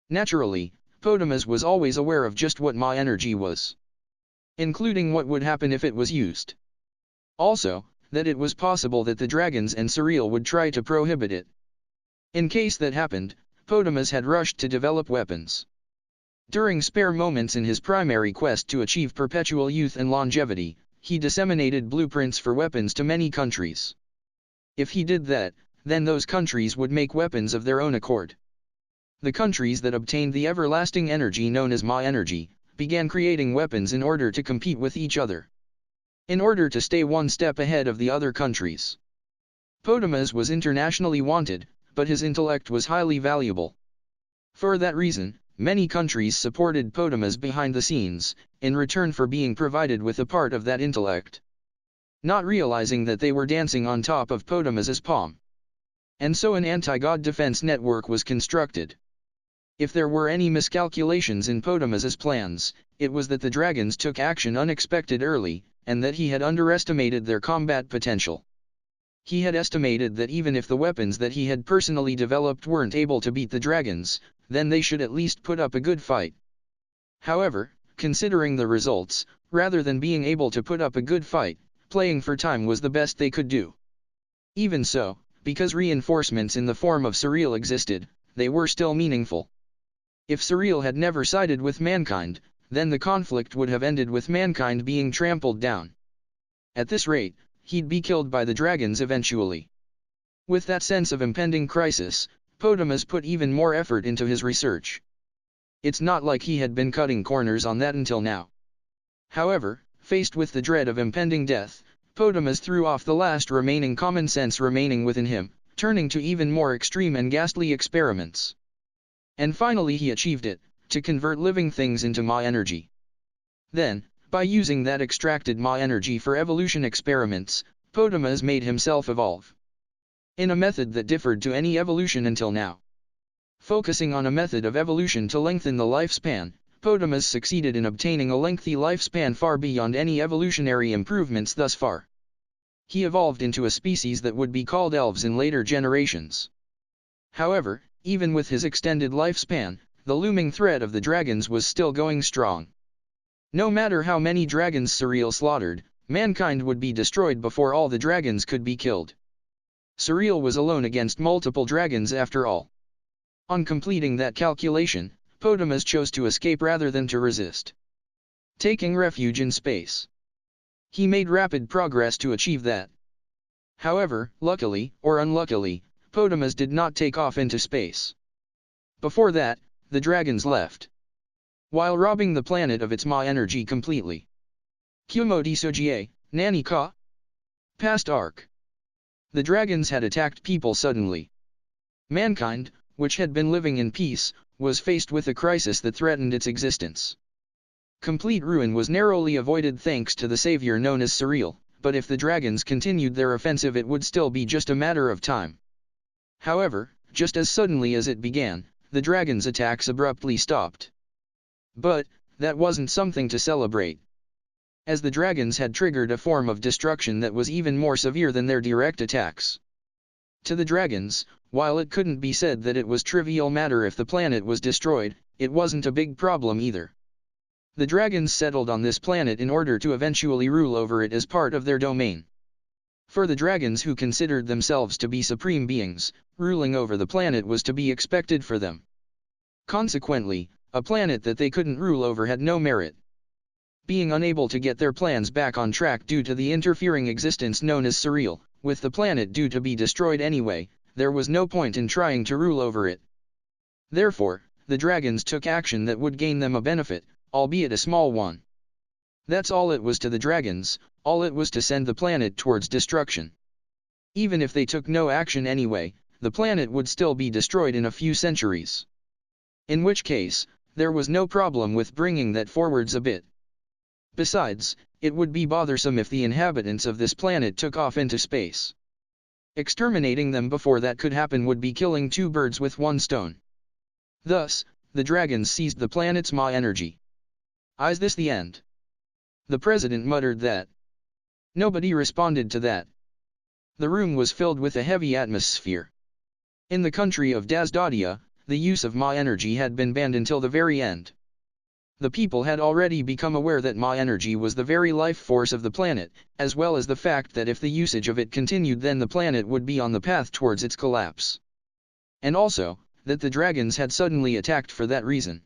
Naturally, Potamus was always aware of just what Ma energy was, including what would happen if it was used. Also, that it was possible that the dragons and Surreal would try to prohibit it. In case that happened, Potamus had rushed to develop weapons. During spare moments in his primary quest to achieve perpetual youth and longevity, he disseminated blueprints for weapons to many countries. If he did that, then those countries would make weapons of their own accord. The countries that obtained the everlasting energy known as Ma energy, began creating weapons in order to compete with each other, in order to stay one step ahead of the other countries. Potamus was internationally wanted, but his intellect was highly valuable. For that reason, many countries supported Potamus behind the scenes, in return for being provided with a part of that intellect, not realizing that they were dancing on top of Potamus's palm. And so an anti-god defense network was constructed. If there were any miscalculations in Potamus's plans, it was that the dragons took action unexpected early, and that he had underestimated their combat potential. He had estimated that even if the weapons that he had personally developed weren't able to beat the dragons, then they should at least put up a good fight. However, considering the results, rather than being able to put up a good fight, playing for time was the best they could do. Even so, because reinforcements in the form of Surreal existed, they were still meaningful. If Surreal had never sided with mankind, then the conflict would have ended with mankind being trampled down. At this rate, he'd be killed by the dragons eventually. With that sense of impending crisis, Potamus put even more effort into his research. It's not like he had been cutting corners on that until now. However, faced with the dread of impending death, Potamus threw off the last remaining common sense remaining within him, turning to even more extreme and ghastly experiments. And finally he achieved it, to convert living things into Ma energy. Then, by using that extracted Ma energy for evolution experiments, Potamus made himself evolve, in a method that differed to any evolution until now. Focusing on a method of evolution to lengthen the lifespan, Potamus succeeded in obtaining a lengthy lifespan far beyond any evolutionary improvements thus far. He evolved into a species that would be called elves in later generations. However, even with his extended lifespan, the looming threat of the dragons was still going strong. No matter how many dragons Surreal slaughtered, mankind would be destroyed before all the dragons could be killed. Surreal was alone against multiple dragons after all. On completing that calculation, Potamus chose to escape rather than to resist, taking refuge in space. He made rapid progress to achieve that. However, luckily, or unluckily, Potamus did not take off into space. Before that, the dragons left, while robbing the planet of its Ma energy completely. Kumo Desu, Nani ka? Past arc. The dragons had attacked people suddenly. Mankind, which had been living in peace, was faced with a crisis that threatened its existence. Complete ruin was narrowly avoided thanks to the savior known as Surreal, but if the dragons continued their offensive it would still be just a matter of time. However, just as suddenly as it began, the dragons' attacks abruptly stopped. But, that wasn't something to celebrate, as the dragons had triggered a form of destruction that was even more severe than their direct attacks. To the dragons, while it couldn't be said that it was trivial matter if the planet was destroyed, it wasn't a big problem either. The dragons settled on this planet in order to eventually rule over it as part of their domain. For the dragons who considered themselves to be supreme beings, ruling over the planet was to be expected for them. Consequently, a planet that they couldn't rule over had no merit. Being unable to get their plans back on track due to the interfering existence known as Surreal, with the planet due to be destroyed anyway, there was no point in trying to rule over it. Therefore, the dragons took action that would gain them a benefit, albeit a small one. That's all it was to the dragons, all it was to send the planet towards destruction. Even if they took no action anyway, the planet would still be destroyed in a few centuries. In which case, there was no problem with bringing that forwards a bit. Besides, it would be bothersome if the inhabitants of this planet took off into space. Exterminating them before that could happen would be killing two birds with one stone. Thus, the dragons seized the planet's Ma energy. Is this the end? The president muttered that. Nobody responded to that. The room was filled with a heavy atmosphere. In the country of Dasdadia, the use of Ma energy had been banned until the very end. The people had already become aware that Ma energy was the very life force of the planet, as well as the fact that if the usage of it continued then the planet would be on the path towards its collapse. And also, that the dragons had suddenly attacked for that reason.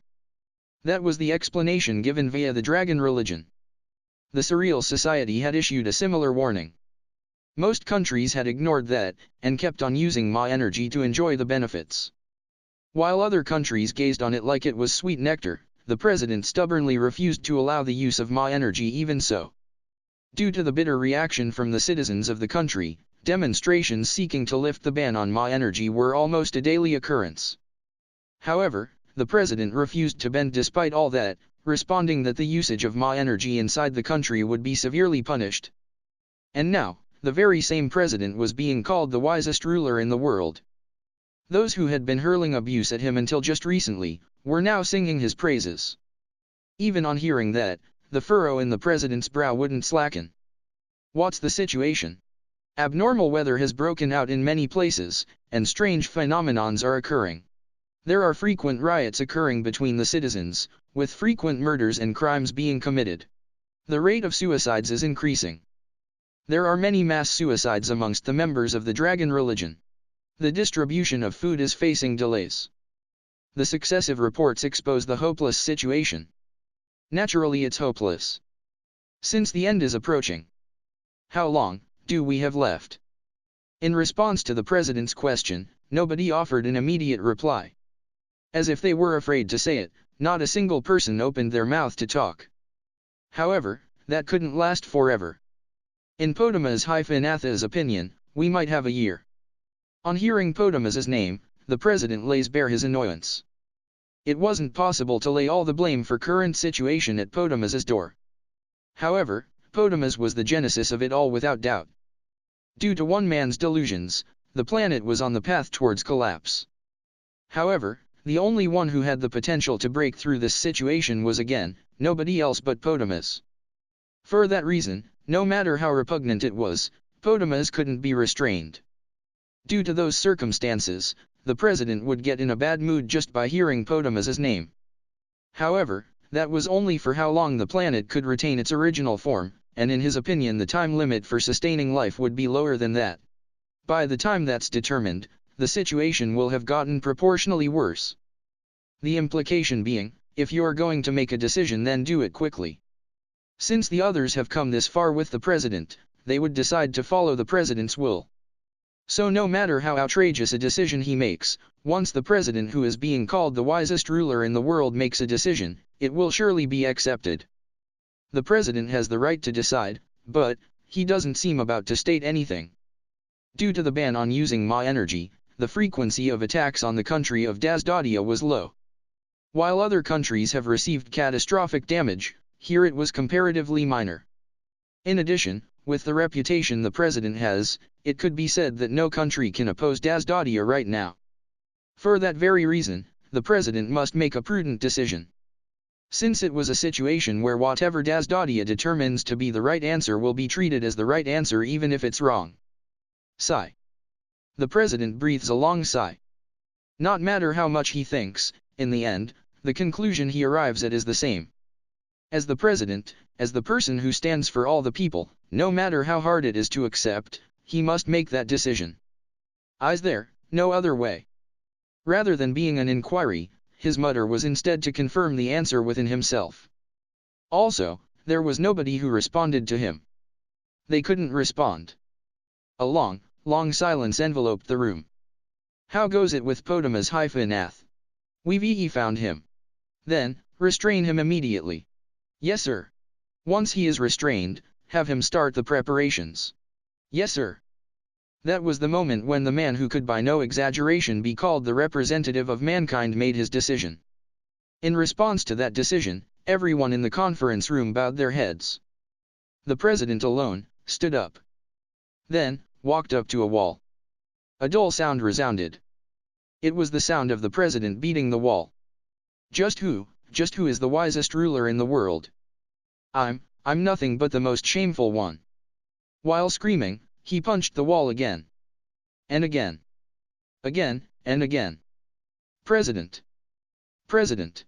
That was the explanation given via the dragon religion. The Surreal Society had issued a similar warning. Most countries had ignored that, and kept on using Ma energy to enjoy the benefits. While other countries gazed on it like it was sweet nectar, the president stubbornly refused to allow the use of Ma energy even so. Due to the bitter reaction from the citizens of the country, demonstrations seeking to lift the ban on Ma energy were almost a daily occurrence. However, the president refused to bend despite all that, responding that the usage of Ma energy inside the country would be severely punished. And now, the very same president was being called the wisest ruler in the world. Those who had been hurling abuse at him until just recently, were now singing his praises. Even on hearing that, the furrow in the president's brow wouldn't slacken. What's the situation? Abnormal weather has broken out in many places, and strange phenomenons are occurring. There are frequent riots occurring between the citizens, with frequent murders and crimes being committed. The rate of suicides is increasing. There are many mass suicides amongst the members of the dragon religion. The distribution of food is facing delays. The successive reports expose the hopeless situation. Naturally it's hopeless. Since the end is approaching. How long do we have left? In response to the president's question, nobody offered an immediate reply. As if they were afraid to say it, not a single person opened their mouth to talk. However, that couldn't last forever. In Potamus-Atha's opinion, we might have a year. On hearing Potamus's name, the president lays bare his annoyance. It wasn't possible to lay all the blame for current situation at Potamus's door. However, Potamus was the genesis of it all without doubt. Due to one man's delusions, the planet was on the path towards collapse. However, the only one who had the potential to break through this situation was again, nobody else but Potamus. For that reason, no matter how repugnant it was, Potamus couldn't be restrained. Due to those circumstances, the president would get in a bad mood just by hearing Potamus's name. However, that was only for how long the planet could retain its original form, and in his opinion the time limit for sustaining life would be lower than that. By the time that's determined, the situation will have gotten proportionally worse. The implication being, if you're going to make a decision then do it quickly. Since the others have come this far with the president, they would decide to follow the president's will. So no matter how outrageous a decision he makes, once the president who is being called the wisest ruler in the world makes a decision, it will surely be accepted. The president has the right to decide, but he doesn't seem about to state anything. Due to the ban on using Ma energy, the frequency of attacks on the country of Dasdadia was low. While other countries have received catastrophic damage, here it was comparatively minor. In addition, with the reputation the president has, it could be said that no country can oppose Dasdadia right now. For that very reason, the president must make a prudent decision. Since it was a situation where whatever Dasdadia determines to be the right answer will be treated as the right answer even if it's wrong. Sigh. The president breathes a long sigh. Not matter how much he thinks, in the end, the conclusion he arrives at is the same. As the president, as the person who stands for all the people, no matter how hard it is to accept, he must make that decision. Is there no other way? Rather than being an inquiry, his mutter was instead to confirm the answer within himself. Also, there was nobody who responded to him. They couldn't respond. A long silence enveloped the room. How goes it with Potamus-Ath? We've found him. Then, restrain him immediately. Yes sir. Once he is restrained, have him start the preparations. Yes sir. That was the moment when the man who could by no exaggeration be called the representative of mankind made his decision. In response to that decision, everyone in the conference room bowed their heads. The president alone stood up. Then, walked up to a wall. A dull sound resounded. It was the sound of the president beating the wall. Just who is the wisest ruler in the world? I'm nothing but the most shameful one. While screaming, he punched the wall again. And again. Again, and again. President. President.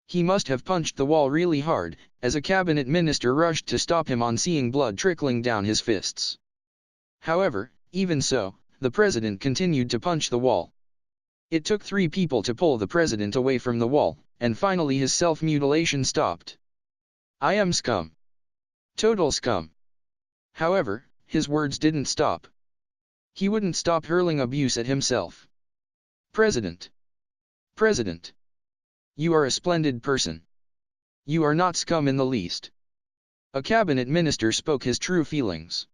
He must have punched the wall really hard, as a cabinet minister rushed to stop him on seeing blood trickling down his fists. However, even so, the president continued to punch the wall. It took 3 people to pull the president away from the wall, and finally his self-mutilation stopped. I am scum. Total scum. However, his words didn't stop. He wouldn't stop hurling abuse at himself. President. President. You are a splendid person. You are not scum in the least. A cabinet minister spoke his true feelings.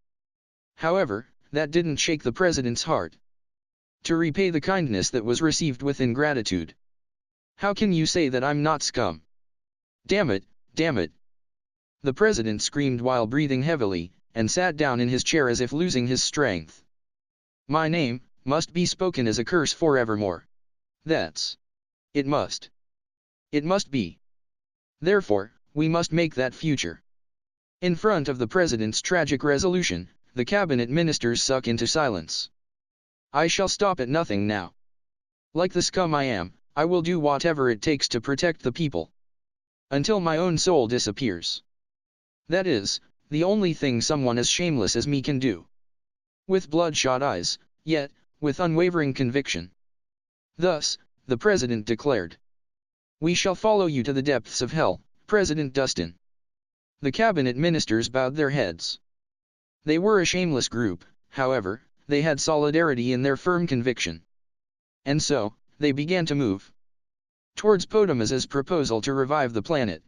However, that didn't shake the president's heart. To repay the kindness that was received with ingratitude. How can you say that I'm not scum? Damn it, damn it. The president screamed while breathing heavily, and sat down in his chair as if losing his strength. My name must be spoken as a curse forevermore. That's. It must. It must be. Therefore, we must make that future. In front of the president's tragic resolution, the cabinet ministers sunk into silence. I shall stop at nothing now. Like the scum I am, I will do whatever it takes to protect the people. Until my own soul disappears. That is, the only thing someone as shameless as me can do. With bloodshot eyes, yet, with unwavering conviction. Thus, the president declared. We shall follow you to the depths of hell, President Dustin. The cabinet ministers bowed their heads. They were a shameless group, however, they had solidarity in their firm conviction. And so, they began to move towards Potamaz's proposal to revive the planet.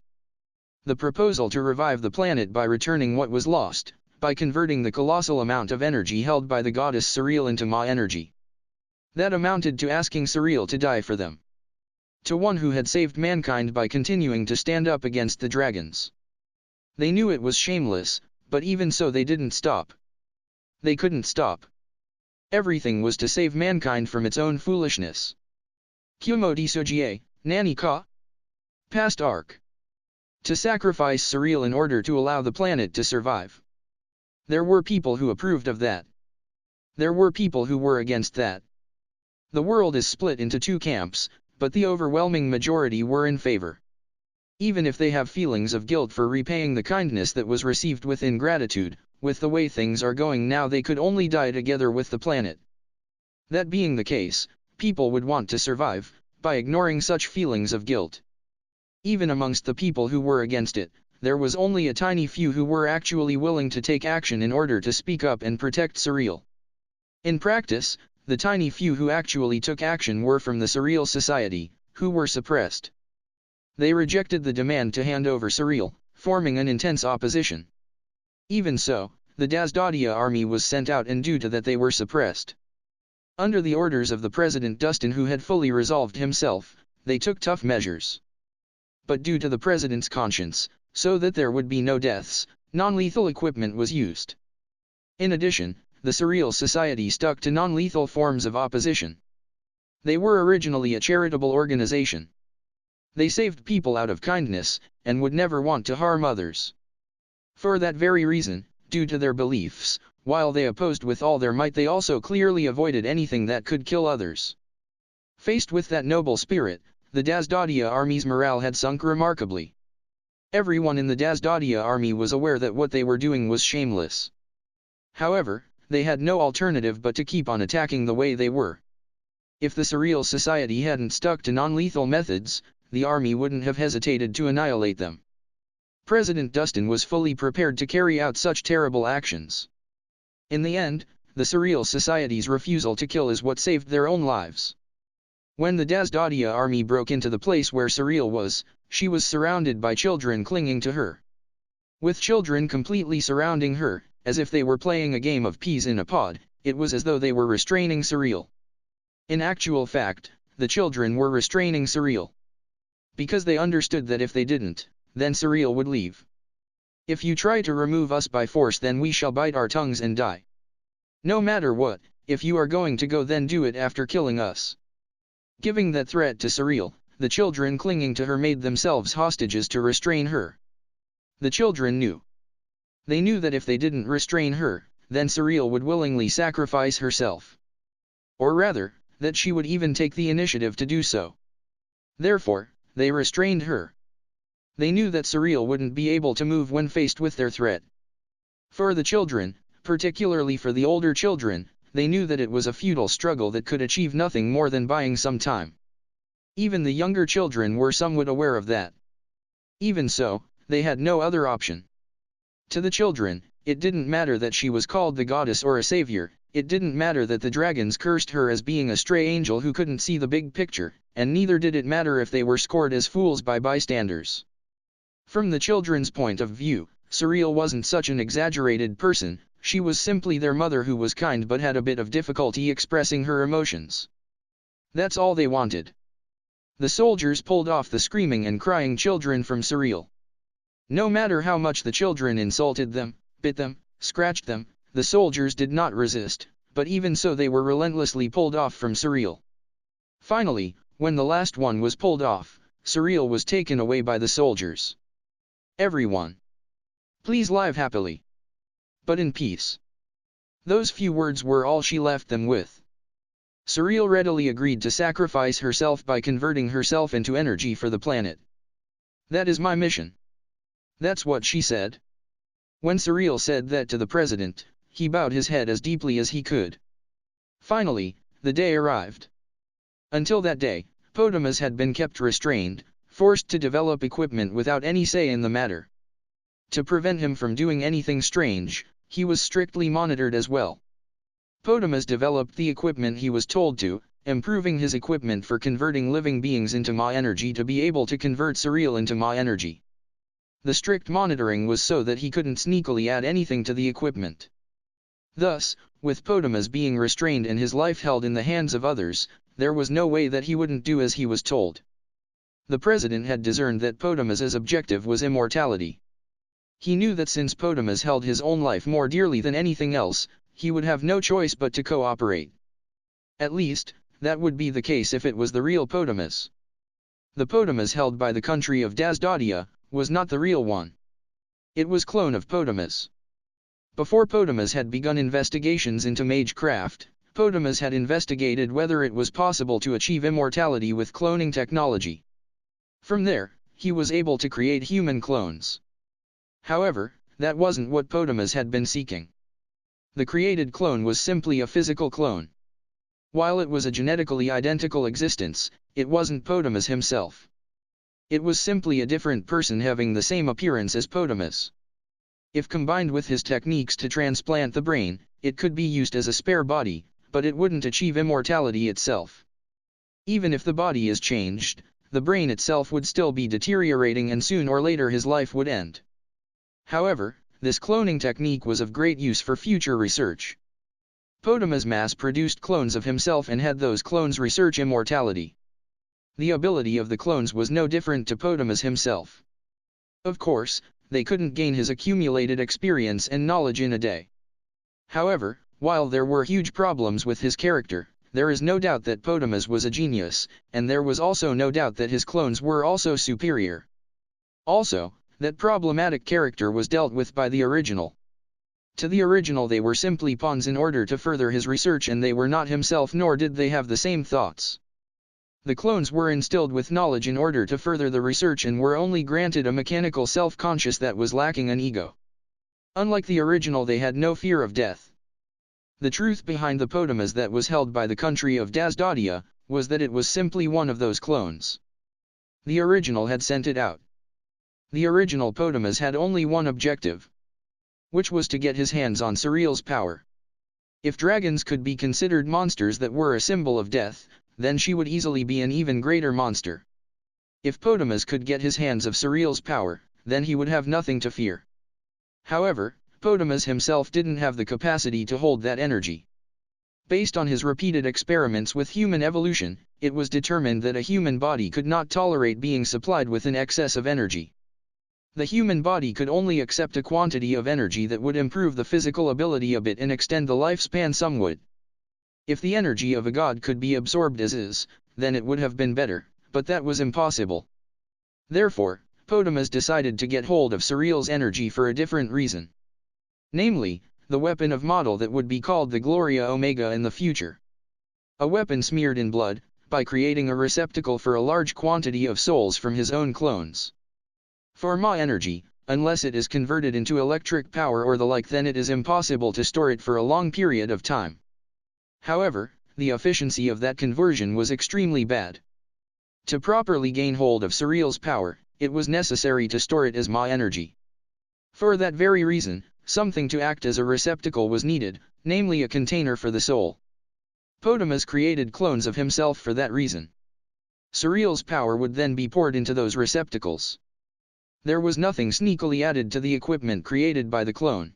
The proposal to revive the planet by returning what was lost, by converting the colossal amount of energy held by the goddess Surreal into Ma energy. That amounted to asking Surreal to die for them. To one who had saved mankind by continuing to stand up against the dragons. They knew it was shameless, but even so they didn't stop. They couldn't stop. Everything was to save mankind from its own foolishness. Kumo Desu, Nani ka? Past arc. To sacrifice Surreal in order to allow the planet to survive. There were people who approved of that. There were people who were against that. The world is split into 2 camps, but the overwhelming majority were in favor. Even if they have feelings of guilt for repaying the kindness that was received with ingratitude, with the way things are going now they could only die together with the planet. That being the case, people would want to survive, by ignoring such feelings of guilt. Even amongst the people who were against it, there was only a tiny few who were actually willing to take action in order to speak up and protect Surreal. In practice, the tiny few who actually took action were from the Surreal Society, who were suppressed. They rejected the demand to hand over Surreal, forming an intense opposition. Even so, the Dasdadia army was sent out and due to that they were suppressed. Under the orders of the President Dustin who had fully resolved himself, they took tough measures. But due to the President's conscience, so that there would be no deaths, non-lethal equipment was used. In addition, the Surreal Society stuck to non-lethal forms of opposition. They were originally a charitable organization. They saved people out of kindness, and would never want to harm others. For that very reason, due to their beliefs, while they opposed with all their might they also clearly avoided anything that could kill others. Faced with that noble spirit, the Dasdadia army's morale had sunk remarkably. Everyone in the Dasdadia army was aware that what they were doing was shameless. However, they had no alternative but to keep on attacking the way they were. If the Surreal Society hadn't stuck to non-lethal methods, the army wouldn't have hesitated to annihilate them. President Dustin was fully prepared to carry out such terrible actions. In the end, the Surreal Society's refusal to kill is what saved their own lives. When the Dazdadia army broke into the place where Surreal was, she was surrounded by children clinging to her. With children completely surrounding her, as if they were playing a game of peas in a pod, it was as though they were restraining Surreal. In actual fact, the children were restraining Surreal. Because they understood that if they didn't, then Surreal would leave. If you try to remove us by force, then we shall bite our tongues and die. No matter what, if you are going to go, then do it after killing us. Giving that threat to Surreal, the children clinging to her made themselves hostages to restrain her. The children knew. They knew that if they didn't restrain her, then Surreal would willingly sacrifice herself. Or rather, that she would even take the initiative to do so. Therefore, they restrained her. They knew that Surreal wouldn't be able to move when faced with their threat. For the children, particularly for the older children, they knew that it was a futile struggle that could achieve nothing more than buying some time. Even the younger children were somewhat aware of that. Even so, they had no other option. To the children, it didn't matter that she was called the goddess or a savior, it didn't matter that the dragons cursed her as being a stray angel who couldn't see the big picture, and neither did it matter if they were scored as fools by bystanders. From the children's point of view, Surreal wasn't such an exaggerated person, she was simply their mother who was kind but had a bit of difficulty expressing her emotions. That's all they wanted. The soldiers pulled off the screaming and crying children from Surreal. No matter how much the children insulted them, bit them, scratched them, the soldiers did not resist, but even so they were relentlessly pulled off from Surreal. Finally, when the last one was pulled off, Surreal was taken away by the soldiers. Everyone, please live happily, but in peace. Those few words were all she left them with. Surreal readily agreed to sacrifice herself by converting herself into energy for the planet. That is my mission. That's what she said. When Surreal said that to the president, he bowed his head as deeply as he could. Finally, the day arrived. Until that day, Potamus had been kept restrained, forced to develop equipment without any say in the matter. To prevent him from doing anything strange, he was strictly monitored as well. Potamus developed the equipment he was told to, improving his equipment for converting living beings into Ma energy to be able to convert Surreal into Ma energy. The strict monitoring was so that he couldn't sneakily add anything to the equipment. Thus, with Potamus being restrained and his life held in the hands of others, there was no way that he wouldn't do as he was told. The president had discerned that Potamus's objective was immortality. He knew that since Potamus held his own life more dearly than anything else, he would have no choice but to cooperate. At least, that would be the case if it was the real Potamus. The Potamus held by the country of Dazdadia was not the real one. It was clone of Potamus. Before Potamus had begun investigations into magecraft, Potamus had investigated whether it was possible to achieve immortality with cloning technology. From there, he was able to create human clones. However, that wasn't what Potamus had been seeking. The created clone was simply a physical clone. While it was a genetically identical existence, it wasn't Potamus himself. It was simply a different person having the same appearance as Potamus. If combined with his techniques to transplant the brain, it could be used as a spare body, but it wouldn't achieve immortality itself. Even if the body is changed, the brain itself would still be deteriorating and soon or later his life would end. However, this cloning technique was of great use for future research. Potamus mass-produced clones of himself and had those clones research immortality. The ability of the clones was no different to Potamus himself. Of course, they couldn't gain his accumulated experience and knowledge in a day. However, while there were huge problems with his character, there is no doubt that Potamus was a genius, and there was also no doubt that his clones were also superior. Also, that problematic character was dealt with by the original. To the original they were simply pawns in order to further his research, and they were not himself, nor did they have the same thoughts. The clones were instilled with knowledge in order to further the research and were only granted a mechanical self-conscious that was lacking an ego. Unlike the original, they had no fear of death. The truth behind the Potamus that was held by the country of Dazdadia was that it was simply one of those clones. The original had sent it out. The original Potamus had only one objective, which was to get his hands on Surreal's power. If dragons could be considered monsters that were a symbol of death, then she would easily be an even greater monster. If Potamus could get his hands of Surreal's power, then he would have nothing to fear. However, Potamus himself didn't have the capacity to hold that energy. Based on his repeated experiments with human evolution, it was determined that a human body could not tolerate being supplied with an excess of energy. The human body could only accept a quantity of energy that would improve the physical ability a bit and extend the lifespan somewhat. If the energy of a god could be absorbed as is, then it would have been better, but that was impossible. Therefore, Potamus decided to get hold of Surreal's energy for a different reason. Namely, the weapon of model that would be called the Gloria Omega in the future. A weapon smeared in blood, by creating a receptacle for a large quantity of souls from his own clones. For Ma energy, unless it is converted into electric power or the like, then it is impossible to store it for a long period of time. However, the efficiency of that conversion was extremely bad. To properly gain hold of Surreal's power, it was necessary to store it as Ma energy. For that very reason, something to act as a receptacle was needed, namely a container for the soul. Potamus created clones of himself for that reason. Surreal's power would then be poured into those receptacles. There was nothing sneakily added to the equipment created by the clone.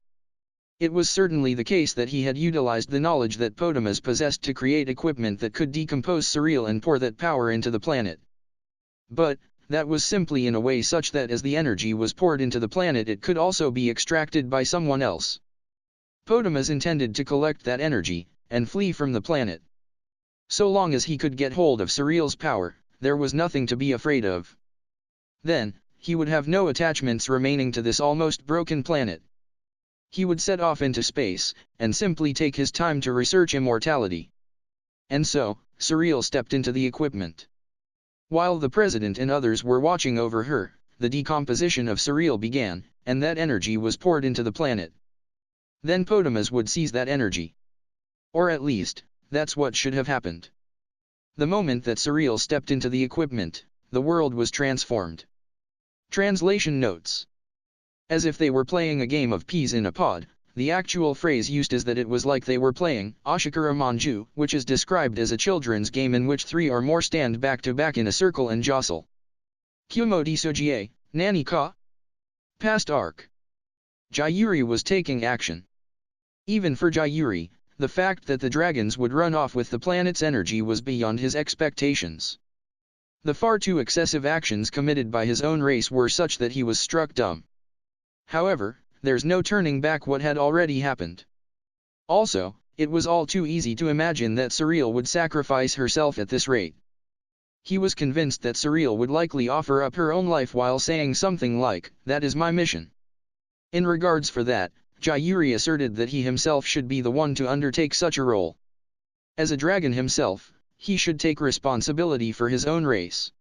It was certainly the case that he had utilized the knowledge that Potamus possessed to create equipment that could decompose Surreal and pour that power into the planet. But, that was simply in a way such that as the energy was poured into the planet it could also be extracted by someone else. Potamus intended to collect that energy, and flee from the planet. So long as he could get hold of Surreal's power, there was nothing to be afraid of. Then, he would have no attachments remaining to this almost broken planet. He would set off into space, and simply take his time to research immortality. And so, Surreal stepped into the equipment. While the president and others were watching over her, the decomposition of Surreal began, and that energy was poured into the planet. Then Potamus would seize that energy. Or at least, that's what should have happened. The moment that Surreal stepped into the equipment, the world was transformed. Translation notes. As if they were playing a game of peas in a pod, the actual phrase used is that it was like they were playing Ashikara Manju, which is described as a children's game in which 3 or more stand back to back in a circle and jostle. Kumo Desu, Nani ka? Past arc. Jayuri was taking action. Even for Jayuri, the fact that the dragons would run off with the planet's energy was beyond his expectations. The far too excessive actions committed by his own race were such that he was struck dumb. However, there's no turning back what had already happened. Also, it was all too easy to imagine that Surreal would sacrifice herself at this rate. He was convinced that Surreal would likely offer up her own life while saying something like, "That is my mission." In regards for that, Jayuri asserted that he himself should be the one to undertake such a role. As a dragon himself, he should take responsibility for his own race.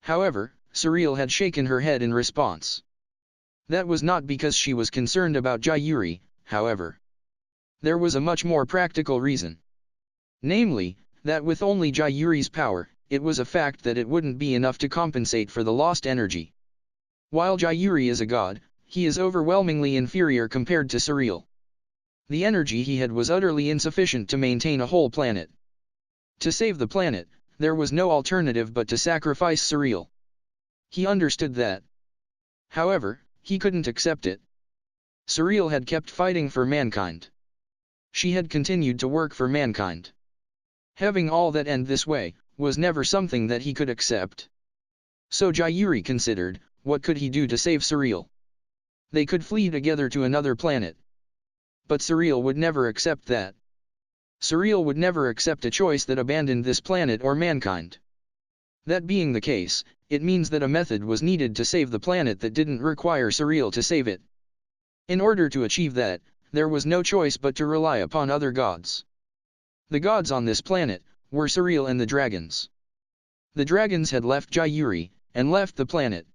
However, Surreal had shaken her head in response. That was not because she was concerned about Jayuri, however. There was a much more practical reason. Namely, that with only Jayuri's power, it was a fact that it wouldn't be enough to compensate for the lost energy. While Jayuri is a god, he is overwhelmingly inferior compared to Surreal. The energy he had was utterly insufficient to maintain a whole planet. To save the planet, there was no alternative but to sacrifice Surreal. He understood that. However, he couldn't accept it. Surreal had kept fighting for mankind. She had continued to work for mankind. Having all that end this way, was never something that he could accept. So Jayuri considered, what could he do to save Surreal? They could flee together to another planet. But Surreal would never accept that. Surreal would never accept a choice that abandoned this planet or mankind. That being the case, it means that a method was needed to save the planet that didn't require Surreal to save it. In order to achieve that, there was no choice but to rely upon other gods. The gods on this planet were Surreal and the dragons. The dragons had left Jayuri, and left the planet.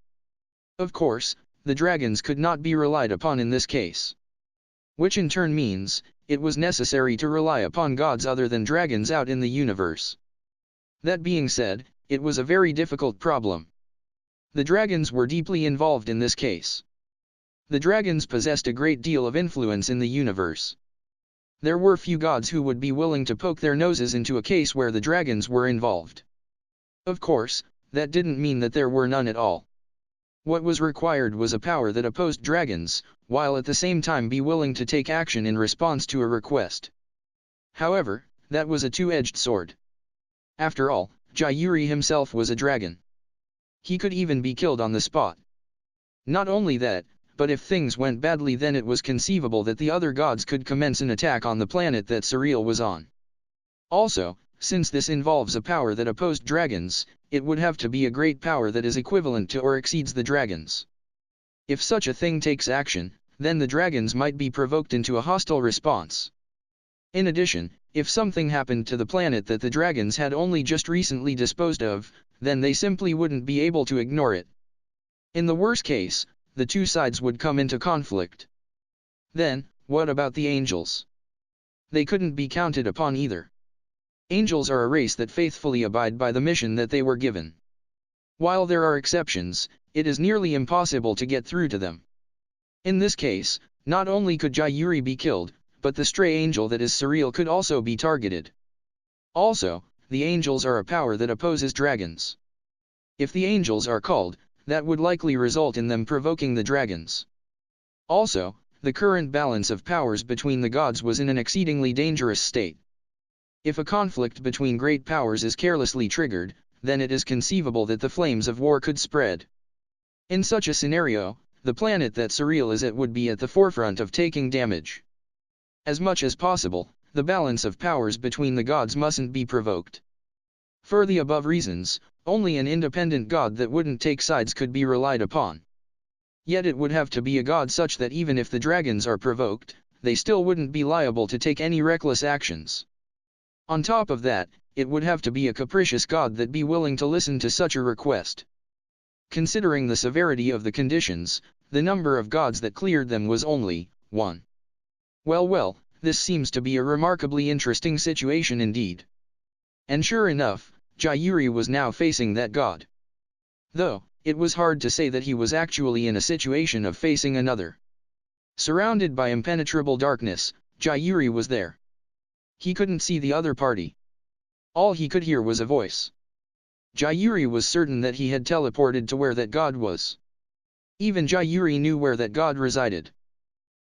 Of course, the dragons could not be relied upon in this case. Which in turn means, it was necessary to rely upon gods other than dragons out in the universe. That being said, it was a very difficult problem. The dragons were deeply involved in this case. The dragons possessed a great deal of influence in the universe. There were few gods who would be willing to poke their noses into a case where the dragons were involved. Of course, that didn't mean that there were none at all. What was required was a power that opposed dragons, while at the same time be willing to take action in response to a request. However, that was a two-edged sword. After all, Jairi himself was a dragon. He could even be killed on the spot. Not only that, but if things went badly, then it was conceivable that the other gods could commence an attack on the planet that Surreal was on. Also, since this involves a power that opposed dragons, it would have to be a great power that is equivalent to or exceeds the dragons. If such a thing takes action, then the dragons might be provoked into a hostile response. In addition, if something happened to the planet that the dragons had only just recently disposed of, then they simply wouldn't be able to ignore it. In the worst case, the two sides would come into conflict. Then, what about the angels? They couldn't be counted upon either. Angels are a race that faithfully abide by the mission that they were given. While there are exceptions, it is nearly impossible to get through to them. In this case, not only could Jairi be killed, but the stray angel that is Surreal could also be targeted. Also, the angels are a power that opposes dragons. If the angels are called, that would likely result in them provoking the dragons. Also, the current balance of powers between the gods was in an exceedingly dangerous state. If a conflict between great powers is carelessly triggered, then it is conceivable that the flames of war could spread. In such a scenario, the planet that Surreal is at would be at the forefront of taking damage. As much as possible, the balance of powers between the gods mustn't be provoked. For the above reasons, only an independent god that wouldn't take sides could be relied upon. Yet it would have to be a god such that even if the dragons are provoked, they still wouldn't be liable to take any reckless actions. On top of that, it would have to be a capricious god that be willing to listen to such a request. Considering the severity of the conditions, the number of gods that cleared them was only 1. Well, this seems to be a remarkably interesting situation indeed. And sure enough, Jairi was now facing that god. Though, it was hard to say that he was actually in a situation of facing another. Surrounded by impenetrable darkness, Jairi was there. He couldn't see the other party. All he could hear was a voice. Jairi was certain that he had teleported to where that god was. Even Jairi knew where that god resided.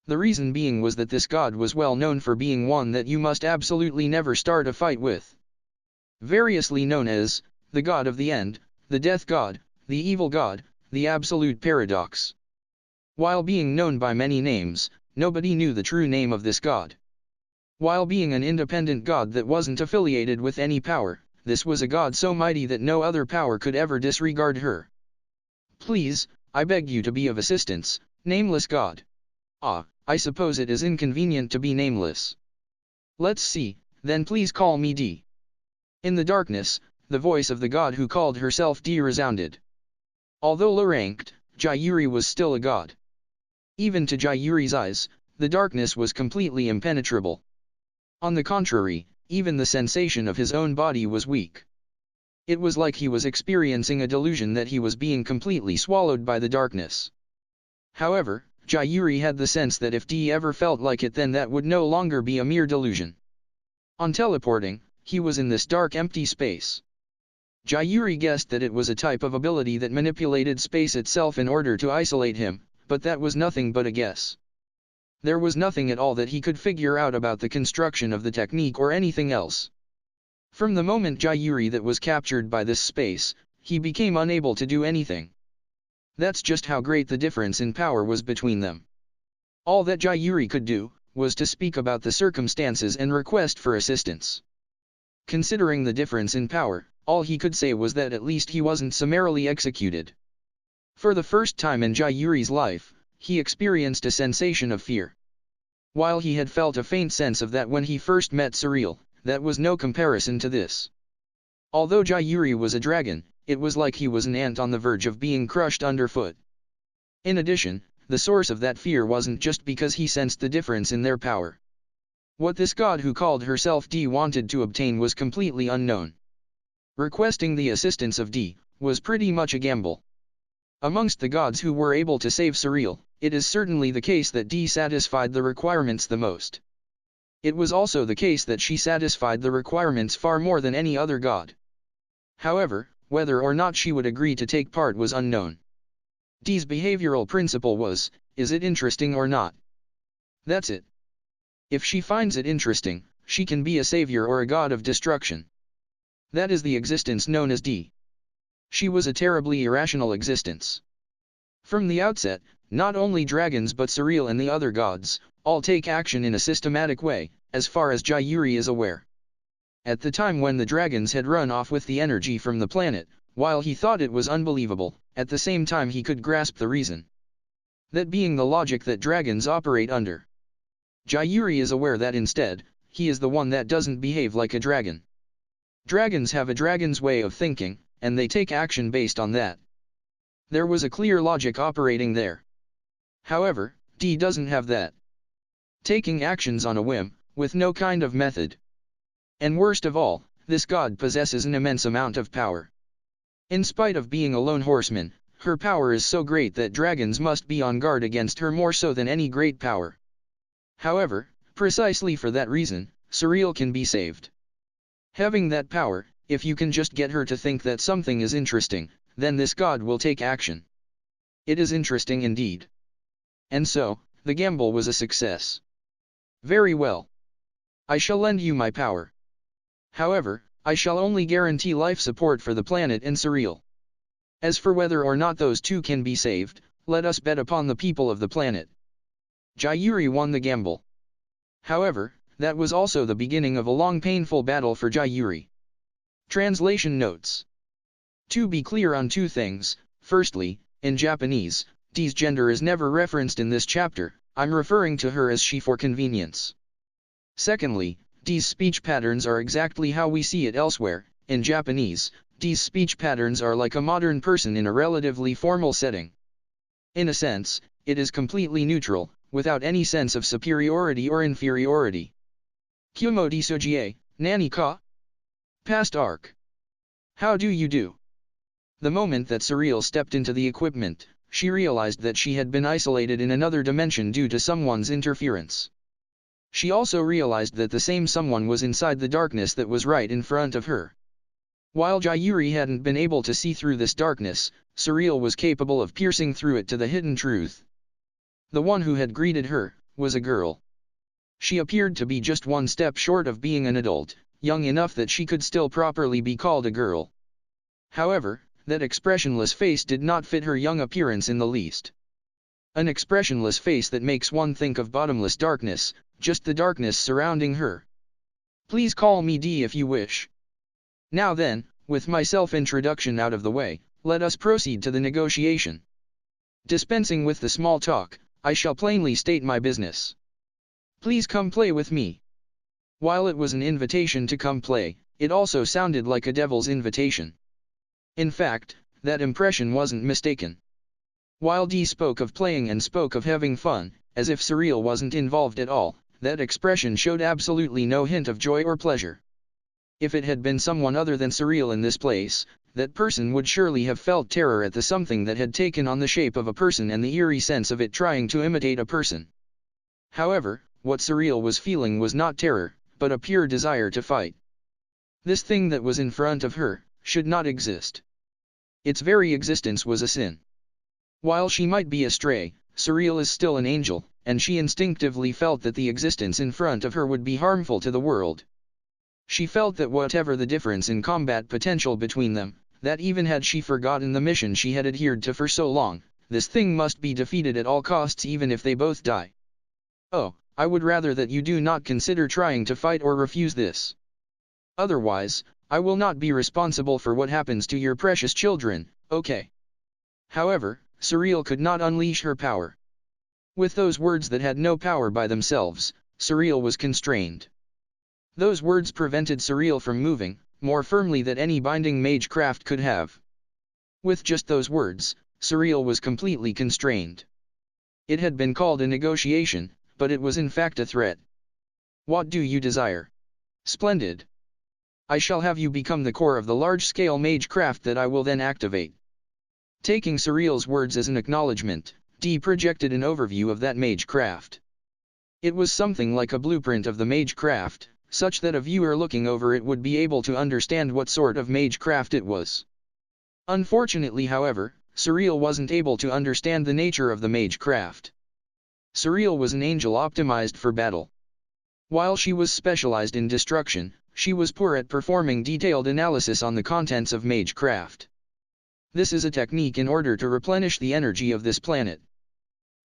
The reason being was that this god was well known for being one that you must absolutely never start a fight with. Variously known as the god of the end, the death god, the evil god, the absolute paradox. While being known by many names, nobody knew the true name of this god. While being an independent god that wasn't affiliated with any power, this was a god so mighty that no other power could ever disregard her. Please, I beg you to be of assistance, nameless god. Ah, I suppose it is inconvenient to be nameless. Let's see, then please call me D. In the darkness, the voice of the god who called herself D resounded. Although low-ranked, Jairi was still a god. Even to Jairi's eyes, the darkness was completely impenetrable. On the contrary, even the sensation of his own body was weak. It was like he was experiencing a delusion that he was being completely swallowed by the darkness. However, Jairi had the sense that if D ever felt like it, then that would no longer be a mere delusion. On teleporting, he was in this dark empty space. Jairi guessed that it was a type of ability that manipulated space itself in order to isolate him, but that was nothing but a guess. There was nothing at all that he could figure out about the construction of the technique or anything else. From the moment Jairi that was captured by this space, he became unable to do anything. That's just how great the difference in power was between them. All that Jairi could do, was to speak about the circumstances and request for assistance. Considering the difference in power, all he could say was that at least he wasn't summarily executed. For the first time in Jairi's life, he experienced a sensation of fear. While he had felt a faint sense of that when he first met Surreal, that was no comparison to this. Although Jairi was a dragon, it was like he was an ant on the verge of being crushed underfoot. In addition, the source of that fear wasn't just because he sensed the difference in their power. What this god who called herself D wanted to obtain was completely unknown. Requesting the assistance of D was pretty much a gamble. Amongst the gods who were able to save Surreal, it is certainly the case that D satisfied the requirements the most. It was also the case that she satisfied the requirements far more than any other god. However, whether or not she would agree to take part was unknown. Dee's behavioral principle was, is it interesting or not? That's it. If she finds it interesting, she can be a savior or a god of destruction. That is the existence known as Dee. She was a terribly irrational existence. From the outset, not only dragons but Surreal and the other gods, all take action in a systematic way, as far as Jayuri is aware. At the time when the dragons had run off with the energy from the planet, while he thought it was unbelievable, at the same time he could grasp the reason. That being the logic that dragons operate under. Jayuri is aware that instead, he is the one that doesn't behave like a dragon. Dragons have a dragon's way of thinking, and they take action based on that. There was a clear logic operating there. However, Dee doesn't have that. Taking actions on a whim, with no kind of method. And worst of all, this god possesses an immense amount of power. In spite of being a lone horseman, her power is so great that dragons must be on guard against her more so than any great power. However, precisely for that reason, Surreal can be saved. Having that power, if you can just get her to think that something is interesting, then this god will take action. It is interesting indeed. And so, the gamble was a success. Very well. I shall lend you my power. However, I shall only guarantee life support for the planet and Surreal. As for whether or not those two can be saved, let us bet upon the people of the planet. Jayuri won the gamble. However, that was also the beginning of a long painful battle for Jayuri. Translation notes. To be clear on two things, firstly, in Japanese, Dee's gender is never referenced in this chapter, I'm referring to her as she for convenience. Secondly, Dee's speech patterns are exactly how we see it elsewhere. In Japanese, Dee's speech patterns are like a modern person in a relatively formal setting. In a sense, it is completely neutral, without any sense of superiority or inferiority. Kumo Desu, Nani ka? Past arc. How do you do? The moment that Surreal stepped into the equipment, she realized that she had been isolated in another dimension due to someone's interference. She also realized that the same someone was inside the darkness that was right in front of her. While Jayuri hadn't been able to see through this darkness, Surreal was capable of piercing through it to the hidden truth. The one who had greeted her was a girl. She appeared to be just one step short of being an adult, young enough that she could still properly be called a girl. However, that expressionless face did not fit her young appearance in the least. An expressionless face that makes one think of bottomless darkness, just the darkness surrounding her. Please call me Dee if you wish. Now then, with my self-introduction out of the way, let us proceed to the negotiation. Dispensing with the small talk, I shall plainly state my business. Please come play with me. While it was an invitation to come play, it also sounded like a devil's invitation. In fact, that impression wasn't mistaken. While Dee spoke of playing and spoke of having fun, as if Surreal wasn't involved at all, that expression showed absolutely no hint of joy or pleasure. If it had been someone other than Surreal in this place, that person would surely have felt terror at the something that had taken on the shape of a person and the eerie sense of it trying to imitate a person. However, what Surreal was feeling was not terror, but a pure desire to fight. This thing that was in front of her should not exist. Its very existence was a sin. While she might be a stray, Surreal is still an angel, and she instinctively felt that the existence in front of her would be harmful to the world. She felt that whatever the difference in combat potential between them, that even had she forgotten the mission she had adhered to for so long, this thing must be defeated at all costs even if they both die. Oh, I would rather that you do not consider trying to fight or refuse this. Otherwise, I will not be responsible for what happens to your precious children, okay? However, Surreal could not unleash her power. With those words that had no power by themselves, Surreal was constrained. Those words prevented Surreal from moving, more firmly than any binding magecraft could have. With just those words, Surreal was completely constrained. It had been called a negotiation, but it was in fact a threat. What do you desire? Splendid. I shall have you become the core of the large-scale magecraft that I will then activate. Taking Surreal's words as an acknowledgement, Dee projected an overview of that magecraft. It was something like a blueprint of the magecraft, such that a viewer looking over it would be able to understand what sort of magecraft it was. Unfortunately, however, Surreal wasn't able to understand the nature of the magecraft. Surreal was an angel optimized for battle. While she was specialized in destruction, she was poor at performing detailed analysis on the contents of magecraft. This is a technique in order to replenish the energy of this planet.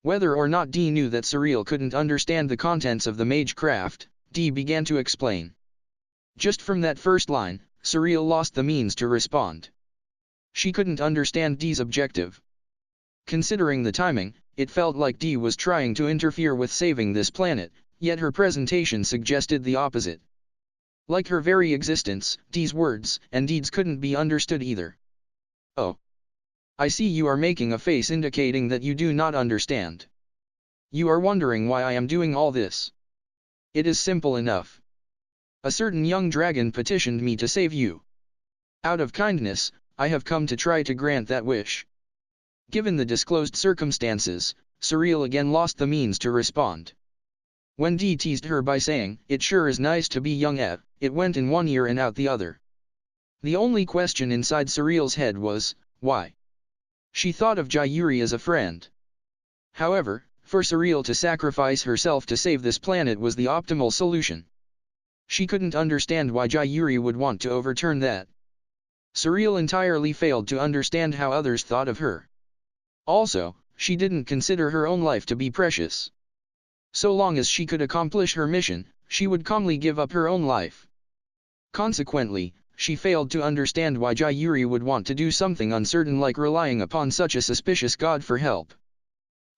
Whether or not Dee knew that Surreal couldn't understand the contents of the magecraft, Dee began to explain. Just from that first line, Surreal lost the means to respond. She couldn't understand Dee's objective. Considering the timing, it felt like Dee was trying to interfere with saving this planet, yet her presentation suggested the opposite. Like her very existence, Dee's words and deeds couldn't be understood either. Oh. I see you are making a face indicating that you do not understand. You are wondering why I am doing all this. It is simple enough. A certain young dragon petitioned me to save you. Out of kindness, I have come to try to grant that wish. Given the disclosed circumstances, Surreal again lost the means to respond. When Dee teased her by saying, "It sure is nice to be young," it went in one ear and out the other. The only question inside Surreal's head was, why? She thought of Jayuri as a friend. However, for Surreal to sacrifice herself to save this planet was the optimal solution. She couldn't understand why Jayuri would want to overturn that. Surreal entirely failed to understand how others thought of her. Also, she didn't consider her own life to be precious. So long as she could accomplish her mission, she would calmly give up her own life. Consequently, she failed to understand why Jayuri would want to do something uncertain like relying upon such a suspicious god for help.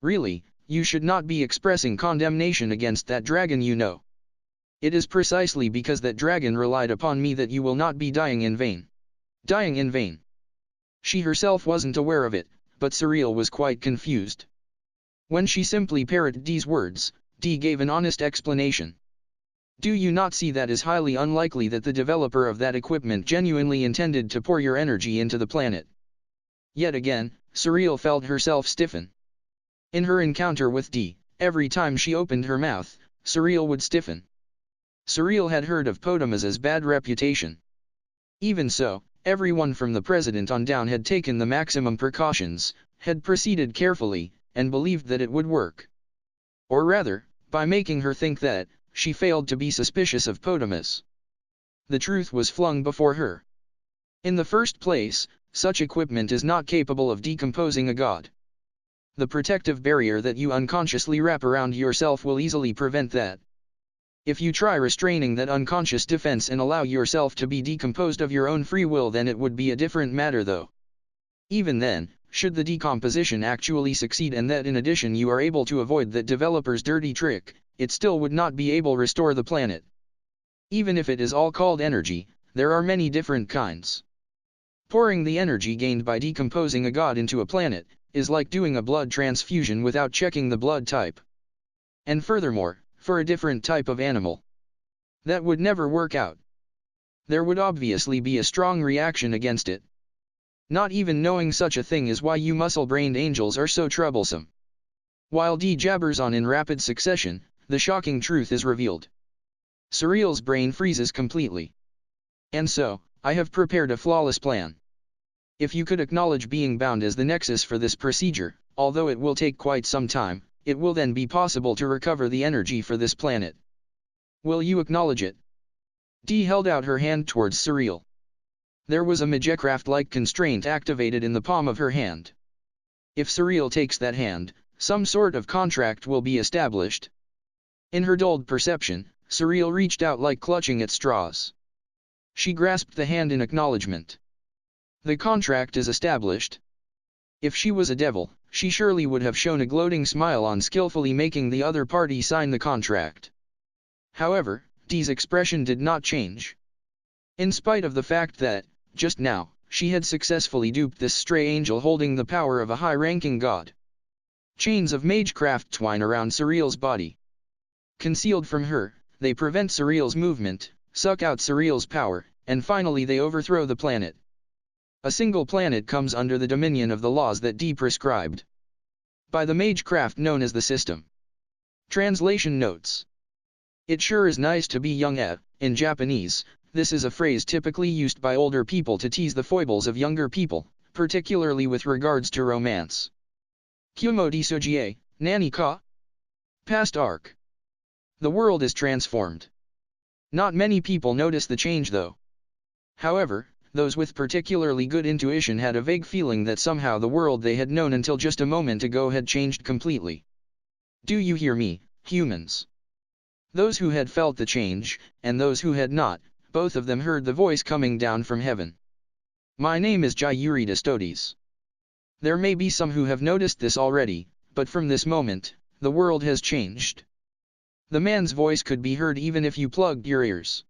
Really, you should not be expressing condemnation against that dragon, you know. It is precisely because that dragon relied upon me that you will not be dying in vain. Dying in vain. She herself wasn't aware of it, but Surreal was quite confused. When she simply parroted Dee's words, Dee gave an honest explanation. Do you not see that it is highly unlikely that the developer of that equipment genuinely intended to pour your energy into the planet? Yet again, Surreal felt herself stiffen. In her encounter with Dee, every time she opened her mouth, Surreal would stiffen. Surreal had heard of Potamus's bad reputation. Even so, everyone from the president on down had taken the maximum precautions, had proceeded carefully, and believed that it would work. Or rather, by making her think that, she failed to be suspicious of Potamus. The truth was flung before her. In the first place, such equipment is not capable of decomposing a god. The protective barrier that you unconsciously wrap around yourself will easily prevent that. If you try restraining that unconscious defense and allow yourself to be decomposed of your own free will, then it would be a different matter though. Even then, should the decomposition actually succeed and that in addition you are able to avoid that developer's dirty trick, it still would not be able to restore the planet. Even if it is all called energy, there are many different kinds. Pouring the energy gained by decomposing a god into a planet, is like doing a blood transfusion without checking the blood type. And furthermore, for a different type of animal, that would never work out. There would obviously be a strong reaction against it. Not even knowing such a thing is why you muscle-brained angels are so troublesome. While Dee jabbers on in rapid succession, the shocking truth is revealed. Surreal's brain freezes completely. And so, I have prepared a flawless plan. If you could acknowledge being bound as the nexus for this procedure, although it will take quite some time, it will then be possible to recover the energy for this planet. Will you acknowledge it? Dee held out her hand towards Surreal. There was a magecraft-like constraint activated in the palm of her hand. If Surreal takes that hand, some sort of contract will be established. In her dulled perception, Surreal reached out like clutching at straws. She grasped the hand in acknowledgement. The contract is established. If she was a devil, she surely would have shown a gloating smile on skillfully making the other party sign the contract. However, Dee's expression did not change. In spite of the fact that, just now, she had successfully duped this stray angel holding the power of a high-ranking god. Chains of magecraft twine around Surreal's body. Concealed from her, they prevent Surreal's movement, suck out Surreal's power, and finally they overthrow the planet. A single planet comes under the dominion of the laws that Dee prescribed. By the magecraft known as the system. Translation notes. It sure is nice to be young at. In Japanese, this is a phrase typically used by older people to tease the foibles of younger people, particularly with regards to romance. Kumo Desu, Nani ka? Past arc. The world is transformed. Not many people notice the change though. However, those with particularly good intuition had a vague feeling that somehow the world they had known until just a moment ago had changed completely. Do you hear me, humans? Those who had felt the change, and those who had not, both of them heard the voice coming down from heaven. My name is Jayuri Destodes. There may be some who have noticed this already, but from this moment, the world has changed. The man's voice could be heard even if you plugged your ears.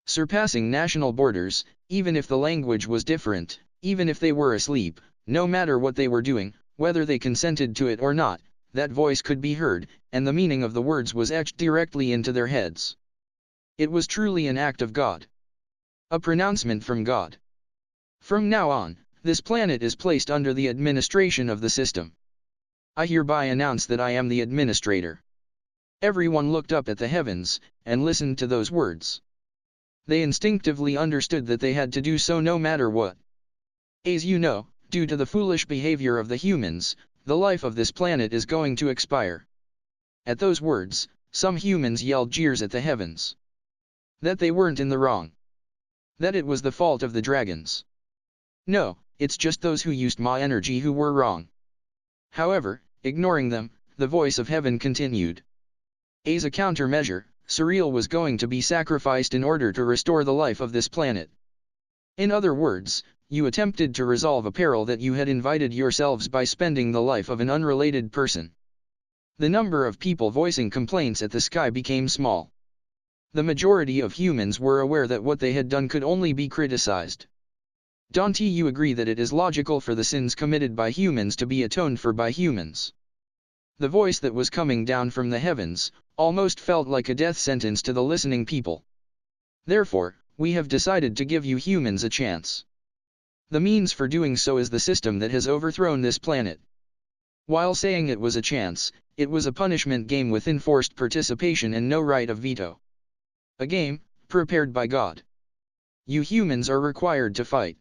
Surpassing national borders, even if the language was different, even if they were asleep, no matter what they were doing, whether they consented to it or not, that voice could be heard, and the meaning of the words was etched directly into their heads. It was truly an act of God. A pronouncement from God. From now on, this planet is placed under the administration of the system. I hereby announce that I am the administrator. Everyone looked up at the heavens, and listened to those words. They instinctively understood that they had to do so no matter what. As you know, due to the foolish behavior of the humans, the life of this planet is going to expire. At those words, some humans yelled jeers at the heavens. That they weren't in the wrong. That it was the fault of the dragons. No, it's just those who used Ma energy who were wrong. However, ignoring them, the voice of heaven continued. As a countermeasure, Surreal was going to be sacrificed in order to restore the life of this planet. In other words, you attempted to resolve a peril that you had invited yourselves by spending the life of an unrelated person. The number of people voicing complaints at the sky became small. The majority of humans were aware that what they had done could only be criticized. Don't you agree that it is logical for the sins committed by humans to be atoned for by humans? The voice that was coming down from the heavens, almost felt like a death sentence to the listening people. Therefore, we have decided to give you humans a chance. The means for doing so is the system that has overthrown this planet. While saying it was a chance, it was a punishment game with enforced participation and no right of veto. A game, prepared by God. You humans are required to fight.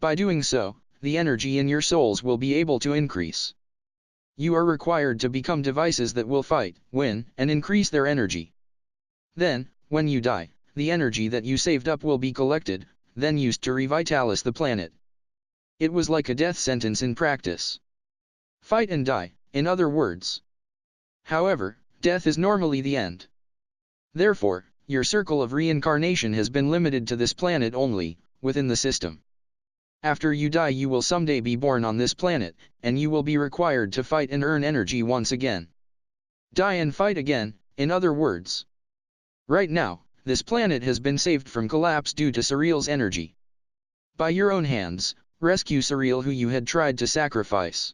By doing so, the energy in your souls will be able to increase. You are required to become devices that will fight, win, and increase their energy. Then, when you die, the energy that you saved up will be collected, then used to revitalize the planet. It was like a death sentence in practice. Fight and die, in other words. However, death is normally the end. Therefore, your circle of reincarnation has been limited to this planet only, within the system. After you die you will someday be born on this planet, and you will be required to fight and earn energy once again. Die and fight again, in other words. Right now, this planet has been saved from collapse due to Surreal's energy. By your own hands, rescue Surreal who you had tried to sacrifice.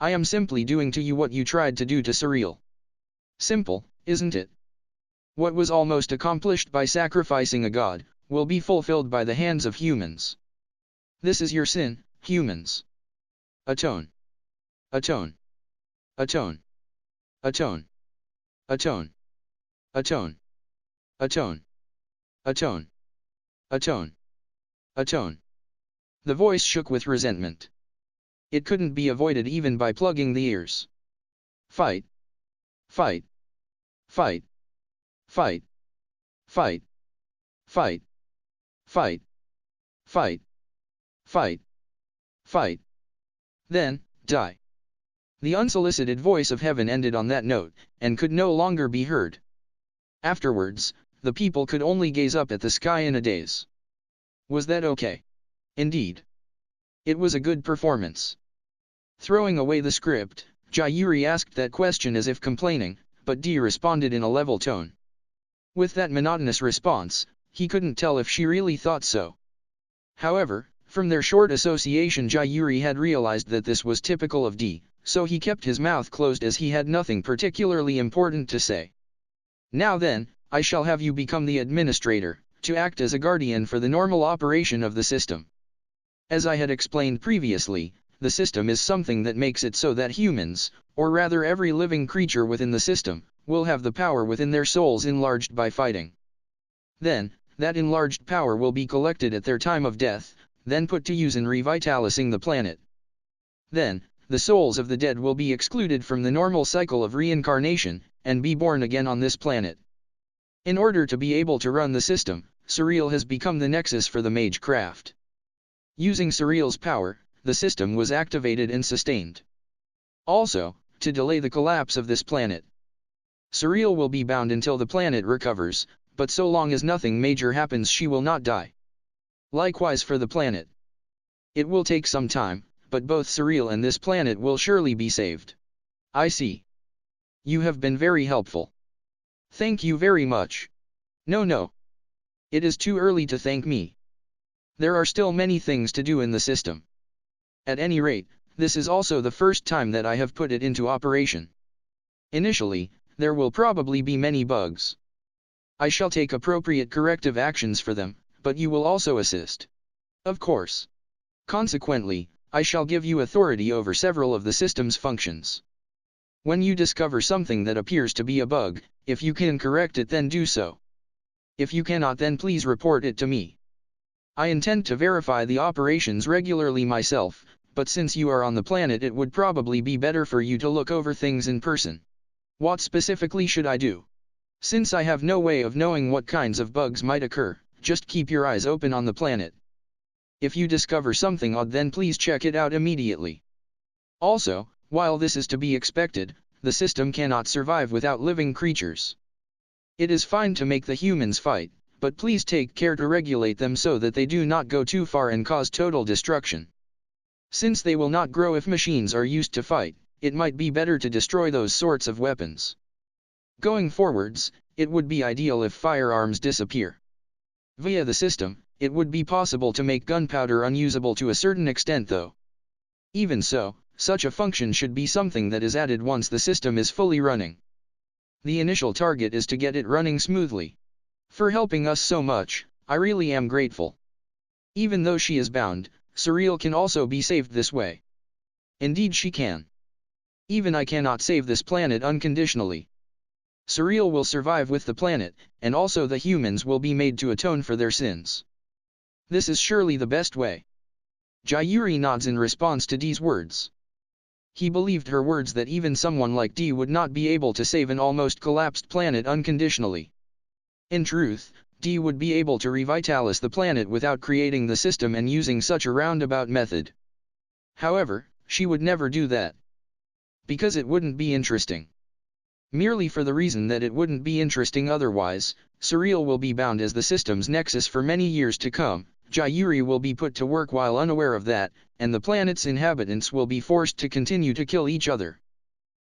I am simply doing to you what you tried to do to Surreal. Simple, isn't it? What was almost accomplished by sacrificing a god, will be fulfilled by the hands of humans. This is your sin, humans. Atone. Atone. Atone. Atone. Atone. Atone. Atone. Atone. Atone. Atone. The voice shook with resentment. It couldn't be avoided even by plugging the ears. Fight. Fight. Fight. Fight. Fight. Fight. Fight. Fight. Fight. Fight. Then, die. The unsolicited voice of heaven ended on that note, and could no longer be heard. Afterwards, the people could only gaze up at the sky in a daze. Was that okay? Indeed. It was a good performance. Throwing away the script, Jayuri asked that question as if complaining, but Dee responded in a level tone. With that monotonous response, he couldn't tell if she really thought so. However, from their short association Jayuri had realized that this was typical of Dee, so he kept his mouth closed as he had nothing particularly important to say. Now then, I shall have you become the administrator, to act as a guardian for the normal operation of the system. As I had explained previously, the system is something that makes it so that humans, or rather every living creature within the system, will have the power within their souls enlarged by fighting. Then, that enlarged power will be collected at their time of death, then put to use in revitalizing the planet. Then, the souls of the dead will be excluded from the normal cycle of reincarnation, and be born again on this planet. In order to be able to run the system, Surreal has become the nexus for the mage craft. Using Surreal's power, the system was activated and sustained. Also, to delay the collapse of this planet, Surreal will be bound until the planet recovers, but so long as nothing major happens she will not die. Likewise for the planet. It will take some time, but both Surreal and this planet will surely be saved. I see. You have been very helpful. Thank you very much. No. It is too early to thank me. There are still many things to do in the system. At any rate, this is also the first time that I have put it into operation. Initially, there will probably be many bugs. I shall take appropriate corrective actions for them, but you will also assist. Of course. Consequently, I shall give you authority over several of the system's functions. When you discover something that appears to be a bug, if you can correct it then do so. If you cannot then please report it to me. I intend to verify the operations regularly myself, but since you are on the planet it would probably be better for you to look over things in person. What specifically should I do? Since I have no way of knowing what kinds of bugs might occur, just keep your eyes open on the planet. If you discover something odd then please check it out immediately. Also, while this is to be expected, the system cannot survive without living creatures. It is fine to make the humans fight, but please take care to regulate them so that they do not go too far and cause total destruction. Since they will not grow if machines are used to fight, it might be better to destroy those sorts of weapons. Going forwards, it would be ideal if firearms disappear. Via the system, it would be possible to make gunpowder unusable to a certain extent though. Even so, such a function should be something that is added once the system is fully running. The initial target is to get it running smoothly. For helping us so much, I really am grateful. Even though she is bound, Surreal can also be saved this way. Indeed she can. Even I cannot save this planet unconditionally. Surreal will survive with the planet, and also the humans will be made to atone for their sins. This is surely the best way. Jayuri nods in response to Dee's words. He believed her words that even someone like Dee would not be able to save an almost collapsed planet unconditionally. In truth, Dee would be able to revitalize the planet without creating the system and using such a roundabout method. However, she would never do that. Because it wouldn't be interesting. Merely for the reason that it wouldn't be interesting otherwise, Surreal will be bound as the system's nexus for many years to come. Jayuri will be put to work while unaware of that, and the planet's inhabitants will be forced to continue to kill each other.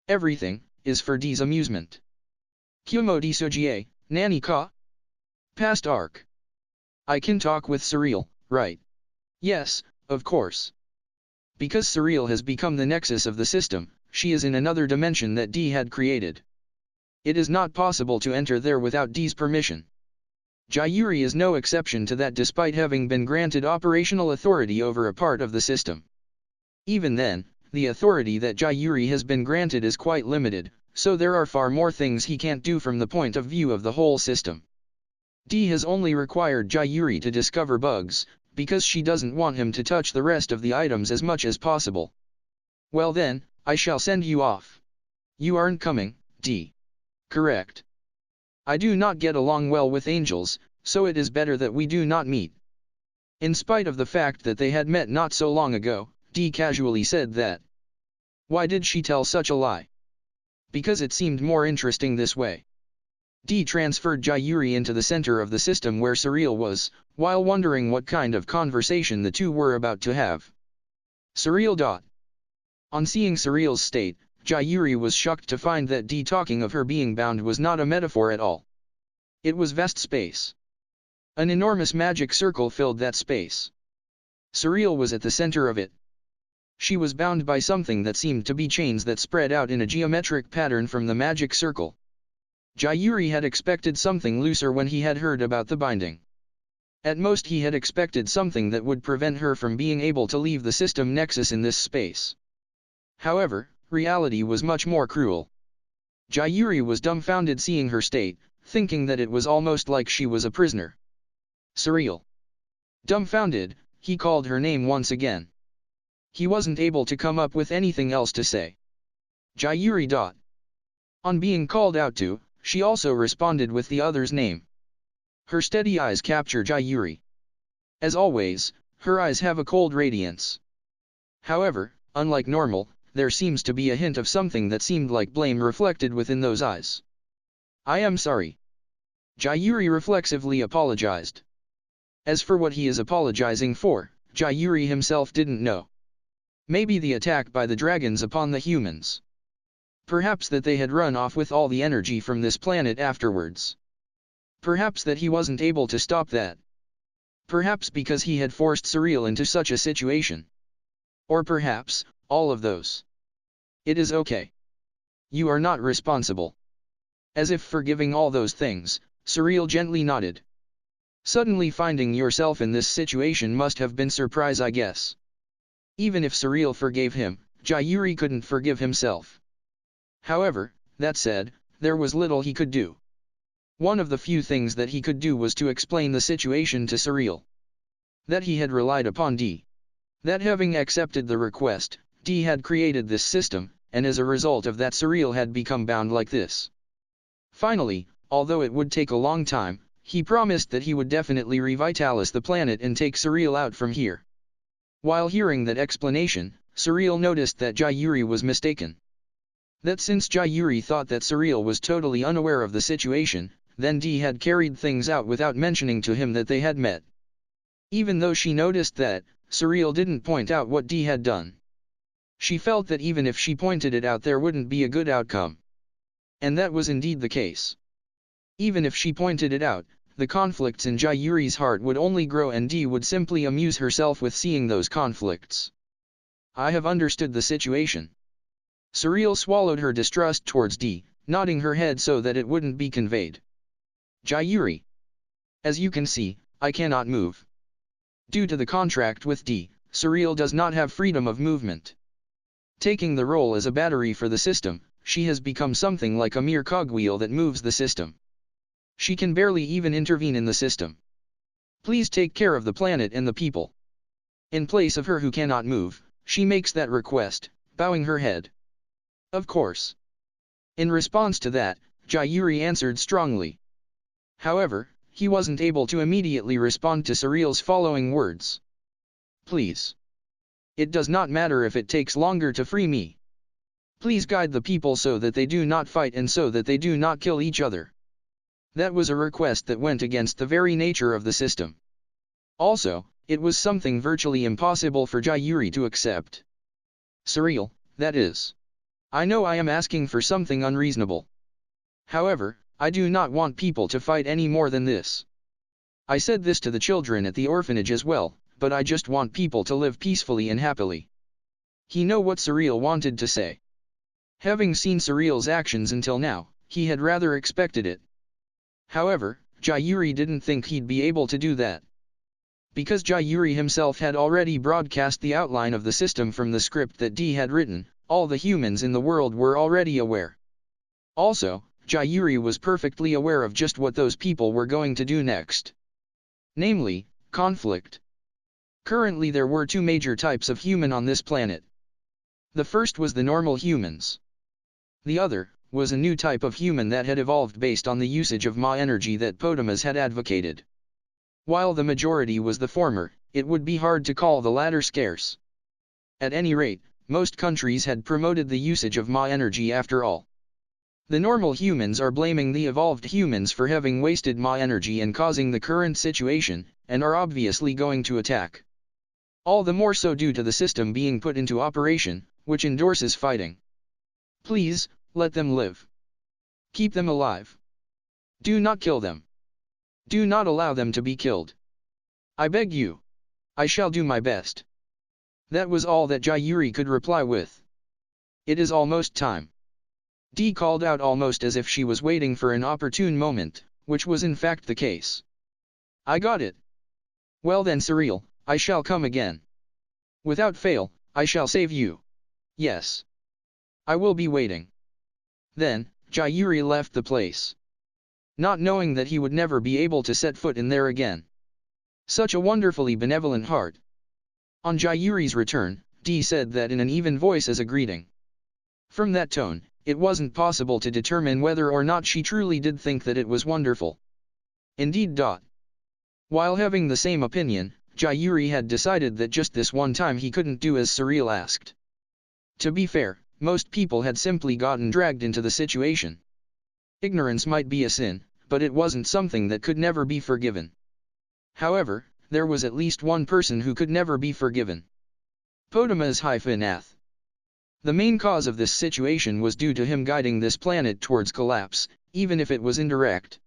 Everything is for Dee's amusement. Kumo Desu, Nani ka? Past arc. I can talk with Surreal, right? Yes, of course. Because Surreal has become the nexus of the system, she is in another dimension that Dee had created. It is not possible to enter there without Dee's permission. Jayuri is no exception to that despite having been granted operational authority over a part of the system. Even then, the authority that Jayuri has been granted is quite limited, so there are far more things he can't do from the point of view of the whole system. Dee has only required Jayuri to discover bugs, because she doesn't want him to touch the rest of the items as much as possible. Well then, I shall send you off. You aren't coming, Dee. Correct. I do not get along well with angels, so it is better that we do not meet. In spite of the fact that they had met not so long ago, Dee casually said that. Why did she tell such a lie? Because it seemed more interesting this way. Dee transferred Jayuri into the center of the system where Surreal was, while wondering what kind of conversation the two were about to have. Surreal. On seeing Surreal's state, Jayuri was shocked to find that Dee talking of her being bound was not a metaphor at all. It was vast space. An enormous magic circle filled that space. Surreal was at the center of it. She was bound by something that seemed to be chains that spread out in a geometric pattern from the magic circle. Jayuri had expected something looser when he had heard about the binding. At most he had expected something that would prevent her from being able to leave the system nexus in this space. However, reality was much more cruel. Jayuri was dumbfounded seeing her state, thinking that it was almost like she was a prisoner. Surreal. Dumbfounded, he called her name once again. He wasn't able to come up with anything else to say. Jayuri. On being called out to, she also responded with the other's name. Her steady eyes capture Jayuri. As always, her eyes have a cold radiance. However, unlike normal, there seems to be a hint of something that seemed like blame reflected within those eyes. I am sorry. Jayuri reflexively apologized. As for what he is apologizing for, Jayuri himself didn't know. Maybe the attack by the dragons upon the humans. Perhaps that they had run off with all the energy from this planet afterwards. Perhaps that he wasn't able to stop that. Perhaps because he had forced Surreal into such a situation. Or perhaps, all of those. It is okay. You are not responsible. As if forgiving all those things, Surreal gently nodded. Suddenly finding yourself in this situation must have been surprise, I guess. Even if Surreal forgave him, Jayuri couldn't forgive himself. However, that said, there was little he could do. One of the few things that he could do was to explain the situation to Surreal. That he had relied upon D. That having accepted the request, D had created this system, and as a result of that Surreal had become bound like this. Finally, although it would take a long time, he promised that he would definitely revitalize the planet and take Surreal out from here. While hearing that explanation, Surreal noticed that Jayuri was mistaken. That since Jayuri thought that Surreal was totally unaware of the situation, then D had carried things out without mentioning to him that they had met. Even though she noticed that, Surreal didn't point out what D had done. She felt that even if she pointed it out there wouldn't be a good outcome. And that was indeed the case. Even if she pointed it out, the conflicts in Jayuri's heart would only grow and D would simply amuse herself with seeing those conflicts. I have understood the situation. Surreal swallowed her distrust towards D, nodding her head so that it wouldn't be conveyed. Jayuri. As you can see, I cannot move. Due to the contract with D, Surreal does not have freedom of movement. Taking the role as a battery for the system, she has become something like a mere cogwheel that moves the system. She can barely even intervene in the system. Please take care of the planet and the people. In place of her who cannot move, she makes that request, bowing her head. Of course. In response to that, Jayuri answered strongly. However, he wasn't able to immediately respond to Surreal's following words. Please. It does not matter if it takes longer to free me. Please guide the people so that they do not fight and so that they do not kill each other. That was a request that went against the very nature of the system. Also, it was something virtually impossible for Jayuri to accept. Surreal, that is. I know I am asking for something unreasonable. However, I do not want people to fight any more than this. I said this to the children at the orphanage as well, but I just want people to live peacefully and happily. He knew what Surreal wanted to say. Having seen Surreal's actions until now, he had rather expected it. However, Jayuri didn't think he'd be able to do that. Because Jayuri himself had already broadcast the outline of the system from the script that D had written, all the humans in the world were already aware. Also, Jayuri was perfectly aware of just what those people were going to do next. Namely, conflict. Currently there were two major types of human on this planet. The first was the normal humans. The other was a new type of human that had evolved based on the usage of Ma energy that Potamas had advocated. While the majority was the former, it would be hard to call the latter scarce. At any rate, most countries had promoted the usage of Ma energy after all. The normal humans are blaming the evolved humans for having wasted Ma energy and causing the current situation, and are obviously going to attack. All the more so due to the system being put into operation, which endorses fighting. Please, let them live. Keep them alive. Do not kill them. Do not allow them to be killed. I beg you. I shall do my best. That was all that Jayuri could reply with. It is almost time. D called out almost as if she was waiting for an opportune moment, which was in fact the case. I got it. Well then Surreal, I shall come again. Without fail, I shall save you. Yes. I will be waiting. Then, Jayuri left the place, not knowing that he would never be able to set foot in there again. Such a wonderfully benevolent heart. On Jayuri's return, Dee said that in an even voice as a greeting. From that tone, it wasn't possible to determine whether or not she truly did think that it was wonderful. Indeed. While having the same opinion, Jayuri had decided that just this one time he couldn't do as Surreal asked. To be fair, most people had simply gotten dragged into the situation. Ignorance might be a sin, but it wasn't something that could never be forgiven. However, there was at least one person who could never be forgiven. Potamus-Ath. The main cause of this situation was due to him guiding this planet towards collapse, even if it was indirect.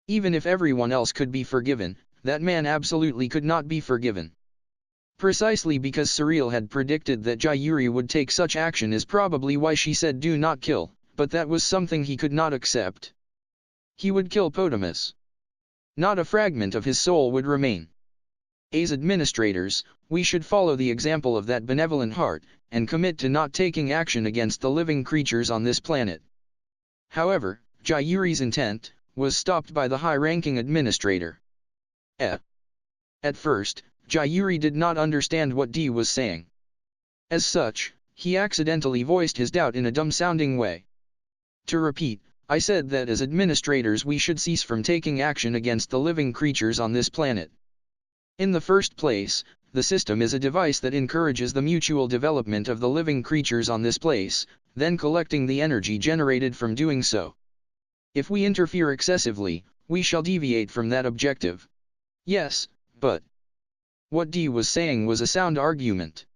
Even if everyone else could be forgiven, that man absolutely could not be forgiven. Precisely because Surreal had predicted that Jayuri would take such action is probably why she said do not kill, but that was something he could not accept. He would kill Potamus. Not a fragment of his soul would remain. As administrators, we should follow the example of that benevolent heart, and commit to not taking action against the living creatures on this planet. However, Jayuri's intent was stopped by the high-ranking administrator. At first, Jayuri did not understand what Dee was saying. As such, he accidentally voiced his doubt in a dumb-sounding way. To repeat, I said that as administrators we should cease from taking action against the living creatures on this planet. In the first place, the system is a device that encourages the mutual development of the living creatures on this place, then collecting the energy generated from doing so. If we interfere excessively, we shall deviate from that objective. Yes, but what Dee was saying was a sound argument.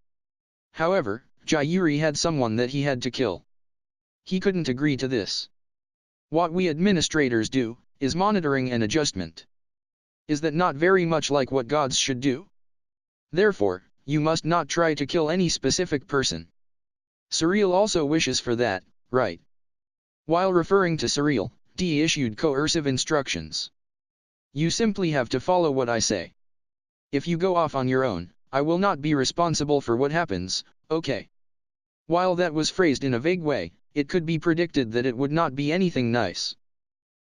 However, Jayuri had someone that he had to kill. He couldn't agree to this. What we administrators do, is monitoring and adjustment. Is that not very much like what gods should do? Therefore, you must not try to kill any specific person. Surreal also wishes for that, right? While referring to Surreal, Dee issued coercive instructions. You simply have to follow what I say. If you go off on your own, I will not be responsible for what happens, okay? While that was phrased in a vague way, it could be predicted that it would not be anything nice.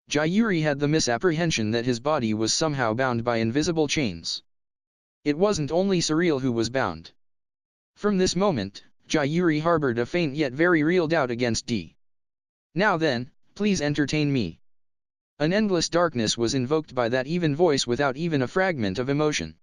Jayuri had the misapprehension that his body was somehow bound by invisible chains. It wasn't only Surreal who was bound. From this moment, Jayuri harbored a faint yet very real doubt against Dee. Now then, please entertain me. An endless darkness was invoked by that even voice without even a fragment of emotion.